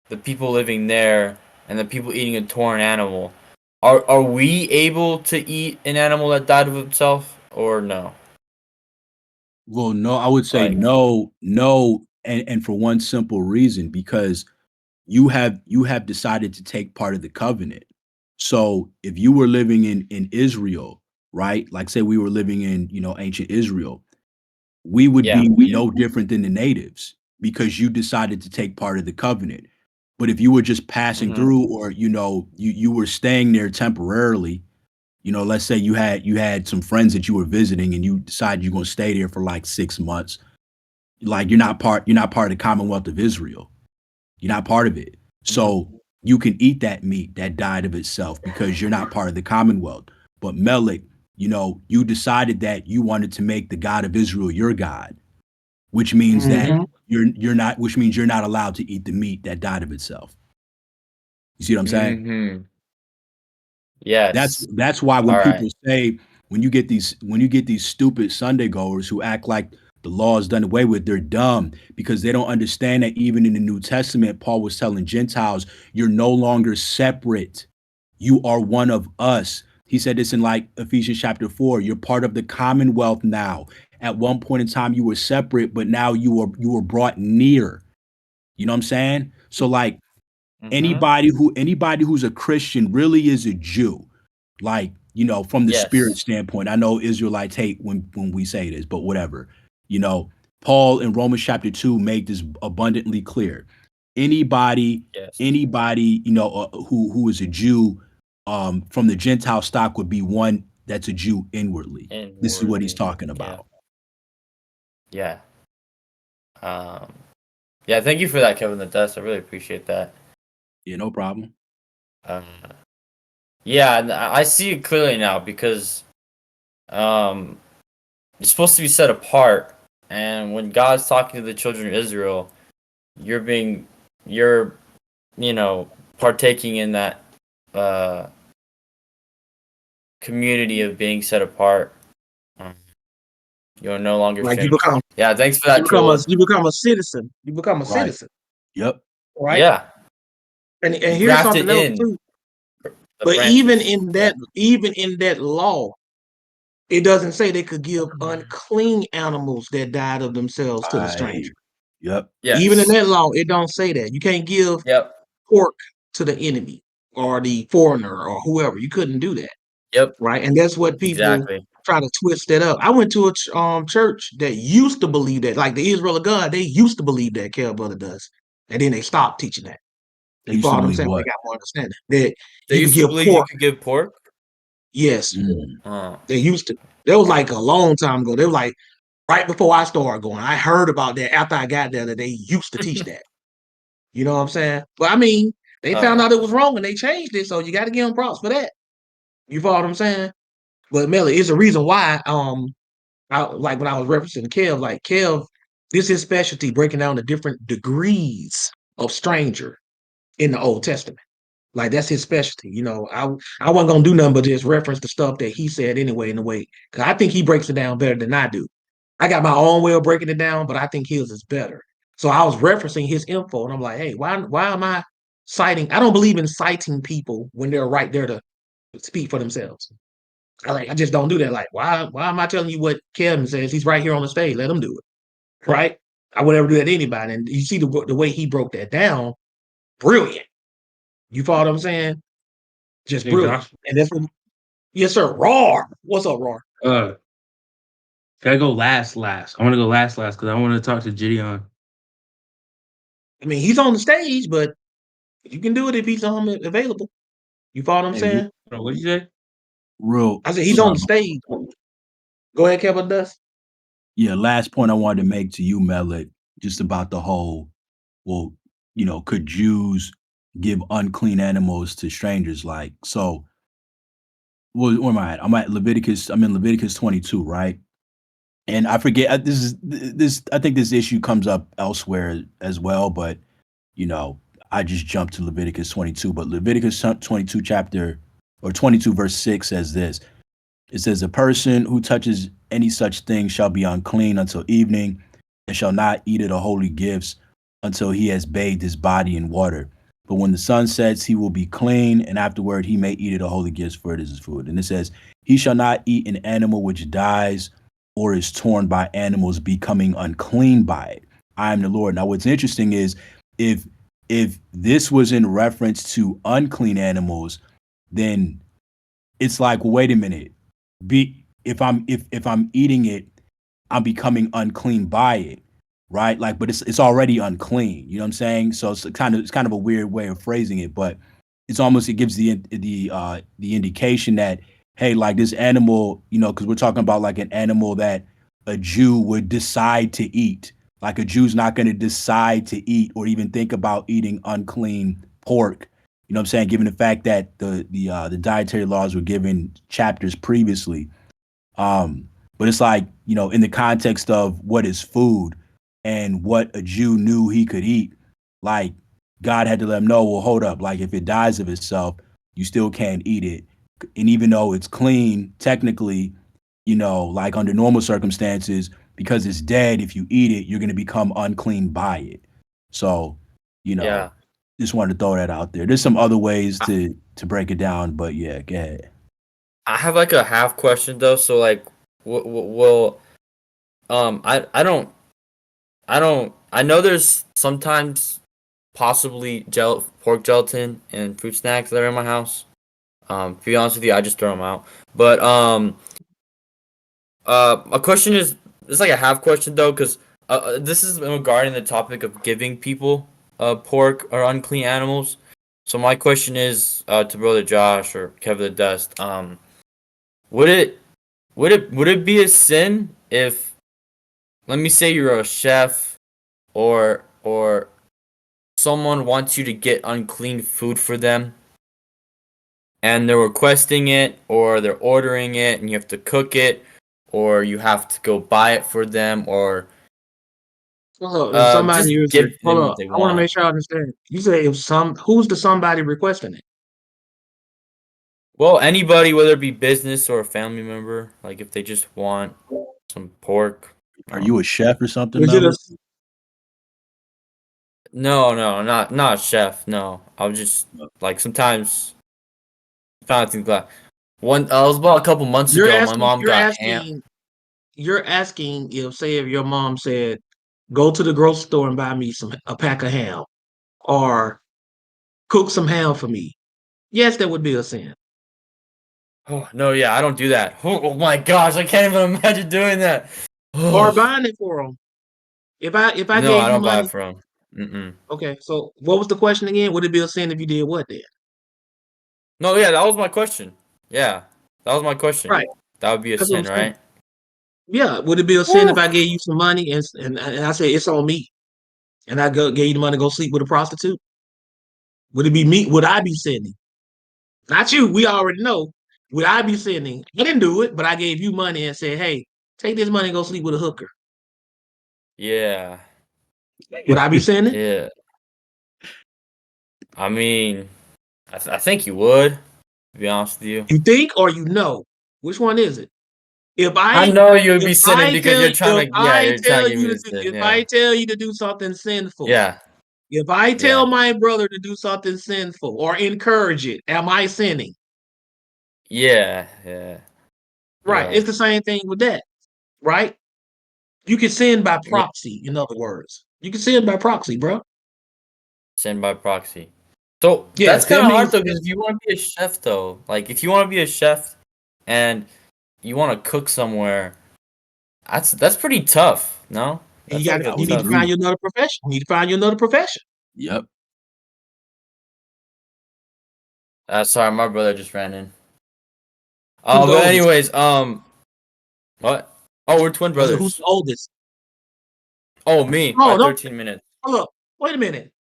the people living there and the people eating a torn animal, are we able to eat an animal that died of itself, or no? Well, no, I would say no, and for one simple reason, because you have decided to take part of the covenant. So if you were living in Israel, right? Like, say we were living in, ancient Israel, we would be no different than the natives, because you decided to take part of the covenant. But if you were just passing through, or you were staying there temporarily, You know, let's say you had some friends that you were visiting and you decided you're gonna stay there for like 6 months. Like you're not part of the Commonwealth of Israel. You're not part of it. So you can eat that meat that died of itself because you're not part of the Commonwealth. But Melech, you know, you decided that you wanted to make the God of Israel your God, which means that which means you're not allowed to eat the meat that died of itself. You see what I'm saying? Mm-hmm. Yes. That's why when All people right. say when you get these stupid Sunday goers who act like the law is done away with, they're dumb because they don't understand that even in the New Testament, Paul was telling Gentiles, you're no longer separate. You are one of us. He said this in like Ephesians chapter 4. You're part of the commonwealth now. At one point in time, you were separate, but now you were brought near. You know what I'm saying? So like anybody who's a Christian really is a Jew. Like, you know, from the spirit Yes. standpoint. I know Israelites hate when we say this, but whatever. You know, Paul in Romans chapter 2 made this abundantly clear. Anybody, Yes. you know, who is a Jew from the Gentile stock would be one that's a Jew inwardly. This is what he's talking about. Yeah. Yeah, thank you for that, Kevin the Dust. I really appreciate that. Yeah, no problem. Yeah, and I see it clearly now because you're supposed to be set apart, and when God's talking to the children of Israel, you're you know, partaking in that community of being set apart. You're no longer Like you strangers. become, Yeah, thanks for that, Joel. you become a citizen. You become a Right. citizen, Yep. right? Yeah. And here's Grafted something else in. too. The But branches. even in that law, it doesn't say they could give unclean animals that died of themselves to the stranger. Yep. Even in Yes. that law, it don't say that. You can't give Yep. pork to the enemy or the foreigner or whoever. You couldn't do that. Yep. Right. And that's what people Exactly. try to twist that up. I went to a church that used to believe that, like the Israel of God, they used to believe that Kel Brother does. And then they stopped teaching that. They You used to follow what I'm believe saying? They what? got more understanding. That They you used can to give believe you pork. could give pork? Yes. Oh. They used to. That was like a long time ago. They were like right before I started going. I heard about that after I got there that they used to teach that. You know what I'm saying? But I mean, they found out it was wrong and they changed it. So you got to give them props for that. You follow what I'm saying? But Melly, it's a reason why like when I was referencing Kev, like Kev, this is his specialty, breaking down the different degrees of stranger in the Old Testament. Like that's his specialty. You know, I wasn't gonna do nothing but just reference the stuff that he said anyway in the way, because I think he breaks it down better than I do. I got my own way of breaking it down, but I think his is better. So I was referencing his info, and I'm like, hey, why am I citing? I don't believe in citing people when they're right there to speak for themselves. I just don't do that. Like, why am I telling you what Kevin says? He's right here on the stage. Let him do it. Right? I would never do that to anybody. And you see the way he broke that down, brilliant. You follow what I'm saying? Just Hey, brilliant. Josh. And that's what, yes, sir. Roar. What's up, Roar? Can I go last? I want to go last because I want to talk to Gideon. I mean, he's on the stage, but you can do it if he's available. You follow what I'm saying? What'd you say? Real. I said he's on the stage. Go ahead, Kevin Dust. Yeah, last point I wanted to make to you, Melech, just about the whole, well, you know, could Jews give unclean animals to strangers? Like, so, where am I at? I'm in Leviticus 22, right? And I forget, I think this issue comes up elsewhere as well, but, you know, I just jumped to Leviticus 22. But Leviticus 22 chapter, or 22 verse 6 says this. It says, a person who touches any such thing shall be unclean until evening, and shall not eat of the holy gifts until he has bathed his body in water. But when the sun sets, he will be clean, and afterward he may eat of the holy gifts, for it is his food. And it says, he shall not eat an animal which dies or is torn by animals, becoming unclean by it. I am the Lord. Now, what's interesting is if this was in reference to unclean animals, then it's like, wait a minute. If I'm eating it, I'm becoming unclean by it, right? Like, but it's already unclean. You know what I'm saying? So it's kind of a weird way of phrasing it, but it gives the indication that hey, like this animal, you know, because we're talking about like an animal that a Jew would decide to eat. Like a Jew's not going to decide to eat or even think about eating unclean pork. You know what I'm saying? Given the fact that the dietary laws were given chapters previously. But it's like, you know, in the context of what is food and what a Jew knew he could eat, like God had to let him know, well, hold up, like if it dies of itself, you still can't eat it. And even though it's clean, technically, you know, like under normal circumstances, because it's dead, if you eat it, you're going to become unclean by it. So, you know, Yeah. just wanted to throw that out there. There's some other ways to break it down, but yeah, go ahead. I have like a half question though. So like, will I don't I know there's sometimes possibly pork gelatin and fruit snacks that are in my house. To be honest with you, I just throw them out. But a question is, it's like a half question though, because this is regarding the topic of giving people pork or unclean animals. So my question is to Brother Josh or Kevin the Dust. Would it be a sin if, let me say, you're a chef or someone wants you to get unclean food for them, and they're requesting it or they're ordering it and you have to cook it or you have to go buy it for them, or Hold up, if just somebody is give hold them what up, they I want to want. make sure I understand. You say if who's the somebody requesting it? Well, anybody, whether it be business or a family member, like if they just want some pork. Are you a chef or something, Is it a Melvin? No, not chef. No, I was just like sometimes found things like one. It was about a couple months you're ago. My asking mom you're got ham. asking you're asking if your mom said go to the grocery store and buy me a pack of ham or cook some ham for me. Yes, that would be a sin. Oh no, yeah, I don't do that. Oh my gosh, I can't even imagine doing that. Or Oh buying it for them. If I no, gave I you don't buy it money, from. Mm-mm. okay. So what was the question again? Would it be a sin if you did what then? No, yeah, that was my question. Yeah, that was my question. Right. That would be a That's what I'm sin, saying. right? Yeah. Would it be a sin Woo. if I gave you some money and I said it's on me and gave you the money to go sleep with a prostitute? Would it be me? Would I be sinning? Not you. We already know. Would I be sinning? I didn't do it, but I gave you money and said, "Hey, take this money and go sleep with a hooker." Yeah, Would I be sinning? yeah. I mean, I think you would. To be honest with you, You think or you know? Which one is it? If I I know you would if be sinning I because tell you're trying to. Yeah, you're trying to get me to sin. if I Yeah, tell you to do something sinful, yeah, if I tell yeah, my brother to do something sinful or encourage it, am I sinning? yeah, yeah. You Right. are. It's the same thing with that, right? You can sin by Yeah, proxy, in other words. You can sin by proxy, bro. sin by proxy. So that's Yes, kind that of hard means though, because if you want to be a chef though, like if you want to be a chef and you want to cook somewhere, that's pretty tough. No, and that's like a I you would need to tough. find agree. you another profession. You need to find you another profession. Yep. Sorry, my brother just ran in. Who's the But oldest? anyways, what? Oh, we're twin I said, who's brothers. the oldest? Oh, me by Oh, no. 13 minutes. Hold up. Wait a minute.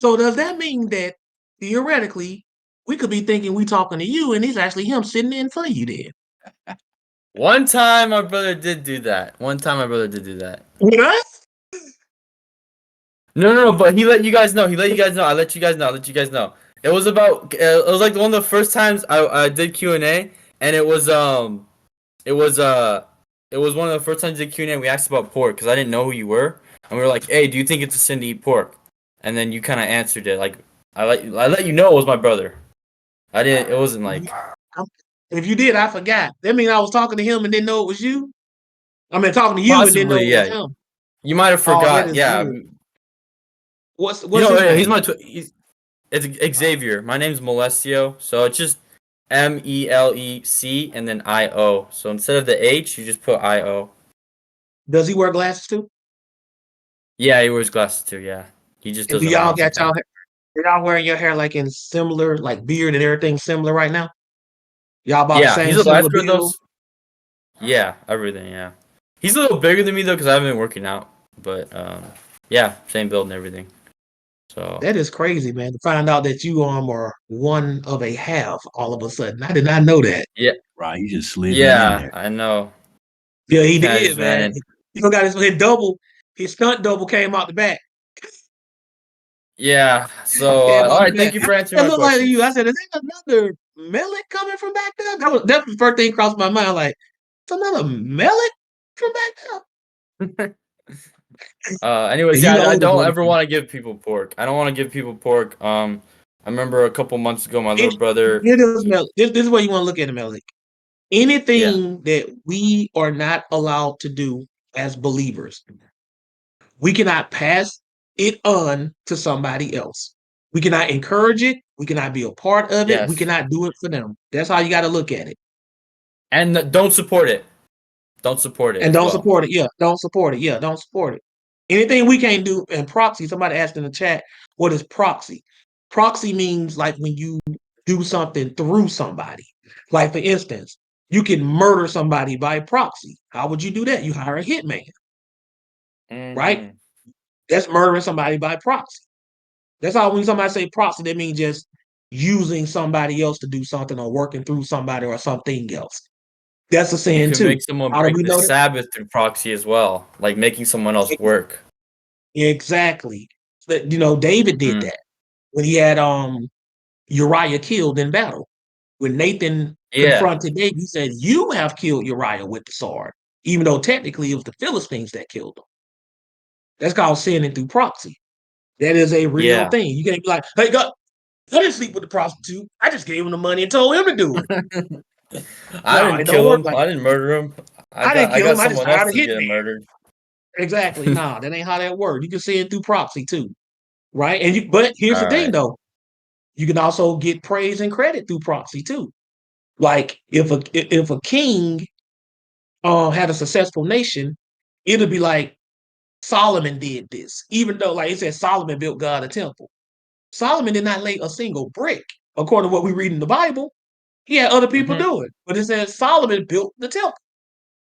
So does that mean that theoretically we could be thinking we talking to you and it's actually him sitting in for you then? One time my brother did do that. One time my brother did do that. With us? No, but he let you guys know. He let you guys know. I let you guys know. I let you guys know. It was about. It was like one of the first times I did Q&A, and it was it was one of the first times I did Q&A. We asked about pork because I didn't know who you were, and we were like, "Hey, do you think it's a sin to eat pork?" And then you kind of answered it. Like I let you know it was my brother. I didn't. It wasn't like. If you did, I forgot. That means I was talking to him and didn't know it was you. I mean, talking to you and didn't know Possibly, it was yeah. him. You might have Oh, that forgot. is Yeah. good. You What's know, his he's name? my. It's Xavier. My name's Molesio, so it's just Melec and then IO. So instead of the H, you just put IO. Does he wear glasses too? Yeah, he wears glasses too. Yeah, he just And do doesn't wear y'all them got y'all sometimes. hair? Are y'all wearing your hair like in similar, like beard and everything similar right now? Y'all about the Yeah, same he's a similar lifeguard though. build. Yeah, everything. Yeah, he's a little bigger than me though because I haven't been working out. But yeah, same build and everything. So That is crazy, man. To find out that you are one of a half all of a sudden. I did not know that. yeah, Right, you just slid that in yeah, there. I know. Yeah, he Guys, did, man. man. He got his double. His stunt double came out the back. Yeah. So Came all out the right, thank back. you for answering That my looked like you. I questions. said, is that another Mellick coming from back there? That was the first thing crossed my mind. Like, it's another Mellick from back there. Anyways, You yeah, the I older don't brother. ever want to give people pork. I don't want to give people pork. I remember a couple months ago, my little brother. Here it is, Mellick. This is where you want to look at it, Mellick. Yeah. Anything that we are not allowed to do as believers, we cannot pass it on to somebody else. We cannot encourage it. We cannot be a part of it. We Yes. cannot do it for them. That's how you got to look at it. And don't support it. Don't support it And as don't well. support it. Yeah, don't support it. Yeah, don't support it. Anything we can't do. And proxy, somebody asked in the chat, what is proxy? Proxy means like when you do something through somebody. Like, for instance, you can murder somebody by proxy. How would you do that? You hire a hitman, right? Mhm. That's murdering somebody by proxy. That's how when somebody say proxy, they mean just using somebody else to do something or working through somebody or something else. That's a You sin can too. make someone How do break we the know that? Sabbath through proxy as well, like making someone else work. Exactly. But, David did Mm. that when he had Uriah killed in battle. When Nathan Yeah. confronted David, he said, "You have killed Uriah with the sword," even though technically it was the Philistines that killed him. That's called sinning through proxy. That is a real Yeah. thing. You can't be like, "Hey, God, I didn't sleep with the prostitute. I just gave him the money and told him to do it." I No, didn't it don't kill work him. like I didn't murder him. I didn't I kill got him. I just someone else hired a to get him hitman. murdered. Exactly. No, that ain't how that works. You can sin through proxy too, right? But here's the All thing, right. though. You can also get praise and credit through proxy too. Like if a king had a successful nation, it'll be like Solomon did this, even though, like it said, Solomon built God a temple. Solomon did not lay a single brick, according to what we read in the Bible. He had other people Mhm. do it, but it says Solomon built the temple,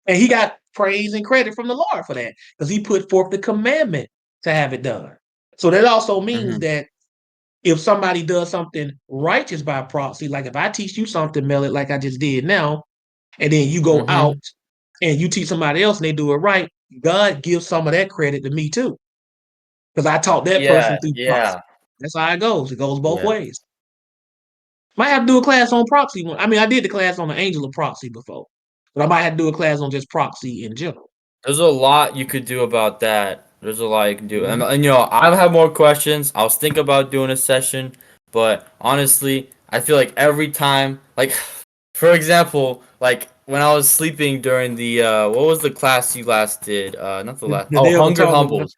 and he got praise and credit from the Lord for that because he put forth the commandment to have it done. So that also means Mhm. that if somebody does something righteous by proxy, like if I teach you something, Melly, like I just did now, and then you go out Mhm. and you teach somebody else and they do it right, God gives some of that credit to me too. Because I taught that person Yeah. through proxy. Yeah. That's how it goes. It goes both Yeah. ways. Might have to do a class on proxy. I mean, I did the class on the angel of proxy before, but I might have to do a class on just proxy in general. There's a lot you could do about that. There's a lot you can do. Mhm. And I have more questions. I was thinking about doing a session, but honestly, I feel like every time, like, for example, like when I was sleeping during the what was the class you last did? Not the last. The Oh, Day of Hunger Atonement one. Humbles.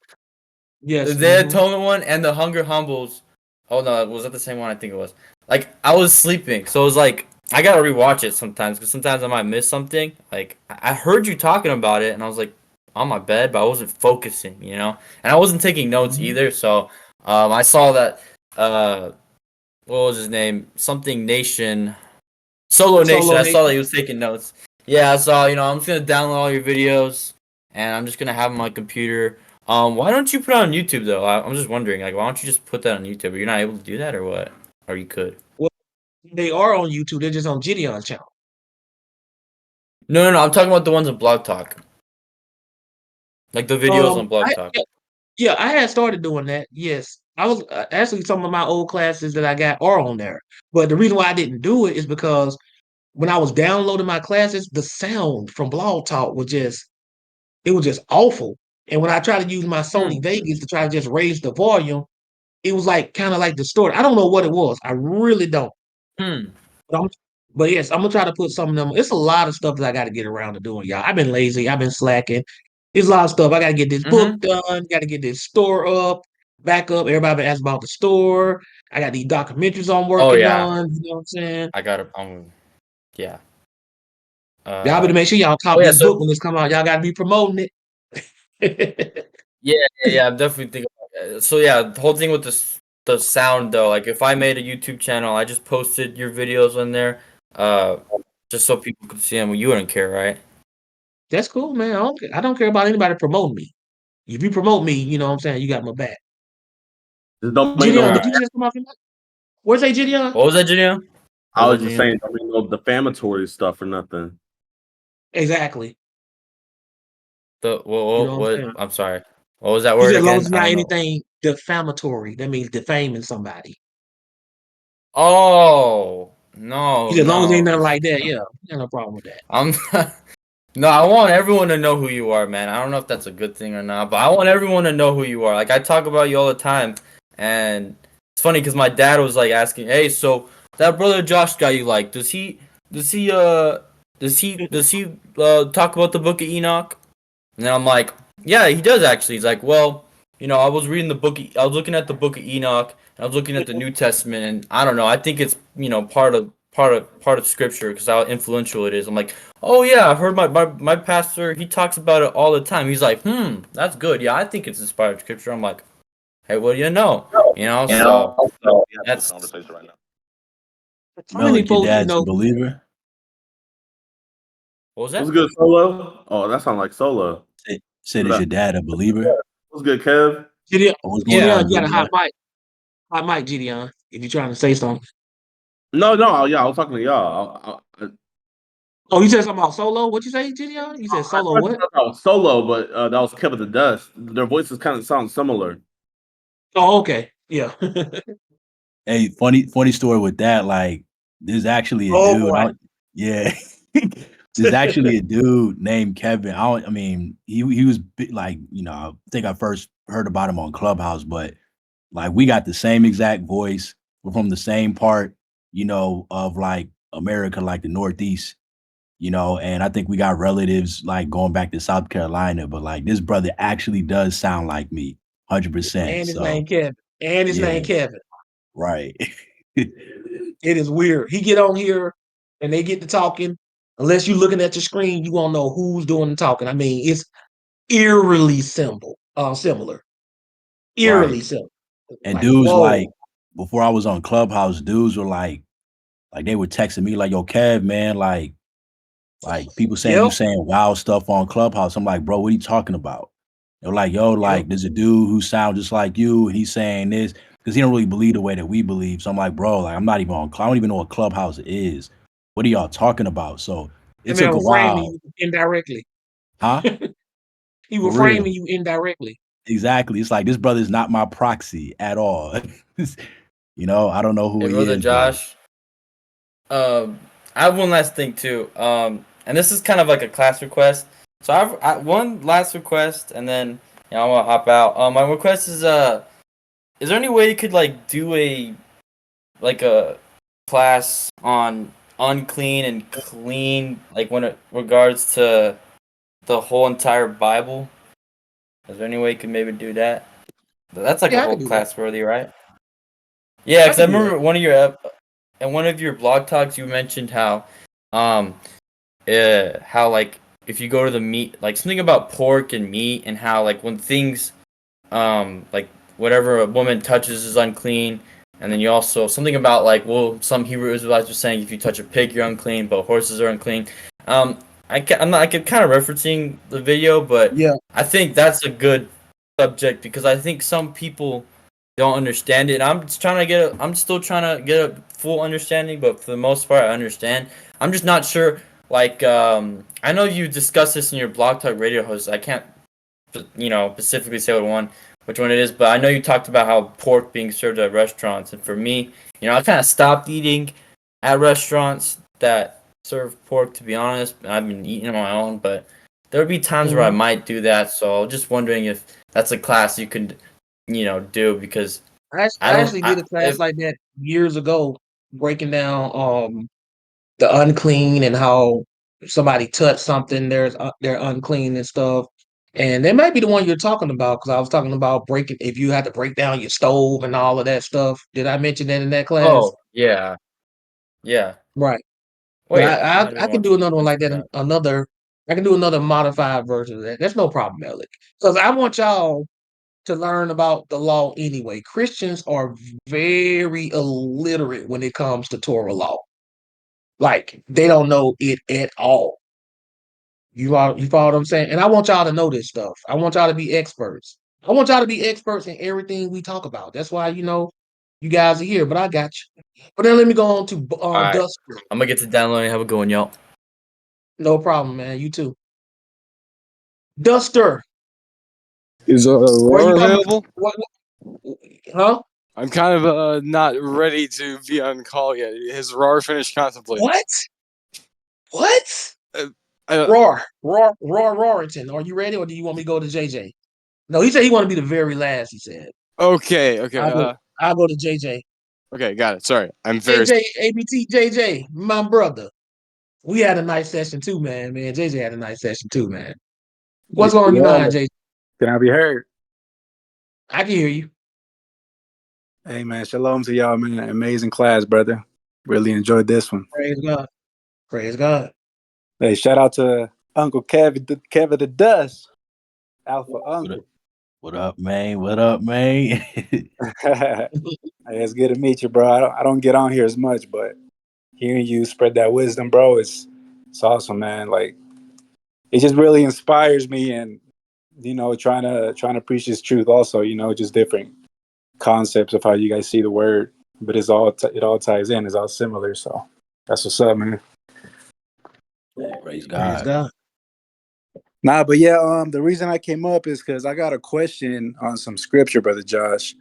The Yes. Day Atonement one and the Hunger Humbles. Oh no, was that the same one? I think it was. Like I was sleeping, so it was like I gotta rewatch it sometimes because sometimes I might miss something. Like I heard you talking about it, and I was like on my bed, but I wasn't focusing, and I wasn't taking notes Mhm. either. So I saw that what was his name? Something Nation, Solo Nation. Solo I saw that Nation. he was taking notes. Yeah, so I'm just gonna download all your videos, and I'm just gonna have them on my computer. Why don't you put it on YouTube though? I'm just wondering, like, why don't you just put that on YouTube? Are you not able to do that, or what? Or you could? Well, they are on YouTube. They're just on Gideon's channel. No. I'm talking about the ones on Blog Talk, like the videos on Blog Talk. Yeah, I had started doing that. Yes, I was actually some of my old classes that I got are on there. But the reason why I didn't do it is because when I was downloading my classes, the sound from Blog Talk was just awful. And when I tried to use my Hmm. Sony Vegas to try to just raise the volume, it was like kind of like distorted. I don't know what it was. I really don't. Hmm. But, but yes, I'm gonna try to put some of them. It's a lot of stuff that I got to get around to doing, y'all. I've been lazy. I've been slacking. There's a lot of stuff. I got to get this book Mhm. done. Got to get this store back up. Everybody been asking about the store. I got these documentaries I'm Oh working yeah, on. You know what I'm saying? I got it. Yeah. Y'all better make sure y'all Oh cop yeah. this So book when it's come out. Y'all got to be promoting it. yeah. I'm definitely thinking. So yeah, the whole thing with the sound though, like if I made a YouTube channel, I just posted your videos on there. just so people could see him. You wouldn't care, right? That's cool, man. I don't care about anybody promoting me. If you promote me, you know what I'm saying, you got my back. Just don't make Gideon, no. did you just come off your mic? What's that, Gideon? What was that, Gideon? I What was that, just Gideon? saying, don't make no defamatory stuff or nothing. Exactly. The You know what I'm what? saying? I'm sorry. What was that He word said, as long as again? it's I not don't know. anything defamatory, that means defaming somebody. Oh He no, said, as long as ain't no. nothing like that, yeah, got no problem with that. I'm no, I want everyone to know who you are, man. I don't know if that's a good thing or not, but I want everyone to know who you are. Like I talk about you all the time, and it's funny because my dad was like asking, "Hey, so that brother Josh guy you like, does he talk about the Book of Enoch?" And then I'm like, "Yeah, he does actually." He's like, "Well, I was reading the book. I was looking at the Book of Enoch. And I was looking at the New Testament, and I don't know. I think it's part of Scripture because how influential it is." I'm like, "Oh yeah, I've heard my pastor. He talks about it all the time." He's like, that's good. Yeah, I think it's inspired Scripture." I'm like, "Hey, what do you know?" So We have this that's conversation right now. How many Malik, your folks you dad's a know? believer? what was What's that? good, Solo? Oh, that sounds like Solo. Said, What is up? your dad a believer? What's good, Kev? Gideon, What's going Gideon, Yeah. on, you got a Gideon? hot mic, Gideon. If you're trying to say something. No, yeah, I was talking to y'all. Oh, you said something about Solo? What you say, Gideon? You said I Solo thought what? that was Solo, but that was Kevin the Dust. Their voices kind of sound similar. Oh, okay. Yeah. Hey, funny story with that. Like, there's actually a Oh dude. boy. Yeah, there's actually a dude named Kevin. I mean, he was like, I think I first heard about him on Clubhouse, but like we got the same exact voice. We're from the same part, of like America, like the Northeast. And I think we got relatives like going back to South Carolina, but like this brother actually does sound like me, 100%. And his So name Kevin. And his yeah, name Kevin. right. It is weird. He get on here and they get to talking. Unless you're looking at your screen, you won't know who's doing the talking. I mean, it's eerily similar. Eerily Right. similar. And Like, dudes like whoa. before I was on Clubhouse, dudes were like they were texting me like, "Yo, Kev, man, like people saying you Yep. saying wild stuff on Clubhouse." I'm like, "Bro, what are you talking about?" They're like, "Yo, Yep. like there's a dude who sounds just like you, and he's saying this because he don't really believe the way that we believe." So I'm like, "Bro, like I'm not even on. I don't even know what Clubhouse is. What are y'all talking about?" So it That man took a was framing while, you indirectly. huh? He For was real, framing you indirectly. exactly. It's like this brother's not my proxy at all. I don't know who Hey, he brother is, but Josh. I have one last thing too. And this is kind of like a class request. So one last request, and then I'm gonna hop out. My request is there any way you could like do a class on unclean and clean, like when it regards to the whole entire Bible? Is there any way you could maybe do that? That's like a Yeah, I whole could do that. class worthy, right? Yeah, I because I could do that. remember in one of your blog talks you mentioned um how like if you go to the meat, like something about pork and meat, and how like when things like whatever a woman touches is unclean. And then you also something about like, well, some Hebrew Israelites were saying if you touch a pig you're unclean, but horses are unclean. I'm not, I kept kind of referencing the video, but Yeah. I think that's a good subject because I think some people don't understand it. I'm still trying to get a full understanding, but for the most part I understand. I'm just not sure. Like, I know you discussed this in your blog talk radio host. I can't, specifically say which one it is, but I know you talked about how pork being served at restaurants, and for me, I kind of stopped eating at restaurants that serve pork. To be honest, I've been eating on my own, but there would be times where I Mhm. might do that. So I was just wondering if that's a class you could, do because I I don't. actually did a class like that years ago, breaking down the unclean and how somebody touched something, they're unclean and stuff. And that might be the one you're talking about because I was talking about breaking if you had to break down your stove and all of that stuff. Did I mention that in that class? Oh yeah, yeah. Right. But Wait, I might have I been can do watching another one like mention that. that. I can do another modified version of that. That's no problem, Alec. Because I want y'all to learn about the law anyway. Christians are very illiterate when it comes to Torah law. Like they don't know it at all. You follow what I'm saying? And I want y'all to know this stuff. I want y'all to be experts. I want y'all to be experts in everything we talk about. That's why you guys are here. But I got you. But then let me go on to All right. Duster. I'm gonna get to downloading. Have a good one, y'all. No problem, man. You too. Duster. Is Where you Roar coming? available? Huh? I'm kind of not ready to be on call yet. Has Roar finished contemplating? What? Roarington. Are you ready, or do you want me to go to JJ? No, he said he want to be the very last. He said. Okay. I'll go to JJ. Okay, got it. Sorry, I'm very. JJ, ABT, JJ, my brother. We had a nice session too, man. JJ had a nice session too, man. What's on your mind, JJ? Can I be heard? I can hear you. Hey, man. Shalom to y'all, man. Amazing class, brother. Really enjoyed this one. Praise God. Praise God. Hey, shout out to Uncle Kevin the Dust. Alpha Uncle. What up, man? What up, man? Hey, it's good to meet you, bro. I don't get on here as much, but hearing you spread that wisdom, bro, it's awesome, man. Like, it just really inspires me, and trying to preach this truth also. Just different concepts of how you guys see the word, but it all ties in. It's all similar. So that's what's up, man. Praise God. Praise God. Nah, but yeah, the reason I came up is because I got a question on some scripture, Brother Josh,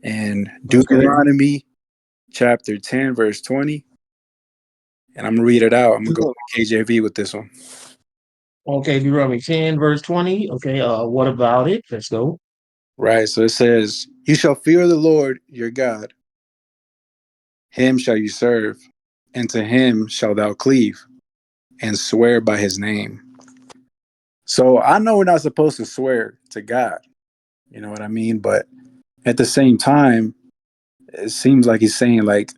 and Deuteronomy chapter 10, verse 20. And I'm gonna read it out. I'm gonna go with KJV with this one. Okay, Deuteronomy 10, verse 20. Okay, what about it? Let's go. Right. So it says, "You shall fear the Lord your God, him shall you serve, and to him shall thou cleave, and swear by his name." So I know we're not supposed to swear to God. You know what I mean? But at the same time, it seems like he's saying, like,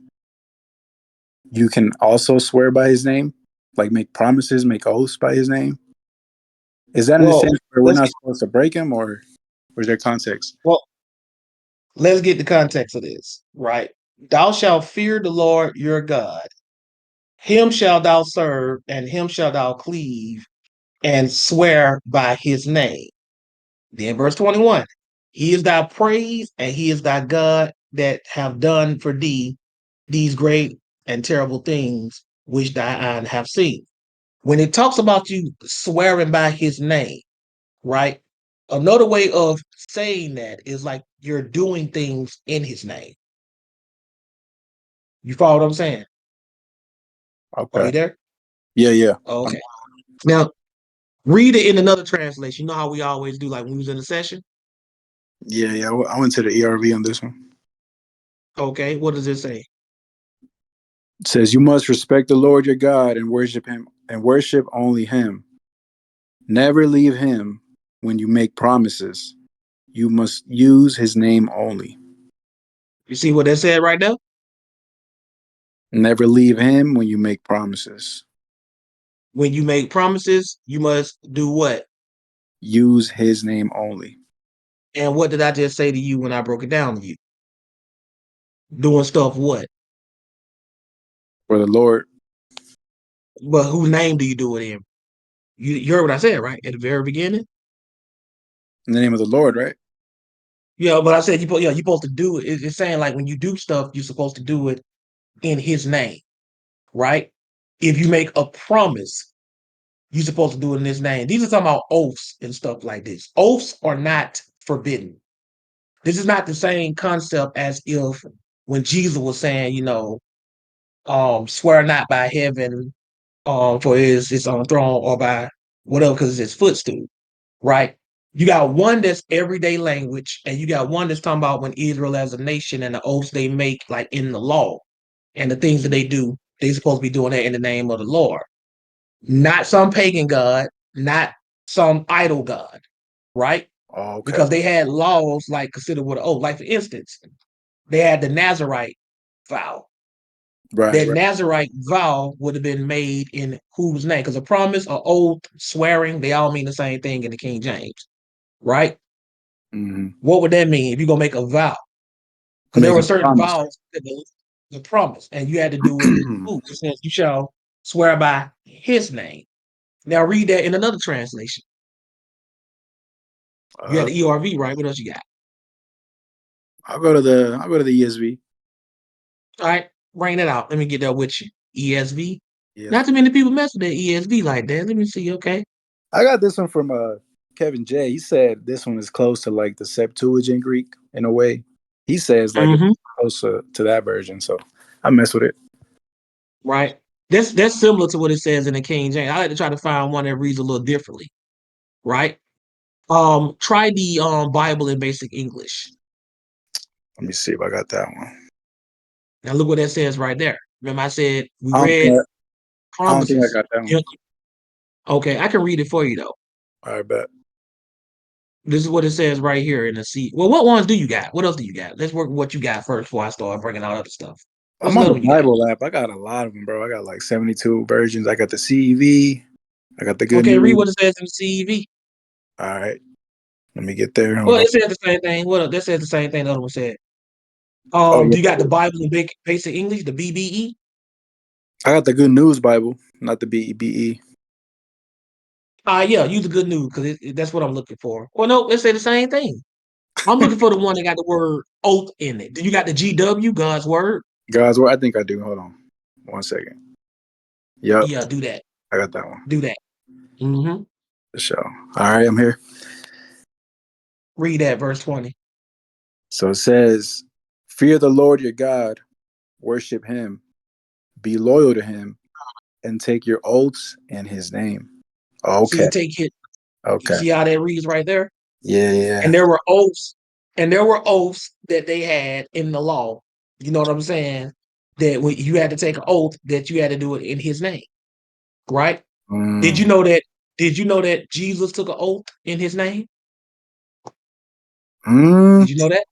you can also swear by his name, like make promises, make oaths by his name. Is that in the sense where we're not supposed to break him, or is there context? Well, let's get the context of this, right? Thou shalt fear the Lord your God. Him shalt thou serve, and him shalt thou cleave, and swear by his name. Then verse 21. He is thy praise, and he is thy God that have done for thee these great and terrible things which thy eye have seen. When it talks about you swearing by his name, right? Another way of saying that is like you're doing things in his name. You follow what I'm saying? Okay. Are you there? Yeah. Okay. Now, read it in another translation. You know how we always do, like when we was in the session? Yeah. I went to the ERV on this one. Okay. What does it say? It says, "You must respect the Lord your God and worship him, and worship only him. Never leave him when you make promises. You must use his name only." You see what that said right there? Never leave him when you make promises. When you make promises, you must do what? Use his name only. And what did I just say to you when I broke it down to you? Doing stuff what? For the Lord. But whose name do you do it in? You heard what I said, right? At the very beginning? In the name of the Lord, right? Yeah, but I said you're supposed to do it. It's saying like when you do stuff, you're supposed to do it in his name, right? If you make a promise, you're supposed to do it in his name. These are talking about oaths and stuff like this. Oaths are not forbidden. This is not the same concept as if when Jesus was saying, swear not by heaven, for his on throne, or by whatever, because it's his footstool, right? You got one that's everyday language, and you got one that's talking about when Israel as a nation and the oaths they make, like in the law, and the things that they do. They're supposed to be doing that in the name of the Lord, not some pagan god, not some idol god, right? Oh, okay. Because they had laws like considered what an oath. Like for instance, they had the Nazarite vow. That Nazarite vow would have been made in whose name? Because a promise, an oath, swearing, they all mean the same thing in the King James, right? Mm-hmm. What would that mean if you're gonna make a vow? Because there were certain vows. the promise, and you had to do it. Ooh, it says, "You shall swear by His name." Now read that in another translation. You had the ERV, right? What else you got? I'll go to the ESV. All right, bring that out. Let me get that with you. ESV. Yes. Not too many people mess with that ESV like that. Let me see. Okay. I got this one from Kevin J. He said this one is close to like the Septuagint Greek in a way. He says like it's closer to that version, so I mess with it. Right. That's similar to what it says in the King James. I like to try to find one that reads a little differently. Right. Try the Bible in Basic English. Let me see if I got that one. Now look what that says right there. Remember I said we I don't read think I promises. got that one. Okay, I can read it for you though. All right, bet. This is what it says right here in the C. Well, what ones do you got? What else do you got? Let's work with what you got first before I start bringing out other stuff. What's I'm on another the one you got? Bible app. I got a lot of them, bro. I got like 72 versions. I got the CEV. I got the Good Okay, read what News. it says in the CEV. All right. Let me get there. Well, Hold on. it says the same thing. What that says the same thing the other one said. Oh, yeah. You got the Bible in Basic English, the BBE. I got the Good News Bible, not the BEBE. Yeah, use the Good News because that's what I'm looking for. Well, no, let's say the same thing. I'm looking for the one that got the word oath in it. Do you got the GW, God's Word? God's Word. I think I do. Hold on. 1 second. Yep. Yeah, do that. I got that one. Do that. Mm-hmm. For sure. All right, I'm here. Read that verse 20. So it says, fear the Lord your God, worship him, be loyal to him, and take your oaths in his name. See, Okay. take it. You Okay. see how that reads right there? Yeah. And there were oaths that they had in the law. You know what I'm saying? That when you had to take an oath that you had to do it in his name. Right? Did you know that Jesus took an oath in his name? Did you know that?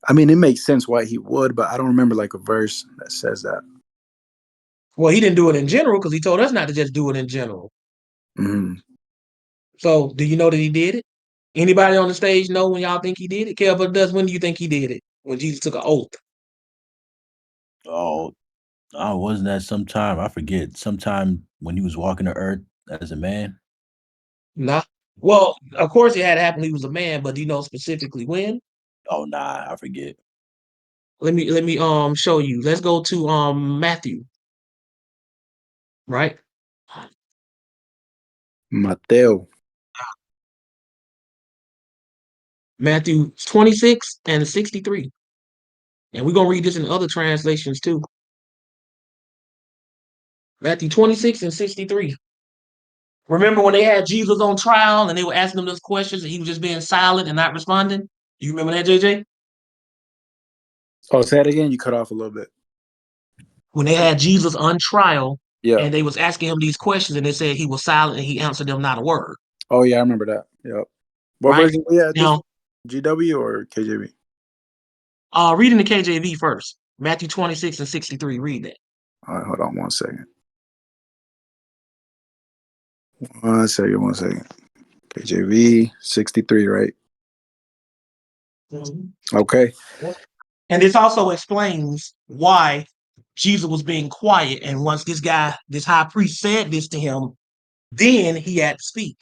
I mean, it makes sense why he would, but I don't remember like a verse that says that. Well, he didn't do it in general because he told us not to just do it in general. Mm-hmm. So, do you know that he did it? Anybody on the stage know when y'all think he did it? Kelvin does. When do you think he did it? When Jesus took an oath? Oh, wasn't that sometime? I forget. Sometime when he was walking the earth as a man. Nah. Well, of course it had to happen. He was a man, but do you know specifically when? Oh, nah, I forget. Let me show you. Let's go to Matthew. Right? Mateo. Matthew 26 and 63. And we're gonna read this in other translations too. Matthew 26 and 63. Remember when they had Jesus on trial and they were asking him those questions and he was just being silent and not responding? You remember that, JJ? Oh, say it again. You cut off a little bit. When they had Jesus on trial Yeah. and they was asking him these questions and they said he was silent and he answered them not a word. Oh, yeah, I remember that. Yep. What Right? version? Yeah, this Now, GW or KJV? reading the KJV first. Matthew 26 and 63. Read that. All right, hold on 1 second. 1 second, 1 second. KJV 63, right? Mm-hmm. Okay. And this also explains why Jesus was being quiet. And once this high priest said this to him, then he had to speak.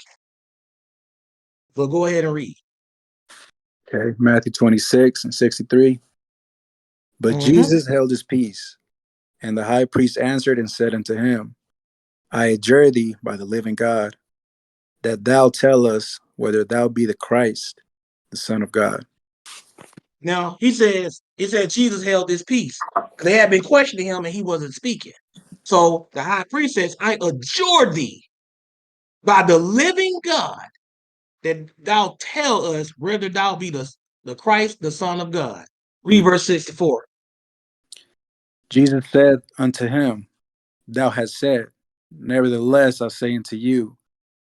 So go ahead and read. Okay, Matthew 26 and 63. But Jesus held his peace, and the high priest answered and said unto him, I adjure thee by the living God, that thou tell us whether thou be the Christ, the Son of God. Now, it said Jesus held his peace. They had been questioning him and he wasn't speaking. So the high priest says, I adjure thee by the living God that thou tell us whether thou be the Christ, the Son of God. Read verse 64. Jesus said unto him, Thou hast said, nevertheless I say unto you,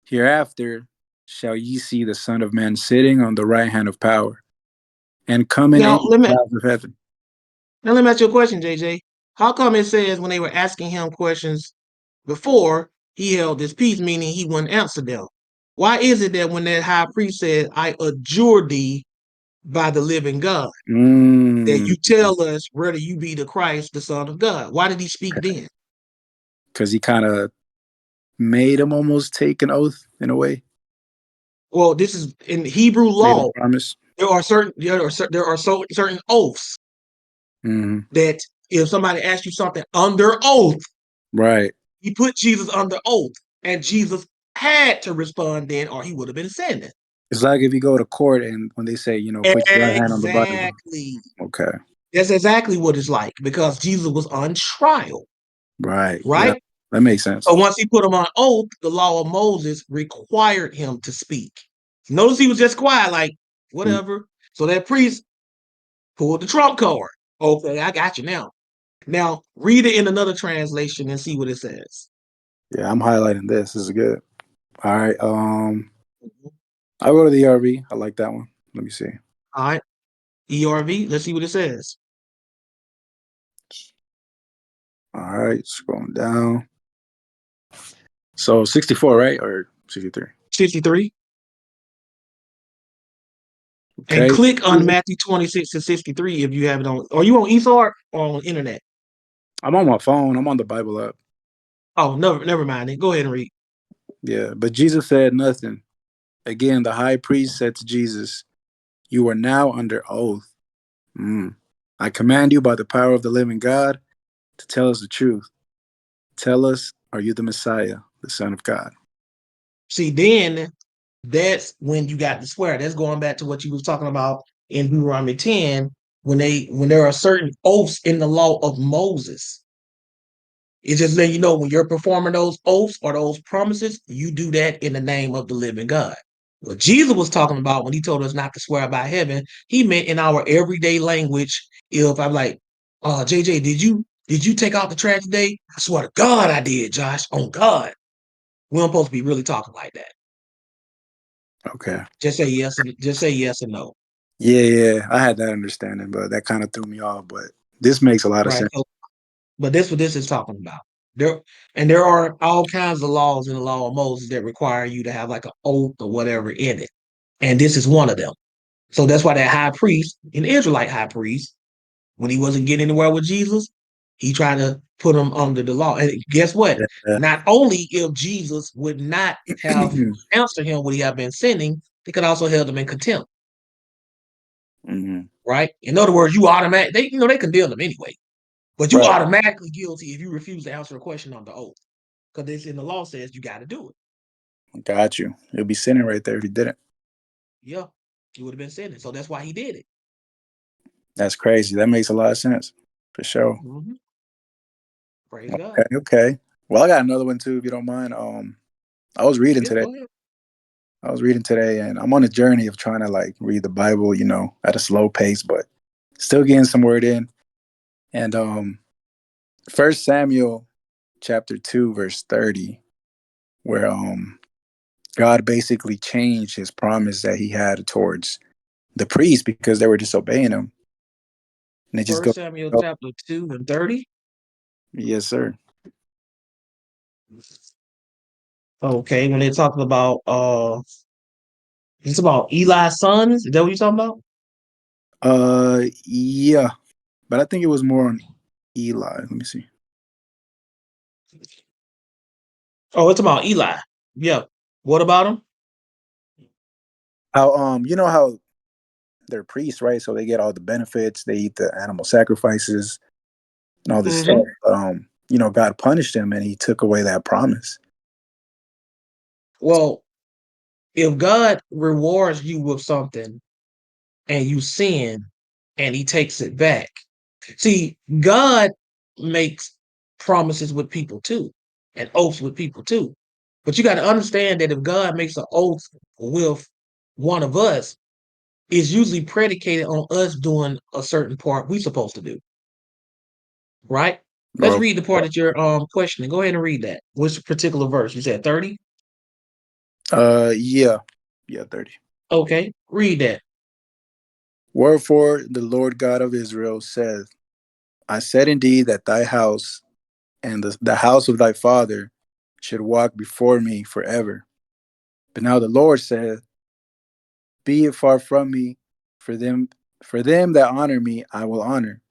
hereafter shall ye see the Son of Man sitting on the right hand of power, and coming in the clouds of heaven. Now let me ask you a question, JJ. How come it says when they were asking him questions before, he held his peace, meaning he wouldn't answer them? Why is it that when that high priest said, I adjure thee by the living God. That Mm, you tell us whether you be the Christ, the Son of God. Why did he speak then? because he kind of made him almost take an oath in a way, Well, this is in Hebrew made him law. promise. There are certain oaths Hmm. that if somebody asks you something under oath, Right. he put Jesus under oath, and Jesus had to respond then, or he would have been sinning. It's like if you go to court and when they say, put your right hand on the Bible. Exactly. Okay. That's exactly what it's like because Jesus was on trial, Right. Yeah. right? That makes sense. So once he put him on oath, the law of Moses required him to speak. Notice he was just quiet, like, whatever. So that priest pulled the trump card. Okay, I got you now. Now, read it in another translation and see what it says. Yeah, I'm highlighting this. This is good. All right. I'll go to the ERV. I like that one. Let me see. All right. ERV, let's see what it says. All right, scrolling down. So 64, right? Or 63? 63. Okay. And click on Matthew 26 and 63 if you have it on. Are you on eSword or on internet? I'm on my phone. I'm on the Bible app. Oh, never mind it. Go ahead and read. Yeah, but Jesus said nothing. Again, the high priest said to Jesus, "You are now under oath. I command you by the power of the living God to tell us the truth. Tell us, are you the Messiah, the Son of God?" See, then that's when you got to swear. That's going back to what you was talking about in Deuteronomy 10, when there are certain oaths in the law of Moses. It's just letting you know when you're performing those oaths or those promises, you do that in the name of the living God. What Jesus was talking about when he told us not to swear by heaven, he meant in our everyday language. If I'm like, JJ, did you take out the trash today? I swear to God I did, Josh. On God. We don't supposed to be really talking like that. Okay. Just say yes and no. Yeah. I had that understanding, but that kind of threw me off. But this makes a lot of Right. sense. So, but this what this is talking about. There are all kinds of laws in the law of Moses that require you to have like an oath or whatever in it. And this is one of them. So that's why that high priest, an Israelite high priest, when he wasn't getting anywhere with Jesus, he tried to put him under the law. And guess what? Yeah. Not only if Jesus would not have answered him would he have been sinning, they could also held him in contempt. Mm-hmm. Right? In other words, you automatic they condemn him anyway. But you Right. automatically guilty if you refuse to answer a question on the oath. Because this in the law says you got to do it. Got you. You'll be sinning right there if you didn't. Yeah. He would have been sinning. So that's why he did it. That's crazy. That makes a lot of sense. For sure. Mm-hmm. Praise Okay, God. okay. Well, I got another one too, if you don't mind. I was reading Yeah, today. go ahead. I was reading today, and I'm on a journey of trying to like read the Bible, at a slow pace, but still getting some word in. And 1 Samuel chapter 2, verse 30, where God basically changed his promise that he had towards the priests because they were disobeying him. And they just 1 go, Samuel oh, chapter 2 and 30. yes, sir. Okay, when they're talking about it's about Eli's sons. Is that what you're talking about? Yeah, but I think it was more on Eli. Let me see. Oh, it's about Eli. Yeah. What about him? How how they're priests, right? So they get all the benefits. They eat the animal sacrifices and all this stuff. God punished him and he took away that promise. Well, if God rewards you with something and you sin and he takes it back. See, God makes promises with people too and oaths with people too. But you got to understand that if God makes an oath with one of us, it's usually predicated on us doing a certain part we're supposed to do. Right? Let's Or read the part that you're questioning. Go ahead and read that. Which particular verse? You said 30? yeah, 30. Okay, read that. Wherefore the Lord God of Israel saith, I said indeed that thy house and the house of thy father should walk before me forever. But now the Lord saith, be it far from me For them that honor me, I will honor,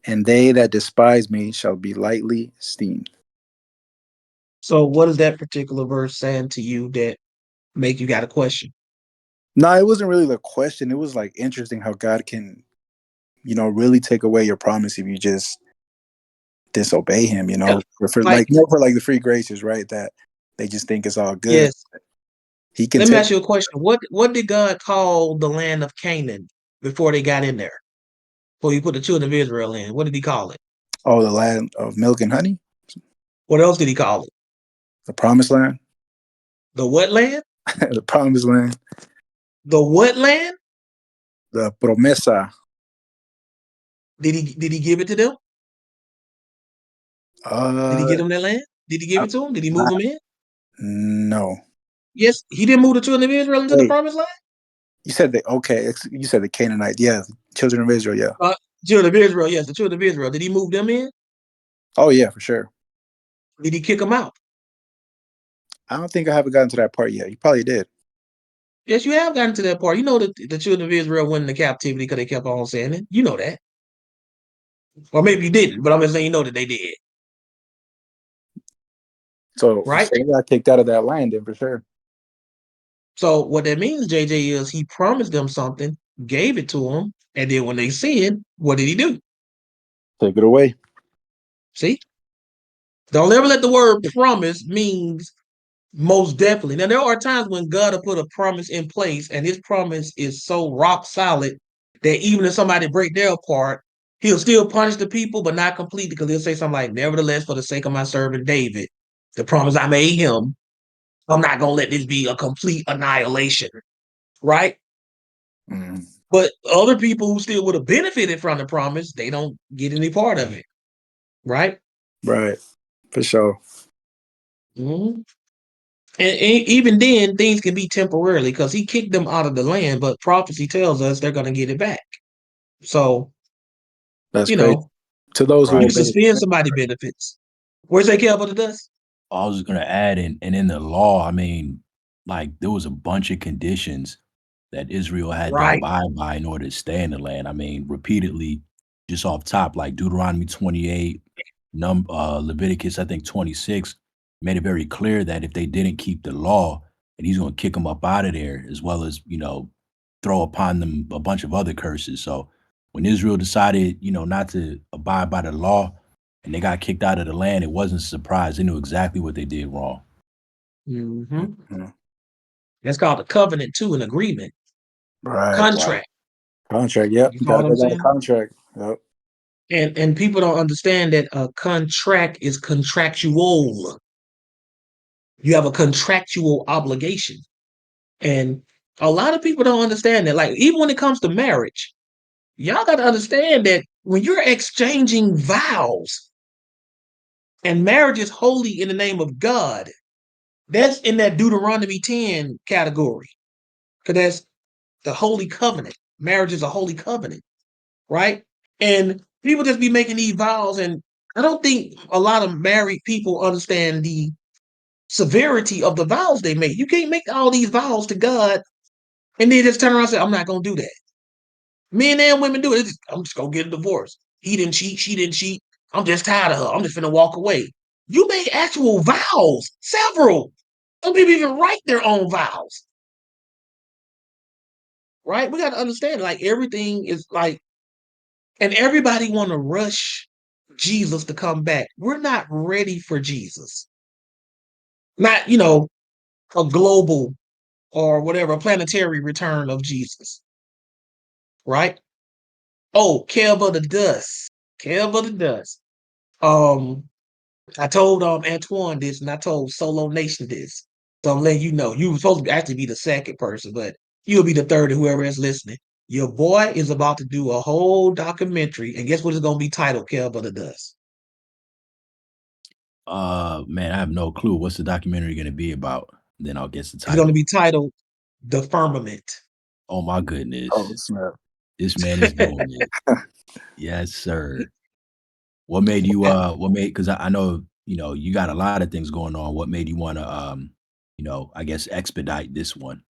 and they that despise me shall be lightly esteemed. So what is that particular verse saying to you that make you got a question? No, it wasn't really the question. It was like interesting how God can, really take away your promise if you just disobey Him. Yeah. For Like, for like the free graces, right? That they just think it's all good. yes. He can Let me take. ask you a question. What did God call the land of Canaan before they got in there? Before He put the children of Israel in? What did He call it? Oh, the land of milk and honey, What else did He call it? the promised land, The what land? the promised land, The what land? the promesa. Did He give it to them? Did He Uh, give them that land? Did He give it to them? Did He move them in? no. Yes, He didn't move the children of Israel into the Wait, promised land. you said you said the Canaanite, yeah, the children of Israel, yeah. Children of Israel, yes, the children of Israel. Did He move them in? Oh yeah, for sure. Did He kick them out? I don't think I haven't gotten to that part yet. You probably did. Yes, you have gotten to that part. You know that the children of Israel went into captivity because they kept on saying it. You know that. Or maybe you didn't, but I'm just saying you know that they did. So Right? they got kicked out of that land then for sure. So what that means, JJ, is He promised them something, gave it to them, and then when they sinned, what did He do? Take it away. See? Don't ever let the word promise means most definitely. Now, there are times when God will put a promise in place, and His promise is so rock solid that even if somebody break their part, He'll still punish the people, but not completely, because He'll say something like, nevertheless, for the sake of my servant David, the promise I made him, I'm not going to let this be a complete annihilation, right? Mm, But other people who still would have benefited from the promise, they don't get any part of it, right? right. For sure. Mhm. And even then, things can be temporarily because He kicked them out of the land, but prophecy tells us they're going to get it back. So, That's you great. know, To those who you obey. suspend somebody benefits. Where's that care for the dust? I was just gonna add, and in the law, I mean, like there was a bunch of conditions that Israel had to Right. abide by in order to stay in the land. I mean, repeatedly, just off top, like Deuteronomy 28, Leviticus, I think 26, made it very clear that if they didn't keep the law, and He's gonna kick them up out of there, as well as throw upon them a bunch of other curses. So when Israel decided, not to abide by the law, and they got kicked out of the land, it wasn't a surprise. They knew exactly what they did wrong. hmm Mhm. That's called a covenant too, an agreement, Right. contract. Contract. Yep. You You follow gotta what go I'm by the saying? contract. Yep. And people don't understand that a contract is contractual. You have a contractual obligation. And a lot of people don't understand that. Like, even when it comes to marriage, y'all got to understand that when you're exchanging vows and marriage is holy in the name of God, that's in that Deuteronomy 10 category. Because that's the holy covenant. Marriage is a holy covenant, right? And people just be making these vows, and I don't think a lot of married people understand the severity of the vows they make. You can't make all these vows to God and then just turn around and say, I'm not going to do that. Men and women do it. I'm just going to get a divorce. He didn't cheat. She didn't cheat. I'm just tired of her. I'm just going to walk away. You made actual vows, several. Some people even write their own vows, right? We got to understand, like, everything is like, and everybody want to rush Jesus to come back. We're not ready for Jesus. Not, a global or whatever, planetary return of Jesus, right? Oh, Kev of the Dust. Kev of the Dust. I told Antoine this, and I told Solo Nation this. So I'm letting you know. You were supposed to actually be the second person, but you'll be the third, and whoever is listening. Your boy is about to do a whole documentary, and guess what it's going to be titled, Kev of the Dust? Man, I have no clue. What's the documentary going to be about? Then I'll guess the It's going to title. be titled The Firmament. Oh my Oh goodness, snap. this man is doing it. Yes, sir. What made you? What made? Because I know you got a lot of things going on. What made you want to? I guess expedite this one.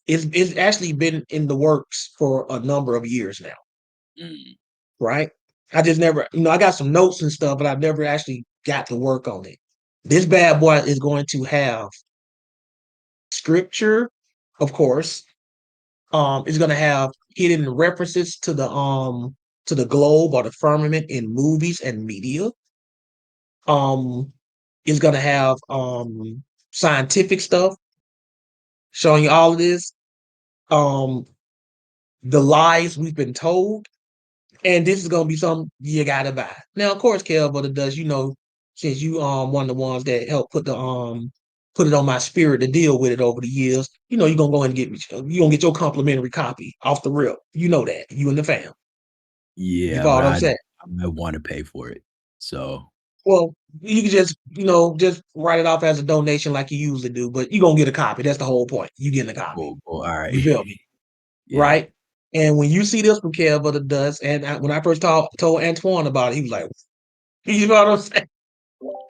it's actually been in the works for a number of years now, right? I just never, I got some notes and stuff, but I never actually got to work on it. This bad boy is going to have scripture, of course. It's going to have hidden references to the globe or the firmament in movies and media. It's going to have scientific stuff showing you all of this. The lies we've been told, and this is gonna be something you gotta buy. Now, of course, Kev, but it does, since you one of the ones that helped put it on my spirit to deal with it over the years, you're gonna go and you gonna get your complimentary copy off the rip. You know that. You and the fam. You Yeah, follow but what I'm saying? I might want to pay for it. So Well, you can just, just write it off as a donation like you usually do, but you're gonna get a copy. That's the whole point. You getting a copy. cool. All right. You feel me? Yeah. Right? And when you see this from Kev of the Dust, and when I first told Antoine about it, he was like, you know what I'm saying?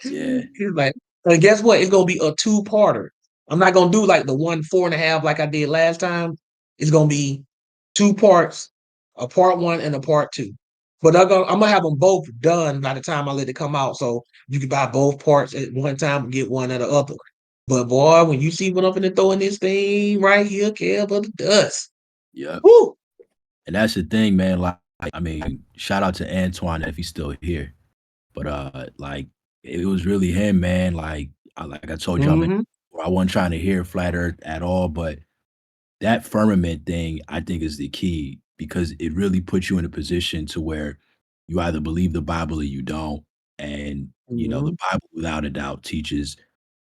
Yeah. He's like, and guess what? It's gonna be a two-parter. I'm not gonna do like the 1.5 like I did last time. It's gonna be 2 parts, a part 1 and a part 2. But I'm gonna have them both done by the time I let it come out, so you can buy both parts at one time and get one at the other. But boy, when you see what I'm gonna throw in this thing right here, Kev of the Dust. Yep. Woo! And that's the thing, man. Like, I mean, shout out to Antoine if he's still here. But like, it was really him, man. Like I told y'all, man, I wasn't trying to hear flat Earth at all, but that firmament thing, I think, is the key because it really puts you in a position to where you either believe the Bible or you don't. And the Bible, without a doubt, teaches,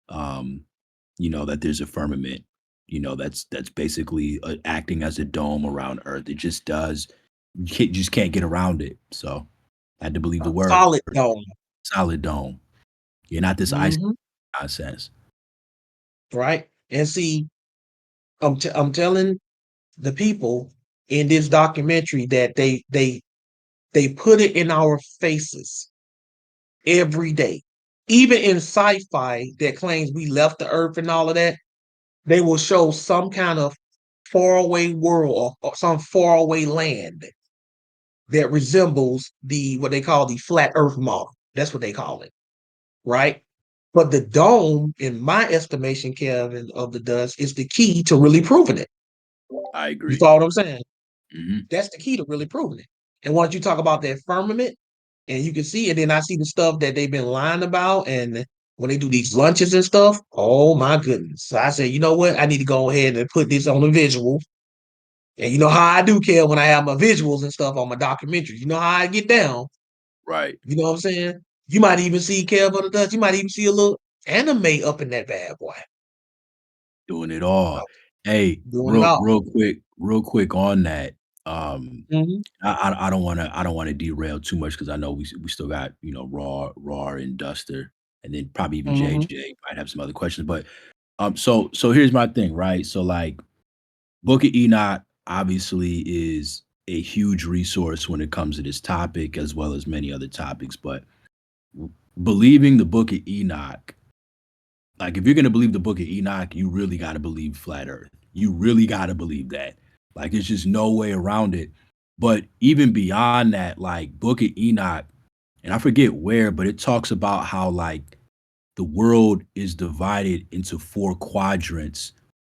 that there's a firmament. That's basically acting as a dome around Earth. It just does. You just can't get around it. So I had to believe the word. Solid dome. Solid dome. You're not this ice nonsense. Right? And see, I'm telling the people in this documentary that they put it in our faces every day. Even in sci-fi that claims we left the earth and all of that, they will show some kind of faraway world or some faraway land that resembles what they call the flat earth model. That's what they call it. Right? But the dome, in my estimation, Kevin, of the Dust, is the key to really proving it. I agree. You follow what I'm saying? Mm-hmm. That's the key to really proving it. And once you talk about that firmament, and you can see it, then I see the stuff that they've been lying about, and when they do these lunches and stuff, oh my goodness. So I said, you know what? I need to go ahead and put this on a visual. And you know how I do, Kel, when I have my visuals and stuff on my documentary. You know how I get down. Right. You know what I'm saying? You might even see Kev of the Dust. You might even see a little anime up in that bad boy. Doing it all. Hey, Doing it all. real quick on that. I don't want to derail too much because I know we still got Raw and Duster, and then probably even JJ might have some other questions. But so here's my thing, right? So like, Book of Enoch obviously is a huge resource when it comes to this topic as well as many other topics. But believing the Book of Enoch, like if you're gonna believe the Book of Enoch, you really got to believe flat Earth. You really got to believe that. Like there's just no way around it. But even beyond that, like Book of Enoch, and I forget where, but it talks about how like the world is divided into 4 quadrants.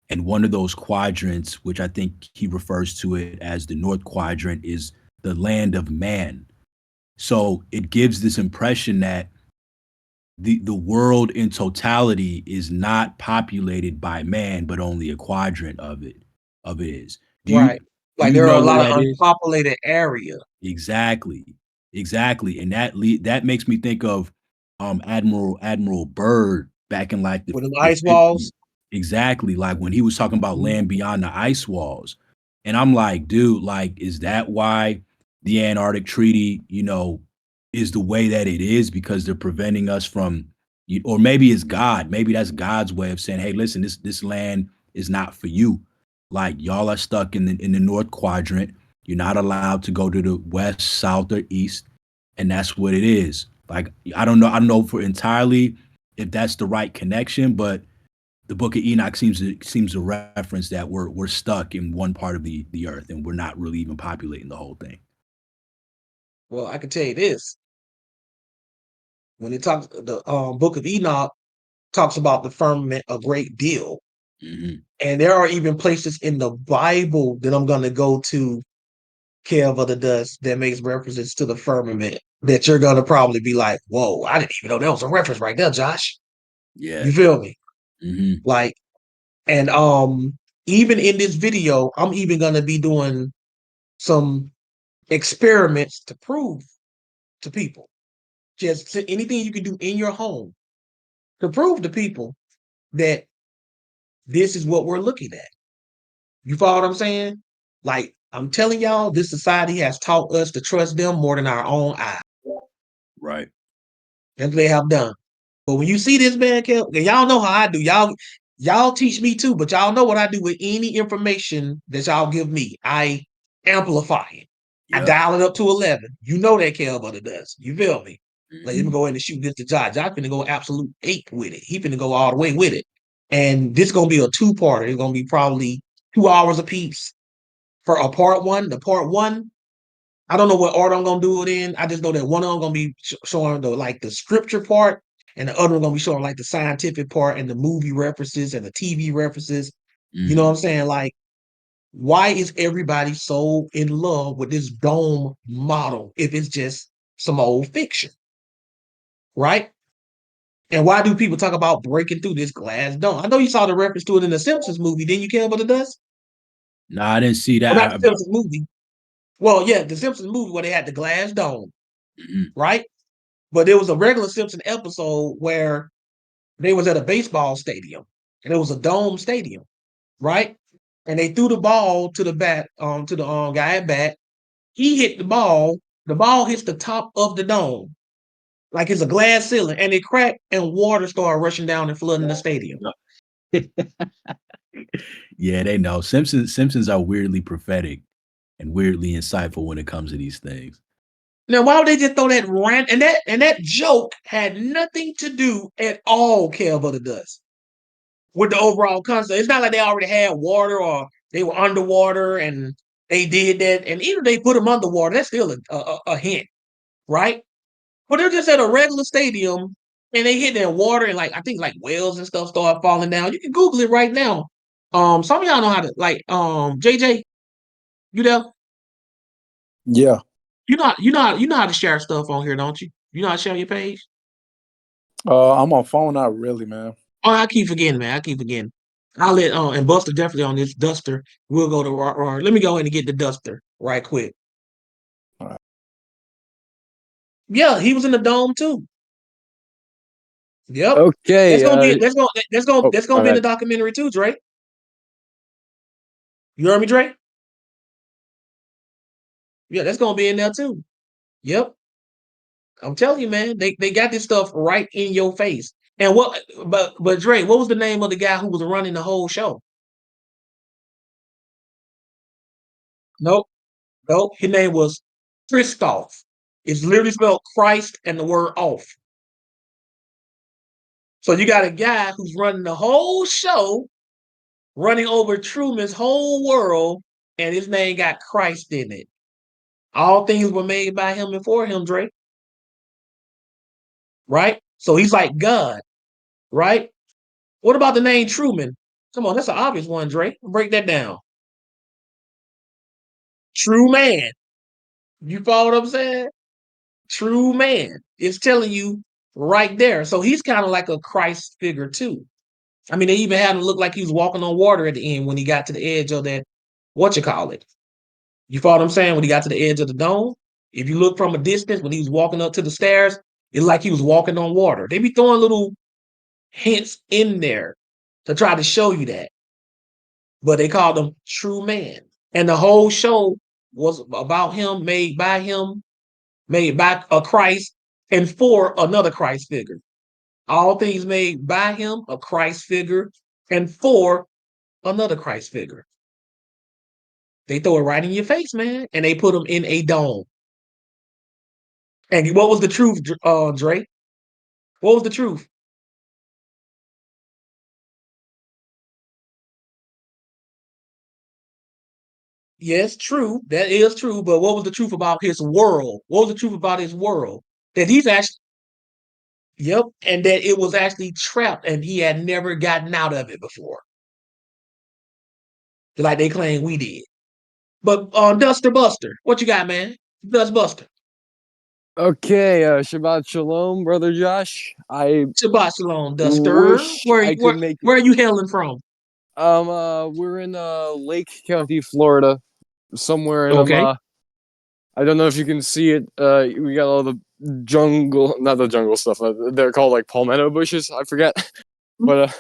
And one of those quadrants, which I think he refers to it as the North Quadrant, is the land of man. So it gives this impression that the world in totality is not populated by man, but only a quadrant of it is. Right. Like there are a lot of that is? unpopulated area. Exactly. And that makes me think of Admiral Byrd back in like with the the ice 50s. walls. Exactly. Like when he was talking about land beyond the ice walls. And I'm like, dude, like, is that why the Antarctic Treaty, is the way that it is? Because they're preventing us from, or maybe it's God. Maybe that's God's way of saying, hey, listen, this land is not for you. Like y'all are stuck in the North Quadrant. You're not allowed to go to the west, south, or east. And that's what it is. Like, I don't know for entirely if that's the right connection, but the book of Enoch seems to reference that we're stuck in one part of the earth and we're not really even populating the whole thing. Well, I can tell you this. When it talks, the book of Enoch talks about the firmament a great deal. Mm-hmm. And there are even places in the Bible that I'm going to go to, Kev of the Dust, that makes references to the firmament that you're going to probably be like, whoa, I didn't even know that was a reference right there, Josh. Yeah. You feel me? Mm-hmm. Like, and even in this video, I'm even going to be doing some experiments to prove to people just anything you can do in your home to prove to people that this is what we're looking at. You follow what I'm saying? Like, I'm telling y'all, this society has taught us to trust them more than our own eyes. Right. That's what they have done. But when you see this man, y'all know how I do. Y'all teach me too, but y'all know what I do with any information that y'all give me. I amplify it. I Yep. dial it up to 11. You know that Kel Butter does. You feel me? Like, let me Mhm. go in and shoot this to Josh. Josh finna go absolute ape with it. He finna go all the way with it. And this gonna be a two-parter. It's gonna be probably 2 hours apiece for a part one. The part one, I don't know what order I'm gonna do it in. I just know that one of them gonna be showing the scripture part, and the other one gonna be showing like the scientific part and the movie references and the TV references. You know what I'm saying? Like, why is everybody so in love with this dome model if it's just some old fiction, right? And why do people talk about breaking through this glass dome? I know you saw the reference to it in the Simpsons movie. Didn't you, care what it does? No, I didn't see Well, not that. the Simpsons movie. Well, yeah, the Simpsons movie where they had the glass dome, right? But there was a regular Simpson episode where they was at a baseball stadium, and it was a dome stadium, right? And they threw the ball to the bat, to the guy at bat. He hit the ball. The ball hits the top of the dome, like it's a glass ceiling, and it cracked, and water started rushing down and flooding the stadium. Yeah, they know. Simpsons are weirdly prophetic and weirdly insightful when it comes to these things. Now, why would they just throw that rant and that joke had nothing to do at all, Kel, but it does with the overall concept. It's not like they already had water or they were underwater and they did that. And even if they put them underwater, that's still a hint, right? But they're just at a regular stadium and they hit that water and like I think like whales and stuff start falling down. You can Google it right now. Some of y'all know how to JJ, you there? Yeah. You know how to share stuff on here, don't you? You know how to share your page? I'm on phone, not really, man. Oh, I keep forgetting, man. I keep forgetting. I'll let and Buster definitely on this duster. We'll go to let me go in and get the duster right quick. All right. Yeah, he was in the dome too. Yep. Okay. That's gonna be that's gonna go be in the ahead. documentary too, Dre. You heard me, Dre? Yeah, that's gonna be in there too. Yep. I'm telling you, man, they got this stuff right in your face. And but Dre, what was the name of the guy who was running the whole show? Nope. Nope. His name was Christoph. It's literally spelled Christ and the word off. So you got a guy who's running the whole show, running over Truman's whole world, and his name got Christ in it. All things were made by him and for him, Drake. Right? So he's like God, right? What about the name Truman? Come on, that's an obvious one, Drake. Break that down. True man. You follow what I'm saying? True man. It's telling you right there. So he's kind of like a Christ figure too. I mean, they even had him look like he was walking on water at the end when he got to the edge of that, what you call it. You follow what I'm saying? When he got to the edge of the dome, if you look from a distance when he was walking up to the stairs, it's like he was walking on water. They be throwing little hints in there to try to show you that. But they called him True Man. And the whole show was about him, made by a Christ, and for another Christ figure. All things made by him, a Christ figure, and for another Christ figure. They throw it right in your face, man, and they put them in a dome. And what was the truth, Dre? What was the truth? Yes, true. That is true. But what was the truth about his world? What was the truth about his world? That he's actually, yep, and that it was actually trapped and he had never gotten out of it before. Like they claim we did. But Duster Buster, what you got, man? Dust Buster. Okay, Shabbat Shalom, brother Josh. I Shabbat Shalom, Duster. wish I could make Where are you hailing from? we're in Lake County, Florida, somewhere in Okay. I don't know if you can see it. We got all the jungle, not the jungle stuff. They're called like palmetto bushes. I forget, but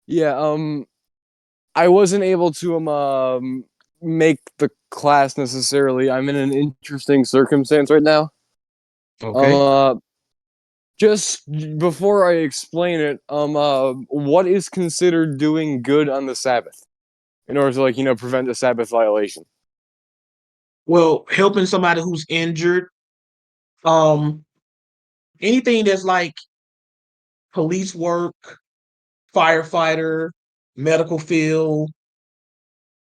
yeah. I wasn't able to make the class necessarily. I'm in an interesting circumstance right now. Okay. Just before I explain it, what is considered doing good on the Sabbath in order to, like, prevent a Sabbath violation? Well, helping somebody who's injured, um, anything that's like police work, firefighter, medical field,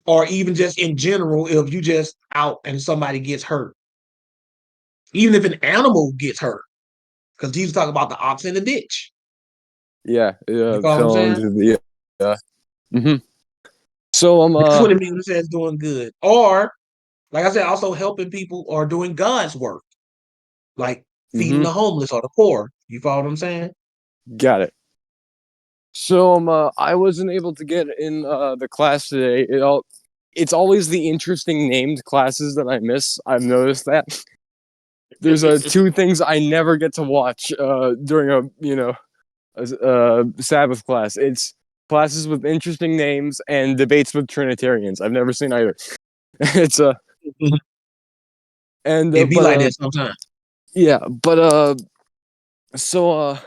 or even just in general, if you just out and somebody gets hurt, even if an animal gets hurt, because Jesus talk about the ox in the ditch. Yeah, You yeah, follow what I'm fell saying? into the yeah. hmm So That's what it means when it says doing good. Or, like I said, also helping people or doing God's work, like feeding hmm the homeless or the poor. You follow what I'm saying? got it. So I wasn't able to get in the class today. It's always the interesting named classes that I miss. I've noticed that. There's two things I never get to watch during a Sabbath class. It's classes with interesting names and debates with Trinitarians. I've never seen either. It's and It be but like that sometimes. yeah, but so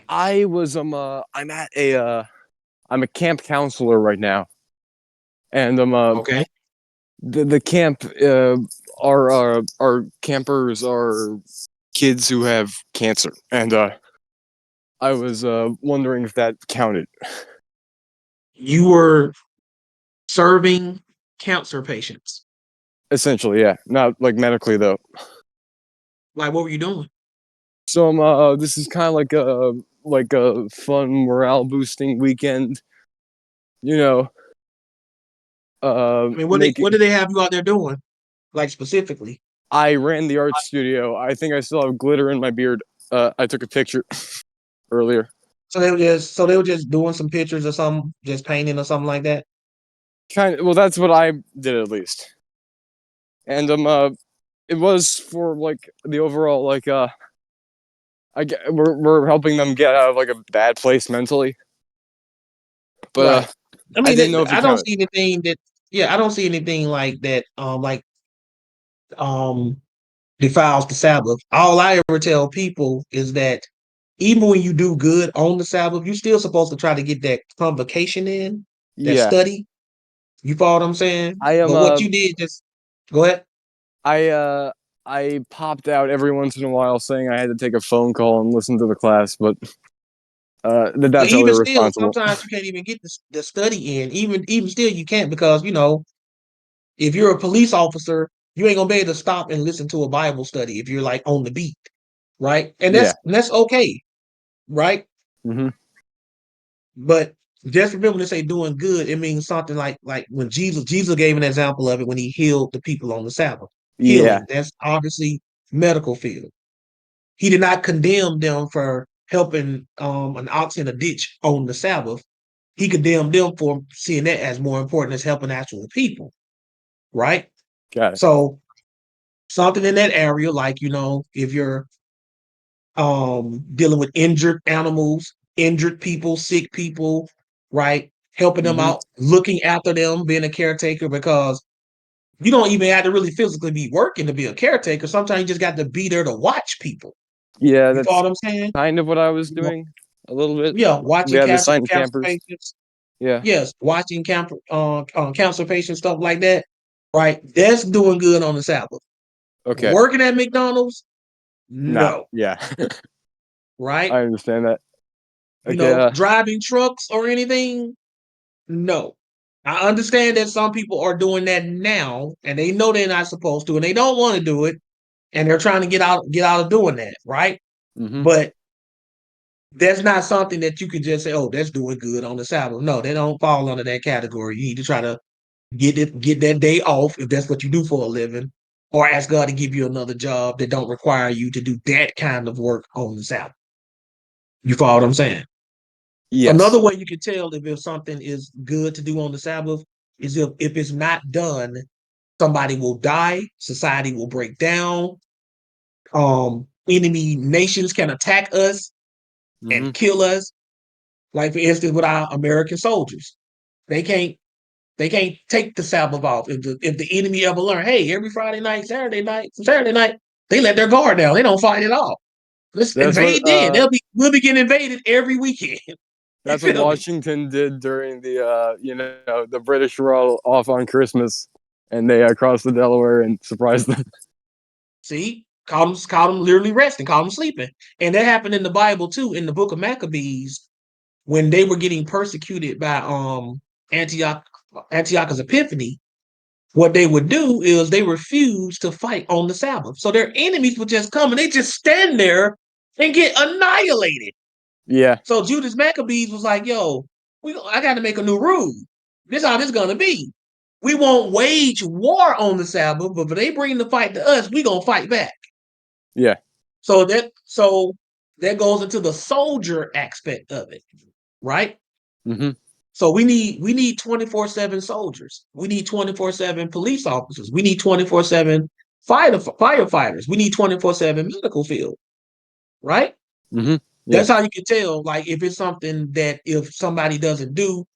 I was I'm at I'm a camp counselor right now, and Okay. the camp our campers are kids who have cancer, and I was wondering if that counted. You were serving cancer patients. Essentially, yeah, not like medically though. Like, what were you doing? So this is kind of like a fun morale boosting weekend, you know. I mean, Making what do they have you out there doing? Like specifically? I ran the art studio. I think I still have glitter in my beard. I took a picture earlier. So they were just doing some pictures or something, just painting or something like that. Kind of, well, that's what I did at least. And it was for like the overall like we're helping them get out of like a bad place mentally. But Right. I I mean, didn't know if it I don't counted. see anything that. Yeah, I don't see anything like that. Um, defiles the Sabbath. All I ever tell people is that even when you do good on the Sabbath, you're still supposed to try to get that convocation in, that Yeah, study. You follow what I'm saying? I am But what you did, just go ahead. I I popped out every once in a while saying I had to take a phone call and listen to the class, but But that's how even they're still, responsible. sometimes you can't even get the study in. Even still, you can't because if you're a police officer, you ain't gonna be able to stop and listen to a Bible study if you're like on the beat, right? And Yeah. that's okay, right? hmm But just remember when they say doing good, it means something like when Jesus gave an example of it when he healed the people on the Sabbath. Yeah. Healing, that's obviously medical field. He did not condemn them for helping an ox in a ditch on the Sabbath. He condemned them for seeing that as more important as helping actual people, right? Got it. So something in that area, like if you're dealing with injured animals, injured people, sick people, right? Helping them hmm out, looking after them, being a caretaker, because you don't even have to really physically be working to be a caretaker. Sometimes you just got to be there to watch people. Yeah, You follow that's what I'm saying? kind of what I was You know, doing a little bit. yeah, We watching had cancer assigned campers. patients. Yeah. Yes, watching cancer patients, stuff like that. Right, that's doing good on the Sabbath. Okay. Working at McDonald's, Nah. no. Yeah. Right, I understand that. Okay. driving trucks or anything, no. I understand that some people are doing that now, and they know they're not supposed to, and they don't want to do it, and they're trying to get out of doing that, right? Mm-hmm. But that's not something that you can just say, "Oh, that's doing good on the Sabbath." No, they don't fall under that category. You need to try to get that day off if that's what you do for a living, or ask God to give you another job that don't require you to do that kind of work on the Sabbath. You follow what I'm saying? Another Yes. way you can tell if something is good to do on the Sabbath is if it's not done, somebody will die, society will break down, enemy nations can attack us Mm-hmm. and kill us. Like for instance, with our American soldiers, they can't they can't take the Sabbath off. If the enemy ever learn, hey, every Friday night, Saturday night, they let their guard down. They don't fight at all. Let's That's what invade then. We'll be getting invaded every weekend. You that's what feel me? Washington did during the the British were all off on Christmas, and they crossed the Delaware and surprised them. See, caught them literally resting, caught them sleeping, and that happened in the Bible too. In the Book of Maccabees, when they were getting persecuted by Antioch Antiochus Epiphanes, what they would do is they refused to fight on the Sabbath. So their enemies would just come and they just stand there and get annihilated. Yeah. So Judas Maccabees was like, yo, I got to make a new rule. This is how this going to be. We won't wage war on the Sabbath, but if they bring the fight to us, we going to fight back. Yeah. So that goes into the soldier aspect of it, right? Mm-hmm. So we need 24/7 soldiers. We need 24/7 police officers. We need 24/7 firefighters. We need 24/7 medical field, right? Mm-hmm. Yeah. That's how you can tell, like, if it's something that if somebody doesn't do,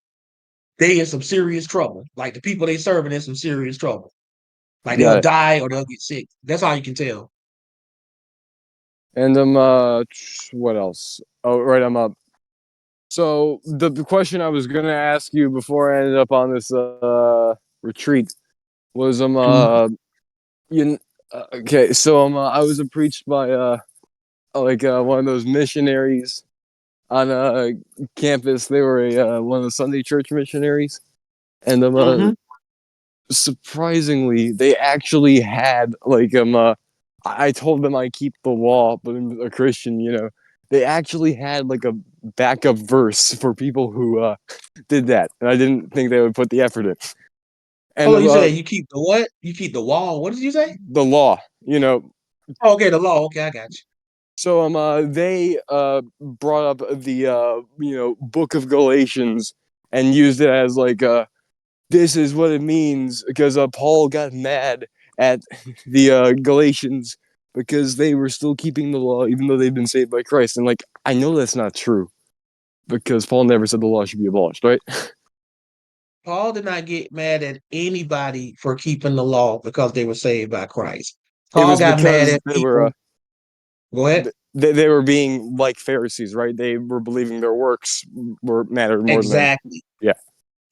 they in some serious trouble. Like the people they serving in some serious trouble. Like Got they'll it. die or they'll get sick. That's how you can tell. And what else? Oh, right, I'm up. So the question I was gonna ask you before I ended up on this retreat was you okay, so I was preached by one of those missionaries on campus. They were one of the Sunday church missionaries, and surprisingly, they actually had I told them I keep the law, but I'm a Christian, They actually had like a backup verse for people who did that, and I didn't think they would put the effort in. And Oh, you say you keep the what? You keep the wall. What did you say? the law, Oh, okay, the law. Okay, I got you. So they brought up the book of Galatians and used it as like this is what it means because Paul got mad at the Galatians because they were still keeping the law even though they've been saved by Christ. And like I know that's not true because Paul never said the law should be abolished, right? Paul did not get mad at anybody for keeping the law because they were saved by Christ. It Paul was got mad because at they were people. Go ahead. they were being like Pharisees, right? They were believing their works were mattered more than Exactly. yeah.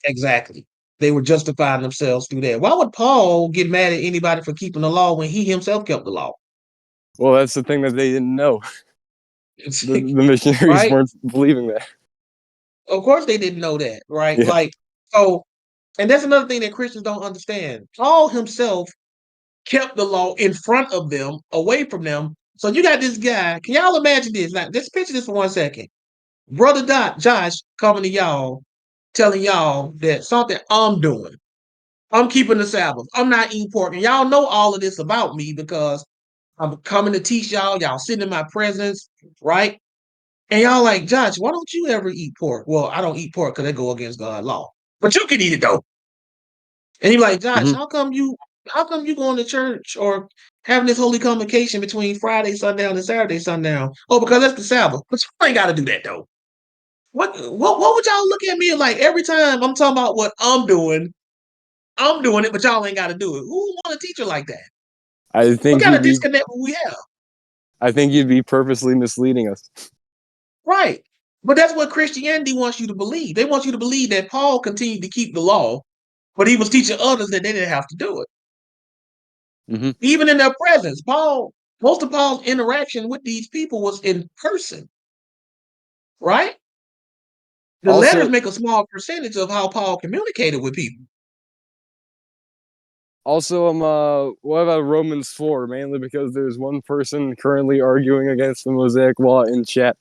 Exactly. They were justifying themselves through that. Why would Paul get mad at anybody for keeping the law when he himself kept the law? Well, that's the thing that they didn't know. It's The like, missionaries right? weren't believing that. Of course they didn't know that, right? Yeah. Like, so, and that's another thing that Christians don't understand. Paul himself kept the law in front of them, away from them. So you got this guy. Can y'all imagine this? Like, let's picture this for 1 second. Brother Josh coming to y'all, telling y'all that something I'm doing. I'm keeping the Sabbath. I'm not eating pork. And y'all know all of this about me because I'm coming to teach y'all. Y'all sitting in my presence, right? And y'all like, Josh, why don't you ever eat pork? Well, I don't eat pork because they go against God's law. But you can eat it though. And you're like, Josh, Mm-hmm. how come you going to church or having this holy convocation between Friday sundown and Saturday sundown? Oh, because that's the Sabbath. But you ain't gotta do that though. What would y'all look at me like every time I'm talking about what I'm doing it, but y'all ain't gotta do it. Who want a teacher like that? I What think kind you'd of be disconnect would we have? I think you'd be purposely misleading us. Right. But that's what Christianity wants you to believe. They want you to believe that Paul continued to keep the law, but he was teaching others that they didn't have to do it. Mm-hmm. Even in their presence, most of Paul's interaction with these people was in person, right? The letters Also, make a small percentage of how Paul communicated with people. also, what about Romans 4? Mainly because there's one person currently arguing against the Mosaic Law in chat.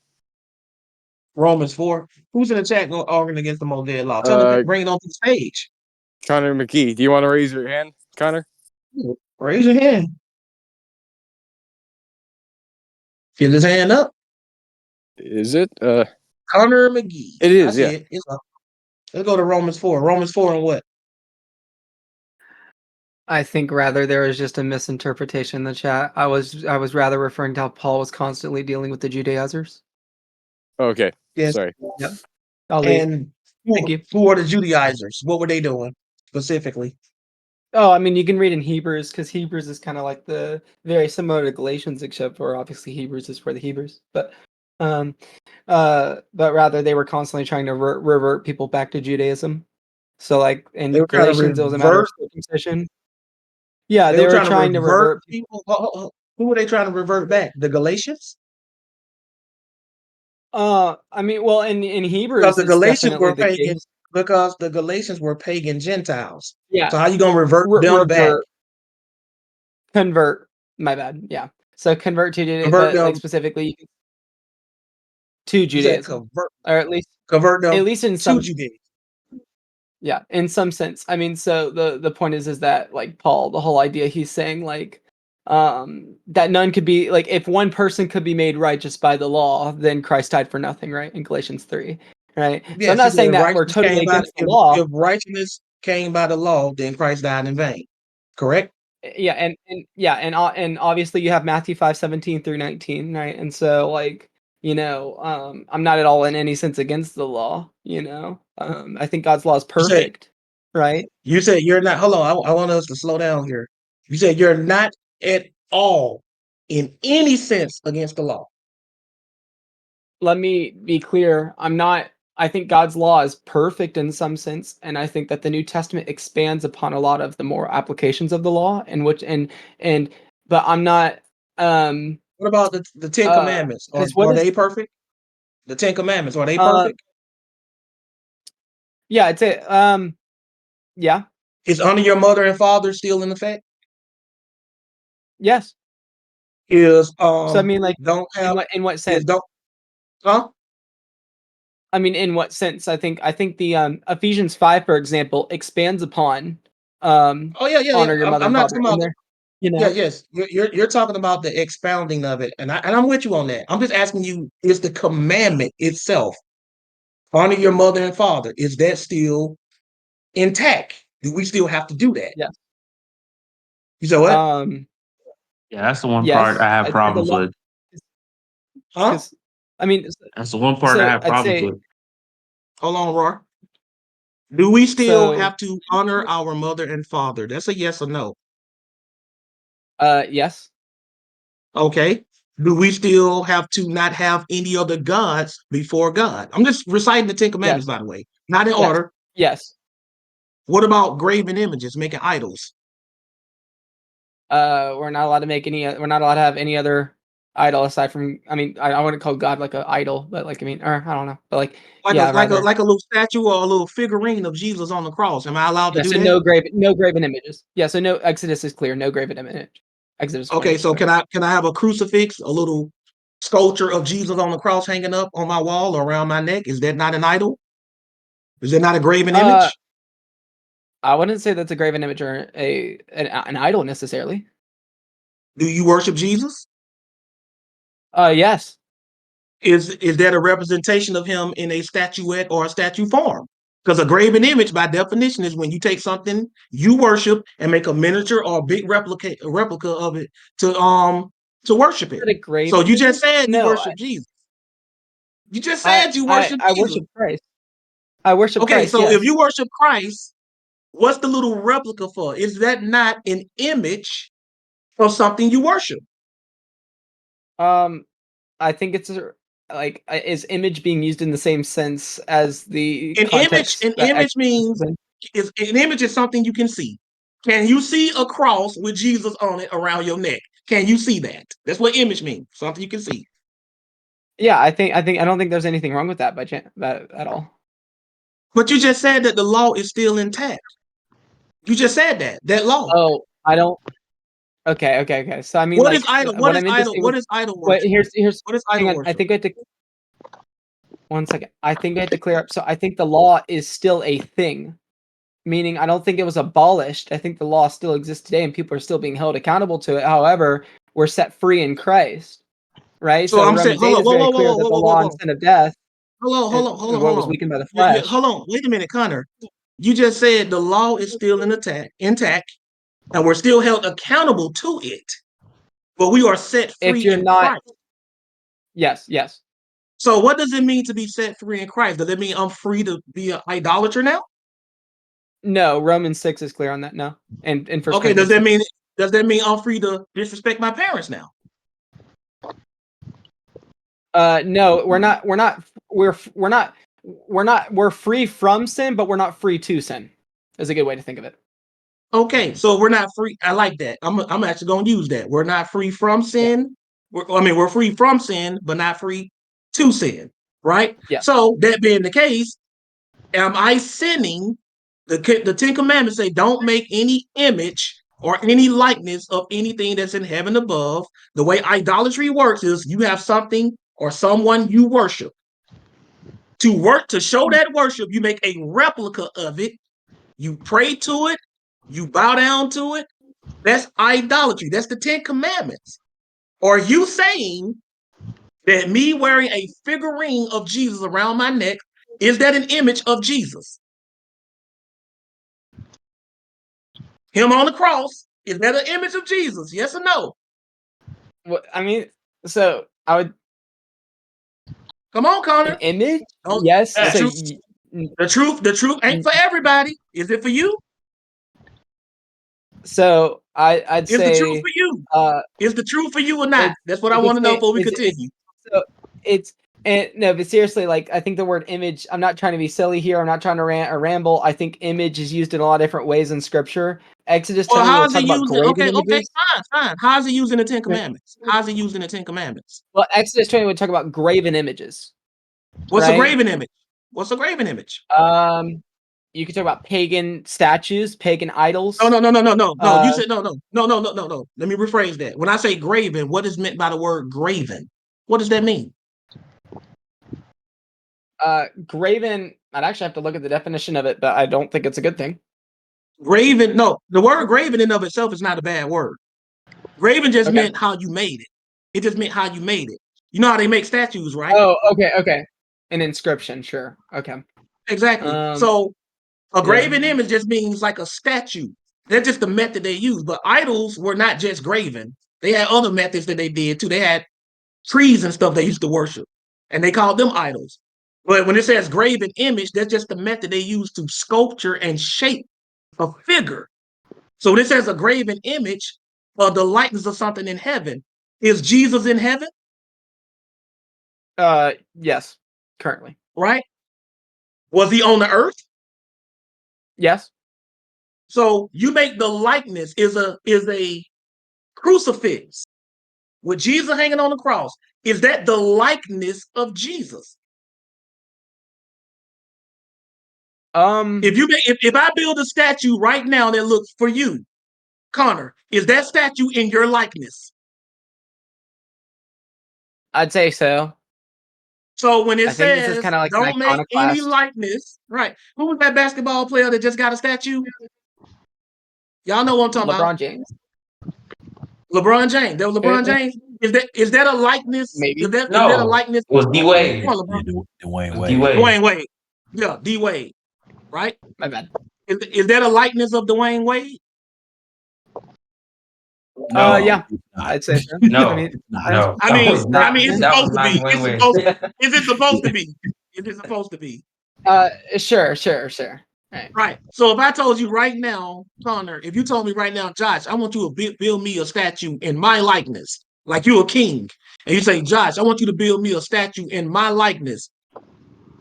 Romans 4. Who's in the chat arguing against the Mosaic Law? Tell Uh, them, bring it on to the stage. Connor McKee. Do you want to raise your hand, Connor? Raise your hand. Get his hand up. Is it? Connor McGee. It I is, see yeah. it. It's up. Let's go to Romans 4. Romans 4 and what? I think rather there was just a misinterpretation in the chat. I was rather referring to how Paul was constantly dealing with the Judaizers. Okay. Yes. Sorry. Yep. I'll leave. And Thank you. who are the Judaizers? What were they doing specifically? Oh, I mean, you can read in Hebrews because Hebrews is kind of like the very similar to Galatians, except for obviously Hebrews is for the Hebrews. But rather they were constantly trying to revert people back to Judaism. So, like in They were trying to Galatians, it was a matter of revert. circumcision. Yeah, They they were were trying to trying to revert revert people. people. Who were they trying to revert back? The Galatians? I mean, well, in Because Hebrews, the it's Galatians definitely were the pagan. case. Because the Galatians were pagan Gentiles. Yeah, So how you gonna revert them back? convert. My bad. Yeah. So convert to Judaism, Convert but like them. specifically to You said Judaism, or convert at them least in to some. Judaism. Yeah, in some sense. I mean, so the point is that like Paul, the whole idea he's saying like that none could be like if one person could be made righteous by the law, then Christ died for nothing, right? In Galatians 3, right? So I'm Yes, he not said saying that we're righteousness totally came by against the law. if righteousness came by the law, then Christ died in vain. Correct? Yeah, and obviously you have Matthew 5:17 through 19, right? And so like, I'm not at all in any sense against the law, I think God's law is You said perfect, right? you said you're not. Hold on, I want us to slow down here. You said you're not at all in any sense against the law. Let me be clear. I think God's law is perfect in some sense, and I think that the New Testament expands upon a lot of the more applications of the law, but I'm not What about the Ten Commandments? because what Are is they perfect? The Ten Commandments, are they uh perfect? yeah, it's it. Yeah, Is honor your mother and father still in effect? yes. Is So I mean, like, don't have in what is sense? don't huh? I mean, in what sense? I think the Ephesians 5, for example, expands upon Oh yeah. honor your mother I'm and not father talking in about there, yes. You're talking about the expounding of it, and I'm with you on that. I'm just asking you: is the commandment itself, honor your mother and father, is that still intact? Do we still have to do that? Yes. You said what? Yeah, that's the one part Yes, I have I'd say the problems law with. Huh? because I mean, That's the one part I so have I'd problems say with. Hold on, Roy. Do we still so. have to honor our mother and father? That's a yes or no. Yes. Okay. Do we still have to not have any other gods before God? I'm just reciting the Ten Commandments, Yes. by the way, not in Yes. order. Yes. What about graven images, making idols? We're not allowed to make any. We're not allowed to have any other idol aside from. I mean, I wouldn't call God like an idol, but like or I don't know, but like yeah, rather. Like a little statue or a little figurine of Jesus on the cross. Am I allowed to Yeah, do so that? no graven images. Yeah, so no Exodus is clear, no graven image. Exodus 20 Okay, is so clear. can I have a crucifix, a little sculpture of Jesus on the cross hanging up on my wall or around my neck? Is that not an idol? Is it not a graven Uh, image? I wouldn't say that's a graven image or an idol necessarily. Do you worship Jesus? Yes. Is that a representation of him in a statuette or a statue form? Because a graven image, by definition, is when you take something you worship and make a miniature or a big replica of it to worship it. Is it a So graven you image? just said you No, worship Jesus. You just said you worship I Jesus. worship Christ. I worship Okay, Christ, so if yes. you worship Christ, what's the little replica for? Is that not an image of something you worship? I think it's like is image being used in the same sense as the An context that image Exodus means is in? is an image is something you can see. Can you see a cross with Jesus on it around your neck? Can you see that? That's what image means. Something you can see. Yeah, I don't think there's anything wrong with that by chance that at all. But you just said that the law is still intact. You just said that law. Oh, I don't. Okay. So I mean, What is like, idol? what I meant to say What was, is idol wait, worship? here's. What is Hang idol on. I worship? think I had to. One second. I think I had to clear up. So I think the law is still a thing, meaning I don't think it was abolished. I think the law still exists today, and people are still being held accountable to it. However, we're set free in Christ, right? So So I'm saying, Romans hold 8 on, is whoa, very whoa, clear whoa, that whoa, the whoa, whoa, law whoa. and sin of death Hold on, and what was weakened by the flesh. Hold on, wait a minute, Connor. You just said the law is still intact, and we're still held accountable to it, but we are set If free you're in not, Christ. yes. So what does it mean to be set free in Christ? Does it mean I'm free to be an idolater now? No, Romans 6 is clear on that. No, and in First Okay, Corinthians 6. does that mean I'm free to disrespect my parents now? No, we're free from sin, but we're not free to sin. Is a good way to think of it. Okay, so we're not free. I like that. I'm actually going to use that. We're not free from sin. We're free from sin, but not free to sin, right? Yeah. So that being the case, am I sinning? The Ten Commandments say, don't make any image or any likeness of anything that's in heaven above. The way idolatry works is you have something or someone you worship. To show that worship, you make a replica of it. You pray to it. You bow down to it. That's idolatry. That's the Ten Commandments. Are you saying that me wearing a figurine of Jesus around my neck, is that an image of Jesus? Him on the cross, is that an image of Jesus? Yes or no? Well, I mean, so I would. Come on, Connor. An image? Don't, Yes. The, So truth, the truth ain't for everybody. Is it for you? So I'd Is say the truth for you? Is the truth for you or not? That's what I you want could to know say before we it's continue. so it's and no, but seriously, like I think the word image. I'm not trying to be silly here. I'm not trying to rant or ramble. I think image is used in a lot of different ways in Scripture. Exodus Well, 20 will how's it talk about used? graven Okay, images. fine. How's it used in the Ten Commandments? How's it used in the Ten Commandments? Well, Exodus 20 would talk about graven images. What's right? a graven image? What's a graven image? You could talk about pagan statues, pagan idols. No. You said no. Let me rephrase that. When I say graven, what is meant by the word graven? What does that mean? Graven. I'd actually have to look at the definition of it, but I don't think it's a good thing. Graven, no. The word graven in of itself is not a bad word. Graven just meant how you made it. It just meant how you made it. You know how they make statues, right? Oh, okay. An inscription, sure. Okay. Exactly. So a graven image just means like a statue. That's just the method they use. But idols were not just graven. They had other methods that they did too. They had trees and stuff they used to worship, and they called them idols. But when it says graven image, that's just the method they use to sculpture and shape a figure. So this says a graven image of the likeness of something in heaven. Is Jesus in heaven? Yes, currently. Right? Was he on the earth? Yes. So you make the likeness is a crucifix with Jesus hanging on the cross. Is that the likeness of Jesus? If I build a statue right now that looks for you, Connor, is that statue in your likeness? I'd say so. So when it I think this is says kind of like don't make any iconoclast. likeness, right? Who was that basketball player that just got a statue? Y'all know what I'm talking about. LeBron James. LeBron James. That was LeBron James. Is that a likeness? Maybe. Is that a likeness? It was D Wade. Dwayne Wade. Dwayne Wade. Yeah, D Wade. Right? My bad. Is that a likeness of Dwayne Wade? No, yeah, I'd say so. No, I mean, no. It's supposed to be. Dwayne Wade. Is it supposed to be? Is it supposed to be? Sure. Right. So if I told you right now, Connor, if you told me right now, Josh, I want you to build me a statue in my likeness, like you're a king, and you say, Josh, I want you to build me a statue in my likeness.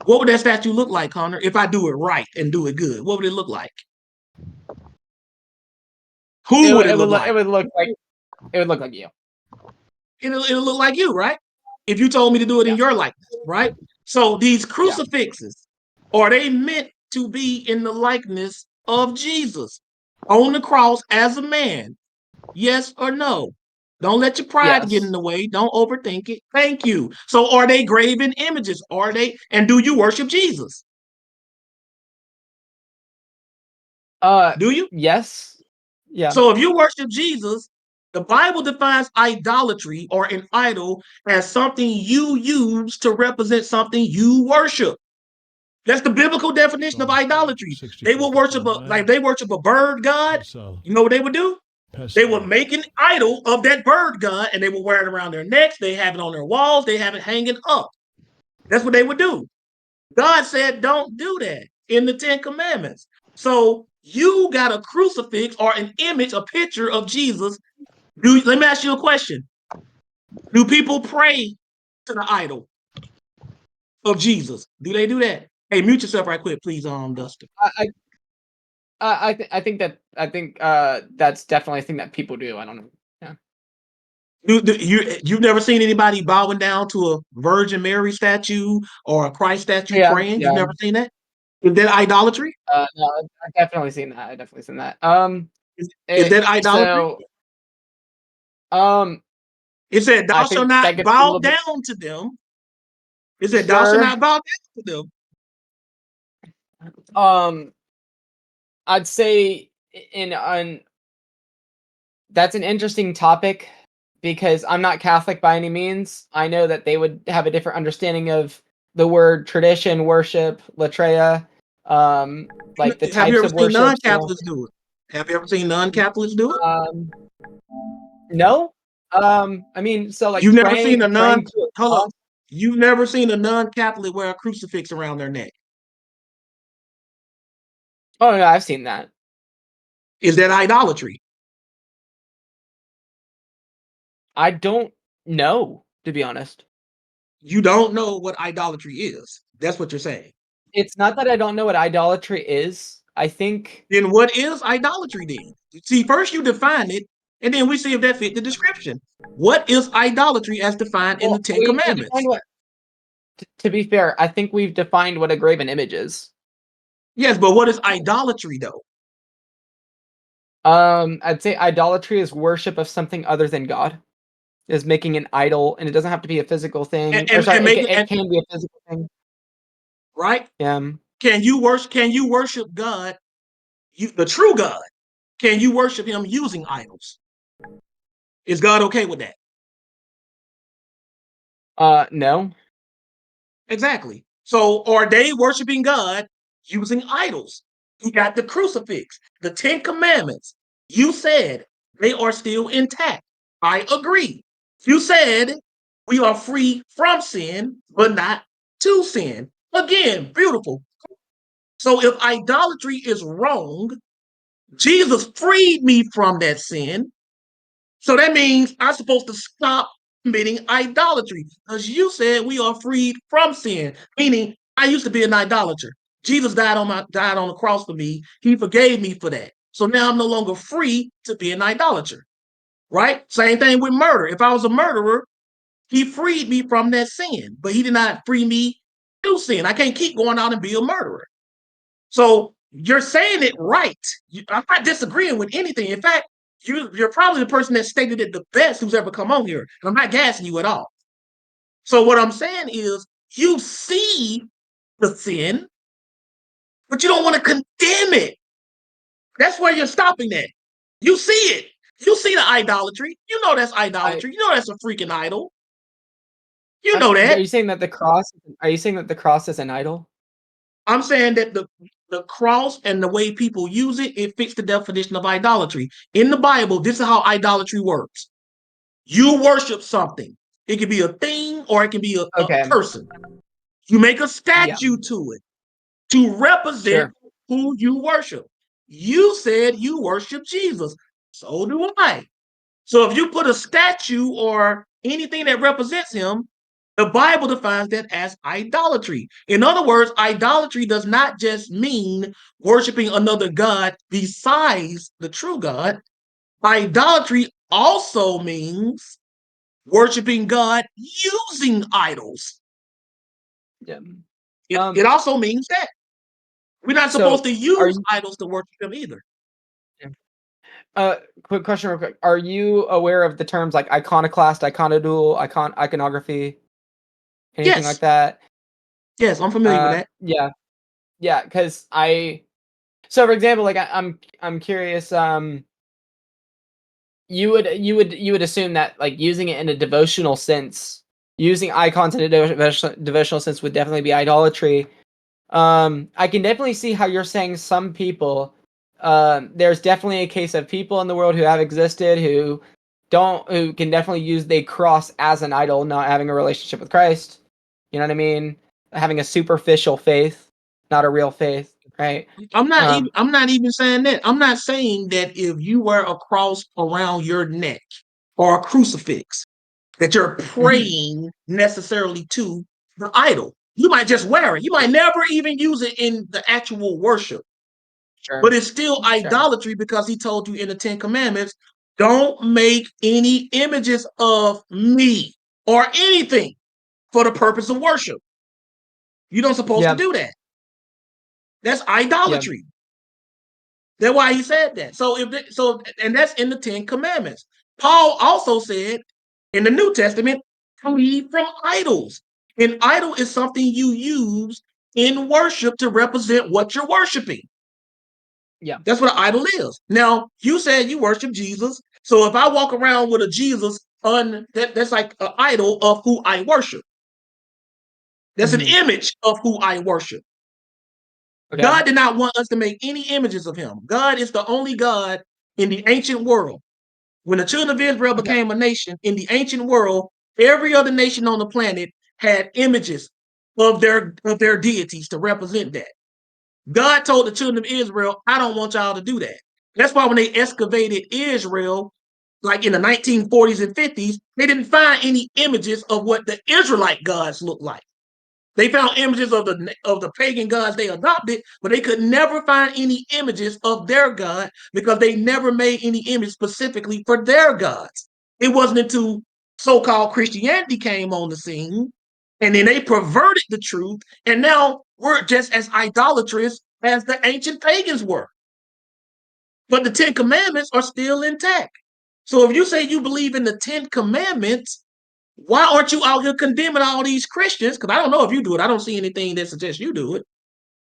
What would that statue look like, Connor, if I do it right and do it good? What would it look like? Who would it look like? It would look like you. It'll look like you, right? If you told me to do it in your likeness, right? So these crucifixes, are they meant to be in the likeness of Jesus on the cross as a man? Yes or no? Don't let your pride get in Yes. the way. Don't overthink it. Thank you. So are they graven images? Are they? And do you worship Jesus? Do you? Yes. Yeah. So if you worship Jesus, the Bible defines idolatry or an idol as something you use to represent something you worship. That's the biblical definition of idolatry. They will worship they worship a bird god. You know what they would do? They would make an idol of that bird god and they would wear it around their necks. They have it on their walls. They have it hanging up. That's what they would do. God said, don't do that in the 10 Commandments. So you got a crucifix or an image, a picture of Jesus. Let me ask you a question. Do people pray to the idol of Jesus? Do they do that? Hey, mute yourself right quick, please, Dustin. I think that's definitely a thing that people do. I don't know. Yeah. You've never seen anybody bowing down to a Virgin Mary statue or a Christ statue praying? You've never seen that? Is that idolatry? No, I've definitely seen that. I've definitely seen that. Is that idolatry? It said, "Thou shalt not bow down to them." It said, "Thou shalt not bow down to them." I'd say that's an interesting topic because I'm not Catholic by any means. I know that they would have a different understanding of the word tradition, worship, latreia, like the Have you types ever of seen worship. non-Catholics do it? Have you ever seen non-Catholics do it? No. I mean, so like You've never seen a praying to a hold cross. up. You've never seen a non-Catholic wear a crucifix around their neck. Oh no, I've seen that. Is that idolatry? I don't know, to be honest. You don't know what idolatry is. That's what you're saying. It's not that I don't know what idolatry is. I think. Then what is idolatry then? See, first you define it, and then we see if that fit the description. What is idolatry as defined in the 10 Commandments? To be fair, I think we've defined what a graven image is. Yes, but what is idolatry though? I'd say idolatry is worship of something other than God. Is making an idol, and it doesn't have to be a physical thing. It can be a physical thing. Right? Yeah. Can you worship God, the true God? Can you worship him using idols? Is God okay with that? No. Exactly. So are they worshiping God using idols? You got the crucifix, the 10 Commandments. You said they are still intact. I agree. You said we are free from sin, but not to sin. Again, beautiful. So if idolatry is wrong, Jesus freed me from that sin. So that means I'm supposed to stop committing idolatry because you said we are freed from sin, meaning I used to be an idolater. Jesus died on the cross for me. He forgave me for that. So now I'm no longer free to be an idolater. Right? Same thing with murder. If I was a murderer, he freed me from that sin, but he did not free me to sin. I can't keep going out and be a murderer. So you're saying it right. I'm not disagreeing with anything. In fact, you're probably the person that stated it the best who's ever come on here. And I'm not gassing you at all. So what I'm saying is you see the sin, but you don't want to condemn it. That's where you're stopping at. You see it. You see the idolatry. You know that's idolatry. You know that's a freaking idol. You know that. Are you saying that the cross? Are you saying that the cross is an idol? I'm saying that the cross and the way people use it, it fits the definition of idolatry. In the Bible, this is how idolatry works. You worship something. It can be a thing or it can be a person. You make a statue to it to represent who you worship. You said you worship Jesus. So do I. So if you put a statue or anything that represents him, the Bible defines that as idolatry. In other words, idolatry does not just mean worshiping another God besides the true God. Idolatry also means worshiping God using idols. Yeah. It also means that. We're not So, supposed to are use you idols to worship them either. quick question real quick. Are you aware of the terms like iconoclast, iconodual, iconography, anything like Yes, that? yes, I'm familiar with that. Yeah. Yeah, because so for example, like I'm curious, you would assume that like using it in a devotional sense, using icons in a devotional sense would definitely be idolatry. I can definitely see how you're saying some people. There's definitely a case of people in the world who have existed who can definitely use the cross as an idol, not having a relationship with Christ. You know what I mean? Having a superficial faith, not a real faith, right? I'm not even saying that. I'm not saying that if you wear a cross around your neck or a crucifix, that you're praying necessarily to the idol. You might just wear it. You might never even use it in the actual worship. Sure. But it's still idolatry because he told you in the 10 Commandments, don't make any images of me or anything for the purpose of worship. You don't supposed to do that. That's idolatry. That's why he said that. And that's in the 10 Commandments. Paul also said in the New Testament, flee from idols. An idol is something you use in worship to represent what you're worshiping. Yeah. That's what an idol is. Now, you said you worship Jesus. So if I walk around with a Jesus, that's like an idol of who I worship. That's an image of who I worship. Okay. God did not want us to make any images of him. God is the only God in the ancient world. When the children of Israel became a nation, in the ancient world, every other nation on the planet had images of their deities to represent that. God told the children of Israel, I don't want y'all to do that. That's why when they excavated Israel, like in the 1940s and 50s, they didn't find any images of what the Israelite gods looked like. They found images of the pagan gods they adopted, but they could never find any images of their God because they never made any image specifically for their gods. It wasn't until so-called Christianity came on the scene, and then they perverted the truth, and now we're just as idolatrous as the ancient pagans were. But the 10 Commandments are still intact. So if you say you believe in the 10 Commandments, why aren't you out here condemning all these Christians? Because I don't know if you do it. I don't see anything that suggests you do it.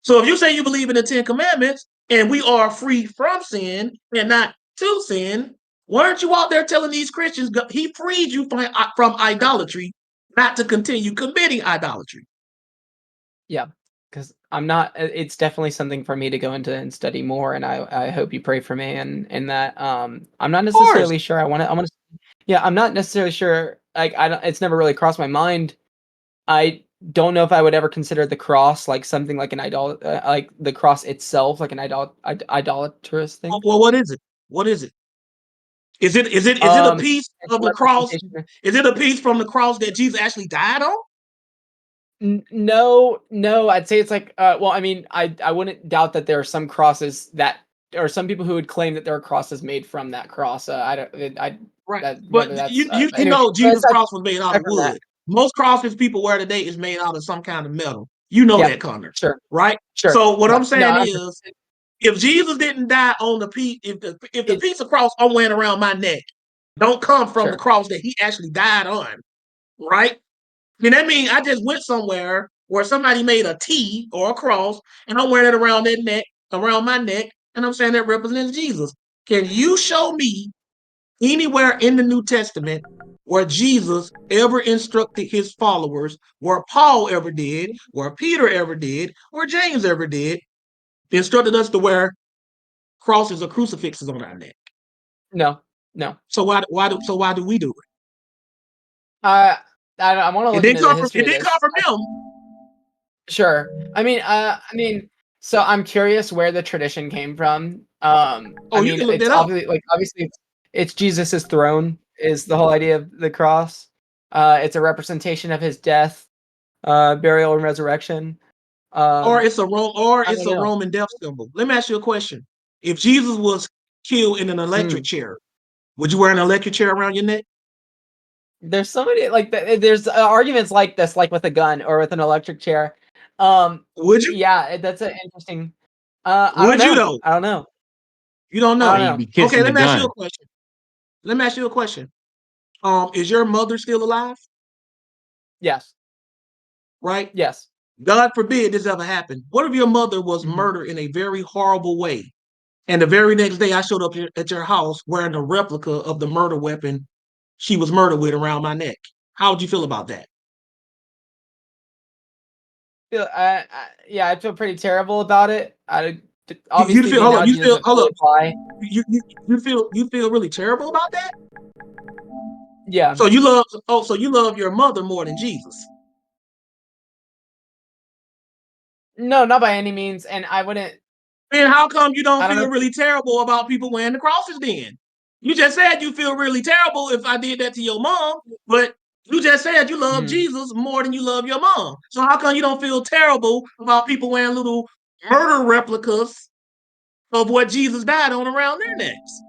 So if you say you believe in the 10 Commandments and we are free from sin and not to sin, why aren't you out there telling these Christians he freed you from idolatry, not to continue committing idolatry? Yeah, because I'm not. It's definitely something for me to go into and study more, and I hope you pray for me and that. I'm not necessarily sure. I want to. Yeah, I'm not necessarily sure. Like I don't. It's never really crossed my mind. I don't know if I would ever consider the cross like something like an idol, like the cross itself, like an idolatrous thing. Well, what is it? What is it? Is it a piece It's of a the cross? representation. Is it a piece from the cross that Jesus actually died on? No, I'd say it's like, well, I mean, I wouldn't doubt that there are some crosses that, or some people who would claim that there are crosses made from that cross. I don't, Right. whether But that's, you anyway, know but Jesus' cross was made out aside of from that, wood. Most crosses people wear today is made out of some kind of metal. You know yeah, that, Connor. sure, Right? sure, So what yeah, I'm no, saying is, if Jesus didn't die on the piece, if the piece of cross I'm wearing around my neck don't come from the cross that he actually died on, right? Then that means I just went somewhere where somebody made a T or a cross, and I'm wearing it around that neck, around my neck, and I'm saying that represents Jesus. Can you show me anywhere in the New Testament where Jesus ever instructed his followers, where Paul ever did, where Peter ever did, where James ever did, instructed us to wear crosses or crucifixes on our neck? no. So why do we do it? I want to It look didn't into the come from history of this. them. Sure. I mean, so I'm curious where the tradition came from. I You mean, can look it's that up. obviously it's Jesus's throne is the whole idea of the cross. It's a representation of his death, burial, and resurrection. Or it's a I don't know. Roman death symbol. Let me ask you a question. If Jesus was killed in an electric chair, would you wear an electric chair around your neck? There's so many like there's arguments like this, like with a gun or with an electric chair. Would you? Yeah, that's an interesting. I don't Would you know. though? I don't know. You don't I know. don't You'd know. be kissing Okay, the let me ask you a gun. question. Let me ask you a question. Is your mother still alive? Yes. Right? Yes. God forbid this ever happened. What if your mother was Mhm. murdered in a very horrible way? And the very next day I showed up at your house wearing a replica of the murder weapon she was murdered with around my neck. How would you feel about that? Yeah, I feel pretty terrible about it. You Obviously feel the hold up, you analogy feel doesn't hold fully up. apply. You feel really terrible about that? Yeah. So you love your mother more than Jesus. No, not by any means. And I wouldn't. And how come you don't I don't know. feel really terrible about people wearing the crosses then? You just said you feel really terrible if I did that to your mom, but you just said you love Mhm. Jesus more than you love your mom. So how come you don't feel terrible about people wearing little murder replicas of what Jesus died on around their necks?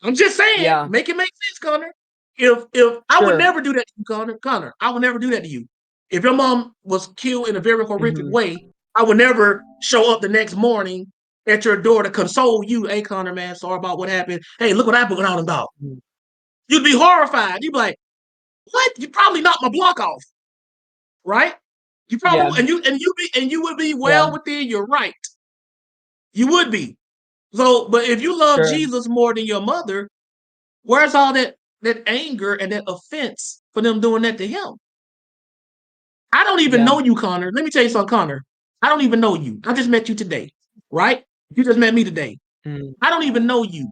I'm just saying, Yeah. make it make sense, Connor. If I would Sure. never do that to you, Connor, I would never do that to you. If your mom was killed in a very horrific Mhm. way, I would never show up the next morning at your door to console you. Hey, Connor, man, sorry about what happened. Hey, look what I put out about. Mhm. You'd be horrified. You'd be like, "What? You probably knocked my block off, right? You Yeah. probably and you would be Yeah. well within your right. You would be. So, but if you love Sure. Jesus more than your mother, where's all that anger and that offense for them doing that to him? I don't even Yeah. know you, Connor. Let me tell you something, Connor. I don't even know you. I just met you today, right? You just met me today. Mhm. I don't even know you.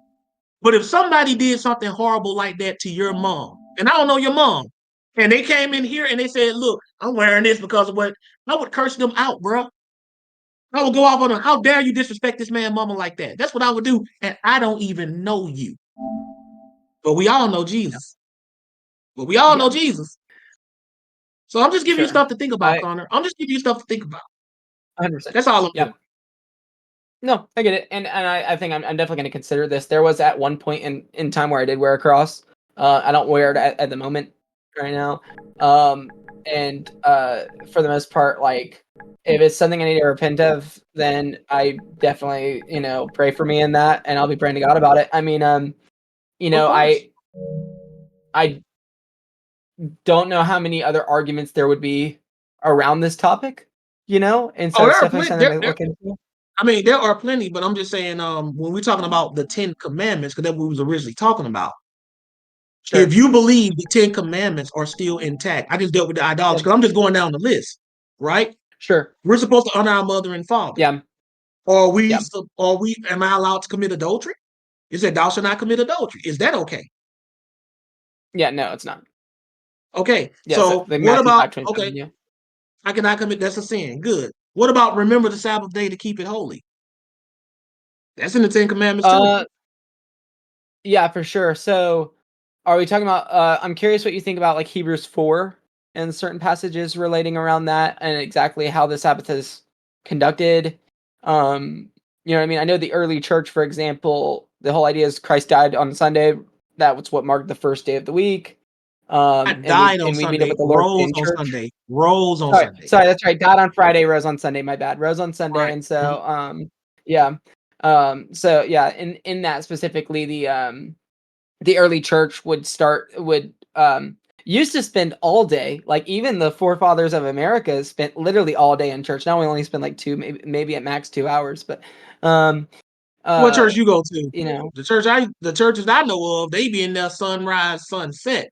But if somebody did something horrible like that to your mom, and I don't know your mom, and they came in here and they said, "Look, I'm wearing this because of what," I would curse them out, bro. I would go off on them. How dare you disrespect this man, mama, like that? That's what I would do, and I don't even know you. But we all know Jesus. But we all Yeah. know Jesus. So I'm just giving you Sure. stuff to think about, Connor. I'm just giving you stuff to think about. 100%. That's all I'm Yeah. doing. No, I get it. And I think I'm definitely going to consider this. There was at one point in time where I did wear a cross. I don't wear it at the moment right now. And for the most part, like if it's something I need to repent of, then I definitely, pray for me in that, and I'll be praying to God about it. I mean, Of course. I don't know how many other arguments there would be around this topic, and so Oh, there it's are definitely plenty. something to look into. I mean, there are plenty, but I'm just saying, when we're talking about the Ten Commandments, because that's what we was originally talking about. If Sure. you believe the Ten Commandments are still intact, I just dealt with the idolatry Yeah. because I'm just going down the list, right? Sure. We're supposed to honor our mother and father. Yeah. Are Yeah. am I allowed to commit adultery? It said, "Thou shalt not commit adultery." Is that okay? Yeah. No, it's not. Okay. Yeah. So So like what Matthew about 5:27. okay? Yeah. I cannot commit. That's a sin. Good. What about remember the Sabbath day to keep it holy? That's in the Ten Commandments too. Uh. Yeah, for sure. So, are we talking about? I'm curious what you think about like Hebrews 4 and certain passages relating around that and exactly how the Sabbath is conducted. You know what I mean? I know the early church, for example, the whole idea is Christ died on Sunday. That was what marked the first day of the week. Not And we died on and we meet up Sunday, with the Lord rose in on church. Sunday, rose on Sorry, Sunday. sorry, that's right. Died on Friday, rose on Sunday. My bad. Rose on Sunday, Right. and so yeah. So yeah, in that specifically, the early church would used to spend all day, like even the forefathers of America spent literally all day in church. Now we only spend like maybe at max 2 hours, but um What uh church you go to? you know The churches I know of, they be in there sunrise, sunset.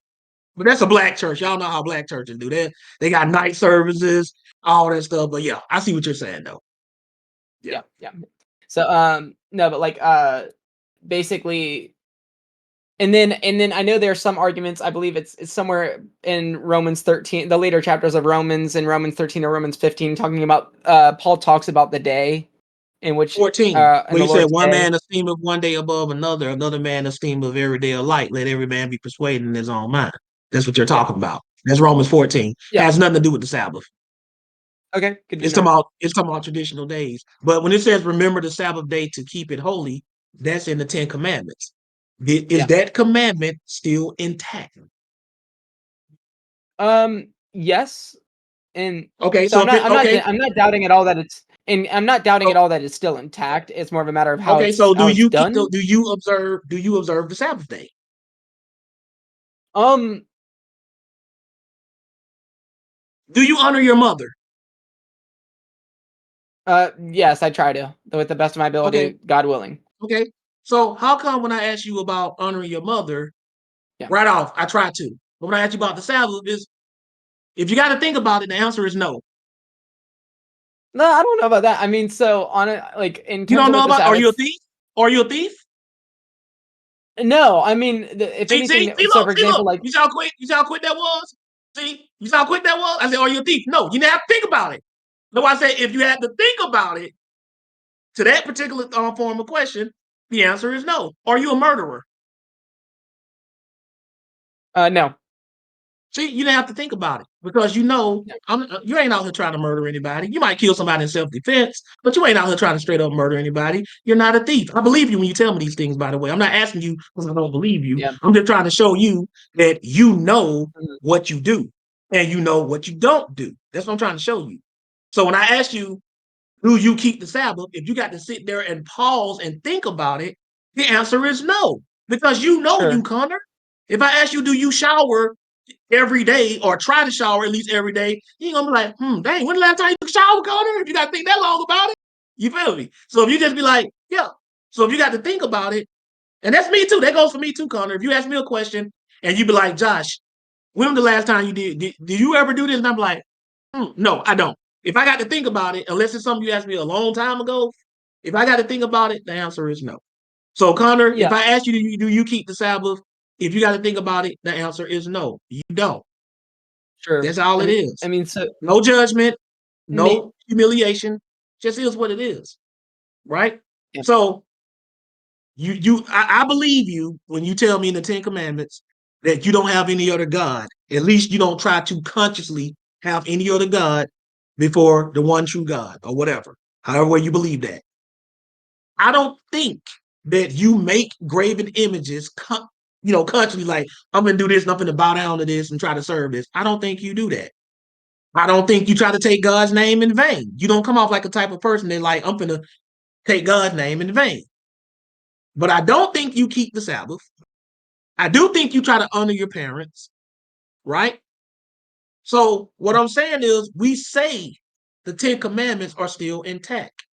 But that's a black church. Y'all know how black churches do that. They got night services, all that stuff. But yeah, I see what you're saying though. Yeah. yeah. So no, but like basically, and then I know there are some arguments. I believe it's somewhere in Romans 13, the later chapters of Romans, in Romans 13 or Romans 15, talking about Paul talks about the day in which 14. in Well, the he said, Lord's one day. man esteemeth one day above another man esteemeth every day alike. Let every man be persuaded in his own mind. That's what you're Yeah. talking about. That's Romans 14. Yeah. Has nothing to do with the Sabbath. Okay, good to It's know. talking about traditional days. But when it says remember the Sabbath day to keep it holy, that's in the Ten Commandments. Is Yeah. that commandment still intact? Yes, and Okay, so so if it okay, I'm not doubting at all that and I'm not doubting at all that it's still intact. It's more of a matter of how Okay, it's so how it's done. do you observe the Sabbath day? Um, Do you honor your mother? yes, I try to, with the best of my ability, Okay. God willing. Okay. So how come when I ask you about honoring your mother, Yeah. right off, I try to. But when I ask you about the Sabbath, is if you got to think about it, the answer is no. No, I don't know about that. I mean, so on it, like in You terms don't of know what the about? Are you a Sabbath. thief? Are you a thief? No, I mean, if anything, so for example, like you see how quick that was? See, you see how quick that was? I said, are you a thief? No, you didn't have to think about it. No, I said, if you had to think about it to that particular form of question, the answer is no. Are you a murderer? no. See, you didn't have to think about it because you know you ain't out here trying to murder anybody. You might kill somebody in self-defense, but you ain't out here trying to straight up murder anybody. You're not a thief. I believe you when you tell me these things, by the way. I'm not asking you because I don't believe you. Yeah. I'm just trying to show you that you know Mhm. what you do and you know what you don't do. That's what I'm trying to show you. So when I ask you, do you keep the Sabbath? If you got to sit there and pause and think about it, the answer is no. Because you know Sure. you, Connor. If I ask you, do you shower every day or try to shower at least every day, you're gonna be like, dang, when the last time you took a shower, Connor? If you gotta think that long about it, you feel me? So if you just be like, yeah. So if you got to think about it, and that's me too. That goes for me too, Connor. If you ask me a question and you be like, Josh, when was the last time you did you ever do this? And I'm like, no, I don't. If I got to think about it, unless it's something you asked me a long time ago, if I got to think about it, the answer is no. So Connor, if Yeah. I ask you, do you keep the Sabbath? If you got to think about it, the answer is no. You don't. Sure. That's all it is. I mean, so No judgment, me. no humiliation. Just is what it is, right? Yeah. So I believe you when you tell me in the Ten Commandments that you don't have any other God. At least you don't try to consciously have any other God before the one true God or whatever. However way you believe that. I don't think that you make graven images, consciously like I'm gonna do this and I'm gonna bow down to this and try to serve this. I don't think you do that. I don't think you try to take God's name in vain. You don't come off like a type of person that like I'm gonna take God's name in vain. But I don't think you keep the Sabbath. I do think you try to honor your parents, right? So what I'm saying is we say the Ten Commandments are still intact.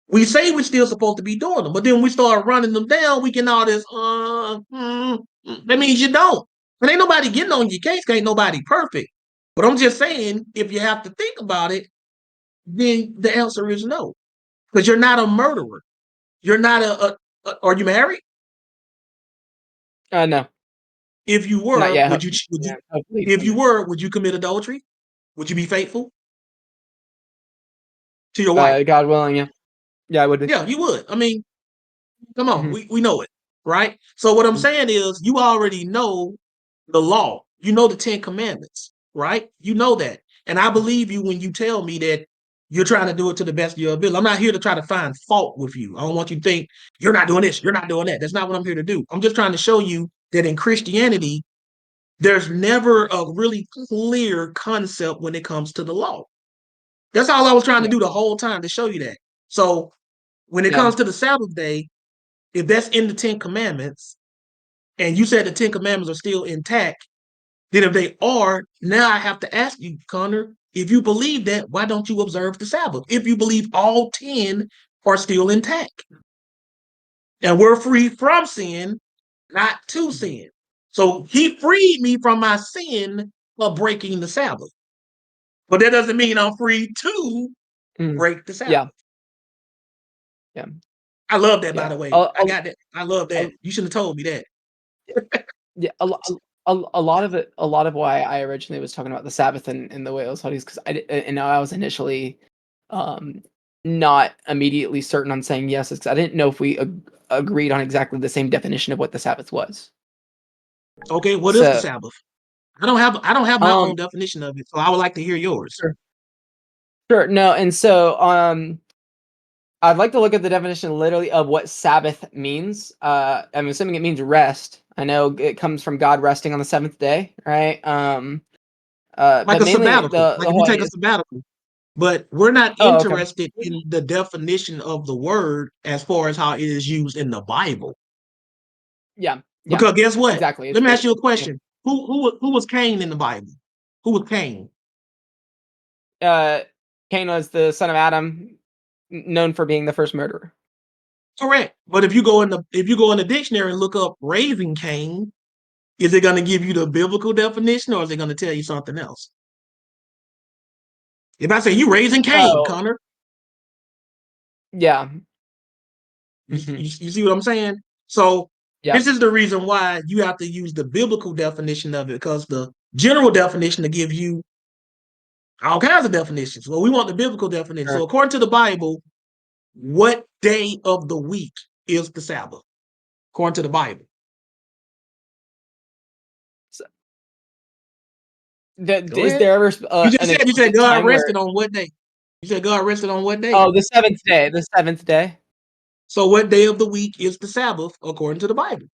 We say we're still supposed to be doing them, but then we start running them down. We get all this, that means you don't. But ain't nobody getting on your case, ain't nobody perfect. But I'm just saying, if you have to think about it, then the answer is no. Because you're not a murderer. You're not are you married? No. If you Not were, yet. would you if you were, would you commit adultery? Would you be faithful to your wife? God willing, yeah. Yeah, I would be. Yeah, you would. I mean, come on, Mhm. we know it, right? So what I'm saying is you already know the law. You know the 10 commandments, right? You know that. And I believe you when you tell me that you're trying to do it to the best of your ability. I'm not here to try to find fault with you. I don't want you to think you're not doing this, you're not doing that. That's not what I'm here to do. I'm just trying to show you that in Christianity, there's never a really clear concept when it comes to the law. That's all I was trying to do the whole time to show you that. So when it comes to the Sabbath day, if that's in the 10 commandments, and you said the 10 commandments are still intact, then if they are, now I have to ask you, Connor, if you believe that, why don't you observe the Sabbath? If you believe all 10 are still intact. And we're free from sin, not to sin. So he freed me from my sin of breaking the Sabbath. But that doesn't mean I'm free to break the Sabbath. Yeah. I love that, by Yeah. the way. I got that. I love that. You should have told me that. Yeah, a lot of it, a lot of why I originally was talking about the Sabbath and the Whale studies because I was initially not immediately certain on saying yes. It's I didn't know if we agreed on exactly the same definition of what the Sabbath was. Okay, what is the Sabbath? I don't have my own definition of it, so I would like to hear yours. Sure. No, and so I'd like to look at the definition literally of what Sabbath means. I'm assuming it means rest. I know it comes from God resting on the seventh day, right? Like But a mainly sabbatical, the like if you whole take idea a sabbatical. But we're not Oh, okay. interested in the definition of the word as far as how it is used in the Bible. Yeah. Because guess what? Exactly. Let me ask you a Yeah. question. Who was Cain in the Bible? Who was Cain? Cain was the son of Adam, known for being the first murderer. Correct. But if you go in the dictionary and look up raising Cain, is it going to give you the biblical definition or is it going to tell you something else? If I say you raising Cain, Oh, Connor, yeah. you see what I'm saying? So Yeah. this is the reason why you have to use the biblical definition of it, because the general definition to give you all kinds of definitions. Well, we want the biblical definition. Sure. So according to the Bible, what day of the week is the Sabbath? According to the Bible. Go Is ahead. there ever You an said explicit God time where? rested on what day? You said God rested on what day? Oh, the seventh day. The seventh day. So what day of the week is the Sabbath according to the Bible?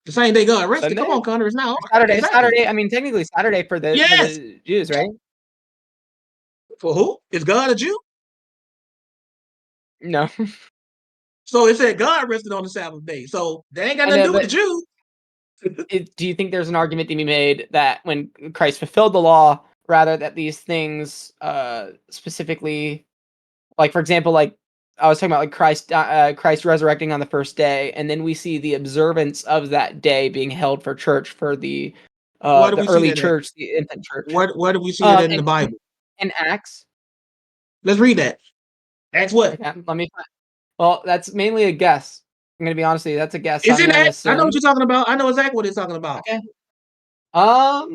The same day God rested. Sunday? Come on, Connor. It's now Saturday. exactly. Saturday. I mean, technically Saturday for the Yes. Jews, right? For who? Is God a Jew? No. So it said God rested on the Sabbath day. So they ain't got I nothing to know, do with the but Jews. do you think there's an argument to be made that when Christ fulfilled the law, rather that these things specifically, like for example, like I was talking about, like Christ resurrecting on the first day, and then we see the observance of that day being held for church for the Why do we see early that at? church, the infant church. Where do we see that in the Bible? In Acts. Let's read that. Acts what? Okay, let me find. Well, that's mainly a guess. I'm gonna be honest with you. That's a guess. It's I'm in gonna Acts. I know assume. what you're talking about. I know exactly what it's talking about. Okay.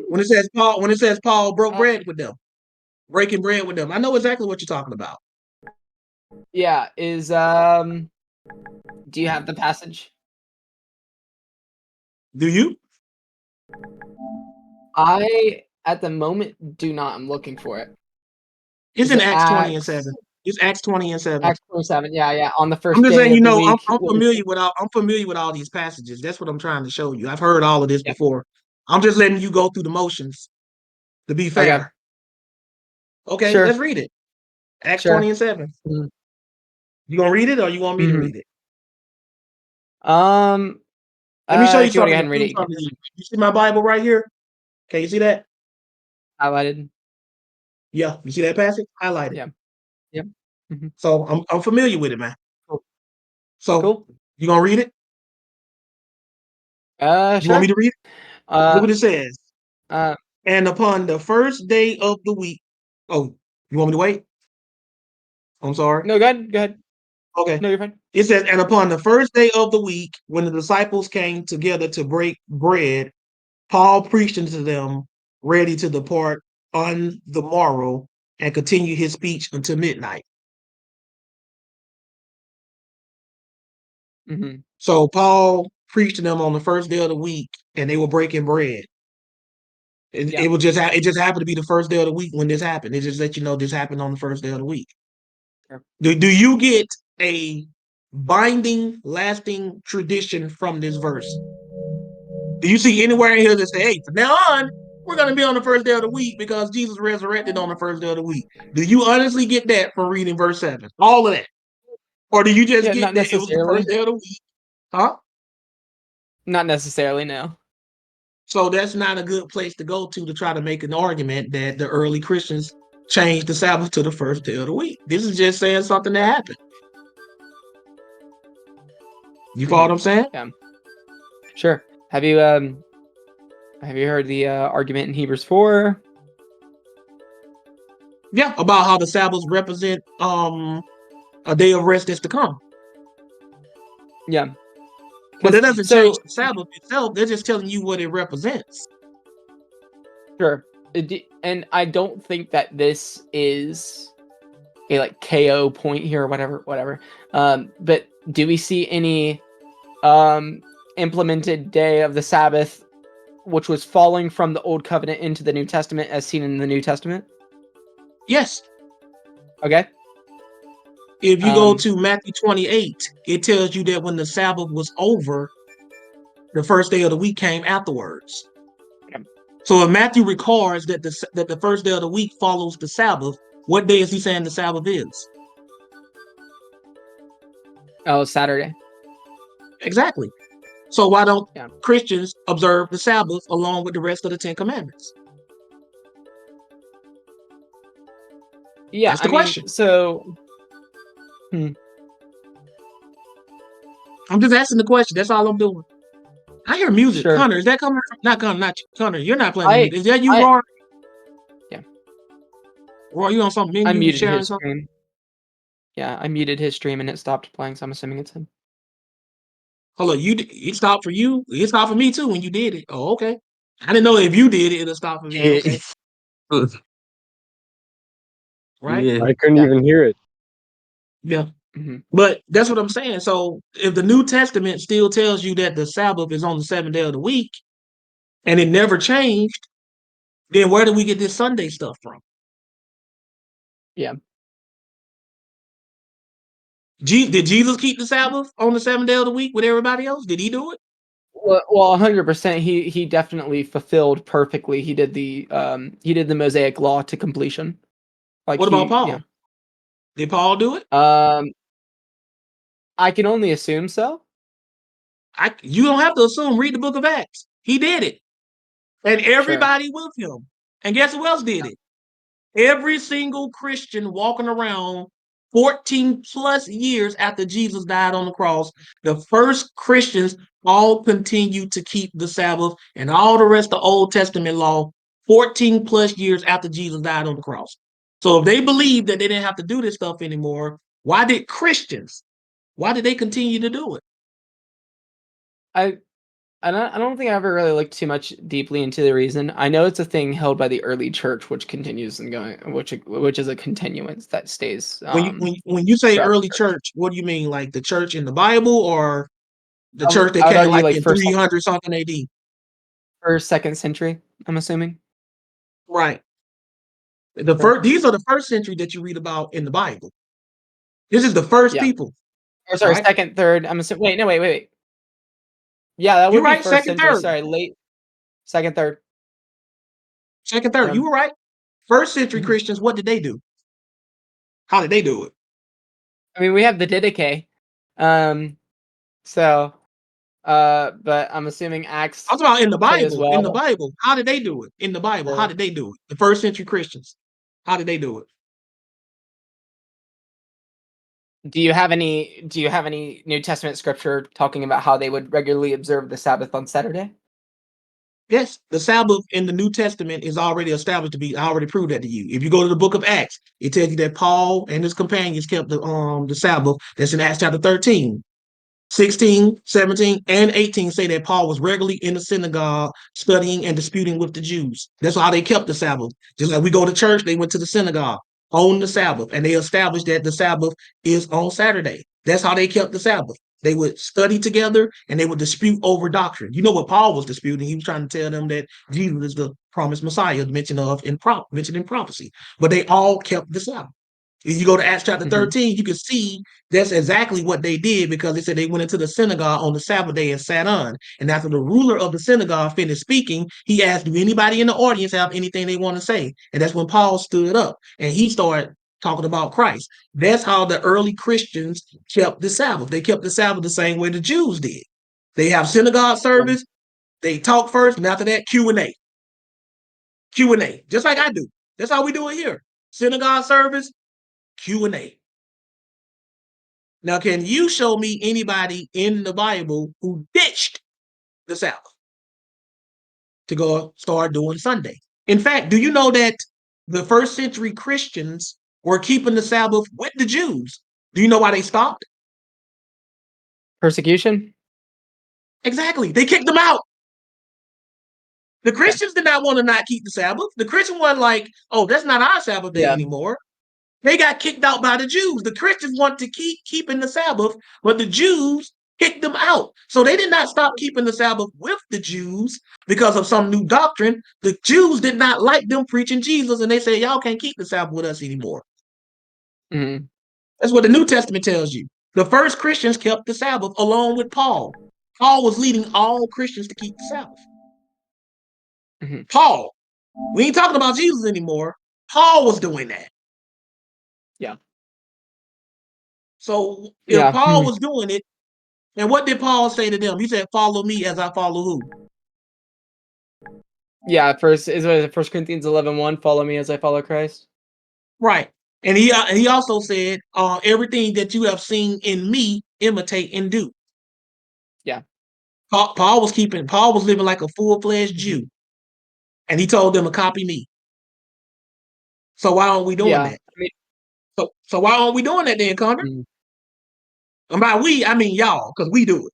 When it says Paul broke bread with them, breaking bread with them. I know exactly what you're talking about. Yeah, is do you have the passage? Do you? I at the moment do not. I'm looking for it. It's Is in it Acts 20 and 7. It's Acts 20 and 7. Acts 27. Yeah. On the I'm first just day saying, of the I'm week. familiar with all these passages. That's what I'm trying to show you. I've heard all of this before. I'm just letting you go through the motions, to be fair. Okay, Sure. let's read it. Acts Sure. 20 and 7. Mhm. You gonna read it or you want me to Mhm. read it? Let Let me show you if you want to go something ahead to and read prove it, something to you. You see my Bible right here? Okay, you see that? highlighted. Yeah, you see that passage? Highlighted. Yeah. Yep. Mhm. So I'm familiar with it, man. Cool. So Cool. you gonna read it? You want me Sure. to read it? Look what it says. Uh, And upon the first day of the week. Oh, you want me to wait? I'm sorry. No, go ahead. Go ahead. Okay. No, you're fine. It says, and upon the first day of the week, when the disciples came together to break bread, Paul preached unto them, ready to depart on the morrow, and continue his speech until midnight. Mhm. So Paul preached to them on the first day of the week, and they were breaking bread. It was just it just happened to be the first day of the week when this happened. It just let you know this happened on the first day of the week. Sure. Do you get a binding, lasting tradition from this verse? Do you see anywhere in here that say, hey, from now on, we're going to be on the first day of the week because Jesus resurrected on the first day of the week? Do you honestly get that from reading verse 7? All of that? Or do you just Yeah, get not that it was the necessarily. first day of the week? Huh? Not necessarily, no. So that's not a good place to go to try to make an argument that the early Christians changed the Sabbath to the first day of the week. This is just saying something that happened. You follow what I'm saying? Yeah. Sure. Have you heard the argument in Hebrews 4? Yeah, about how the Sabbaths represent a day of rest that's to come. Yeah. But it doesn't change the Sabbath itself. They're just telling you what it represents. Sure. And I don't think that this is a like KO point here or whatever. But do we see any implemented day of the Sabbath which was falling from the Old Covenant into the New Testament as seen in the New Testament? Yes. Okay. If you go to Matthew 28, it tells you that when the Sabbath was over, the first day of the week came afterwards. So if Matthew records that the first day of the week follows the Sabbath, what day is he saying the Sabbath is? Oh, Saturday. Exactly. So why don't Yeah. Christians observe the Sabbath along with the rest of the 10 Commandments? Yeah, That's the I mean, question. so I'm just asking the question. That's all I'm doing. I hear music. Sure. Connor, is that coming from? Not Connor, not you. Connor. You're not playing the music. Is that you, I Roy? Yeah. Roy, you on something? I You muted sharing his something? stream. Yeah, I muted his stream and it stopped playing, so I'm assuming it's him. Hold on, it stopped for you? It stopped for me too when you did it. Oh, okay. I didn't know if you did it, it'll stop for me. Okay. Right? Yeah. I couldn't Yeah. even hear it. Yeah. Mhm. But that's what I'm saying. So if the New Testament still tells you that the Sabbath is on the 7th day of the week and it never changed, then where do we get this Sunday stuff from? Yeah. Did Jesus keep the Sabbath on the 7th day of the week with everybody else? Did he do it? Well, 100%. He definitely fulfilled perfectly. He did the Mosaic law to completion. Like What about Paul? yeah. Did Paul do it? I can only assume so. You don't have to assume. Read the book of Acts. He did it. And Sure. everybody with him. And guess who else did it? Every single Christian walking around 14 plus years after Jesus died on the cross, the first Christians all continued to keep the Sabbath and all the rest of the Old Testament law 14 plus years after Jesus died on the cross. So if they believed that they didn't have to do this stuff anymore, why did they continue to do it? I don't think I ever really looked too much deeply into the reason. I know it's a thing held by the early church, which continues and going, which is a continuance that stays. When you say throughout the early church, what do you mean? Like the church in the Bible or the church that I would came argue like like in first 300 something AD? or second century. I'm assuming. Right. Sure. These are the first century that you read about in the Bible. This is the first Yeah. people. Or sorry, Right? second, third. I'm assuming. Wait, no, wait. Yeah, that You're would be right. first Second, century. third. Sorry, late second, third. Second, third. You were right. First century Christians, what did they do? How did they do it? I mean, we have the Didache. But I'm assuming Acts I'm talking about in the did as Bible. In the well. Bible. How did they do it? In the Bible. How Sure. did they do it? The first century Christians. How did they do it? Do you have any New Testament scripture talking about how they would regularly observe the Sabbath on Saturday? Yes, the Sabbath in the New Testament is already established to be. I already proved that to you. If you go to the book of Acts, it tells you that Paul and his companions kept the Sabbath. That's in Acts chapter 13. 16, 17, and 18 say that Paul was regularly in the synagogue studying and disputing with the Jews. That's how they kept the Sabbath. Just like we go to church, they went to the synagogue on the Sabbath, and they established that the Sabbath is on Saturday. That's how they kept the Sabbath. They would study together and they would dispute over doctrine. You know what Paul was disputing? He was trying to tell them that Jesus is the promised Messiah mentioned in prophecy. But they all kept the Sabbath. If you go to Acts chapter 13, you can see that's exactly what they did because they said they went into the synagogue on the Sabbath day and sat on. And after the ruler of the synagogue finished speaking, he asked, do anybody in the audience have anything they want to say? And that's when Paul stood up and he started talking about Christ. That's how the early Christians kept the Sabbath. They kept the Sabbath the same way the Jews did. They have synagogue service, they talk first, and after that, Q&A. Q&A, just like I do. That's how we do it here. Synagogue service, Q&A. Now, can you show me anybody in the Bible who ditched the Sabbath to go start doing Sunday? In fact, do you know that the first century Christians were keeping the Sabbath with the Jews? Do you know why they stopped? Persecution? Exactly. They kicked them out. The Christians did not want to not keep the Sabbath. The Christian was like, oh, that's not our Sabbath day Yeah. anymore. They got kicked out by the Jews. The Christians want to keep keeping the Sabbath, but the Jews kicked them out. So they did not stop keeping the Sabbath with the Jews because of some new doctrine. The Jews did not like them preaching Jesus, and they said, y'all can't keep the Sabbath with us anymore. Mm-hmm. That's what the New Testament tells you. The first Christians kept the Sabbath along with Paul. Paul was leading all Christians to keep the Sabbath. Paul. We ain't talking about Jesus anymore. Paul was doing that. Yeah. So if Yeah. Paul was doing it, and what did Paul say to them? He said, "Follow me as I follow who?" Yeah. First is what is it, 1 Corinthians 11:1. Follow me as I follow Christ. Right. And he also said, "Everything that you have seen in me, imitate and do." Yeah. Paul was living like a full-fledged Jew, and he told them to copy me. So why aren't we doing Yeah. that? So why aren't we doing that then, Connor? And by we, I mean y'all, because we do it.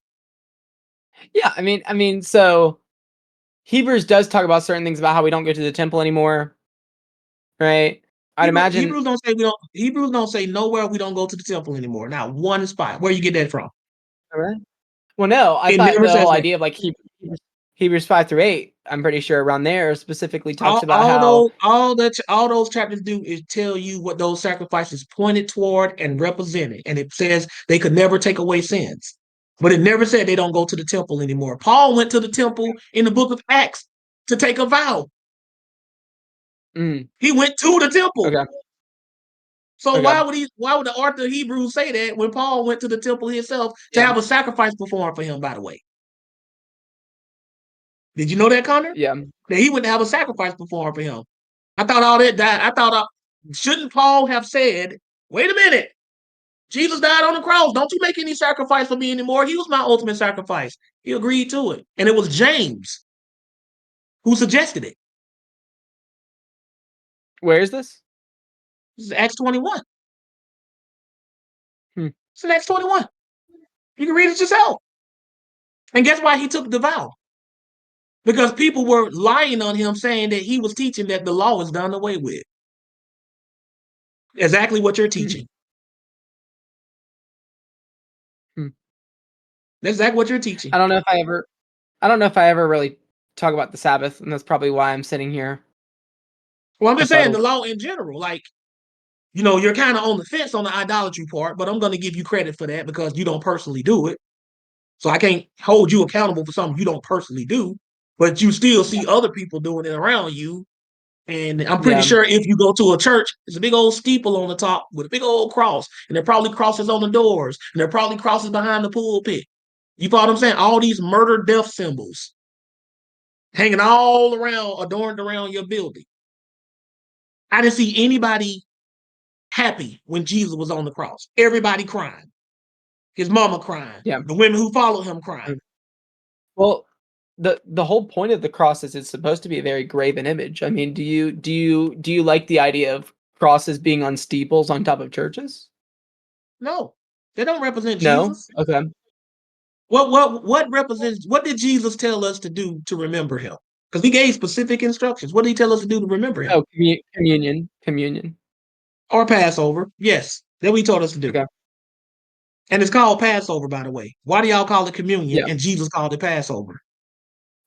Yeah. I mean, so Hebrews does talk about certain things about how we don't go to the temple anymore, right? I'd imagine. Hebrews don't say nowhere we don't go to the temple anymore. Not one spot. Where you get that from? All right. Well, no, I It thought never the says whole that. idea of like Hebrews 5-8. I'm pretty sure around there specifically talks about all how those chapters do is tell you what those sacrifices pointed toward and represented, and it says they could never take away sins. But it never said they don't go to the temple anymore. Paul went to the temple in the book of Acts to take a vow. He went to the temple. Okay. So Okay. why would the author of Hebrews say that when Paul went to the temple himself to have a sacrifice performed for him, by the way? Did you know that, Connor? Yeah. That he went to have a sacrifice performed for him. I thought all that died. Shouldn't Paul have said, wait a minute, Jesus died on the cross. Don't you make any sacrifice for me anymore. He was my ultimate sacrifice. He agreed to it. And it was James who suggested it. Where is this? This is Acts 21. It's in Acts 21. You can read it yourself. And guess why he took the vow? Because people were lying on him, saying that he was teaching that the law is done away with. Exactly what you're teaching. That's exactly what you're teaching. I don't know if I ever really talk about the Sabbath, and that's probably why I'm sitting here. Well, I'm just saying the law in general, like, you're kind of on the fence on the idolatry part, but I'm going to give you credit for that because you don't personally do it. So I can't hold you accountable for something you don't personally do, but you still see other people doing it around you. And I'm pretty sure if you go to a church, there's a big old steeple on the top with a big old cross, and there are probably crosses on the doors, and there are probably crosses behind the pulpit. You follow what I'm saying? All these murder death symbols hanging all around, adorned around your building. I didn't see anybody happy when Jesus was on the cross. Everybody crying. His mama crying. Yeah. The women who followed him crying. Well, the whole point of the cross is it's supposed to be a very graven image. I mean, do you like the idea of crosses being on steeples on top of churches? No, they don't represent No? Jesus. Okay. What represents? What did Jesus tell us to do to remember him? Because he gave specific instructions. What did he tell us to do to remember him? Oh, communion. Or Passover? Yes, that what he told us to do. Okay. And it's called Passover, by the way. Why do y'all call it communion Yeah. and Jesus called it Passover?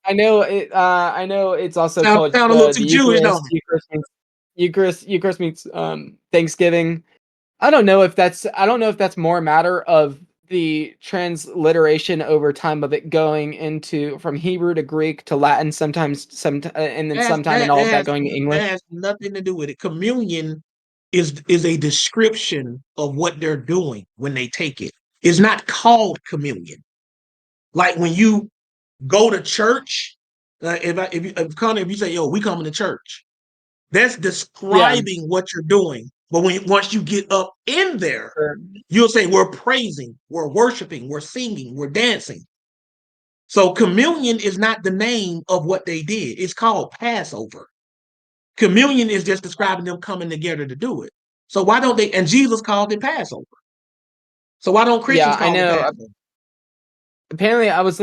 I know it. I know it's also Sound called a little the too Jewish, don't Eucharist. Eucharist means Thanksgiving. I don't know if that's more a matter of the transliteration over time of it going into from Hebrew to Greek to Latin, and then sometime and all of that going to English. That has nothing to do with it. Communion is a description of what they're doing when they take it. It's not called communion. Like when you go to church, if you say, "Yo, we coming to church," that's describing what you're doing. But once you get up in there, you'll say, "We're praising, we're worshiping, we're singing, we're dancing." So communion is not the name of what they did. It's called Passover. Communion is just describing them coming together to do it. So why don't they? And Jesus called it Passover. So why don't Christians Yeah, I call it know. Passover? Apparently, I was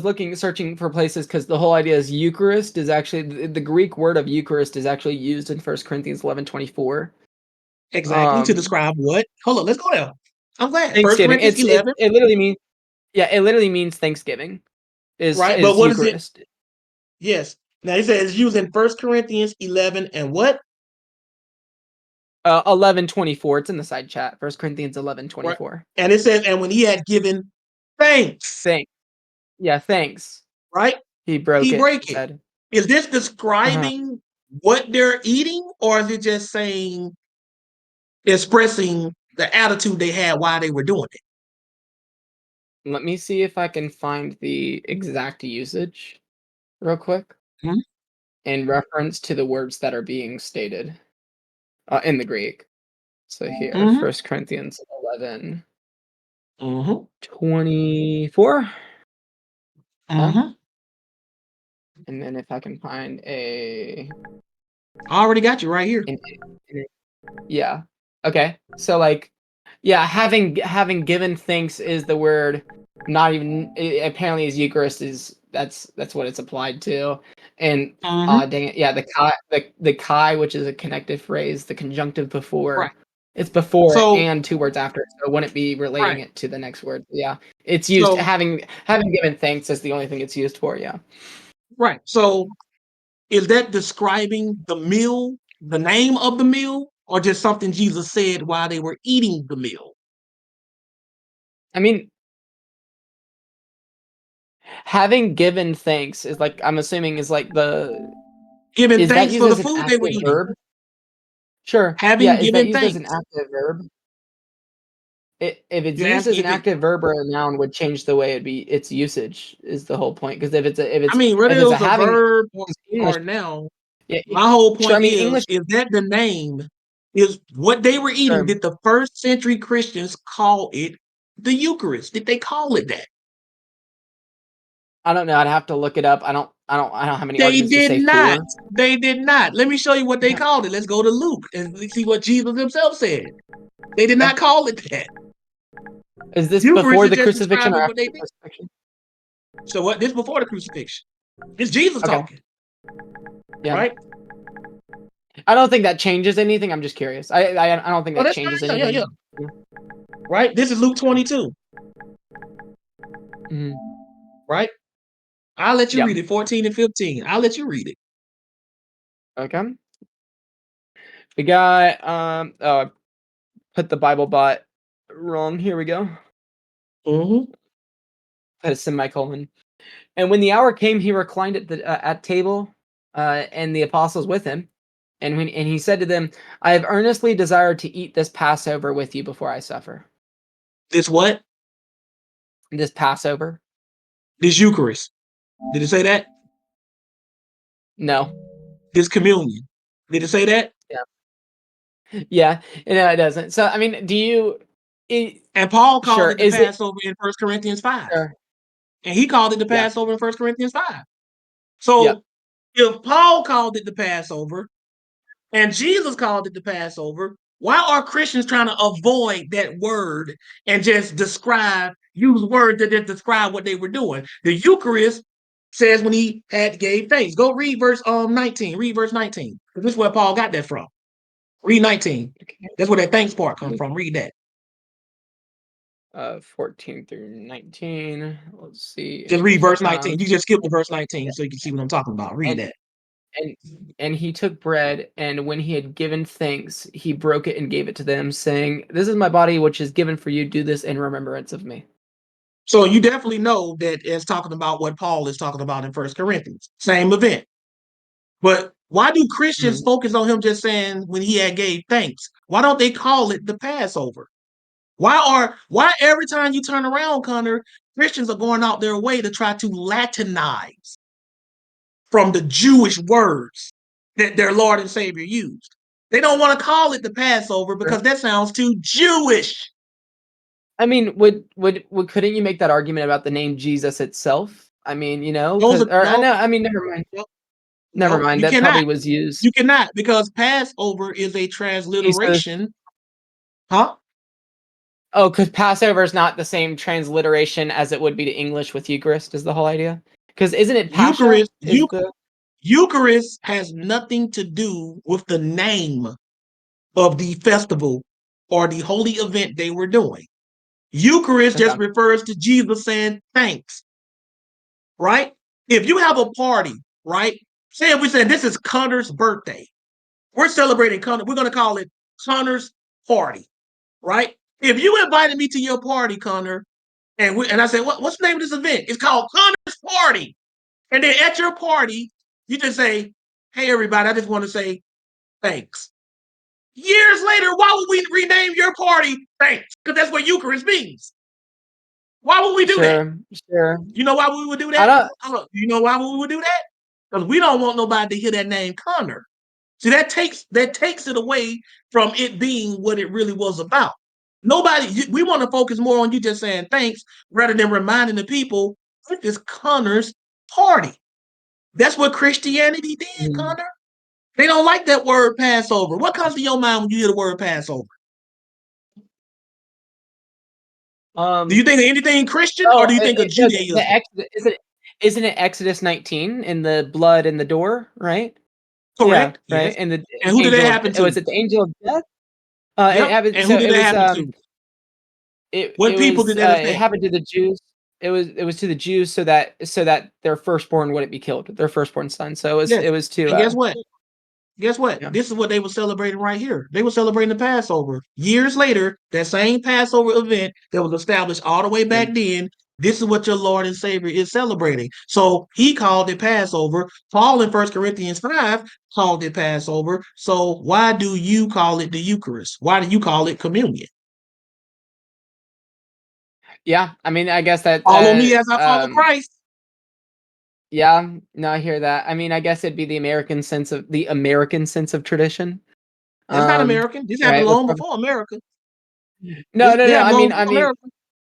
looking, searching for places because the whole idea is Eucharist is actually the Greek word of Eucharist is actually used in 1 Corinthians 11:24. Exactly, to describe what? Hold on, let's go there. I'm glad. 1 Thanksgiving. Corinthians It 11. literally means it literally means Thanksgiving. Right, but Is what is it? Eucharist. Yes. Now he says using 1 Corinthians 11 and what? 11:24. It's in the side chat. 1 Corinthians Right. 11:24. And it says, and when he had given thanks. Thanks. Right? He broke He it. break He it. said. Is this describing what they're eating, or is it just saying, expressing the attitude they had while they were doing it? Let me see if I can find the exact usage real quick Mhm. in reference to the words that are being stated in the Greek. So here, Mhm. 1 Corinthians 11, Mhm. 24. Yeah. Mhm. And then if I can find a I already got you right here. yeah. Okay. So like yeah, having given thanks is the word, not even apparently is Eucharist is that's what it's applied to. And Mhm. dang it, yeah, the chi, which is a connected phrase, the conjunctive before, Right. it's before it So and two words after it. So it wouldn't be relating right. it to the next word. Yeah. It's used So having given thanks is the only thing it's used for, yeah. right. So is that describing the meal, the name of the meal, or just something Jesus said while they were eating the meal? I mean, having given thanks is like I'm assuming is like the Giving is that thanks used for the as an food they were active eating. verb? Sure. Yeah, Having is that given used as an thanks. active verb? If it's You used ask as an if it. active verb or a noun would change the way its usage is the whole point. Because I mean, whether if it it's a was a having verb 'cause English, or a noun, yeah, my whole sure. I point mean English, is that the name is what they were eating. sure. Did the first century Christians call it the Eucharist? Did they call it that? I don't know. I'd have to look it up. I don't have any They arguments to did say not. for. They did not. Let me show you what they called it. Let's go to Luke and see what Jesus himself said. They did not call it that. Is this Eucharist before is the just crucifixion or describing what after they the did. crucifixion? So what? This before the crucifixion. It's Jesus Okay. talking, Yeah. right? I don't think that changes anything. I'm just curious. I don't think Oh, that that's fine. changes Yeah, yeah, anything. yeah. Right. This is Luke 22. Mhm. Right. I'll let you Yeah. read it. 14 and 15. I'll let you read it. Okay. We got oh, I put the Bible bot wrong. Here we go. Mm-hmm. Put a semicolon. And when the hour came, he reclined at table, and the apostles with him. And he said to them, "I have earnestly desired to eat this Passover with you before I suffer." This what? This Passover? This Eucharist. Did it say that? No. This communion. Did it say that? Yeah. Yeah. No, it doesn't. So I mean, do you? And Paul called Sure. it the Is it? Passover in 1 Corinthians 5. Sure. And he called it the Yeah. Passover in 1 Corinthians 5. Yeah. So if Paul called it the Passover and Jesus called it the Passover, why are Christians trying to avoid that word and just use words that just describe what they were doing? The Eucharist says when he gave thanks. Go read verse 19. Read verse 19. Because this is where Paul got that from. Read 19. That's where that thanks part comes from. Read that. 14 through 19. Let's see. Just read verse 19. You just skip the verse 19 so you can see what I'm talking about. Read And that. and he took bread, and when he had given thanks, he broke it and gave it to them, saying, "This is my body, which is given for you. Do this in remembrance of me." So you definitely know that it's talking about what Paul is talking about in 1 Corinthians. Same event. But why do Christians focus on him just saying when he had gave thanks? Why don't they call it the Passover? Why every time you turn around, Connor, Christians are going out their way to try to Latinize from the Jewish words that their Lord and Savior used? They don't want to call it the Passover because that sounds too Jewish. I mean, couldn't you make that argument about the name Jesus itself? I mean, you know, Those are I mean, never mind. Never no, mind. you That cannot. probably was used. You cannot because Passover is a transliteration. Huh? Oh, because Passover is not the same transliteration as it would be to English with Eucharist, is the whole idea? Because isn't it Pascha? Eucharist has nothing to do with the name of the festival or the holy event they were doing. Eucharist just refers to Jesus saying thanks, right? If you have a party, right? Say if we say this is Connor's birthday, we're celebrating Connor. We're going to call it Connor's party, right? If you invited me to your party, Connor, and I said, what's the name of this event? It's called Connor's party. And then at your party, You just say, "Hey, everybody, I just want to say thanks." Years later, why would we rename your party thanks? Because that's what Eucharist means. Why would we do that? Sure. You know why we would do I that? don't. You know why we would do that? Because we don't want nobody to hear that name Connor. See, that takes it away from it being what it really was about. We want to focus more on you just saying thanks rather than reminding the people this is Connor's party. That's what Christianity did, Connor. They don't like that word Passover. What comes to your mind when you hear the word Passover? Do you think of anything Christian or do you think of Judaism? Isn't it Exodus 19 in the blood in the door, right? Correct. Yeah, right. Yes. And the who did that happen to? Was it the angel of death? Yep. It happened. And So who did it that was. happen to? What people did that It affect? happened to the Jews. It was to the Jews so that their firstborn wouldn't be killed, their firstborn son. So Yes. it was to. And guess what? Guess what? Yeah. This is what they were celebrating right here. They were celebrating the Passover. Years later, that same Passover event that was established all the way back then, this is what your Lord and Savior is celebrating. So he called it Passover. Paul in 1 Corinthians 5 called it Passover. So why do you call it the Eucharist? Why do you call it communion? Yeah, I mean, I guess that. Follow me as I follow Christ. Yeah, no, I hear that. I mean, I guess it'd be the American sense of tradition. It's not American. This happened long before America. No. I mean, America.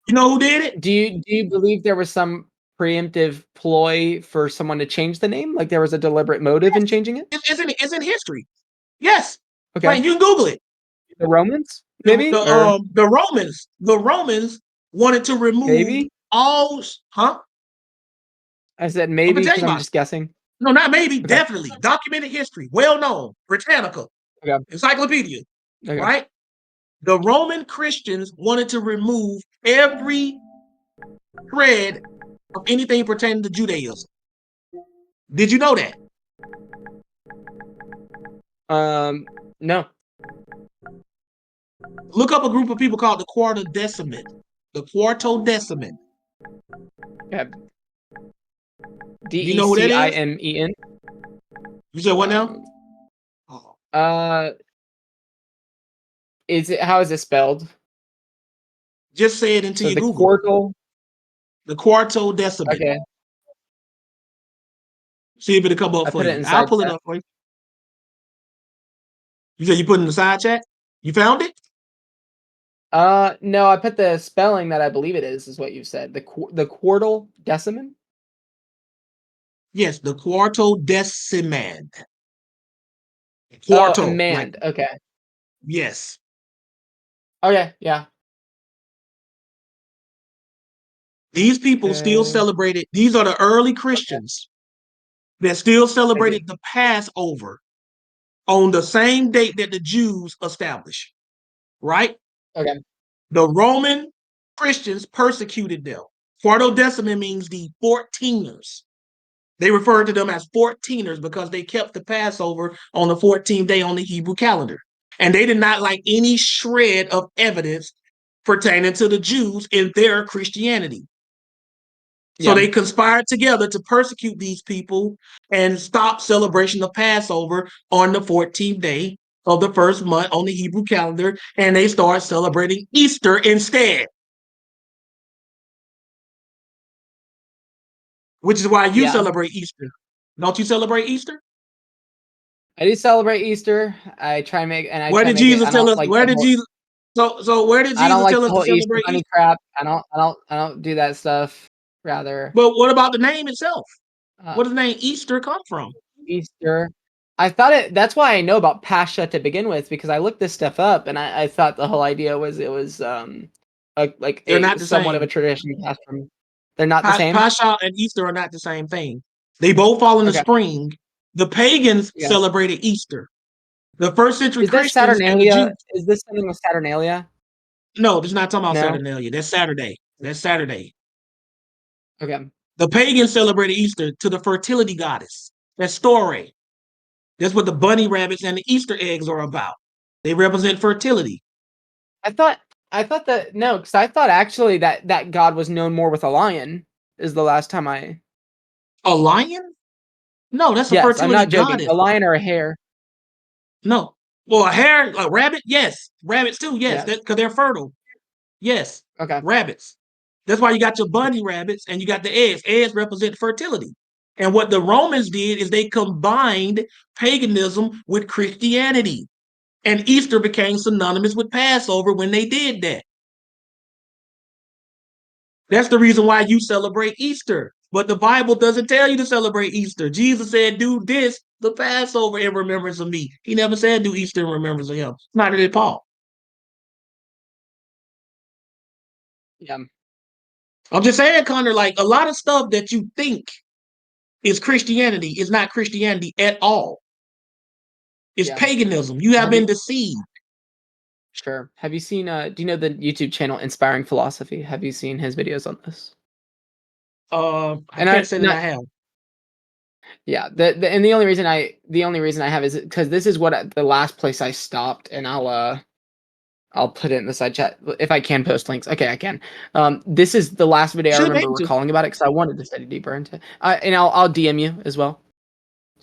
You know who did it? Do you believe there was some preemptive ploy for someone to change the name? Like there was a deliberate motive in changing it? It's in history. Yes. Okay. Like you can Google it. The Romans, maybe. The Romans wanted to remove maybe all. Huh? I said maybe tell you because I'm about just guessing. No, not maybe. Definitely documented history, well known. Britannica, encyclopedia, right? The Roman Christians wanted to remove every thread of anything pertaining to Judaism. Did you know that? No. Look up a group of people called the Quartodeciman. The Quartodeciman. Yeah. You know who that is? DECIMEN. You said what now? Is it? How is it spelled? Just say it until you the Google. Quartal. The Quartodeciman. Okay. See if it'll come up for you. I'll pull it up for you. You said you put it in the side chat? You found it? No, I put the spelling that I believe it is what you said. The quartal deciman? Yes, the Quartodeciman. Quarto. Okay. Yes. Okay, yeah. These people still celebrated, these are the early Christians that still celebrated the Passover on the same date that the Jews established, right? Okay. The Roman Christians persecuted them. Quartodeciman means the 14ers. They referred to them as 14ers because they kept the Passover on the 14th day on the Hebrew calendar. And they did not like any shred of evidence pertaining to the Jews in their Christianity. So they conspired together to persecute these people and stop celebration of Passover on the 14th day of the first month on the Hebrew calendar, and they start celebrating Easter instead. Which is why you celebrate Easter. Don't you celebrate Easter? I do celebrate Easter. I try and make, and I where try did to make Jesus it, tell us? like Where did Jesus? So where did Jesus I don't like tell the us to whole Easter celebrate bunny Easter? crap. I don't do that stuff. Rather. But what about the name itself? Where does the name Easter come from? Easter. I thought it. That's why I know about Pascha to begin with, because I looked this stuff up and I thought the whole idea was it was like They're not the somewhat same. of a tradition passed from. They're not the same. Pascha and Easter are not the same thing. They both fall in the spring. The pagans celebrated Easter. The first century Is that Christians and the Saturnalia? Jews. Is this something with Saturnalia? No, this is not talking about No? Saturnalia. That's Saturday. That's Saturday. Okay. The pagans celebrated Easter to the fertility goddess. That's story. That's what the bunny rabbits and the Easter eggs are about. They represent fertility. I thought that no, because I thought actually that God was known more with a lion. Is the last time I. A lion? No, that's a Yes, I'm fertility not joking. goddess. A lion or a hare. No. Well, a hare, a rabbit, yes. Rabbits too, yes. Yes. Because they're fertile. Yes. Okay. Rabbits. That's why you got your bunny rabbits and you got the eggs. Eggs represent fertility. And what the Romans did is they combined paganism with Christianity. And Easter became synonymous with Passover when they did that. That's the reason why you celebrate Easter. But the Bible doesn't tell you to celebrate Easter. Jesus said, do this, the Passover, in remembrance of me. He never said do Easter in remembrance of him. Neither did Paul. Yeah. I'm just saying, Connor, like a lot of stuff that you think is Christianity is not Christianity at all. It's Yeah. paganism. You have Have been you- deceived. Sure. Have you seen do you know the YouTube channel Inspiring Philosophy? Have you seen his videos on this? I And can't say that I have. Yeah, and the only reason I have is because this is what the last place I stopped, and I'll put it in the side chat if I can post links. Okay, I can. This is the last video I Should be remember able to. recalling about it because I wanted to study deeper into it. And I'll DM you as well.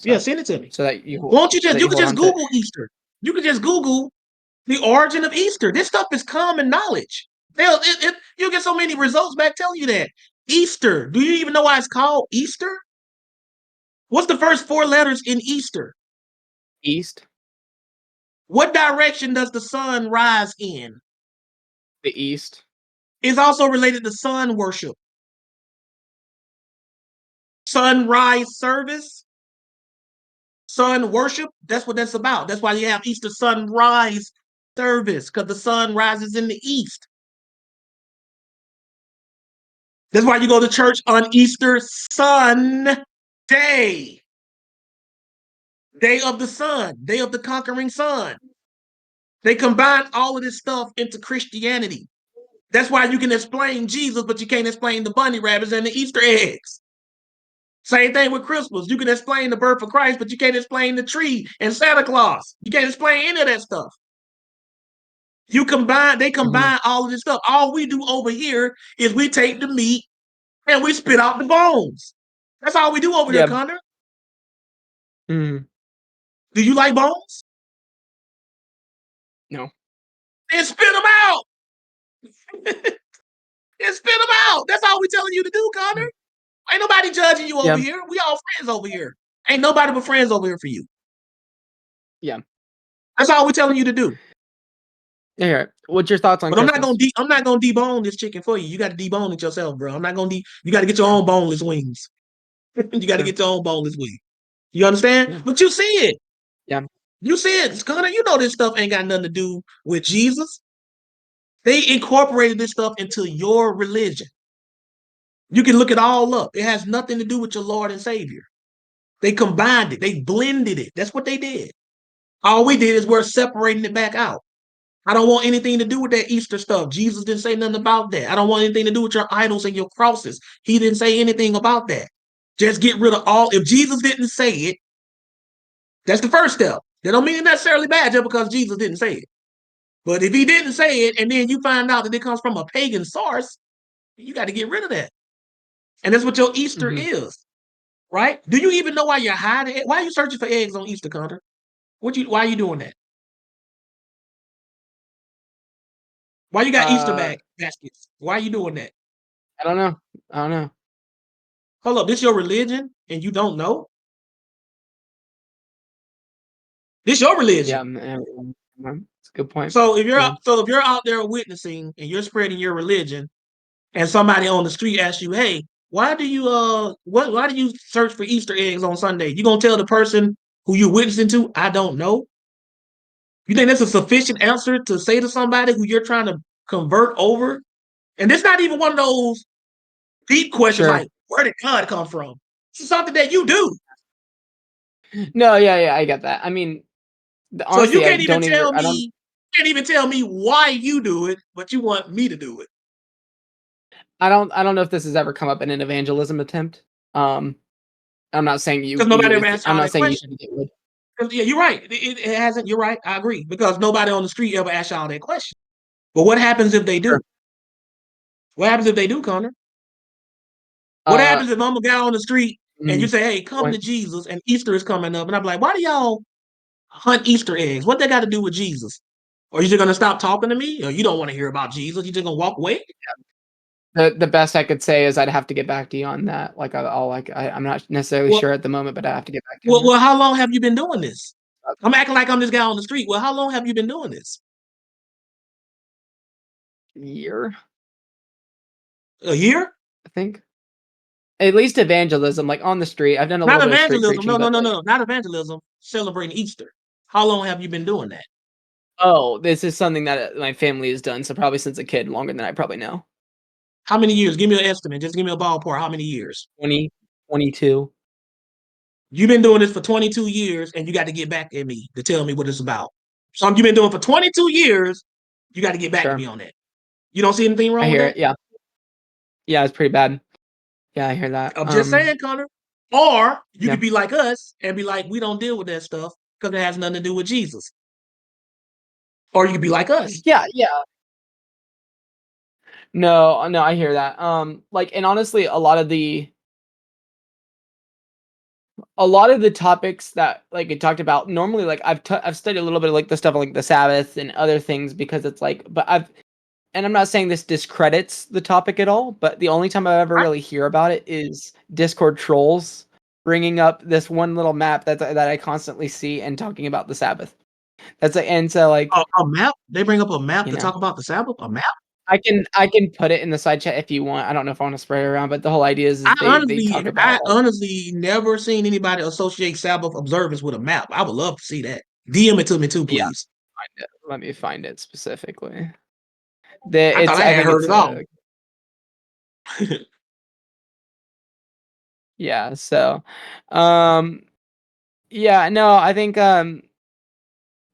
Yeah, send it to me. So that you Won't you just that you could hold just on to it. Google Easter. You could just Google the origin of Easter. This stuff is common knowledge. You'll get so many results back telling you that. Easter. Do you even know why it's called Easter? What's the first 4 letters in Easter? East, What direction does the sun rise in? the East. It's also related to sun worship. Sunrise service, sun worship. That's what that's about. That's why you have Easter sunrise service, because the sun rises in the east. That's why you go to church on Easter Sunday. Day of the sun, day of the conquering sun. They combine all of this stuff into Christianity. That's why you can explain Jesus, but you can't explain the bunny rabbits and the Easter eggs. Same thing with Christmas. You can explain the birth of Christ, but you can't explain the tree and Santa Claus. You can't explain any of that stuff. They combine all of this stuff. All we do over here is we take the meat and we spit out the bones. That's all we do over there, Connor. Mm. Do you like bones? No. Then spit them out. Then spit them out. That's all we telling you to do, Connor. Ain't nobody judging you over here. We all friends over here. Ain't nobody but friends over here for you. Yeah. That's all we're telling you to do. Yeah. What's your thoughts on But Christmas? I'm not gonna debone this chicken for you. You got to debone it yourself, bro. I'm not gonna you got to get your own boneless wings. You got to get your own boneless wings. You understand? Yeah. But you see it. Yeah. You see it, Connor. You know this stuff ain't got nothing to do with Jesus. They incorporated this stuff into your religion. You can look it all up. It has nothing to do with your Lord and Savior. They combined it. They blended it. That's what they did. All we did is we're separating it back out. I don't want anything to do with that Easter stuff. Jesus didn't say nothing about that. I don't want anything to do with your idols and your crosses. He didn't say anything about that. Just get rid of all. If Jesus didn't say it, that's the first step. That don't mean it's necessarily bad just because Jesus didn't say it. But if he didn't say it, and then you find out that it comes from a pagan source, you got to get rid of that. And that's what your Easter is, right? Do you even know why you're hiding it? Why are you searching for eggs on Easter, Connor? Why are you doing that? Why you got Easter baskets? Why are you doing that? I don't know. Hold up, this your religion and you don't know? This your religion. Yeah, it's a good point. So if you're out there witnessing and you're spreading your religion, and somebody on the street asks you, "Hey, why do you search for Easter eggs on Sunday?" You gonna tell the person who you're witnessing to, "I don't know"? You think that's a sufficient answer to say to somebody who you're trying to convert over? And it's not even one of those deep questions like, "Where did God come from?" It's something that you do. No, yeah, I get that. I mean, honestly, So you can't I even tell me why you do it, but you want me to do it. I don't know if this has ever come up in an evangelism attempt. I'm not saying you. Because nobody ever asked I'm y'all not that saying you question. should get rid. Yeah, you're right. It hasn't. You're right. I agree. Because nobody on the street ever asked y'all that question. But what happens if they do? What happens if they do, Connor? What happens if I'm a guy on the street and you say, "Hey, come to Jesus," and Easter is coming up, and I'm like, "Why do y'all hunt Easter eggs? What they got to do with Jesus?" Or you just gonna stop talking to me? Or you don't want to hear about Jesus? You just gonna walk away? The best I could say is I'd have to get back to you on that. Like I'm not necessarily Well, sure at the moment, but I have to get back to you on well, that. how long have you been doing this? I'm acting like I'm this guy on the street. Well, how long have you been doing this? Year, A year? I think. At least evangelism, like on the street. I've done a Not little bit of street evangelism. preaching, No, no, but no, like, no, not evangelism. Celebrating Easter. How long have you been doing that? oh, this is something that my family has done. So probably since a kid, longer than I probably know. How many years? Give me an estimate. Just give me a ballpark. How many years? 20, 22. You've been doing this for 22 years, and you got to get back at me to tell me what it's about. So you've been doing for 22 years. You got to get back to me Sure. on that. You don't see anything I wrong with hear that? it. Yeah. Yeah, it's pretty bad. Yeah, I hear that. I'm just saying, Connor. Or you Yeah. could be like us and be like, we don't deal with that stuff because it has nothing to do with Jesus. Or you could be like us. Yeah, yeah. No, no, I hear that. Like, and honestly, a lot of the topics that like it talked about normally, like I've studied a little bit of like the stuff like the Sabbath and other things because it's like, but and I'm not saying this discredits the topic at all, but the only time I ever really hear about it is Discord trolls bringing up this one little map that I constantly see and talking about the Sabbath. That's like, and so like, A map? They bring up a map you to know. talk about the Sabbath? A map? I can put it in the side chat if you want. I don't know if I want to spray it around, but the whole idea is they talk I about like, honestly never seen anybody associate Sabbath observance with a map. I would love to see that. DM it to me too, yeah. please. Let me find it specifically. I thought I had think heard it's it all. yeah. So, yeah. No, I think I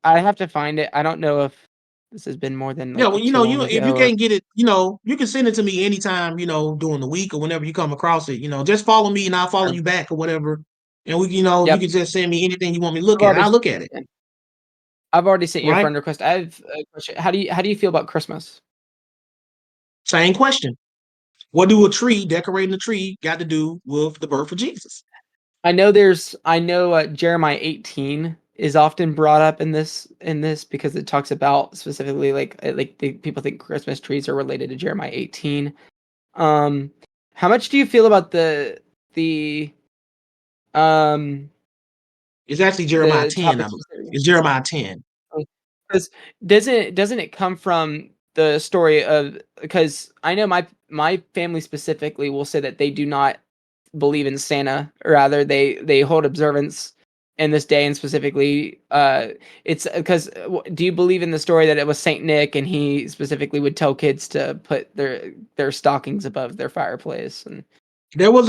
have to find it. I don't know if this has been more than Yeah, like well, too long if you ago or can't get it, you can send it to me anytime, during the week or whenever you come across it. Just follow me and I'll follow you back or whatever. And you Yep. can just send me anything you want me to look I've at. already I'll look at it. I've already sent you a Right? friend request. I have a question. How do you feel about Christmas? Same question. What do decorating a tree got to do with the birth of Jesus? I know Jeremiah 18 is often brought up in this because it talks about specifically people think Christmas trees are related to Jeremiah 18. How much do you feel about the It's actually Jeremiah the 10, I topics? believe. It's Jeremiah 10. Because doesn't it come from the story of, because I know my family specifically will say that they do not believe in Santa, or rather they hold observance in this day, and specifically it's because do you believe in the story that it was Saint Nick and he specifically would tell kids to put their stockings above their fireplace? And There was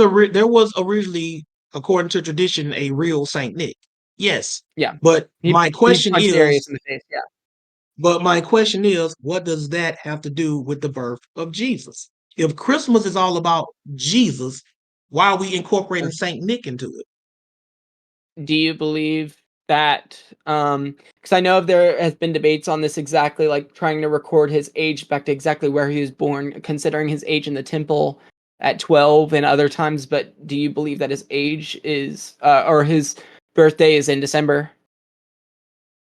originally, according to tradition, a real Saint Nick. Yes. yeah, But he punched Darius in the face. Yeah. my question is, what does that have to do with the birth of Jesus? If Christmas is all about Jesus, why are we incorporating Saint Nick into it? Do you believe that because I know there has been debates on this, exactly like trying to record his age back to exactly where he was born, considering his age in the temple at 12 and other times, but do you believe that his age is or his birthday is in December?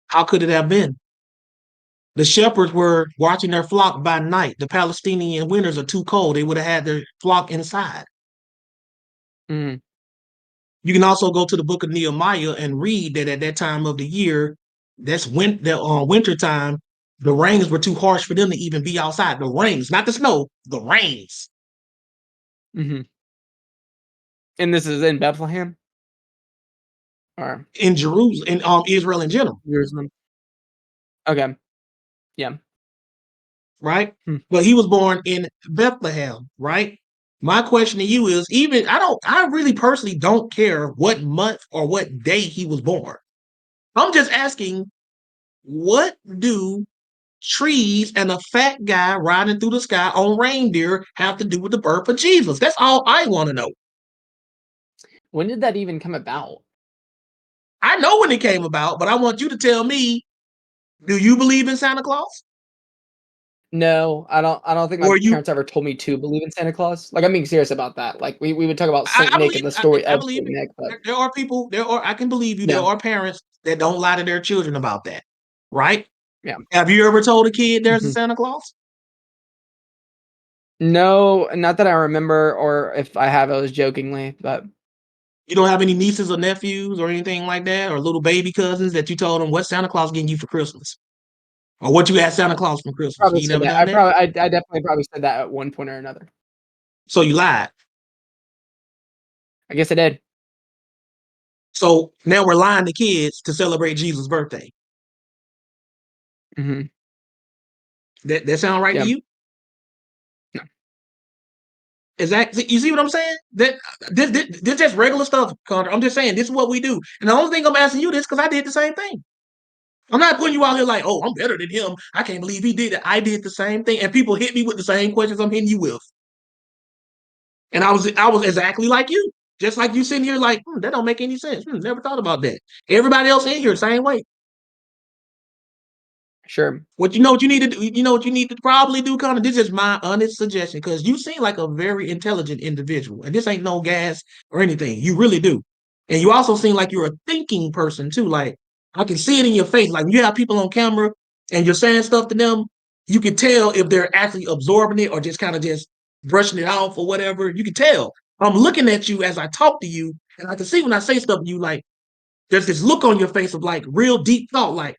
How could it have been? The shepherds were watching their flock by night. The Palestinian winters are too cold. They would have had their flock inside. Mm. You can also go to the book of Nehemiah and read that at that time of the year, winter time, the rains were too harsh for them to even be outside. The rains, not the snow, the rains. Mm-hmm. And this is in Bethlehem? Or in Jerusalem, in Israel in general. Jerusalem. Okay. Yeah. Right? But he was born in Bethlehem, right? My question to you is, I really personally don't care what month or what day he was born. I'm just asking, what do trees and a fat guy riding through the sky on reindeer have to do with the birth of Jesus? That's all I want to know. When did that even come about? I know when it came about, but I want you to tell me, do you believe in Santa Claus? No, I don't think my Or you parents ever told me to believe in Santa Claus. Like, I'm being serious about that. Like, we would talk about Saint I Nick believe and the story I of believe Saint it. Nick, but There are people, I can believe you, there yeah, are parents that don't lie to their children about that, right? yeah. Have you ever told a kid there's a Mhm. Santa Claus? No, not that I remember, or if I have, it was jokingly, but You don't have any nieces or nephews or anything like that, or little baby cousins that you told them what Santa Claus getting you for Christmas, or what you asked Santa Claus for Christmas. probably You said never that. done that, I definitely probably said that at one point or another. so you lied. I guess I did. So now we're lying to kids to celebrate Jesus' birthday. Hmm. That sound right to Yeah. you? Is that you see what I'm saying? That this just regular stuff, Connor. I'm just saying this is what we do. And the only thing I'm asking you this because I did the same thing. I'm not putting you out here like, oh, I'm better than him. I can't believe he did it. I did the same thing, and people hit me with the same questions I'm hitting you with. And I was exactly like you, just like you sitting here like that don't make any sense. Never thought about that. Everybody else in here same way. Sure. What you know what you need to do, you know what you need to probably do, Connor? This is my honest suggestion because you seem like a very intelligent individual, and this ain't no gas or anything. You really do, and you also seem like you're a thinking person too. Like I can see it in your face. Like when you have people on camera and you're saying stuff to them, you can tell if they're actually absorbing it or just kind of just brushing it off or whatever. You can tell. I'm looking at you as I talk to you, and I can see when I say stuff to you, like there's this look on your face of like real deep thought, like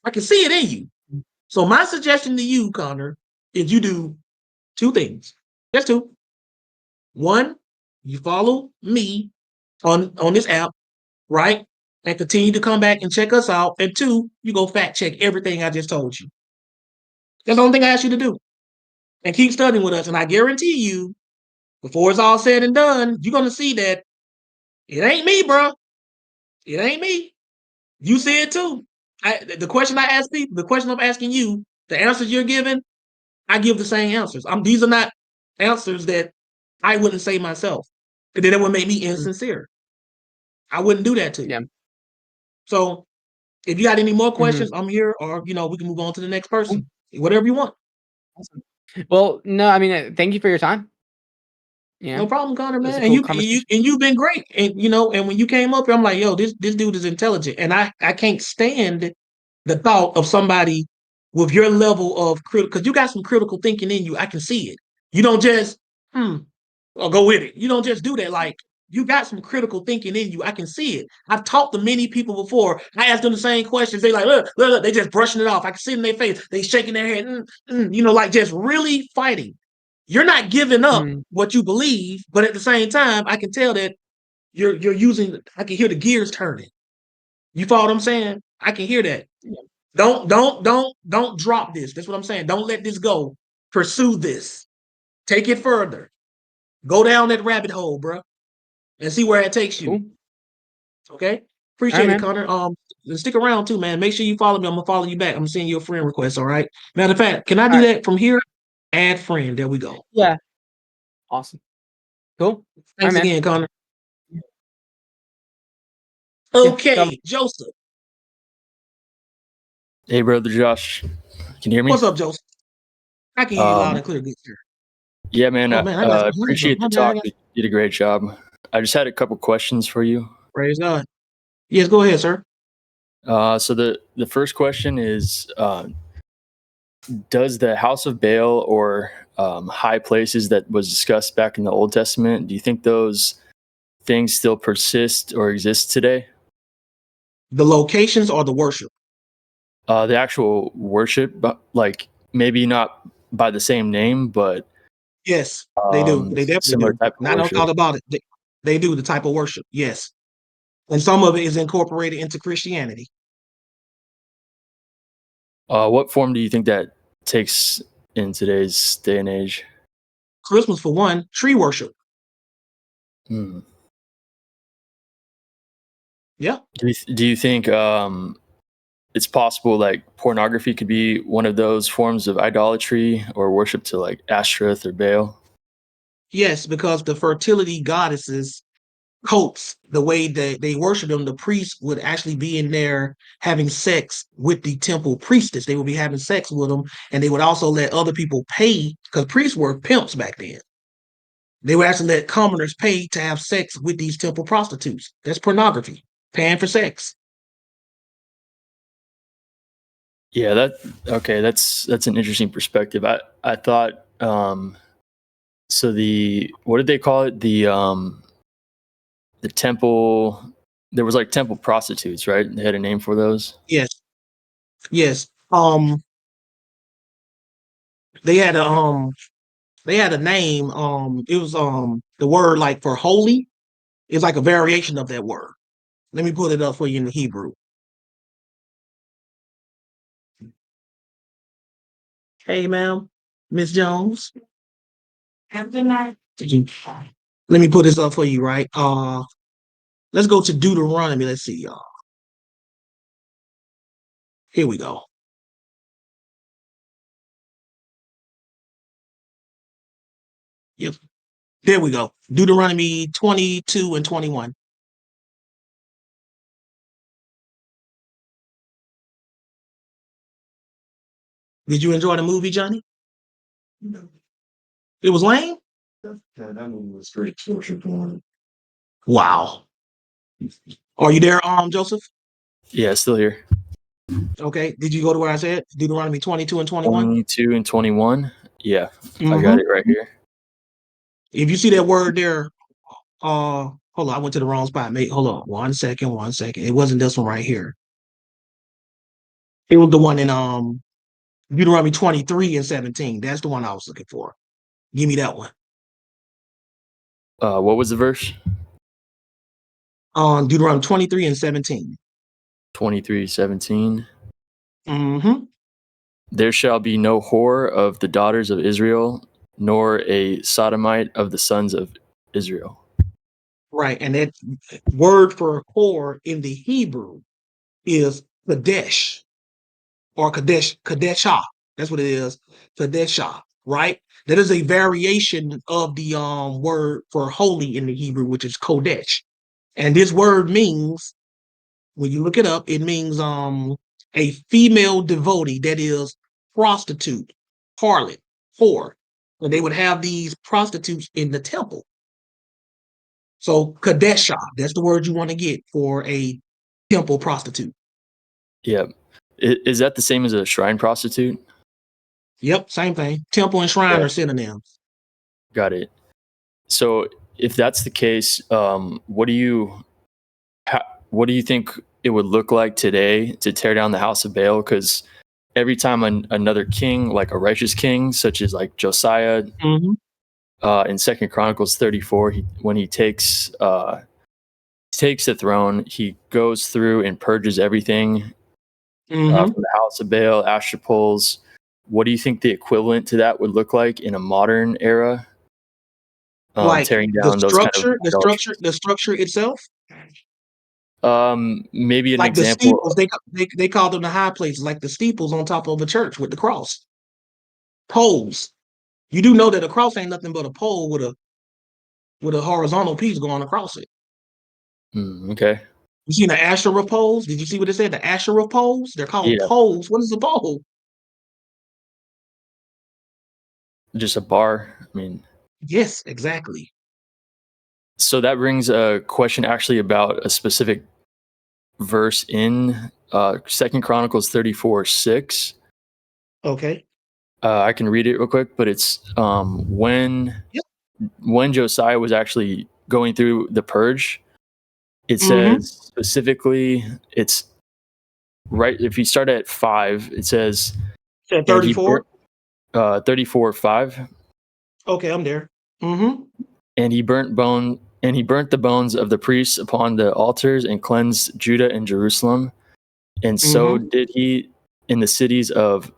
I can see it in you. So my suggestion to you, Connor, is you do two things. Just two. One, you follow me on this app, right? And continue to come back and check us out. And two, you go fact check everything I just told you. That's the only thing I ask you to do. And keep studying with us. And I guarantee you, before it's all said and done, you're gonna see that it ain't me, bro. It ain't me. You see it too. The question I ask people, the question I'm asking you, the answers you're giving, I give the same answers. These are not answers that I wouldn't say myself. Because then it would make me insincere. I wouldn't do that to you. Yeah. So if you got any more Hmm. questions, I'm here, or we can move on to the next Cool. person. Whatever you want. Awesome. Well, no, I mean, thank you for your time. No problem, Connor, It was man. a And cool you conversation. and you've been great. And and when you came up here, I'm like, yo, this dude is intelligent. And I can't stand the thought of somebody with your level of critical, because you got some critical thinking in you. I can see it. You don't just or go with it. You don't just do that. Like you got some critical thinking in you. I can see it. I've talked to many people before. I asked them the same questions. They like, look, they just brushing it off. I can see it in their face. They shaking their head, like just really fighting. You're not giving up Mm. what you believe, but at the same time, I can tell that you're using. I can hear the gears turning. You follow what I'm saying? I can hear that. Yeah. Don't drop this. That's what I'm saying. Don't let this go. Pursue this. Take it further. Go down that rabbit hole, bro, and see where it takes you. Cool. Okay? All right, Appreciate it, man. Connor. And stick around too, man. Make sure you follow me. I'm gonna follow you back. I'm sending you a friend request. All right. Matter of fact, can I All do right. that from here? Add friend. There we go. Yeah. Awesome. Cool. All right, Thanks man. again, Connor. Yeah. Okay, Joseph. Hey, brother Josh, can you hear me? What's up, Joseph? I can hear you loud and clear, good sir. Yeah, man. Oh man, I got some hands up. Appreciate My the bad. talk. You did a great job. I just had a couple questions for you. Praise God. Yes, go ahead, sir. So the first question is, does the House of Baal or high places that was discussed back in the Old Testament, do you think those things still persist or exist today? The locations or the worship? The actual worship, but like maybe not by the same name, but Yes, they do. They definitely similar do. type of Not no worship. doubt about it. They do the type of worship. Yes, and some of it is incorporated into Christianity. What form do you think that takes in today's day and age? Christmas, for one, tree worship. Hmm. Yeah. Do you think it's possible like pornography could be one of those forms of idolatry or worship to like Ashtoreth or Baal? Yes, because the fertility goddesses cults, the way that they worship them, the priests would actually be in there having sex with the temple priestess. They would be having sex with them, and they would also let other people pay because priests were pimps back then. They would actually let commoners pay to have sex with these temple prostitutes. That's pornography, paying for sex. Yeah, that's an interesting perspective. I thought so the what did they call it? The temple, there was like temple prostitutes, right? They had a name for those. Yes, yes. They had a name. It was the word like for holy. It's like a variation of that word. Let me put it up for you in the Hebrew. Hey, ma'am, Miss Jones. Have a good night. Let me put this up for you, right? Let's go to Deuteronomy. Let's see, y'all. Here we go. Yep. There we go. Deuteronomy 22 and 21. Did you enjoy the movie, Johnny? No. It was lame? That movie was great. Wow. Are you there, Joseph? Yeah, still here. Okay. Did you go to where I said Deuteronomy 22 and 21? 22 and 21. Yeah, I Mhm. got it right here. If you see that word there, hold on, I went to the wrong spot, mate. Hold on, 1 second. It wasn't this one right here. It was the one in Deuteronomy 23 and 17. That's the one I was looking for. Give me that one. What was the verse? Deuteronomy 23 and 17. 23:17. Mm-hmm. There shall be no whore of the daughters of Israel, nor a sodomite of the sons of Israel. Right, and that word for whore in the Hebrew is kadesh or kadeshah. That's what it is, kadeshah. Right, that is a variation of the word for holy in the Hebrew, which is kodesh. And this word means, when you look it up, it means a female devotee, that is prostitute, harlot, whore. And they would have these prostitutes in the temple. So kadesha, that's the word you want to get for a temple prostitute. Yeah. Is that the same as a shrine prostitute? Yep, same thing. Temple and shrine Yeah. are synonyms. Got it. So if that's the case, what do you think it would look like today to tear down the house of Baal? Because every time another king, like a righteous king, such as like Josiah, Mhm. In 2 Chronicles 34, when he takes the throne, he goes through and purges everything Mhm. from the house of Baal, Asher poles. What do you think the equivalent to that would look like in a modern era? Like Tearing the down those kind of idolatries. the structure itself, Maybe an like the example. steeples. They call them the high places, like the steeples on top of a church with the cross. Poles. You do know that a cross ain't nothing but a pole with a horizontal piece going across it. Okay. You seen the Asherah poles? Did you see what it said? The Asherah poles? They're called Yeah. poles. What is a pole? Just a bar. I mean, Yes, exactly. so that brings a question actually about a specific verse in 2 Chronicles 34:6. Okay. I can read it real quick, but it's when Josiah was actually going through the purge, it Mhm. says specifically, it's right. If you start at 5, it says, Said and he 34. 34:5, Okay, I'm there. Mm-hmm. and he burnt the bones of the priests upon the altars and cleansed Judah and Jerusalem, and so Mm-hmm. did he in the cities of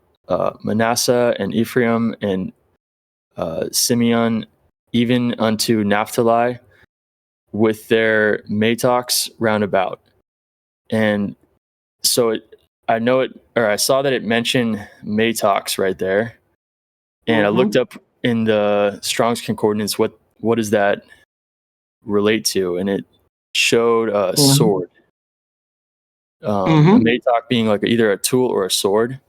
Manasseh and Ephraim and Simeon, even unto Naphtali, with their matocks round about. And so I saw that it mentioned matocks right there, and I looked Mm-hmm. up in the Strong's Concordance what is that relate to, and it showed a Mhm. sword. A Mhm. Matok being like either a tool or a sword,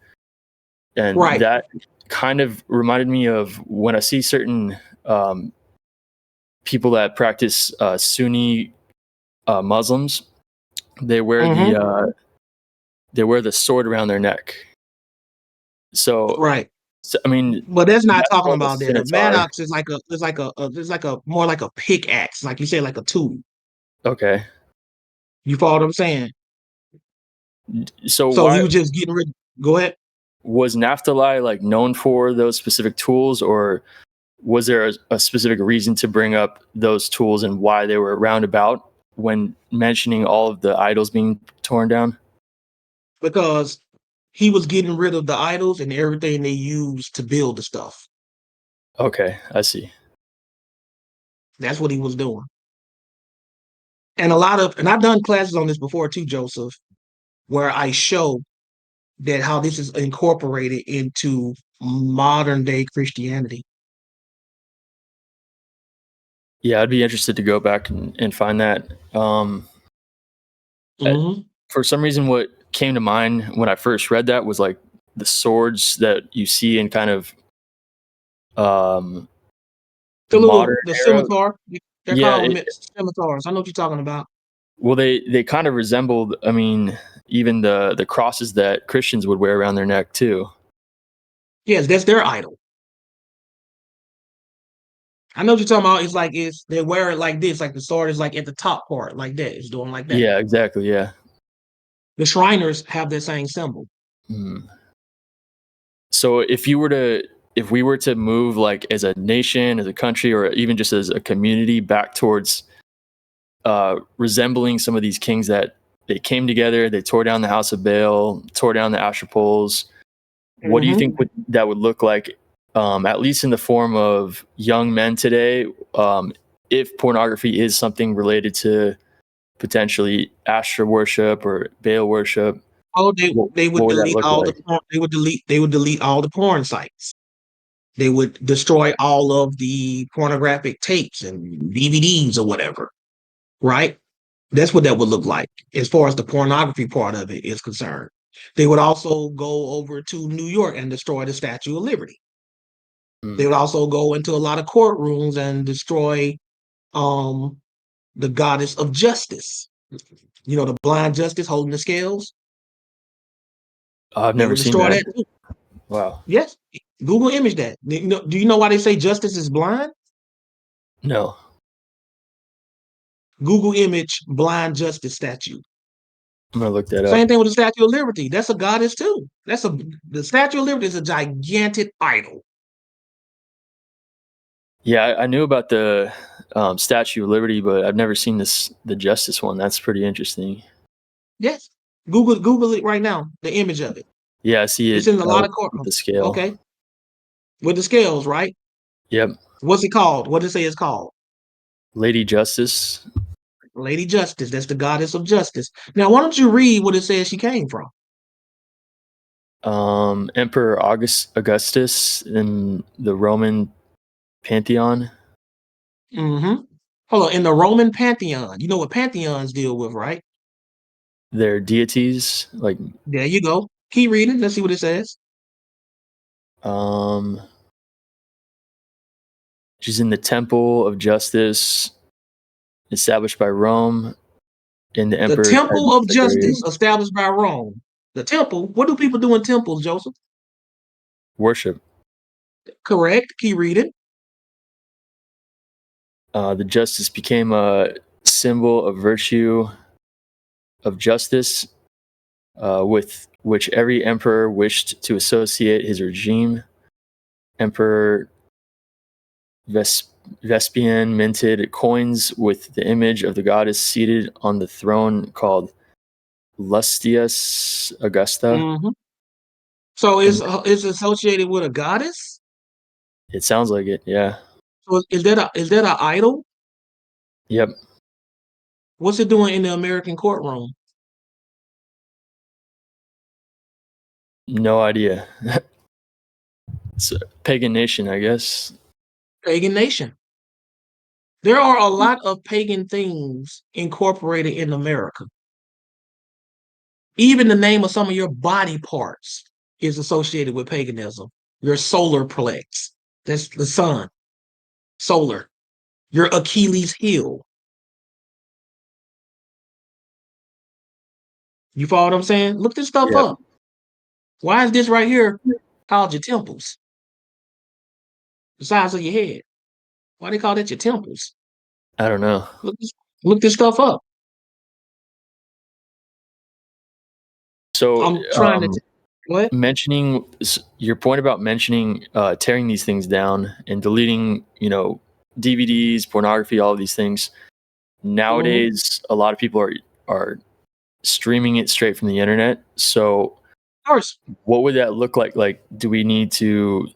and Right. that kind of reminded me of when I see certain people that practice Sunni Muslims. They wear Mhm. the sword around their neck. So, Right. I mean, But that's not that's talking more of a about that. A scimitar. Manox is like a more like a pickaxe, like you say, like a tool. Okay. You follow what I'm saying? So So he why was just getting rid. Go ahead. was Naphtali like known for those specific tools, or was there a specific reason to bring up those tools and why they were roundabout when mentioning all of the idols being torn down? Because he was getting rid of the idols and everything they used to build the stuff. Okay, I see. That's what he was doing. And I've done classes on this before too, Joseph, where I show that how this is incorporated into modern day Christianity. Yeah, I'd be interested to go back and find that. Mhm. For some reason, what came to mind when I first read that was like the swords that you see in kind of um, modern The era. scimitar. They're Yeah, called scimitars. I know what you're talking about. well, they kind of resembled. I mean, even the crosses that Christians would wear around their neck too. Yes, that's their idol. I know what you're talking about. They wear it like this, like the sword is like at the top part, like that. It's doing like that. Yeah, exactly. Yeah. The Shriners have that same symbol. Mm. So if we were to move like as a nation, as a country, or even just as a community back towards resembling some of these kings that they came together, they tore down the house of Baal, tore down the Asher poles. What do you think that would look like, at least in the form of young men today, if pornography is something related to potentially Asher worship or Baal worship? Oh, they What would would that delete look all the like? porn. They would delete all the porn sites. They would destroy all of the pornographic tapes and DVDs or whatever. Right? That's what that would look like as far as the pornography part of it is concerned. They would also go over to New York and destroy the Statue of Liberty. They would also go into a lot of courtrooms and destroy um, the goddess of justice. You know, the blind justice holding the scales. I've They never would seen destroy that. that too. Wow. Yes. Google image that. Do you know why they say justice is blind? No. Google image blind justice statue. I'm gonna look that up. Same thing with the Statue of Liberty. That's a goddess too. The Statue of Liberty is a gigantic idol. Yeah, I knew about the Statue of Liberty, but I've never seen the Justice one. That's pretty interesting. Yes. Google it right now, the image of it. Yeah, I see It's it in a lot of with the courtrooms. scale. Okay. With the scales, right? Yep. What's it called? What did it say it's called? Lady Justice. Lady Justice. That's the goddess of justice. Now, why don't you read what it says she came from? Emperor Augustus in the Roman pantheon. Mm-hmm. Hold on. In the Roman pantheon. You know what pantheons deal with, right? Their deities, like There you go. Keep reading. Let's see what it says. she's in the Temple of Justice, established by Rome, and the The emperor's head Temple of Tiberius. Justice established by Rome. The temple. What do people do in temples, Joseph? Worship. Correct. Keep reading. The justice became a symbol of virtue, of justice, with which every emperor wished to associate his regime. Emperor Vespian minted coins with the image of the goddess seated on the throne called Lustius Augusta. Mm-hmm. So it's associated with a goddess. It sounds like it, yeah. So is that an idol? Yep. What's it doing in the American courtroom? No idea. It's a pagan nation, I guess. Pagan nation. There are a lot of pagan things incorporated in America. Even the name of some of your body parts is associated with paganism. Your solar plex, that's the sun, solar. Your Achilles heel. You follow what I'm saying? Look this stuff Yeah. up. Why is this right here called your temples? The size of your head. Why they call that your temples? I don't know. Look this stuff up. So, I'm trying to. What? mentioning your point about mentioning tearing these things down and deleting, DVDs, pornography, all of these things. Nowadays, a lot of people are streaming it straight from the internet. So, Of course. what would that look like? Like, do we need to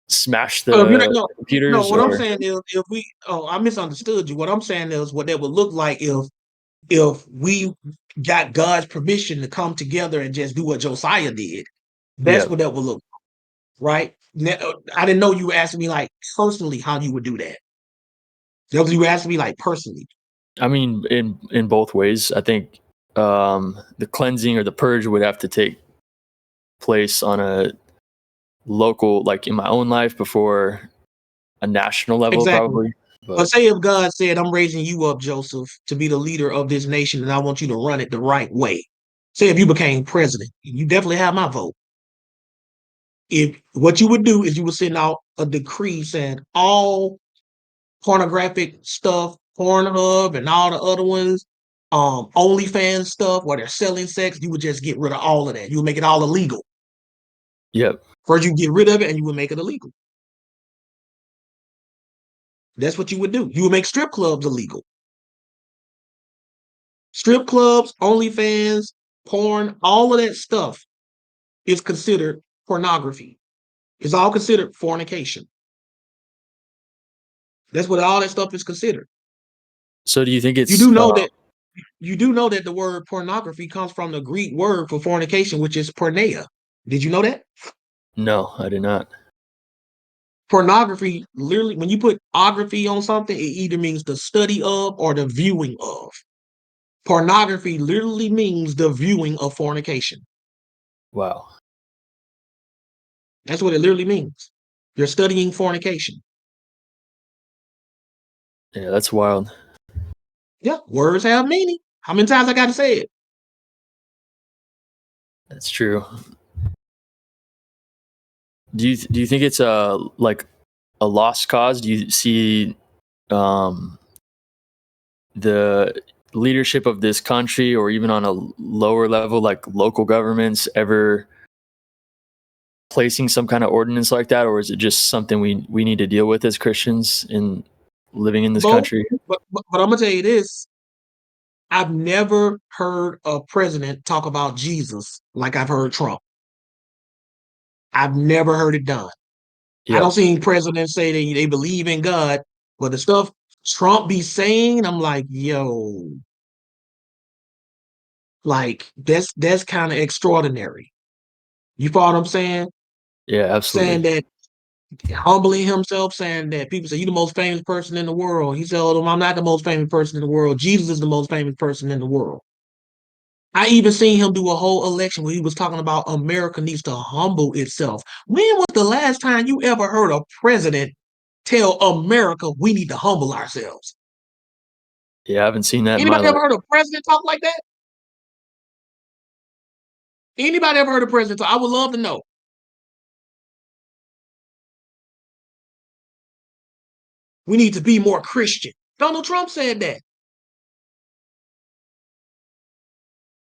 smash Oh, you the know, computers? what I'm Or saying is, if we, I misunderstood you. What I'm saying is, what that would look like if we got God's permission to come together and just do what Josiah did. That's Yeah. what that would look like, right? I didn't know you were asking me like personally how you would do that. You were asking me like personally. I mean, in both ways, I think the cleansing or the purge would have to take place on a local, like in my own life, before a national level, Exactly. probably. But say if God said, I'm raising you up, Joseph, to be the leader of this nation, and I want you to run it the right way. Say if you became president, you definitely have my vote. If what you would do is you would send out a decree saying all pornographic stuff, Pornhub and all the other ones, OnlyFans stuff where they're selling sex, you would just get rid of all of that. You would make it all illegal. Yep. First, you get rid of it and you would make it illegal. That's what you would do. You would make strip clubs illegal. Strip clubs, OnlyFans, porn, all of that stuff is considered pornography. It's all considered fornication. That's what all that stuff is considered. So do you think it's You do know that the word pornography comes from the Greek word for fornication, which is porneia. Did you know that? No, I did not. Pornography, literally, when you put ography on something, it either means the study of or the viewing of. Pornography literally means the viewing of fornication. Wow. That's what it literally means. You're studying fornication. Yeah, that's wild. Yeah, words have meaning. How many times I got to say it? That's true. Do you think it's like a lost cause? Do you see the leadership of this country, or even on a lower level, like local governments, ever placing some kind of ordinance like that, or is it just something we need to deal with as Christians in living in this Both, country? but I'm gonna tell you this: I've never heard a president talk about Jesus like I've heard Trump. I've never heard it done. I don't Yep. see presidents say they believe in God, but the stuff Trump be saying, I'm like, yo, like that's kind of extraordinary. You follow what I'm saying? Yeah, absolutely. Saying that, humbling himself, saying that people say, you the most famous person in the world. He said, oh, I'm not the most famous person in the world. Jesus is the most famous person in the world. I even seen him do a whole election where he was talking about America needs to humble itself. When was the last time you ever heard a president tell America we need to humble ourselves? Yeah, I haven't seen that in my Anybody life. ever heard a president talk like that? Anybody ever heard a president talk? I would love to know. We need to be more Christian. Donald Trump said that.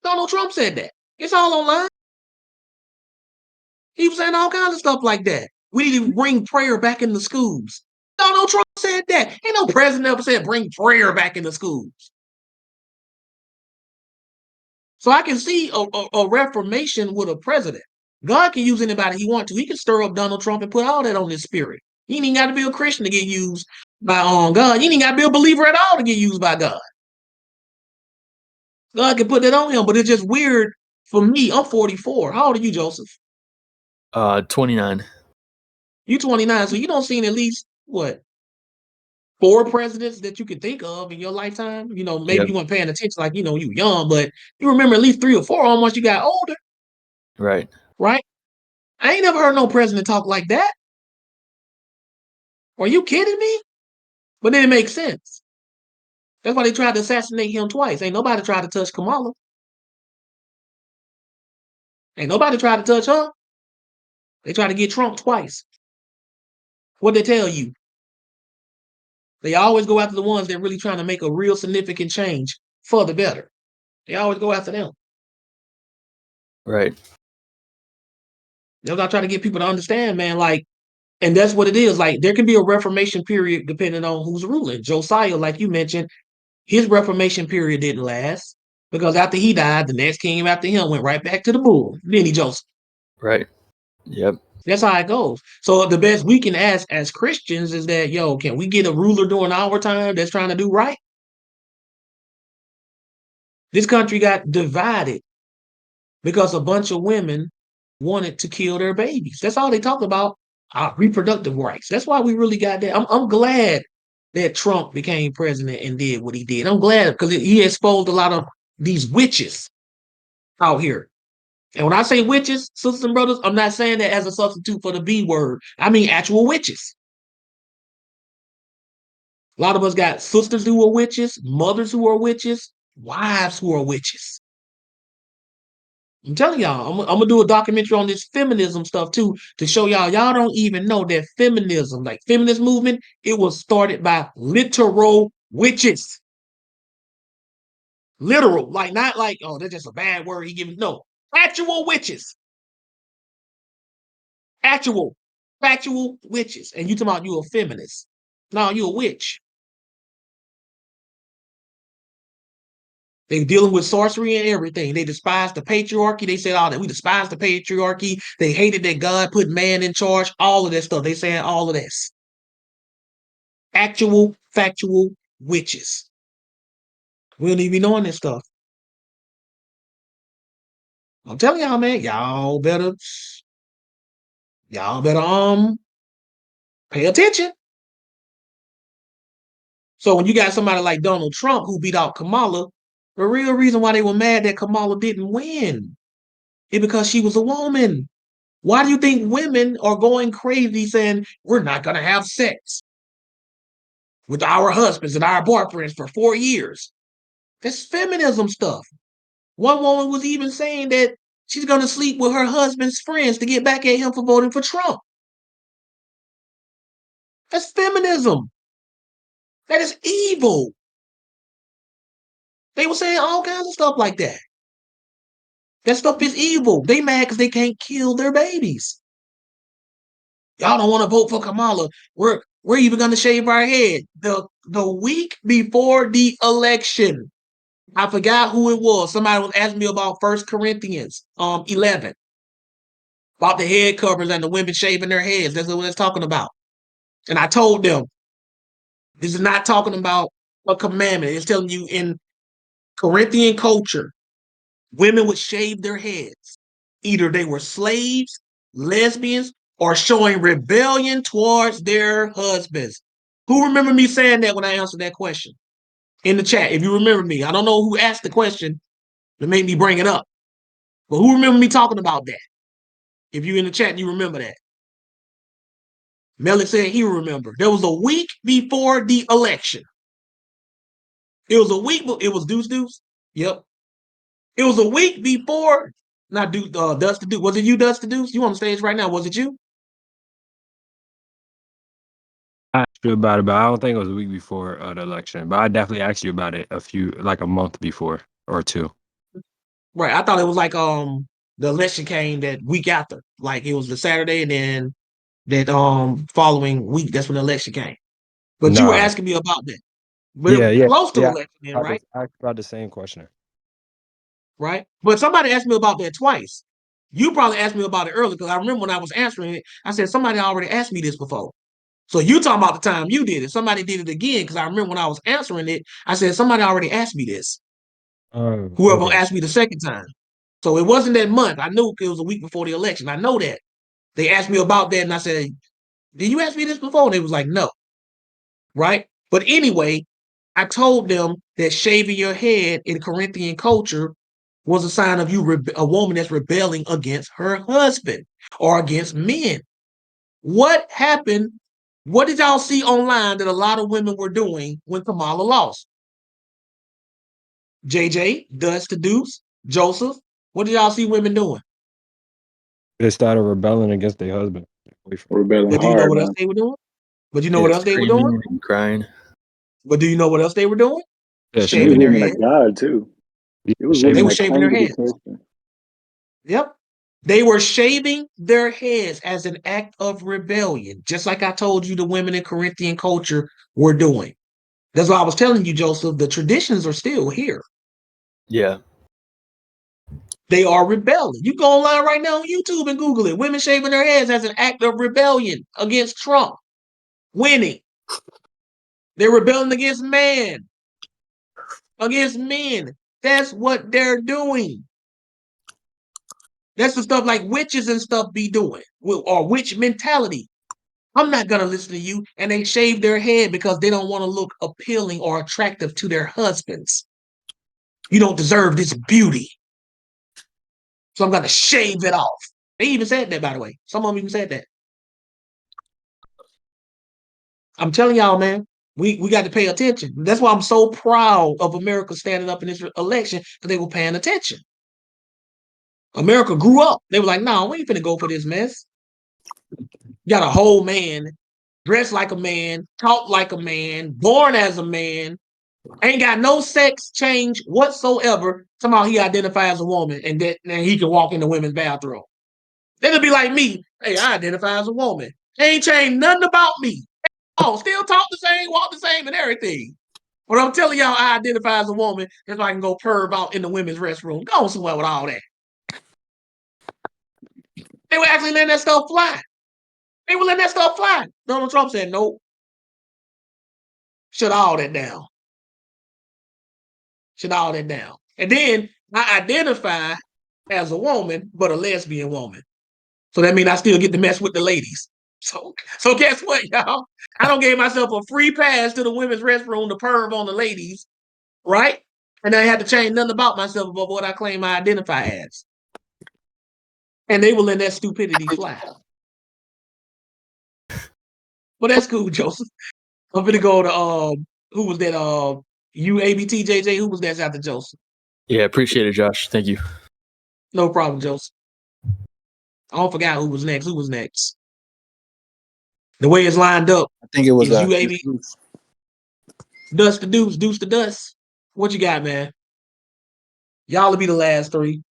Donald Trump said that. It's all online. He was saying all kinds of stuff like that. We need to bring prayer back in the schools. Donald Trump said that. Ain't no president ever said bring prayer back in the schools. So I can see a reformation with a president. God can use anybody he wants to. He can stir up Donald Trump and put all that on his spirit. He ain't even got to be a Christian to get used by God. You ain't got to be a believer at all to get used by God. God can put that on him, but it's just weird for me. I'm 44. How old are you, Joseph? 29. You 29, so you don't seem at least what 4 presidents that you can think of in your lifetime. You know, maybe Yep. you weren't paying attention, like, you know, you young, but you remember at least 3 or 4 of them once you got older, Right. right? I ain't never heard no president talk like that. Are you kidding me? But then it makes sense. That's why they tried to assassinate him twice. Ain't nobody tried to touch Kamala. Ain't nobody tried to touch her. They tried to get Trump twice. What'd they tell you? They always go after the ones that really trying to make a real significant change for the better. They always go after them. Right. That's what I try to get people to understand, man. Like, and that's what it is. Like, there can be a reformation period depending on who's ruling. Josiah, like you mentioned, his reformation period didn't last because after he died, the next king after him went right back to the bull. Then he Joseph. Right. Yep. That's how it goes. So the best we can ask as Christians is that, yo, can we get a ruler during our time that's trying to do right? This country got divided because a bunch of women wanted to kill their babies. That's all they talk about, reproductive rights. That's why we really got that. I'm glad that Trump became president and did what he did. I'm glad because he exposed a lot of these witches out here. And when I say witches, sisters and brothers, I'm not saying that as a substitute for the B word. I mean actual witches. A lot of us got sisters who are witches, mothers who are witches, wives who are witches. I'm telling y'all, I'm gonna do a documentary on this feminism stuff too to show y'all. Y'all don't even know that feminism, like feminist movement, it was started by literal witches. Literal, like not like, oh, that's just a bad word he giving. No, actual witches. Actual, factual witches. And you talking about you a feminist. No, you a witch. They dealing with sorcery and everything. They despise the patriarchy. They said all that. We despise the patriarchy. They hated that God put man in charge. All of that stuff. They saying all of this. Actual, factual witches. We don't even be knowing this stuff. I'm telling y'all, man, y'all better pay attention. So when you got somebody like Donald Trump who beat out Kamala, the real reason why they were mad that Kamala didn't win is because she was a woman. Why do you think women are going crazy saying we're not going to have sex with our husbands and our boyfriends for 4 years? That's feminism stuff. One woman was even saying that she's going to sleep with her husband's friends to get back at him for voting for Trump. That's feminism. That is evil. They were saying all kinds of stuff like that. That stuff is evil. They mad because they can't kill their babies. Y'all don't want to vote for Kamala. We're even going to shave our head. The week before the election, I forgot who it was. Somebody was asking me about 1 Corinthians 11. About the head covers and the women shaving their heads. That's what it's talking about. And I told them, this is not talking about a commandment. It's telling you in Corinthian culture, women would shave their heads. Either they were slaves, lesbians, or showing rebellion towards their husbands. Who remember me saying that when I answered that question? In the chat, if you remember me. I don't know who asked the question to make me bring it up. But who remember me talking about that? If you in the chat, you remember that. Melik said he remember. There was a week before the election. It was a week, it was Deuce Deuce. Yep. It was a week before, not Deuce, Dust to Deuce. Was it you, Dust to Deuce? You on the stage right now. Was it you? I asked you about it, but I don't think it was a week before the election. But I definitely asked you about it a month before or 2. Right. I thought it was like the election came that week after. Like it was the Saturday and then that following week, that's when the election came. But you were Nah. asking me about that. But it was close to election then, right? I asked about the same question. Right. But somebody asked me about that twice. You probably asked me about it earlier because I remember when I was answering it, I said somebody already asked me this before. So you talking about the time you did it. Somebody did it again because I remember when I was answering it, I said somebody already asked me this. Whoever Okay. asked me the second time. So it wasn't that month. I knew it was a week before the election. I know that. They asked me about that and I said, did you ask me this before? And they was like, no. Right? But anyway, I told them that shaving your head in Corinthian culture was a sign of a woman that's rebelling against her husband or against men. What happened? What did y'all see online that a lot of women were doing when Kamala lost? JJ, Dust to Deuce, Joseph, what did y'all see women doing? They started rebelling against their husband. Rebelling But do you know hard, what else man. they were doing? But you know Yeah, what else they were doing? screaming and crying. But do you know what else they were doing? Yeah, He was Shaving their living head. like God too. He was They living were like shaving their heads. sanctification. Yep. They were shaving their heads as an act of rebellion, just like I told you the women in Corinthian culture were doing. That's why I was telling you, Joseph, the traditions are still here. Yeah. They are rebelling. You go online right now on YouTube and Google it. Women shaving their heads as an act of rebellion against Trump winning. They're rebelling against man, against men. That's what they're doing. That's the stuff like witches and stuff be doing, or witch mentality. I'm not going to listen to you. And they shave their head because they don't want to look appealing or attractive to their husbands. You don't deserve this beauty. So I'm going to shave it off. They even said that, by the way. Some of them even said that. I'm telling y'all, man, we got to pay attention. That's why I'm so proud of America standing up in this election, because they were paying attention. America grew up. They were like, no, we ain't finna go for this mess. You got a whole man, dressed like a man, talk like a man, born as a man, ain't got no sex change whatsoever. Somehow he identifies as a woman, and he can walk in the women's bathroom. It'll be like me. Hey, I identify as a woman. Ain't changed nothing about me. Oh, still talk the same, walk the same, and everything. But I'm telling y'all, I identify as a woman, that's why I can go perv out in the women's restroom. Go somewhere with all that. They were actually letting that stuff fly. They were letting that stuff fly. Donald Trump said, nope. Shut all that down. Shut all that down. And then I identify as a woman, but a lesbian woman. So that means I still get to mess with the ladies. So guess what, y'all? I don't give myself a free pass to the women's restroom to perv on the ladies, right? And I had to change nothing about myself about what I claim I identify as. And they will let that stupidity fly. Well, that's cool, Joseph. I'm gonna go to who was that? UABTJJ. Who was that after Joseph? Yeah, appreciate it, Josh. Thank you. No problem, Joseph. I don't forgot who was next. Who was next? The way it's lined up. I think it was is UAB. Dust to Deuce, Deuce to Dust. What you got, man? Y'all will be the last three.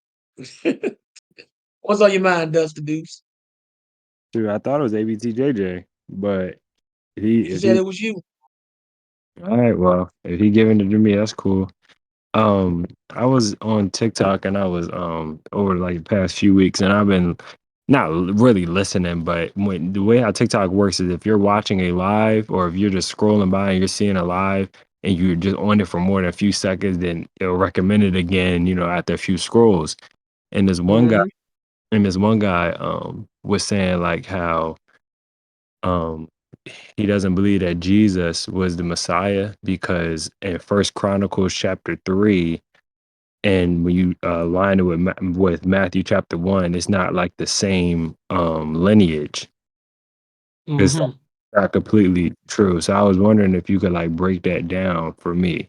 What's on your mind, Dust to Deuce? Dude, I thought it was ABTJJ, but You said it was you. all right, well, if he giving it to me, that's cool. I was on TikTok and I was over like the past few weeks, and I've been not really listening, but when the way how TikTok works is if you're watching a live or if you're just scrolling by and you're seeing a live and you're just on it for more than a few seconds, then it'll recommend it again, after a few scrolls. And this one guy was saying like how um he doesn't believe that Jesus was the Messiah because in First Chronicles chapter 3, and when you line it with Matthew chapter 1, it's not like the same lineage. It's not completely true. So I was wondering if you could like break that down for me.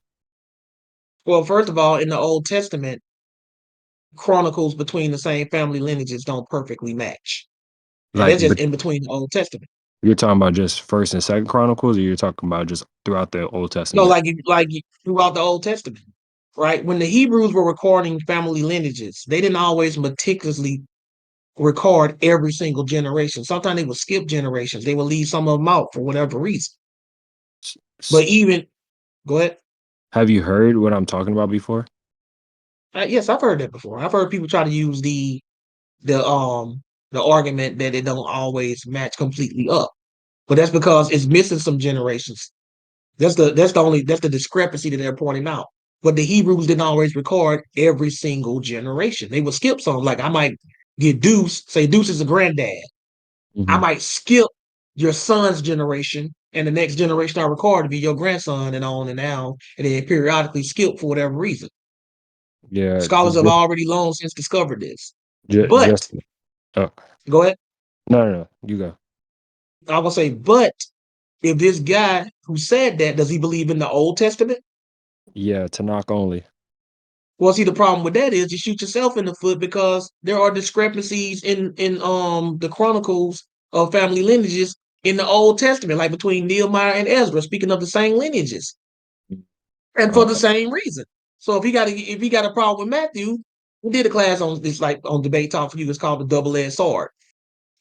Well, first of all, in the Old Testament, chronicles between the same family lineages don't perfectly match. And Like, that's just but in between the Old Testament. you're talking about just First and Second Chronicles, or you're talking about just throughout the Old No, Testament? like throughout the Old Testament, right? When the Hebrews were recording family lineages, they didn't always meticulously record every single generation. Sometimes they would skip generations. They would leave some of them out for whatever reason. But even, go ahead. Have you heard what I'm talking about before? Yes, I've heard that before. I've heard people try to use the argument that it don't always match completely up, but that's because it's missing some generations. That's the discrepancy that they're pointing out. But the Hebrews didn't always record every single generation. They would skip some. Like I might get Deuce, say Deuce is a granddad. I might skip your son's generation and the next generation are recorded to be your grandson and on and now, and then periodically skip for whatever reason. Yeah, Scholars have already long since discovered this. But just oh go ahead. no, you go. I will say, but if this guy who said that, does he believe in the Old Testament? Yeah, Tanakh only. Well, see, the problem with that is you shoot yourself in the foot because there are discrepancies in the chronicles of family lineages in the Old Testament, like between Nehemiah and Ezra, speaking of the same lineages, and for the same reason. So if he got a problem with Matthew, we did a class on this, like on Debate Talk for You. It's called the double-edged sword,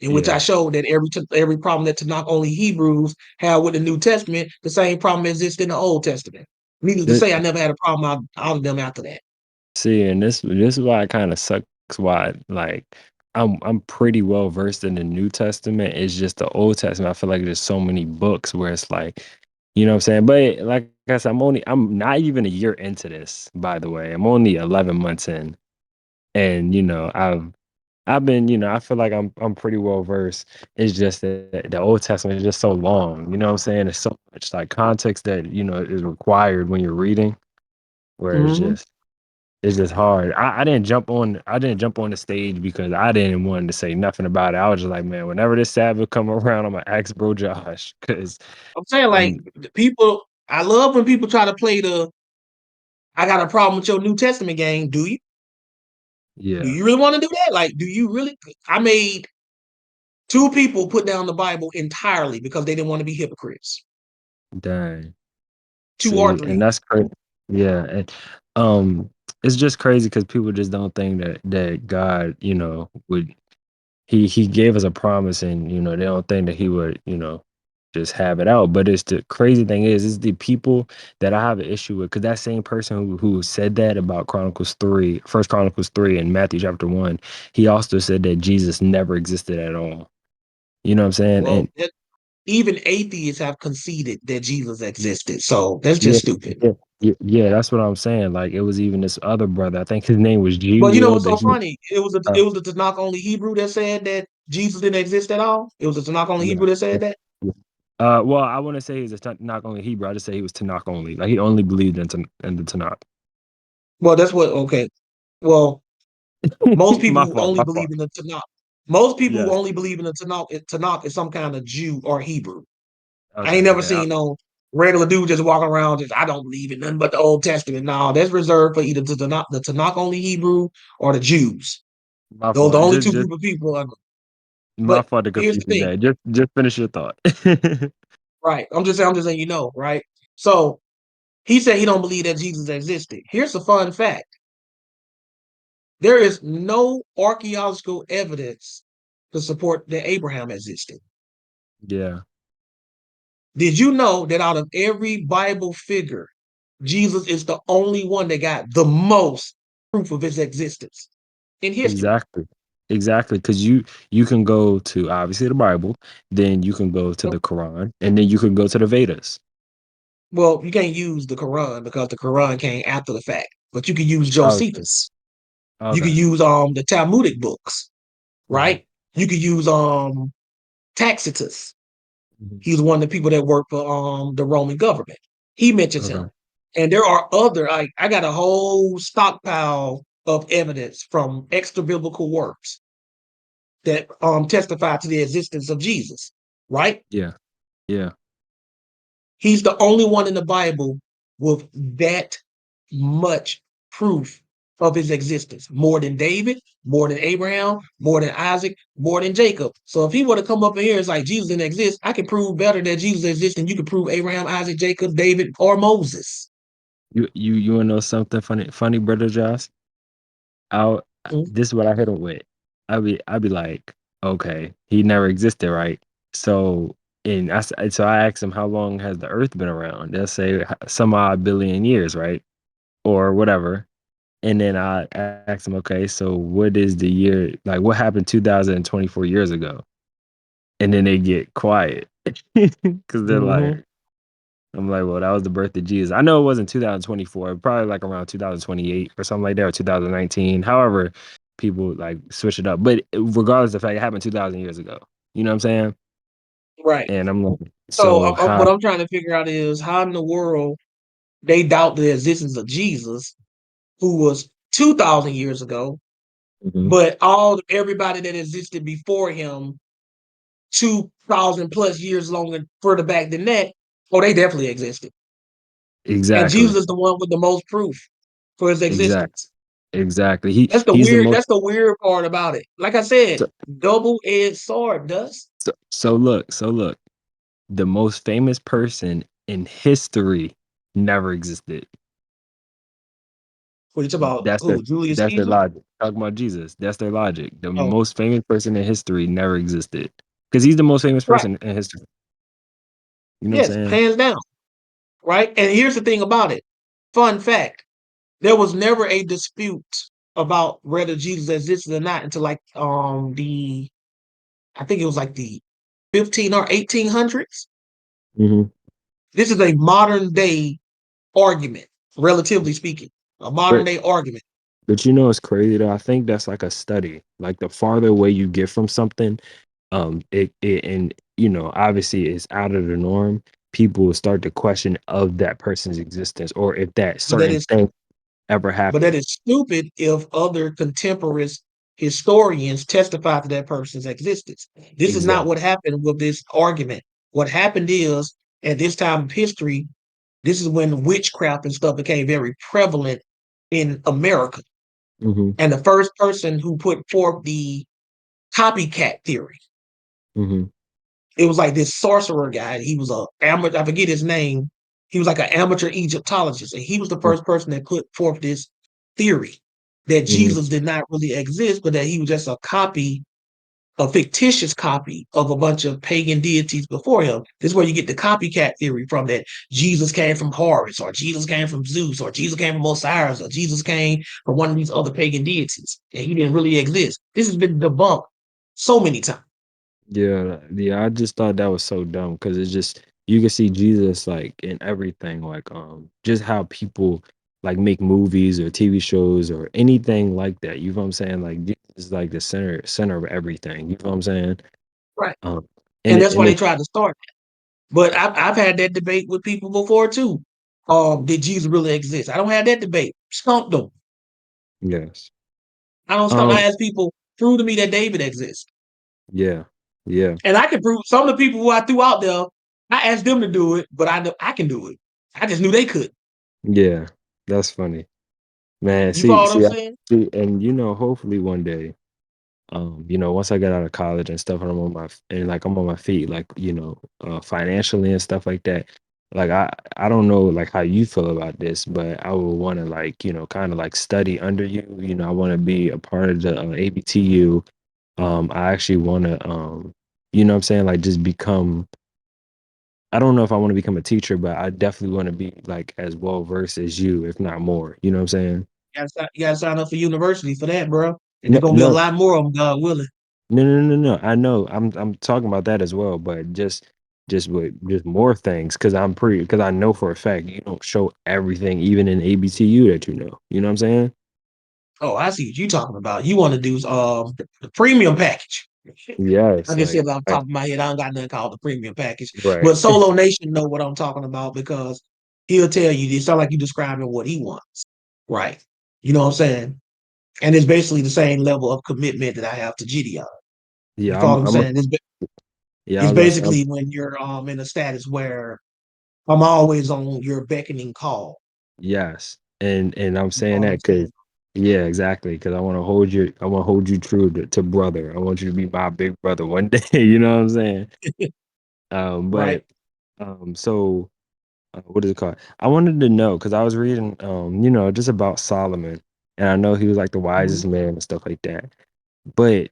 in which I Yeah. showed that every problem that Tanakh only Hebrews have with the New Testament, the same problem exists in the Old Testament. Needless to Th- say, I never had a problem out of them after that. See, and this is why it kind of sucks. Why like I'm pretty well versed in the New Testament. It's just the Old Testament. I feel like there's so many books where it's like, you know what I'm saying. But like I said, I'm not even a year into this. By the way, I'm only 11 months in, and I've been, I feel like I'm pretty well versed. It's just that the Old Testament is just so long. You know what I'm saying? There's so much like context that is required when you're reading, where Mhm. it's just hard. I didn't jump on the stage because I didn't want to say nothing about it. I was just like, man, whenever this Sabbath come around, I'm gonna ask Bro Josh because I'm saying, like, the people, I love when people try to play the I got a problem with your New Testament game. Do you? Do yeah, you really want to do that? Like, do you really? I made two people put down the Bible entirely because they didn't want to be hypocrites. dang. Two or See, and three. that's crazy. Yeah, and it's just crazy because people just don't think that God, would he gave us a promise, and they don't think that he would, just have it out. But it's the crazy thing is the people that I have an issue with, because that same person who said that about First Chronicles 3 and Matthew chapter 1, he also said that Jesus never existed at all. You know what I'm saying? Well, And even atheists have conceded that Jesus existed. So that's yeah, just stupid. yeah, that's what I'm saying. Like it was even this other brother, I think his name was G But you know Will, what's that so he funny? It was uh, it was the Tanakh only Hebrew that said that Jesus didn't exist at all. It was the Tanakh only yeah. Hebrew that said that. Well, I wouldn't say he's a Tanakh only Hebrew. I just say he was Tanakh only. Like he only believed in the Tanakh. Well, that's what. Okay. Well, most people My who fault. only My believe fault. in the Tanakh, most people who Yes. only believe in the Tanakh is some kind of Jew or Hebrew. I Okay. ain't never Okay. seen no regular dude just walking around just I don't believe in nothing but the Old Testament. No, that's reserved for either the Tanakh only Hebrew or the Jews. My Those are the fault. only Just two just group of people. my But fault to here's confuse the you thing, there. Just finish your thought. right? I'm just saying, right? So he said he don't believe that Jesus existed. Here's a fun fact: there is no archaeological evidence to support that Abraham existed. Yeah. Did you know that out of every Bible figure, Jesus is the only one that got the most proof of his existence in history? Exactly. Exactly. Because you can go to obviously the Bible, then you can go to the Quran, and then you can go to the Vedas. Well, you can't use the Quran because the Quran came after the fact, but you can use Okay. Josephus. You can Okay. use the Talmudic books, Mhm. right? You could use Tacitus. Mhm. He's one of the people that worked for the Roman government. He mentions him. Okay. And there are other, I got a whole stockpile of evidence from extra biblical works that testify to the existence of Jesus, right? Yeah. Yeah. He's the only one in the Bible with that much proof of his existence, more than David, more than Abraham, more than Isaac, more than Jacob. So if he were to come up in here, it's like Jesus didn't exist. I can prove better that Jesus exists than you can prove Abraham, Isaac, Jacob, David, or Moses. You wanna know something funny, brother Josh? I'll Mhm. This is what I hit him with. I'll be like, okay, he never existed, right? So so I asked him how long has the Earth been around? They'll say some odd billion years, right? Or whatever. And then I asked him, okay, so what is the year like what happened 2024 years ago? And then they get quiet. Because they're like, Mhm. I'm like, well, that was the birth of Jesus. I know it wasn't 2024, probably like around 2028 or something like that, or 2019. However, people like switch it up. But regardless of the fact, it happened 2,000 years ago. You know what I'm saying? Right. And I'm like, So So how? what I'm trying to figure out is how in the world they doubt the existence of Jesus, who was 2,000 years ago, Mhm. but everybody that existed before him 2,000 plus years longer further back than that, oh, they definitely existed. And Exactly. Jesus is the one with the most proof for his Exact. existence. Exactly. He's the most. That's the weird part about it. Like I said, So, double-edged sword, Dust. so look. The most famous person in history never existed. What you talking about? That's their Who? Julius that's their Caesar? logic. Talking about Jesus. That's their logic. The Oh, most famous person in history never existed. Because he's the most famous right. person in history. You know what Yes, I'm saying? hands down. Right. And here's the thing about it. Fun fact. There was never a dispute about whether Jesus existed or not until like I think it was like the 15 or 1800s. Hmm. This is a modern day argument, relatively speaking. A modern But day argument. but you know it's crazy though. I think that's like a study. Like the farther away you get from something, it and obviously it's out of the norm. People will start to question of that person's existence or if that But that certain is thing ever But that happened. is stupid if other contemporary historians testify to that person's existence. This is not Exactly. what happened with this argument. What happened is, at this time of history, this is when witchcraft and stuff became very prevalent in America. Hmm. And the first person who put forth the copycat theory, Hmm. it was like this sorcerer guy. He was a amateur, I forget his name. He was like an amateur Egyptologist, and he was the first person that put forth this theory that Hmm. Jesus did not really exist, but that he was just a copy, a fictitious copy of a bunch of pagan deities before him. This is where you get the copycat theory from, that Jesus came from Horus, or Jesus came from Zeus, or Jesus came from Osiris, or Jesus came from one of these other pagan deities, and he didn't really exist. This has been debunked so many times. Yeah. I just thought that was so dumb because it's just you can see Jesus like in everything, like just how people like make movies or TV shows or anything like that. You know what I'm saying? Like Jesus is like the center of everything. You know what I'm saying? Right. Um, and And it, that's why and they it, tried to start that. But I've had that debate with people before too. Did Jesus really exist? I don't have that debate. Stumped them. yes. I don't stump. I Um, ask people, prove to me that David exists. yeah, yeah, And I can prove some of the people who I threw out there, I asked them to do it, but I know I can do it. I just knew they couldn't. yeah. That's funny, man. You follow what I'm See, saying? and hopefully one day. Once I got out of college and stuff, and I'm on my feet, like, financially and stuff like that. Like I don't know like how you feel about this, but I would want to like, kind of like study under you. I want to be a part of the ABTU. I actually want to, what I'm saying, like just become. I don't know if I want to become a teacher, but I definitely want to be like as well versed as you, if not more. You know what I'm saying? You gotta sign up for university for that, bro. And No, there's gonna be a no, lot more of them, God willing. No. I know. I'm talking about that as well, but just with just more things because I know for a fact you don't show everything, even in ABTU that you know. You know what I'm saying? Oh, I see what you're talking about. You want to do the premium package. Yes, I can see like it off the I, top of my head. I don't got nothing called the premium package. right. But Solo Nation know what I'm talking about because he'll tell you it's not like you describing what he wants. Right. You know what I'm saying? And it's basically the same level of commitment that I have to GDI. You Yeah, follow what I'm I'm a, saying? yeah. I It's was about to say, basically when you're in a status where I'm always on your beckoning call. yes, and I'm You saying follow what that I'm because saying? yeah, exactly. Because I want to hold you true to brother. I want you to be my big brother one day. You know what I'm saying? Right. But so. What is it called? I wanted to know because I was reading, just about Solomon, and I know he was like the Mhm. wisest man and stuff like that. But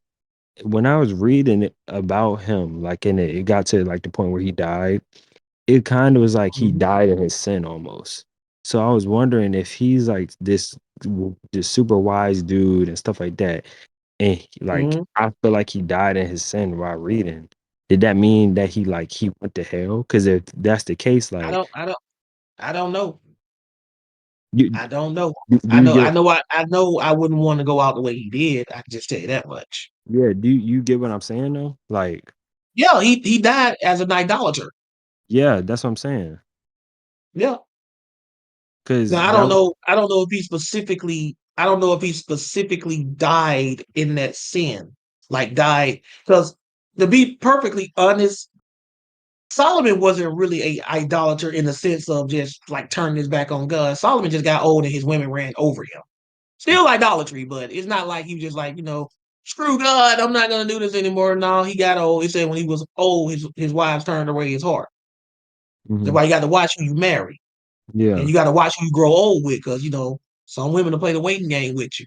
when I was reading it about him, like, it got to like the point where he died, it kind of was like he Mhm. died in his sin almost. So I was wondering if he's like this super wise dude and stuff like that, and like Mhm. I feel like he died in his sin while reading. Did that mean that he went to hell? Because if that's the case, I like don't I don't I don't know. you I don't know. do you get I know I wouldn't want to go out the way he did. I can just tell you that much. Yeah, do you get what I'm saying though? Like, Yeah, he died as an idolater. Yeah, that's what I'm saying. Yeah. Because Now I that don't know. I don't know if he specifically. I don't know if he specifically died in that sin, like died. Because to be perfectly honest, Solomon wasn't really a idolater in the sense of just like turning his back on God. Solomon just got old and his women ran over him. Still idolatry, but it's not like he was just like, screw God, I'm not gonna do this anymore. No, he got old. He said when he was old, his wives turned away his heart. That's Mhm. why you got to watch who you marry. And Yeah. you got to watch who you grow old with, because some women will play the waiting game with you.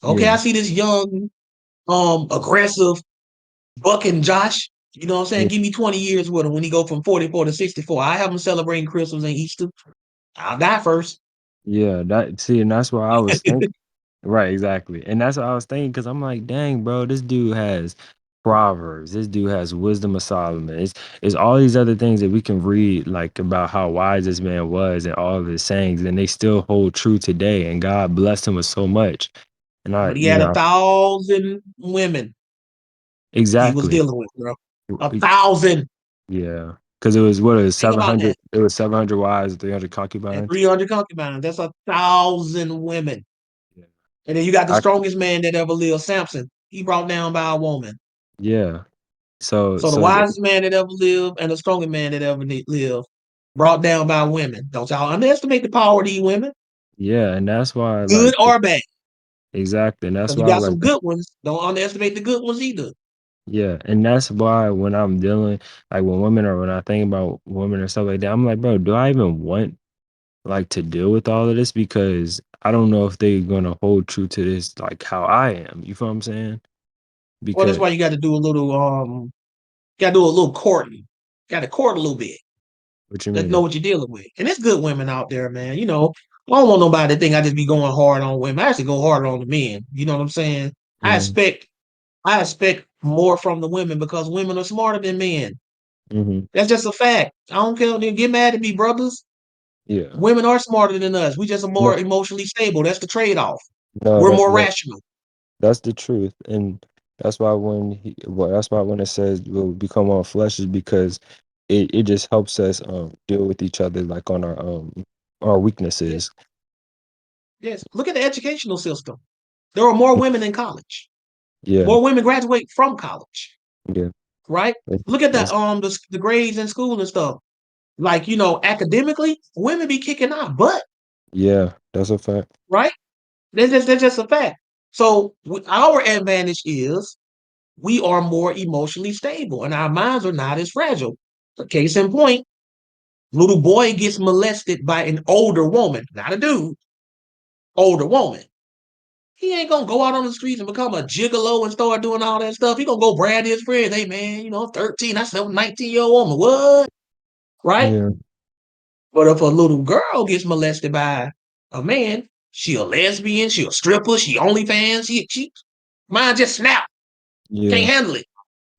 Okay, I Yeah. see this young, aggressive bucking Josh. You know what I'm saying? Yeah. Give me 20 years with him when he go from 44 to 64. I have him celebrating Christmas and Easter. I'll die first. Yeah. And that's why I was thinking. Right, exactly. And that's what I was thinking because I'm like, dang, bro, this dude has Proverbs. This dude has wisdom of Solomon. It's all these other things that we can read, like about how wise this man was and all of his sayings, and they still hold true today. And God blessed him with so much. And I, But he had 1,000 women he was exactly. dealing with, bro. 1,000. Yeah. Because it was what, it was Think about 700, that. it was 700 wives, 300 And concubines. 300 concubines. That's 1,000 women. Yeah. And then you got the I, strongest man that ever lived, Samson. He brought down by a woman. yeah. So, So the so wisest man that ever lived and the strongest man that ever lived, brought down by women. Don't y'all underestimate the power of these women, yeah. And that's why, good like, or bad. exactly. And that's Because you why, got like, some good ones. Don't underestimate the good ones either. yeah, and that's why when I'm dealing, like when women or when I think about women or stuff like that, I'm like, bro, do I even want like to deal with all of this? Because I don't know if they're gonna hold true to this like how I am. You feel what I'm saying? Well, that's Because why you got to do a little, got to do a little courting. Got to court a little bit. what you Let's know mean? what you're dealing with. And there's good women out there, man. I don't want nobody to think I just be going hard on women. I actually go hard on the men. You know what I'm saying? I Mm-hmm. expect I expect more from the women because women are smarter than men. Mm-hmm. That's just a fact. I don't care. Get mad at me, brothers. Yeah. Women are smarter than us. We just are No, more emotionally stable. That's the trade-off. no, We're more rational. that's the truth, and that's why when it says we'll become all flesh is because it just helps us deal with each other like on our Yes. weaknesses. Yes. Look at the educational system. There are more women in college. Yeah. More women graduate from college. Yeah. Right? Look at That's the grades in school and stuff. Like, academically, women be kicking our butt, yeah, that's a fact. right? That's just a fact. So our advantage is we are more emotionally stable and our minds are not as fragile. Case in point, little boy gets molested by an older woman, not a dude, older woman. He ain't gonna go out on the streets and become a gigolo and start doing all that stuff. He gonna go brag to his friends, hey man, 13, I slept with a 19-year-old woman. What? Right? Yeah. But if a little girl gets molested by a man, she a lesbian, she a stripper, she OnlyFans, she mine just snap. Can't Yeah. handle it.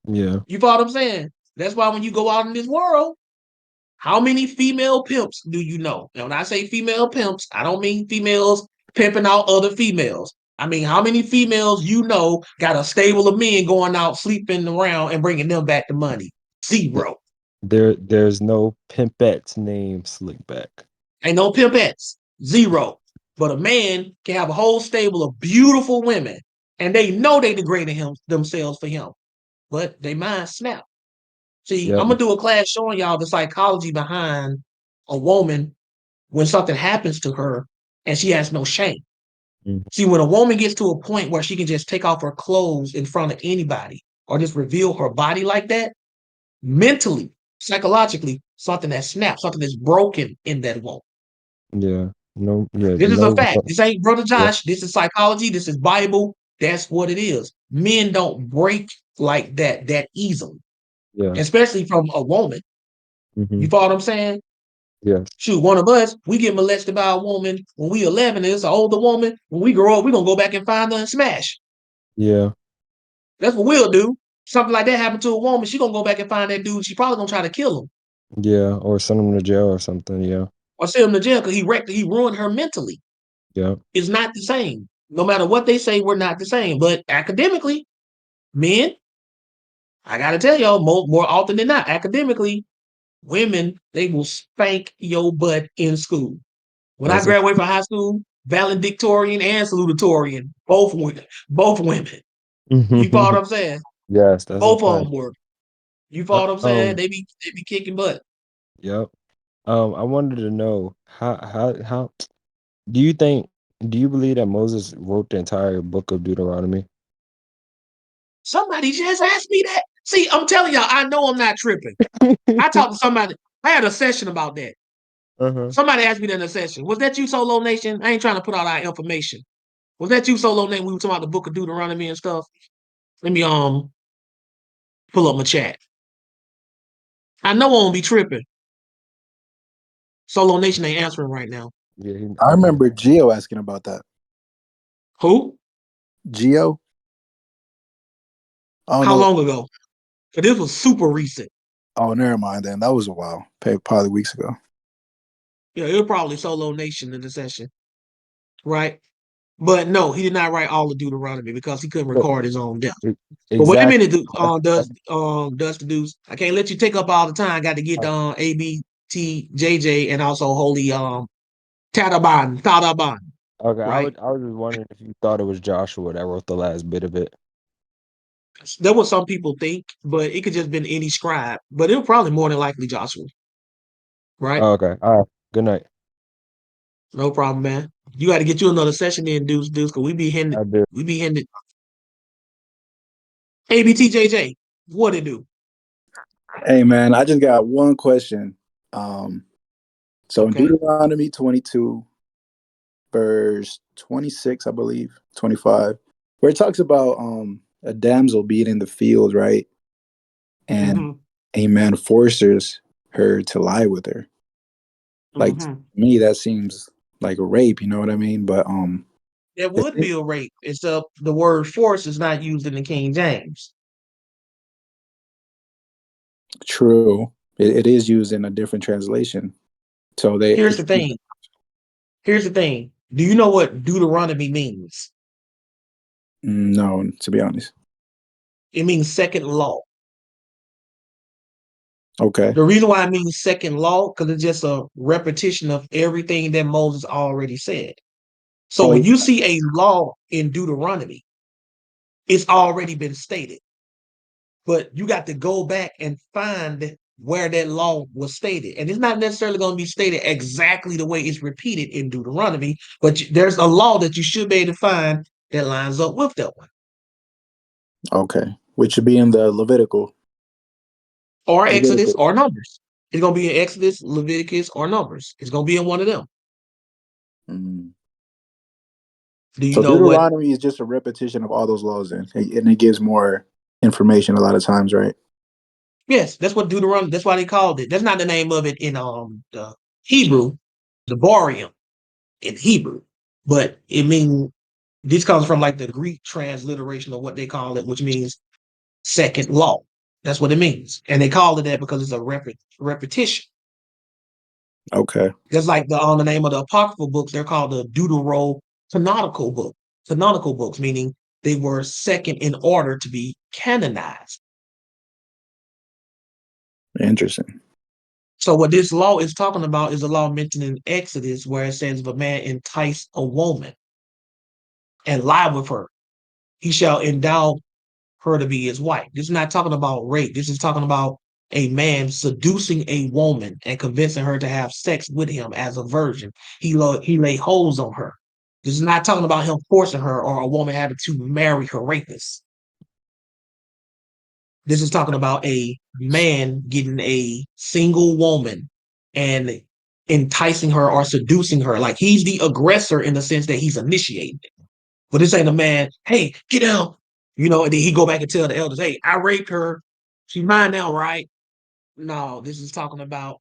Yeah. You follow what I'm saying? That's why when you go out in this world, how many female pimps do you know? And when I say female pimps, I don't mean females pimping out other females. I mean, how many females got a stable of men going out sleeping around and bringing them back the money? Zero. There's no pimpettes named Slickback. Ain't no pimpettes. Zero. But a man can have a whole stable of beautiful women, and they know they degraded themselves for him, but they mind snap. See, Yep. I'm gonna do a class showing y'all the psychology behind a woman when something happens to her and she has no shame. Mhm. See, when a woman gets to a point where she can just take off her clothes in front of anybody or just reveal her body like that, mentally, psychologically, something that snaps, something that's broken in that woman. Yeah. No. Yeah. This is a No. fact. This ain't Brother Yeah. Josh. This is psychology. This is Bible. That's what it is. Men don't break like that easily, Yeah. especially from a woman. Hmm. You follow what I'm saying? Yeah. Shoot, one of us, we get molested by a woman when we 11, and it's an older woman. When we grow up, we're going to go back and find her and smash. Yeah. That's what we'll do. Something like that happened to a woman. She going to go back and find that dude. She probably going to try to kill him Yeah. Or send them to jail or something. Yeah. or send him to jail because he ruined her mentally. Yeah. It's not the same. No matter what they say, we're not the same. But academically, men, I got to tell y'all, more often than not, academically, Women, they will spank your butt in school. When I That's a graduated from high school, valedictorian and salutatorian, both women, both women. You follow what I'm saying? Yes, that's a Both of fact. them were. You follow what I'm saying? Um, They be kicking butt. yep. I wanted to know how do you think do you believe that Moses wrote the entire book of Deuteronomy? Somebody just asked me that. See, I'm telling y'all, I know I'm not tripping. I talked to somebody. I had a session about that. Uh-huh. Somebody asked me that in a session. Was that you, Solo Nation? I ain't trying to put out our information. Was that you, Solo Nation? We were talking about the book of Deuteronomy and stuff. Let me pull up my chat. I know I won't be tripping. Solo Nation ain't answering right now. Yeah, I remember Geo asking about that. Who? Geo? I don't How know. long ago? This was super recent. Oh, never mind then. That was a while. Probably weeks ago. Yeah, it was probably Solo Nation in the session, right? But no, he did not write all of Deuteronomy because he couldn't But record his own death. But wait a exactly. minute, does the Deuce? I can't let you take up all the time. Got to get ABTJJ and also Holy Tadaban, Okay, right? I was just wondering if you thought it was Joshua that wrote the last bit of it. That's what some people think, but it could just been any scribe. But it was probably more than likely Joshua, right? Oh, okay. All right. Good night. No problem, man. You got to get you another session in, Deuce, because we be hitting, I do. we be hitting it. ABTJJ, what it do? Hey man, I just got one question. So in Okay. Deuteronomy 22, verse 26, I believe, 25, where it talks about a damsel being in the field, right? And Mm-hmm. a man forces her to lie with her. Like to Mm-hmm. me, that seems like a rape, you know what I mean? But That would be a rape, except the word force is not used in the King James. true, it is used in a different translation. So Here's the thing. Here's the thing. Do you know what Deuteronomy means? no, to be honest. It means second law. Okay. The reason why it means second law, because it's just a repetition of everything that Moses already said. So Oh, when you see a law in Deuteronomy, it's already been stated. But you got to go back and find where that law was stated. And it's not necessarily going to be stated exactly the way it's repeated in Deuteronomy, but there's a law that you should be able to find that lines up with that one. okay. Which should be in the Levitical. Or Exodus Leviticus. or Numbers. It's going to be in Exodus, Leviticus, or Numbers. It's going to be in one of them. Mm. Do you So know what? Deuteronomy is just a repetition of all those laws, then, and it gives more information a lot of times, right? Yes, that's what Deuteronomy. That's why they called it. That's not the name of it in the Hebrew, the Borium in Hebrew, but it means this comes from like the Greek transliteration of what they call it, which means second law. That's what it means, and they call it that because it's a repetition. Okay. Just like the name of the apocryphal books, they're called the Deuterocanonical book. Canonical books, meaning they were second in order to be canonized. Interesting. So what this law is talking about is a law mentioned in Exodus where it says if a man entice a woman and lie with her, he shall endow her to be his wife. This is not talking about rape. This is talking about a man seducing a woman and convincing her to have sex with him as a virgin. He lay holds on her. This is not talking about him forcing her or a woman having to marry her rapist. This is talking about a man getting a single woman and enticing her or seducing her. Like he's the aggressor in the sense that he's initiating it. But this ain't a man, hey, get down. And then he go back and tell the elders, hey, I raped her. She's mine now, right? No, this is talking about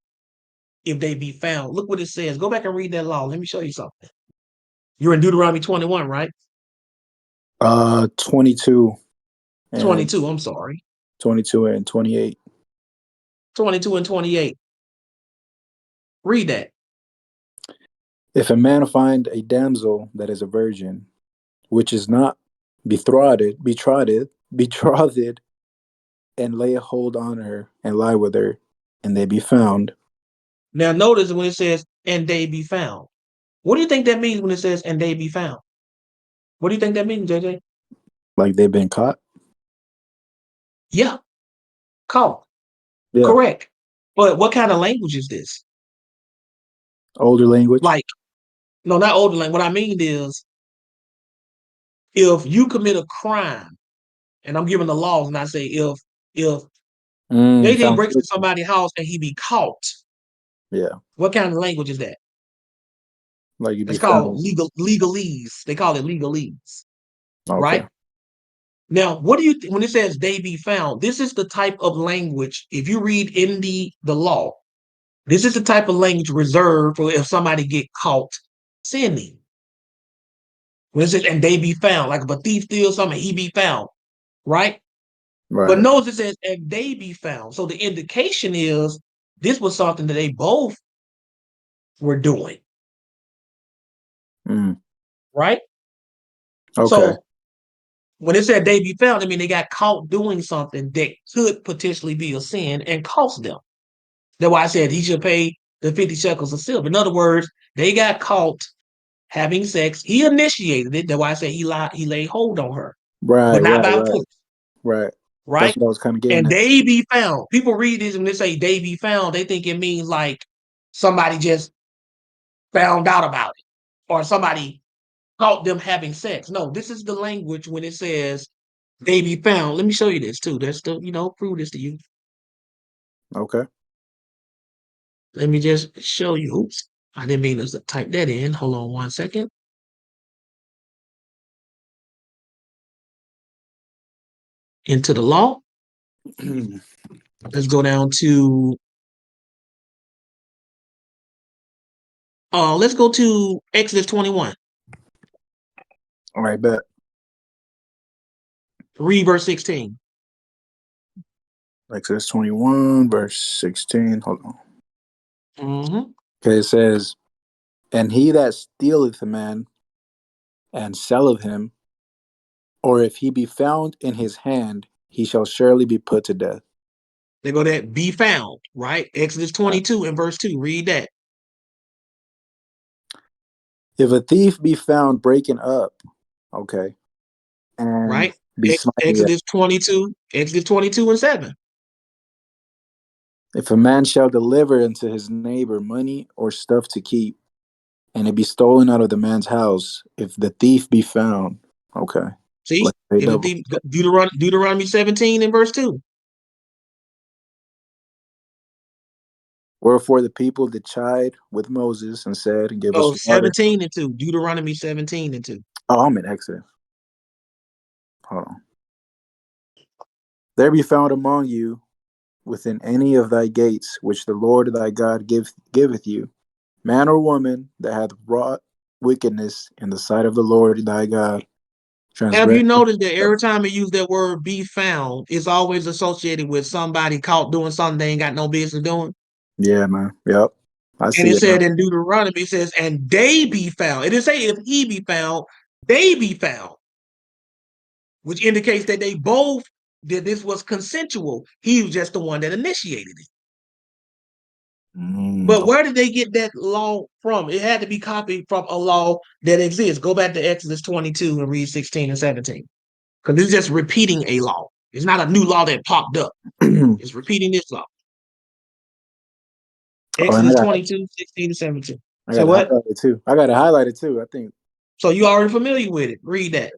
if they be found. Look what it says. Go back and read that law. Let me show you something. You're in Deuteronomy 21, right? 22 and 22, I'm sorry. 22 and 28. 22 and 28. Read that. If a man find a damsel that is a virgin, which is not betrothed, and lay a hold on her and lie with her, and they be found. Now notice when it says and they be found. What do you think that means when it says and they be found? What do you think that means, JJ? Like they've been caught. Yeah, caught. Yeah. Correct. But what kind of language is this? Older language. Like, no, not older language. What I mean is, if you commit a crime, and I'm giving the laws, and I say if JJ Found breaks into guilty. somebody's house and he be caught, Yeah. what kind of language is that? Like you be It's called found. legalese. They call it legalese, Okay. right? Now, what do you when it says they be found? This is the type of language. If you read in the law, this is the type of language reserved for if somebody get caught sinning. When it says and they be found, like if a thief steals something, he be found, right? But Right. notice it says and they be found. So the indication is this was something that they both were doing, Mm. right? Okay. So when it said they be found, I mean they got caught doing something that could potentially be a sin and cost them. That's why I said he should pay the 50 shekels of silver. In other words, they got caught having sex. He initiated it. That's why I said he laid hold on her, Right. but not Right. by Right. force, Right. right? That's what I was kind of getting And at. they be found. People read this when they say they be found, they think it means like somebody just found out about it or somebody caught them having sex. No, this is the language when it says they be found. Let me show you this too. That's the, prove this to you. Okay. Let me just show you. Oops. I didn't mean to type that in. Hold on 1 second. Into the law. Let's go down to let's go to Exodus 21. All right, bet. Read verse 16. Exodus 21, verse 16. Hold on. Mm-hmm. Okay, it says, and he that stealeth a man and selleth him, or if he be found in his hand, he shall surely be put to death. They go that be found, right? Exodus 22 and verse 2. Read that. If a thief be found breaking up, okay, and Right? be smiting, Exodus 22, Exodus 22 and 7. if a man shall deliver unto his neighbor money or stuff to keep, and it be stolen out of the man's house, if the thief be found, okay. See? Let's pay If double. the Deuteronomy 17 and verse 2. Wherefore the people did chide with Moses and said, give Oh, us water. 17 and 2. Deuteronomy 17 and 2. Oh, I'm in Exodus. Hold on. There be found among you within any of thy gates, which the Lord thy God giveth you, man or woman that hath wrought wickedness in the sight of the Lord thy God. Have you Transgression. noticed that every time you use that word be found, it's always associated with somebody caught doing something they ain't got no business doing? Yeah, man. Yep. I And see it it now. said in Deuteronomy, it says, and they be found. It didn't say if he be found, they be found, which indicates that they both, that this was consensual. He was just the one that initiated it. But where did they get that law from? It had to be copied from a law that exists. Go back to Exodus 22 and read 16 and 17. Because it's just repeating a law. It's not a new law that popped up. It's repeating this law. Exodus 22, 16 and 17. I So got what? to highlight it too. I got to highlight it too, I think. So you already familiar with it. Read that.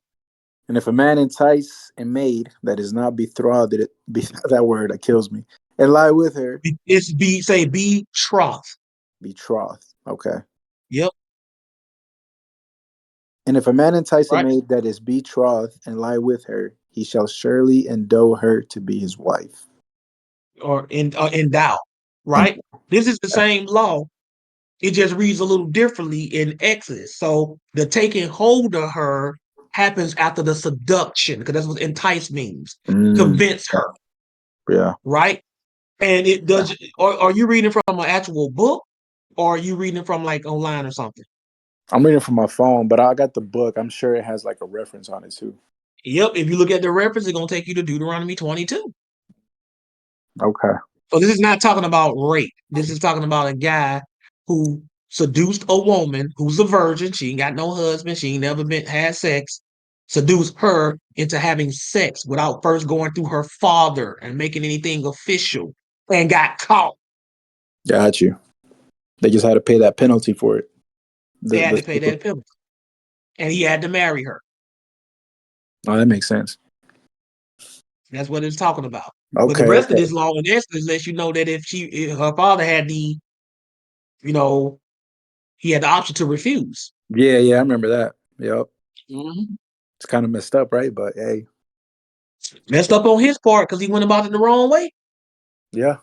And if a man entice a maid that is not betrothed, that word that kills me, and lie with her. It's betrothed. Betrothed. Okay. Yep. And if a man entice a Right. maid that is betrothed and lie with her, he shall surely endow her to be his wife. Or endow. Right? This is the same law. It just reads a little differently in Exodus. So the taking hold of her happens after the seduction, because that's what entice means. Convince her. Yeah. Right? And it does. Or are you reading from an actual book, or are you reading from like online or something? I'm reading from my phone, but I got the book. I'm sure it has like a reference on it too. Yep. If you look at the reference, it's gonna take you to Deuteronomy 22. Okay. So this is not talking about rape. This is talking about a guy who seduced a woman who's a virgin. She ain't got no husband. She ain't never been had sex. Seduced her into having sex without first going through her father and making anything official, and got caught. Got you. They just had to pay that penalty for it. They had to pay that penalty, and he had to marry her. Oh, that makes sense. That's what it's talking about. But the Okay. rest of this law in essence lets you know that if her father had the, you know, he had the option to refuse. Yeah, I remember that. Yep. Mhm. It's kind of messed up, right? But hey, Messed up on his part because he went about it the wrong way. yeah.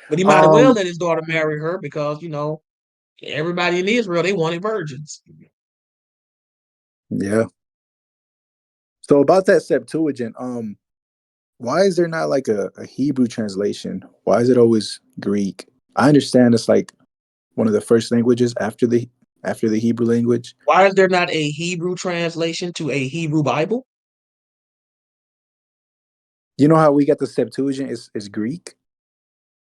But he might as well let his daughter marry her because, you know, everybody in Israel, they wanted virgins. Yeah. So about that Septuagint, why is there not like a Hebrew translation? Why is it always Greek? I understand it's like one of the first languages after the Hebrew language. Why is there not a Hebrew translation to a Hebrew Bible? You know how we got the Septuagint is Greek?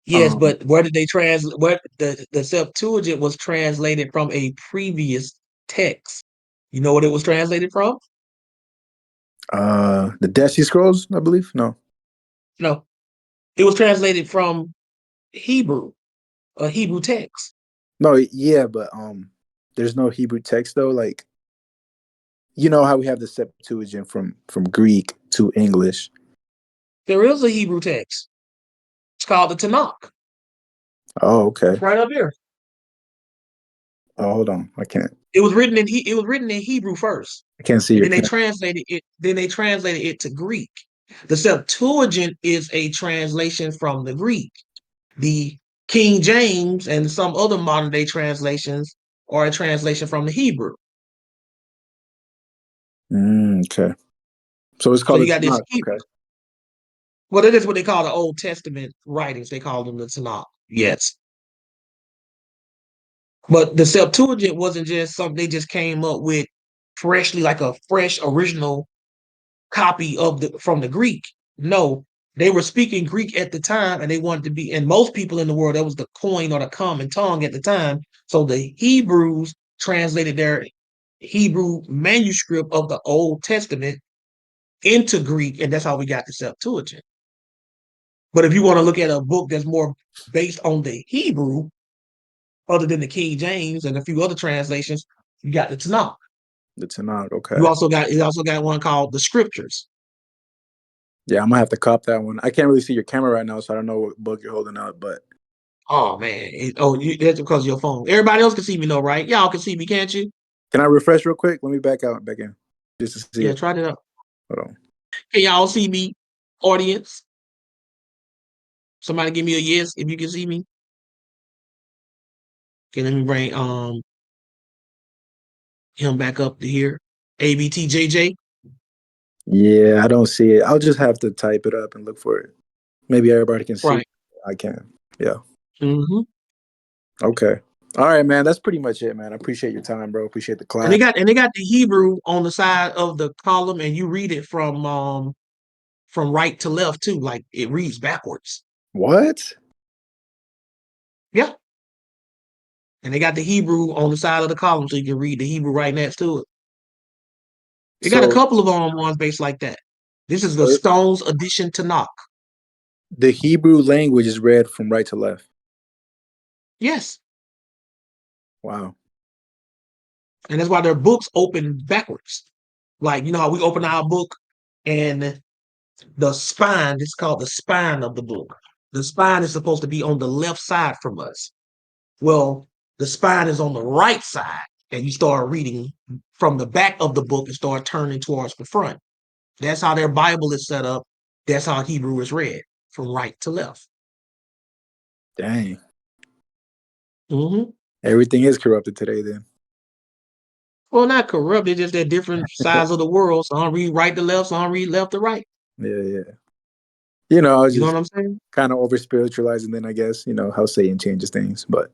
Yes, but where did they translate? What the Septuagint was translated from a previous text. You know what it was translated from? The Dead Sea Scrolls, I believe. No. No, it was translated from Hebrew, a Hebrew text. No, yeah, but there's no Hebrew text though. Like, you know how we have the Septuagint from Greek to English. There is a Hebrew text. It's called the Tanakh. Oh, okay. It's right up here. Oh, hold on. I can't It was written in Hebrew first, I can't see and your then they camera. translated it. Then they translated it to Greek. The Septuagint is a translation from the Greek. The King James and some other modern day translations are a translation from the Hebrew. Okay. So it's So called you the got this Tanakh. Hebrew. Okay. Well, it is what they call the Old Testament writings. They call them the Tanakh. Yes. But the Septuagint wasn't just something they just came up with freshly, like a fresh original copy of the from the Greek. No, they were speaking Greek at the time, and they wanted to be. And most people in the world, that was the coin or the common tongue at the time. So the Hebrews translated their Hebrew manuscript of the Old Testament into Greek, and that's how we got the Septuagint. But if you want to look at a book that's more based on the Hebrew, other than the King James and a few other translations, you got the Tanakh. The Tanakh. You Okay. also got one called the Scriptures. Yeah, I'm gonna have to cop that one. I can't really see your camera right now, so I don't know what book you're holding up. But Oh man, that's because of your phone. Everybody else can see me though, right? Y'all can see me, can't you? can I refresh real quick? Let me back in just to see Yeah, it. try that out. Hold on. Can y'all see me, audience? Somebody give me a yes if you can see me. Okay, let me bring him back up to here. ABTJJ. Yeah, I don't see it. I'll just have to type it up and look for it. Maybe everybody can see. Right. I can. Yeah. Mm-hmm. Okay. All right, man. That's pretty much it, man. I appreciate your time, bro. Appreciate the And they class. got the Hebrew on the side of the column, and you read it from right to left too. Like it reads backwards. What? Yeah. And they got the Hebrew on the side of the column so you can read the Hebrew right next to it. They got a So, couple of ones based like that. This is the so Stone's addition to Knock. the Hebrew language is read from right to left. Yes. Wow. And that's why their books open backwards. Like, you know how we open our book and the spine, it's called the spine of the book. The spine is supposed to be on the left side from us. Well, the spine is on the right side, and you start reading from the back of the book and start turning towards the front. That's how their Bible is set up. That's how Hebrew is read, from right to left. Dang. Mm-hmm. Everything is corrupted today then. Well, not corrupt. It's just that different sides of the world. Some read right to left, some read left to right. Yeah. You know, I was You know just what I'm saying? kind of over spiritualizing then I guess, you know, how Satan changes things. But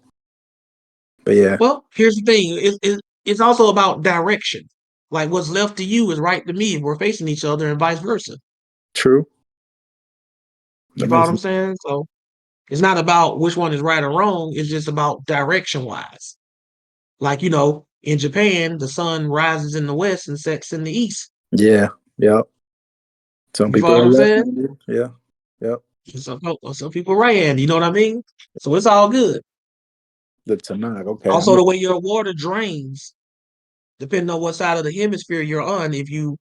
yeah. Well, here's the thing. It's also about direction. Like what's left to you is right to me if we're facing each other and vice versa. True. You That follow makes what I'm saying? So It's not about which one is right or wrong. It's just about direction wise. Like, you know, in Japan, the sun rises in the west and sets in the east. Yeah. Yep. Some You people follow what are I'm saying? left-handed. Yeah. Yep. Some people right-handed. You know what I mean? So it's all good. The Tanakh. Okay. Also, the way your water drains, depending on what side of the hemisphere you're on, if you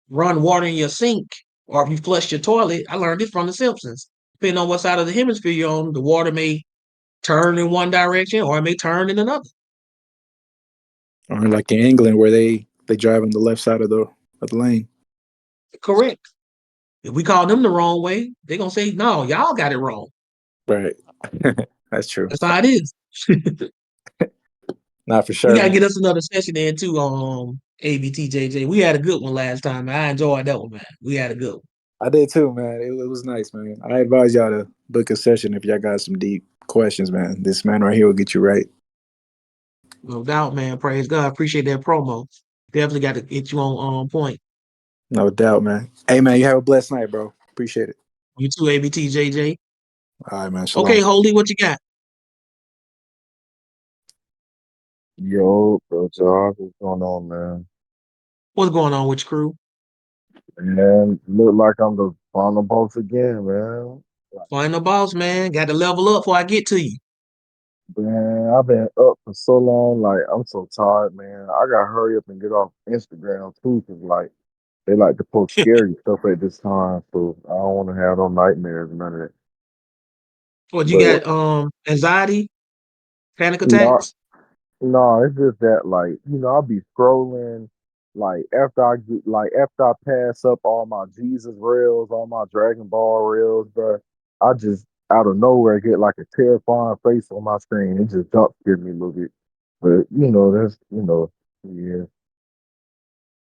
run water in your sink or if you flush your toilet, I learned this from The Simpsons. Depending on what side of the hemisphere you're on, the water may turn in one direction or it may turn in another. Or like in England where they drive on the left side of the lane. Correct. If we call them the wrong way, they're gonna say, no, y'all got it wrong. Right. That's true. That's how it is. Not for We sure. gotta Man. get us another session in too on ABTJJ. We had a good one last time. I enjoyed that one, man. We had a good one. I did too, man. It was nice, man. I advise y'all to book a session if y'all got some deep questions, man. This man right here will get you right. No doubt, man. Praise God. Appreciate that promo. Definitely got to get you on point. No doubt, man. Hey, man, you have a blessed night, bro. Appreciate it. You too, ABTJJ. All right, man. Shalom. Okay, Holy, what you got? Yo, bro, Josh, what's going on, man? What's going on with your crew? Man, look like I'm the final boss again, man. Final boss, man. Got to level up before I get to you. Man, I've been up for so long, like I'm so tired, man. I gotta hurry up and get off Instagram too, cause like they like to post scary stuff at this time, so I don't want to have no nightmares, none of that. What you But got? Anxiety, panic no, attacks. no, it's just that like I'll be scrolling, like after I pass up all my Jesus reels, all my Dragon Ball reels, bro. I just out of nowhere get like a terrifying face on my screen. It just jump scared me a little bit. But that's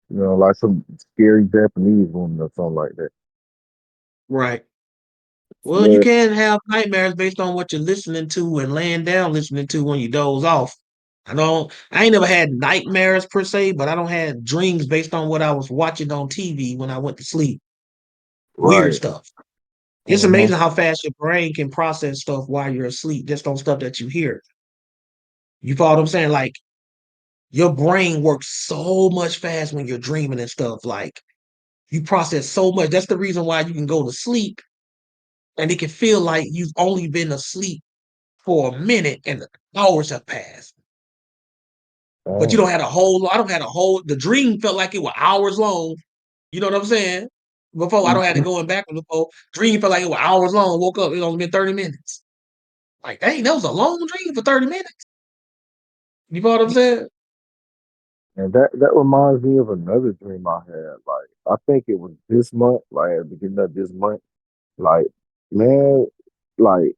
yeah, like some scary Japanese woman or something like that. Right. Well, you But can have nightmares based on what you're listening to and laying down listening to when you doze off. I ain't never had nightmares per se, but I don't have dreams based on what I was watching on TV when I went to sleep. Weird right. stuff. It's hmm amazing how fast your brain can process stuff while you're asleep, just on stuff that you hear. You follow what I'm saying? Like your brain works so much fast when you're dreaming and stuff. Like you process so much. That's the reason why you can go to sleep and it can feel like you've only been asleep for a minute and hours have passed. But you don't Oh. have a whole, I don't have a whole, the dream felt like it was hours long. You know what I'm saying? Before I don't have to Mhm. go back before. Dream felt like it was hours long. Woke up, it only been 30 minutes. Like, dang, that was a long dream for 30 minutes. You know what I'm saying? And that reminds me of another dream I had. Like I think it was this month, like at the beginning of this month. Like, man, like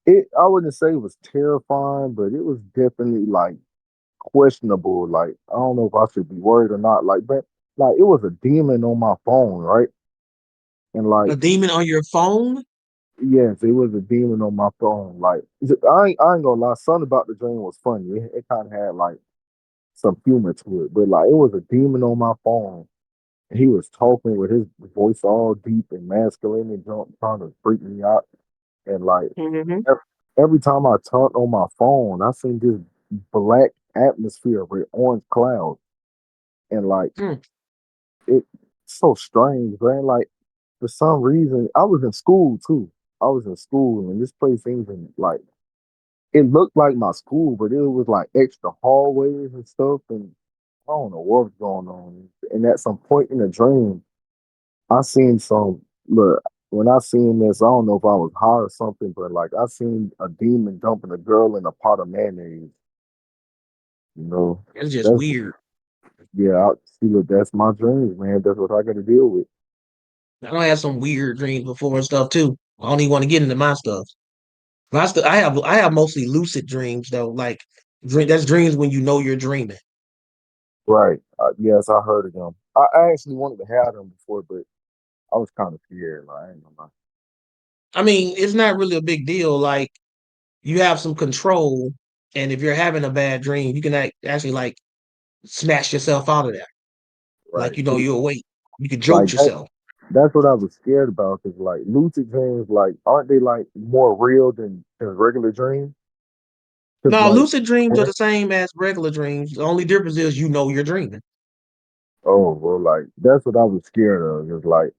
I wouldn't say it was terrifying, but it was definitely like questionable. Like, I don't know if I should be worried or not. Like, but like it was a demon on my phone, right? And like, A demon on your phone? yes, it was a demon on my phone. Like, I ain't gonna lie, something about the dream was funny. It kind of had like some humor to it, but like it was a demon on my phone. And he was talking with his voice all deep and masculine and trying to freak me out. And like Mm-hmm. every time I turned on my phone, I seen this black atmosphere with orange clouds. And like Mm. it's so strange, man. Like for some reason, I was in school too. I was in school and this place ain't even like it looked like my school, but it was like extra hallways and stuff. And I don't know what was going on. And at some point in the dream, I seen some look when I seen this, I don't know if I was high or something, but like I seen a demon dumping a girl in a pot of mayonnaise. You know, It's just that's weird. yeah. See, look, that's my dreams, man. That's what I got to deal with. I don't have some weird dreams before and stuff too. I don't even want to get into my stuff. I have mostly lucid dreams though. Like that's dreams when you know you're dreaming. Right? Yes, I heard of them. I actually wanted to have them before, but I was kind of scared. Like, I ain't gonna lie. I mean, it's not really a big deal. Like you have some control, and if you're having a bad dream, you can actually like snatch yourself out of that. Like Right? you know you're awake. You can Like jolt that. yourself. that's what I was scared about. Cause like lucid dreams, like aren't they like more real than regular dreams? Cause No, like lucid dreams are the same as regular dreams. The only difference is you know you're dreaming. oh well, like that's what I was scared of. Is like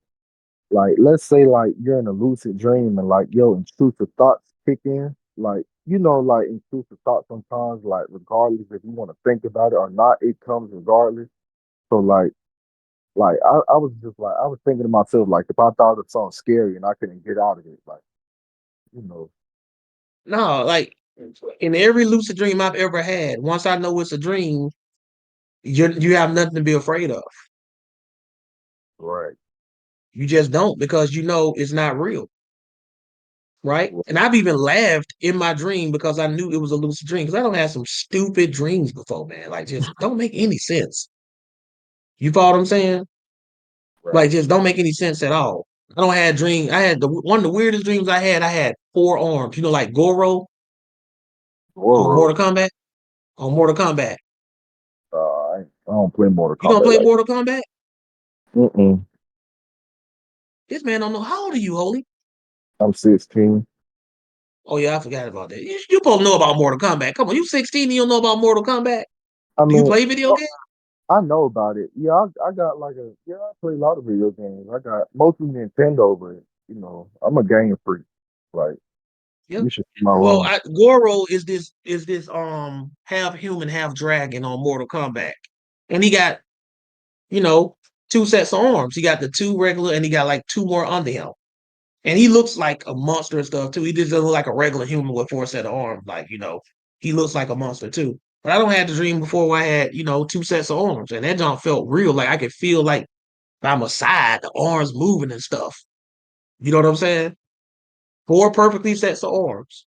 let's say like you're in a lucid dream and like your intrusive thoughts kick in. Like like intrusive thoughts sometimes, like regardless if you want to think about it or not, it comes regardless. So like I was just like I was thinking to myself, like if I thought of something scary and I couldn't get out of it, like you know, No, like in every lucid dream I've ever had, once I know it's a dream, you have nothing to be afraid of. right. You just don't because you know it's not real, right? And I've even laughed in my dream because I knew it was a lucid dream because I don't have some stupid dreams before, man. Like just don't make any sense. You follow what I'm saying? Right. Like just don't make any sense at all. I don't have dream. I had one of the weirdest dreams I had. I had 4 arms. You know, like Goro on Goro. Mortal Kombat. On Mortal Kombat. I don't play Mortal You don't Kombat play like Mortal Kombat? mm. This man don't know. How old are you, Holy? I'm 16. Oh yeah, I forgot about that. You supposed to know about Mortal Kombat. Come on, you 16 and you don't know about Mortal Kombat? I Do you mean, play video games? I know about it. Yeah, I got like I play a lot of video games. I got mostly Nintendo, but I'm a game freak. Like Yep. you should see my Well, room. Goro is this half human, half dragon on Mortal Kombat, and he got you know 2 sets of arms. He got the 2 regular, and he got like 2 more under him. And he looks like a monster and stuff too. He just doesn't look like a regular human with 4 sets of arms. Like he looks like a monster too. But I don't have the dream before where I had 2 sets of arms, and that don't felt real. Like I could feel like by my side, the arms moving and stuff. You know what I'm saying? 4 perfectly sets of arms.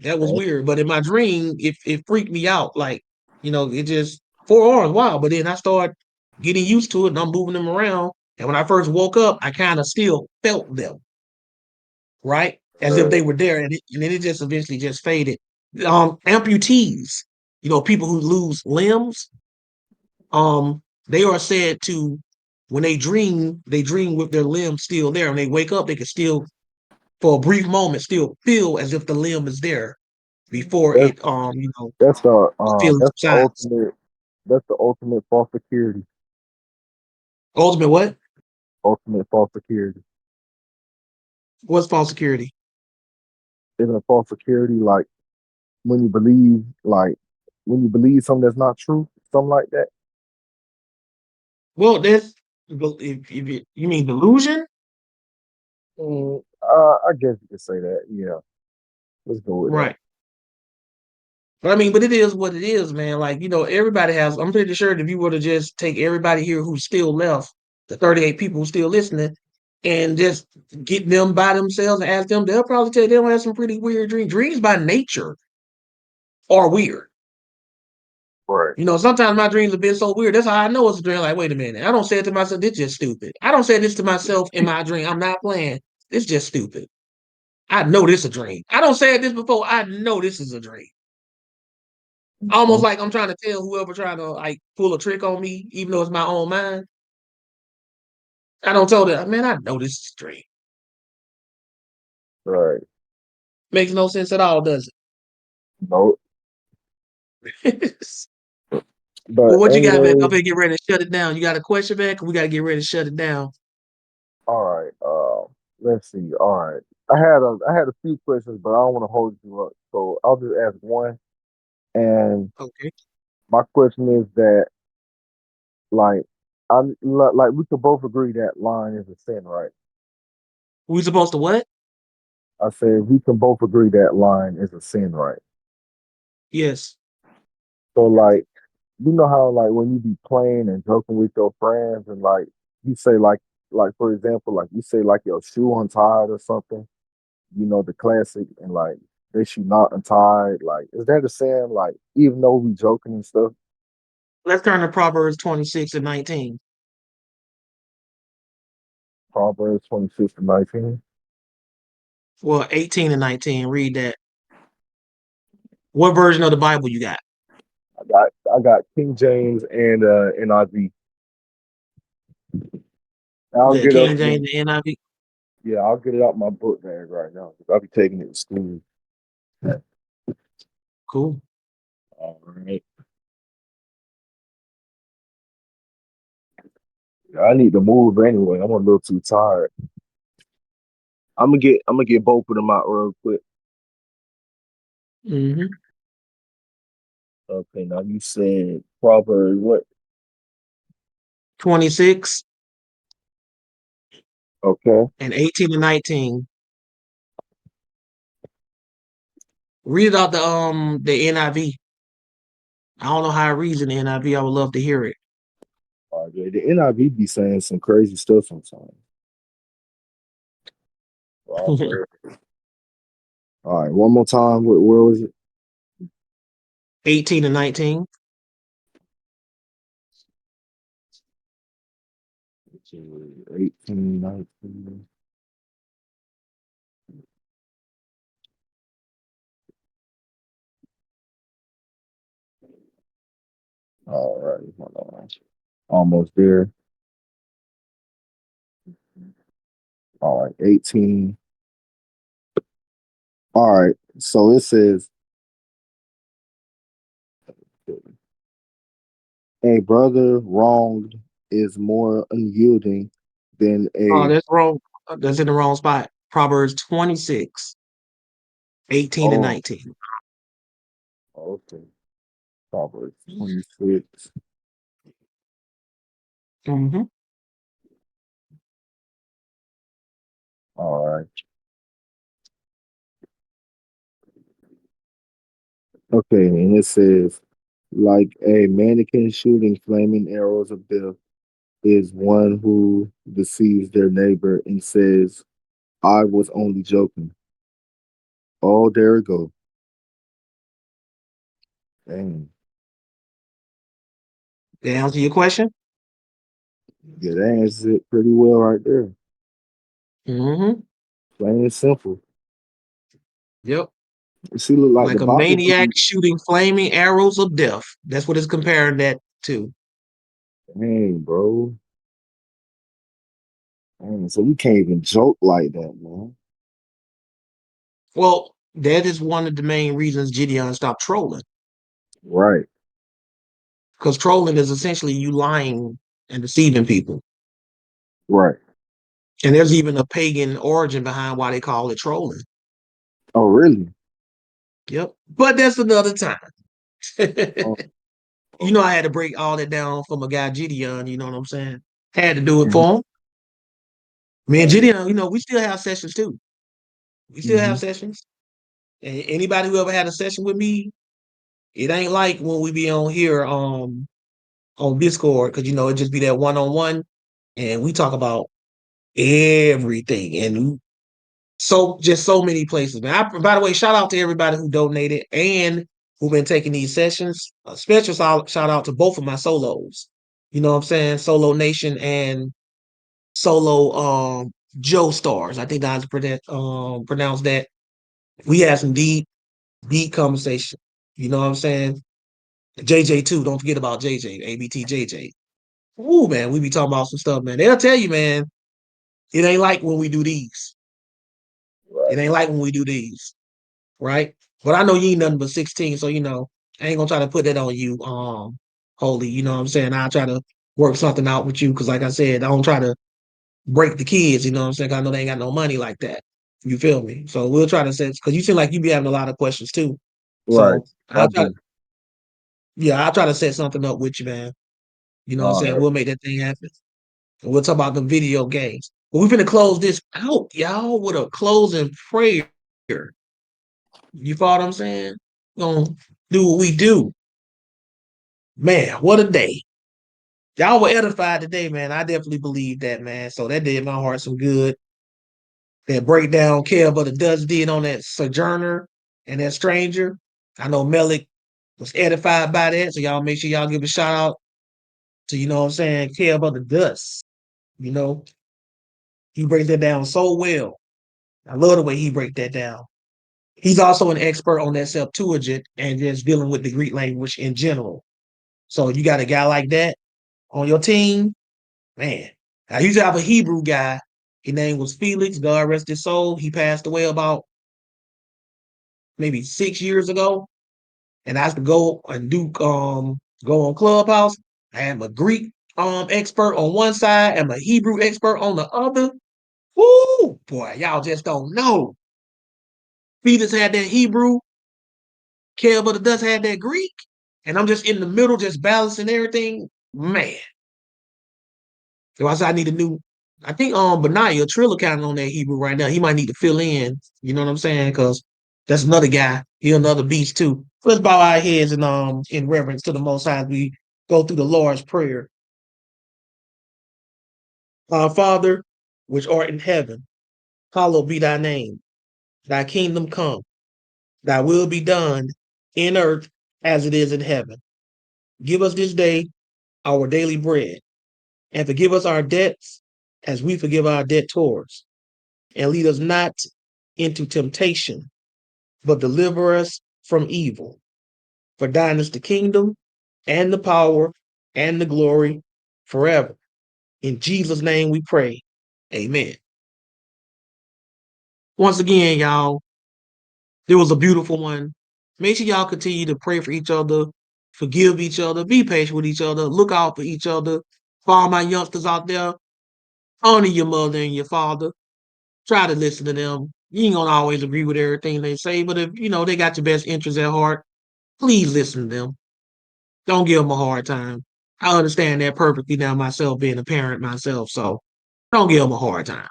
That was weird. But in my dream, it freaked me out. Like, it just 4 arms, wow. But then I started getting used to it and I'm moving them around. And when I first woke up, I kind of still felt them, right? As if they were there. And then it just eventually just faded. Amputees, people who lose limbs, they are said to when they dream with their limbs still there. When they wake up, they can still, for a brief moment, still feel as if the limb is there before That's it that's the feeling that's the subsides. ultimate false security. Ultimate what? Ultimate false security. What's false security? Isn't a false security like when you believe something that's not true, something like that? Well, if you mean delusion, I guess you could say that. Yeah, let's go with that. right? But I mean, but it is what it is, man. Like, everybody has. I'm pretty sure that if you were to just take everybody here who's still left, the 38 people who's still listening, and just get them by themselves and ask them, they'll probably tell you they'll have some pretty weird dreams. Dreams by nature are weird. Right. Sometimes my dreams have been so weird. That's how I know it's a dream. Like, wait a minute. I don't say it to myself. This just stupid. I don't say this to myself in my dream. I'm not playing. It's just stupid. I know this is a dream. I don't say this before. I know this is a dream. Almost like I'm trying to tell whoever trying to like pull a trick on me, even though it's my own mind. I don't tell them, man, I know this is a dream. Right. Makes no sense at all, does No. it? But Well, what you got, man? I'm anyway, gonna get ready to shut it down. You got a question, man? We gotta get ready to shut it down. all right. Let's see. All right. I had a few questions, but I don't want to hold you up, so I'll just ask one. And Okay. my question is that, like, like we could both agree that lying is a sin, right? We supposed to what? I said we can both agree that lying is a sin, right? Yes. So, like, you know how like when you be playing and joking with your friends, and like you say like for example, like you say like your shoe untied or something, the classic, and like they should not untied. Like, is that a sin? Like, even though we joking and stuff. Let's turn to Proverbs 26 and 19. Proverbs 26 and 19. Well, 18 and 19. Read that. What version of the Bible you got? I got King James and NIV. I'll The get up. King James and NIV. Yeah, I'll get it out my book bag right now. 'Cause I'll be taking it to school. Cool. All right. I need to move anyway. I'm a little too tired. I'm gonna get both of them out real quick. Mm-hmm. Okay, now you said Proverbs what? 26 Okay. and 18 and 19. Read out the NIV. I don't know how it reads in the NIV. I would love to hear it. All right, yeah, the NIV be saying some crazy stuff sometimes. Proverbs. All right, one more time. Where was it? 18 and 19. 18, 19. All right, hold on. Almost there. All right, 18. All right, so it says, a brother wronged is more unyielding than Oh, a. that's wrong. That's in the wrong spot. Proverbs 26, 18 and Oh, 19. okay. Proverbs 26. Mm-hmm. All right. Okay, and it says, like a mannequin shooting flaming arrows of death is one who deceives their neighbor and says, I was only joking. Oh, there we go. Dang. Did that answer your question? Yeah, that answers it pretty well right there. Mm-hmm. Plain and simple. Yep. You see, look like the Like a Bible maniac believe. shooting flaming arrows of death. That's what it's comparing that to. Dang, bro. Dang, so we can't even joke like that, man. Well, that is one of the main reasons Gideon stopped trolling. Right, Because trolling is essentially you lying and deceiving people. right. And there's even a pagan origin behind why they call it trolling. Oh, really? Yep. But that's another time. Oh, You know, I had to break all that down for my guy Gideon, you know what I'm saying? Had to do it mhm. for him. Me and Right. Gideon, you know, we still have sessions too. We still Mm-hmm. have sessions. And anybody who ever had a session with me, it ain't like when we be on here on Discord, because you know, it just be that one-on-one and we talk about everything. And so just so many places, man. By the way, shout out to everybody who donated and who've been taking these sessions. A special shout out to both of my solos. You know what I'm saying? Solo Nation and Solo Joe Stars. I think that's pronounced that. We had some deep conversation. You know what I'm saying? JJ too. Don't forget about JJ, ABT JJ. Ooh, man, we be talking about some stuff, man. They'll tell you, man, it ain't like when we do these. It Right. ain't like when we do these. Right? But I know you ain't nothing but 16, so you know, I ain't gonna try to put that on you, Holy. You know what I'm saying? I'll try to work something out with you because like I said, I don't try to break the kids, you know what I'm saying? 'Cause I know they ain't got no money like that. You feel me? So we'll try to set because you seem like you be having a lot of questions too. Right. So I I'll try do. I'll try to set something up with you, man. You know what I'm All saying? right. We'll make that thing happen. And we'll talk about the video games. But we're gonna close this out, y'all, with a closing prayer. You follow what I'm saying? We're gonna do what we do. Man, what a day. Y'all were edified today, man. I definitely believe that, man. So that did my heart some good. That breakdown Kev of the Dutch did on that Sojourner and that Stranger. I know Melik was edified by that. So y'all make sure y'all give a shout out to, you know what I'm saying, Kev of the Dust. You know, he breaks that down so well. I love the way he break that down. He's also an expert on that Septuagint and just dealing with the Greek language in general. So you got a guy like that on your team, man. I used to have a Hebrew guy. His name was Felix. God rest his soul. He passed away about maybe 6 years ago. And I used to go and go on Clubhouse. I am a Greek expert on one side and a Hebrew expert on the other. Woo, boy, y'all just don't know. Felix had that Hebrew, Kev of the Dust had that Greek, and I'm just in the middle, just balancing everything. Man. So I said I need a new. I think Benaiah Triller kind of on that Hebrew right now. He might need to fill in. You know what I'm saying? Because that's another guy. He another beast too. Let's bow our heads in reverence to the Most High as we go through the Lord's Prayer. Our Father, which art in heaven, hallowed be thy name. Thy kingdom come. Thy will be done in earth as it is in heaven. Give us this day our daily bread, and forgive us our debts as we forgive our debtors. And lead us not into temptation, but deliver us from evil. For thine is the kingdom, and the power, and the glory forever. In Jesus' name we pray. Amen. Once again, y'all, there was a beautiful one. Make sure y'all continue to pray for each other, forgive each other, be patient with each other, look out for each other. For all my youngsters out there, honor your mother and your father. Try to listen to them. You ain't gonna always agree with everything they say, but if they got your best interests at heart, please listen to them. Don't give them a hard time. I understand that perfectly now myself, being a parent myself, so don't give them a hard time.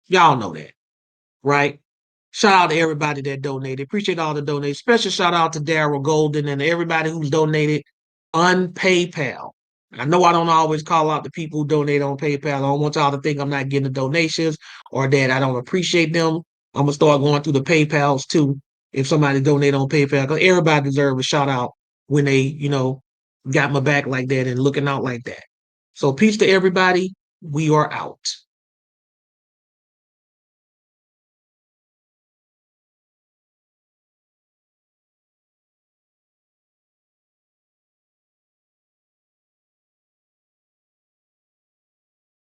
Y'all know that, right? Shout out to everybody that donated. Appreciate all the donations. Special shout out to Daryl Golden and everybody who's donated on PayPal. I know I don't always call out the people who donate on PayPal. I don't want y'all to think I'm not getting the donations or that I don't appreciate them. I'm gonna start going through the PayPals too if somebody donate on PayPal, because everybody deserves a shout out when they, got my back like that and looking out like that. So peace to everybody. We are out.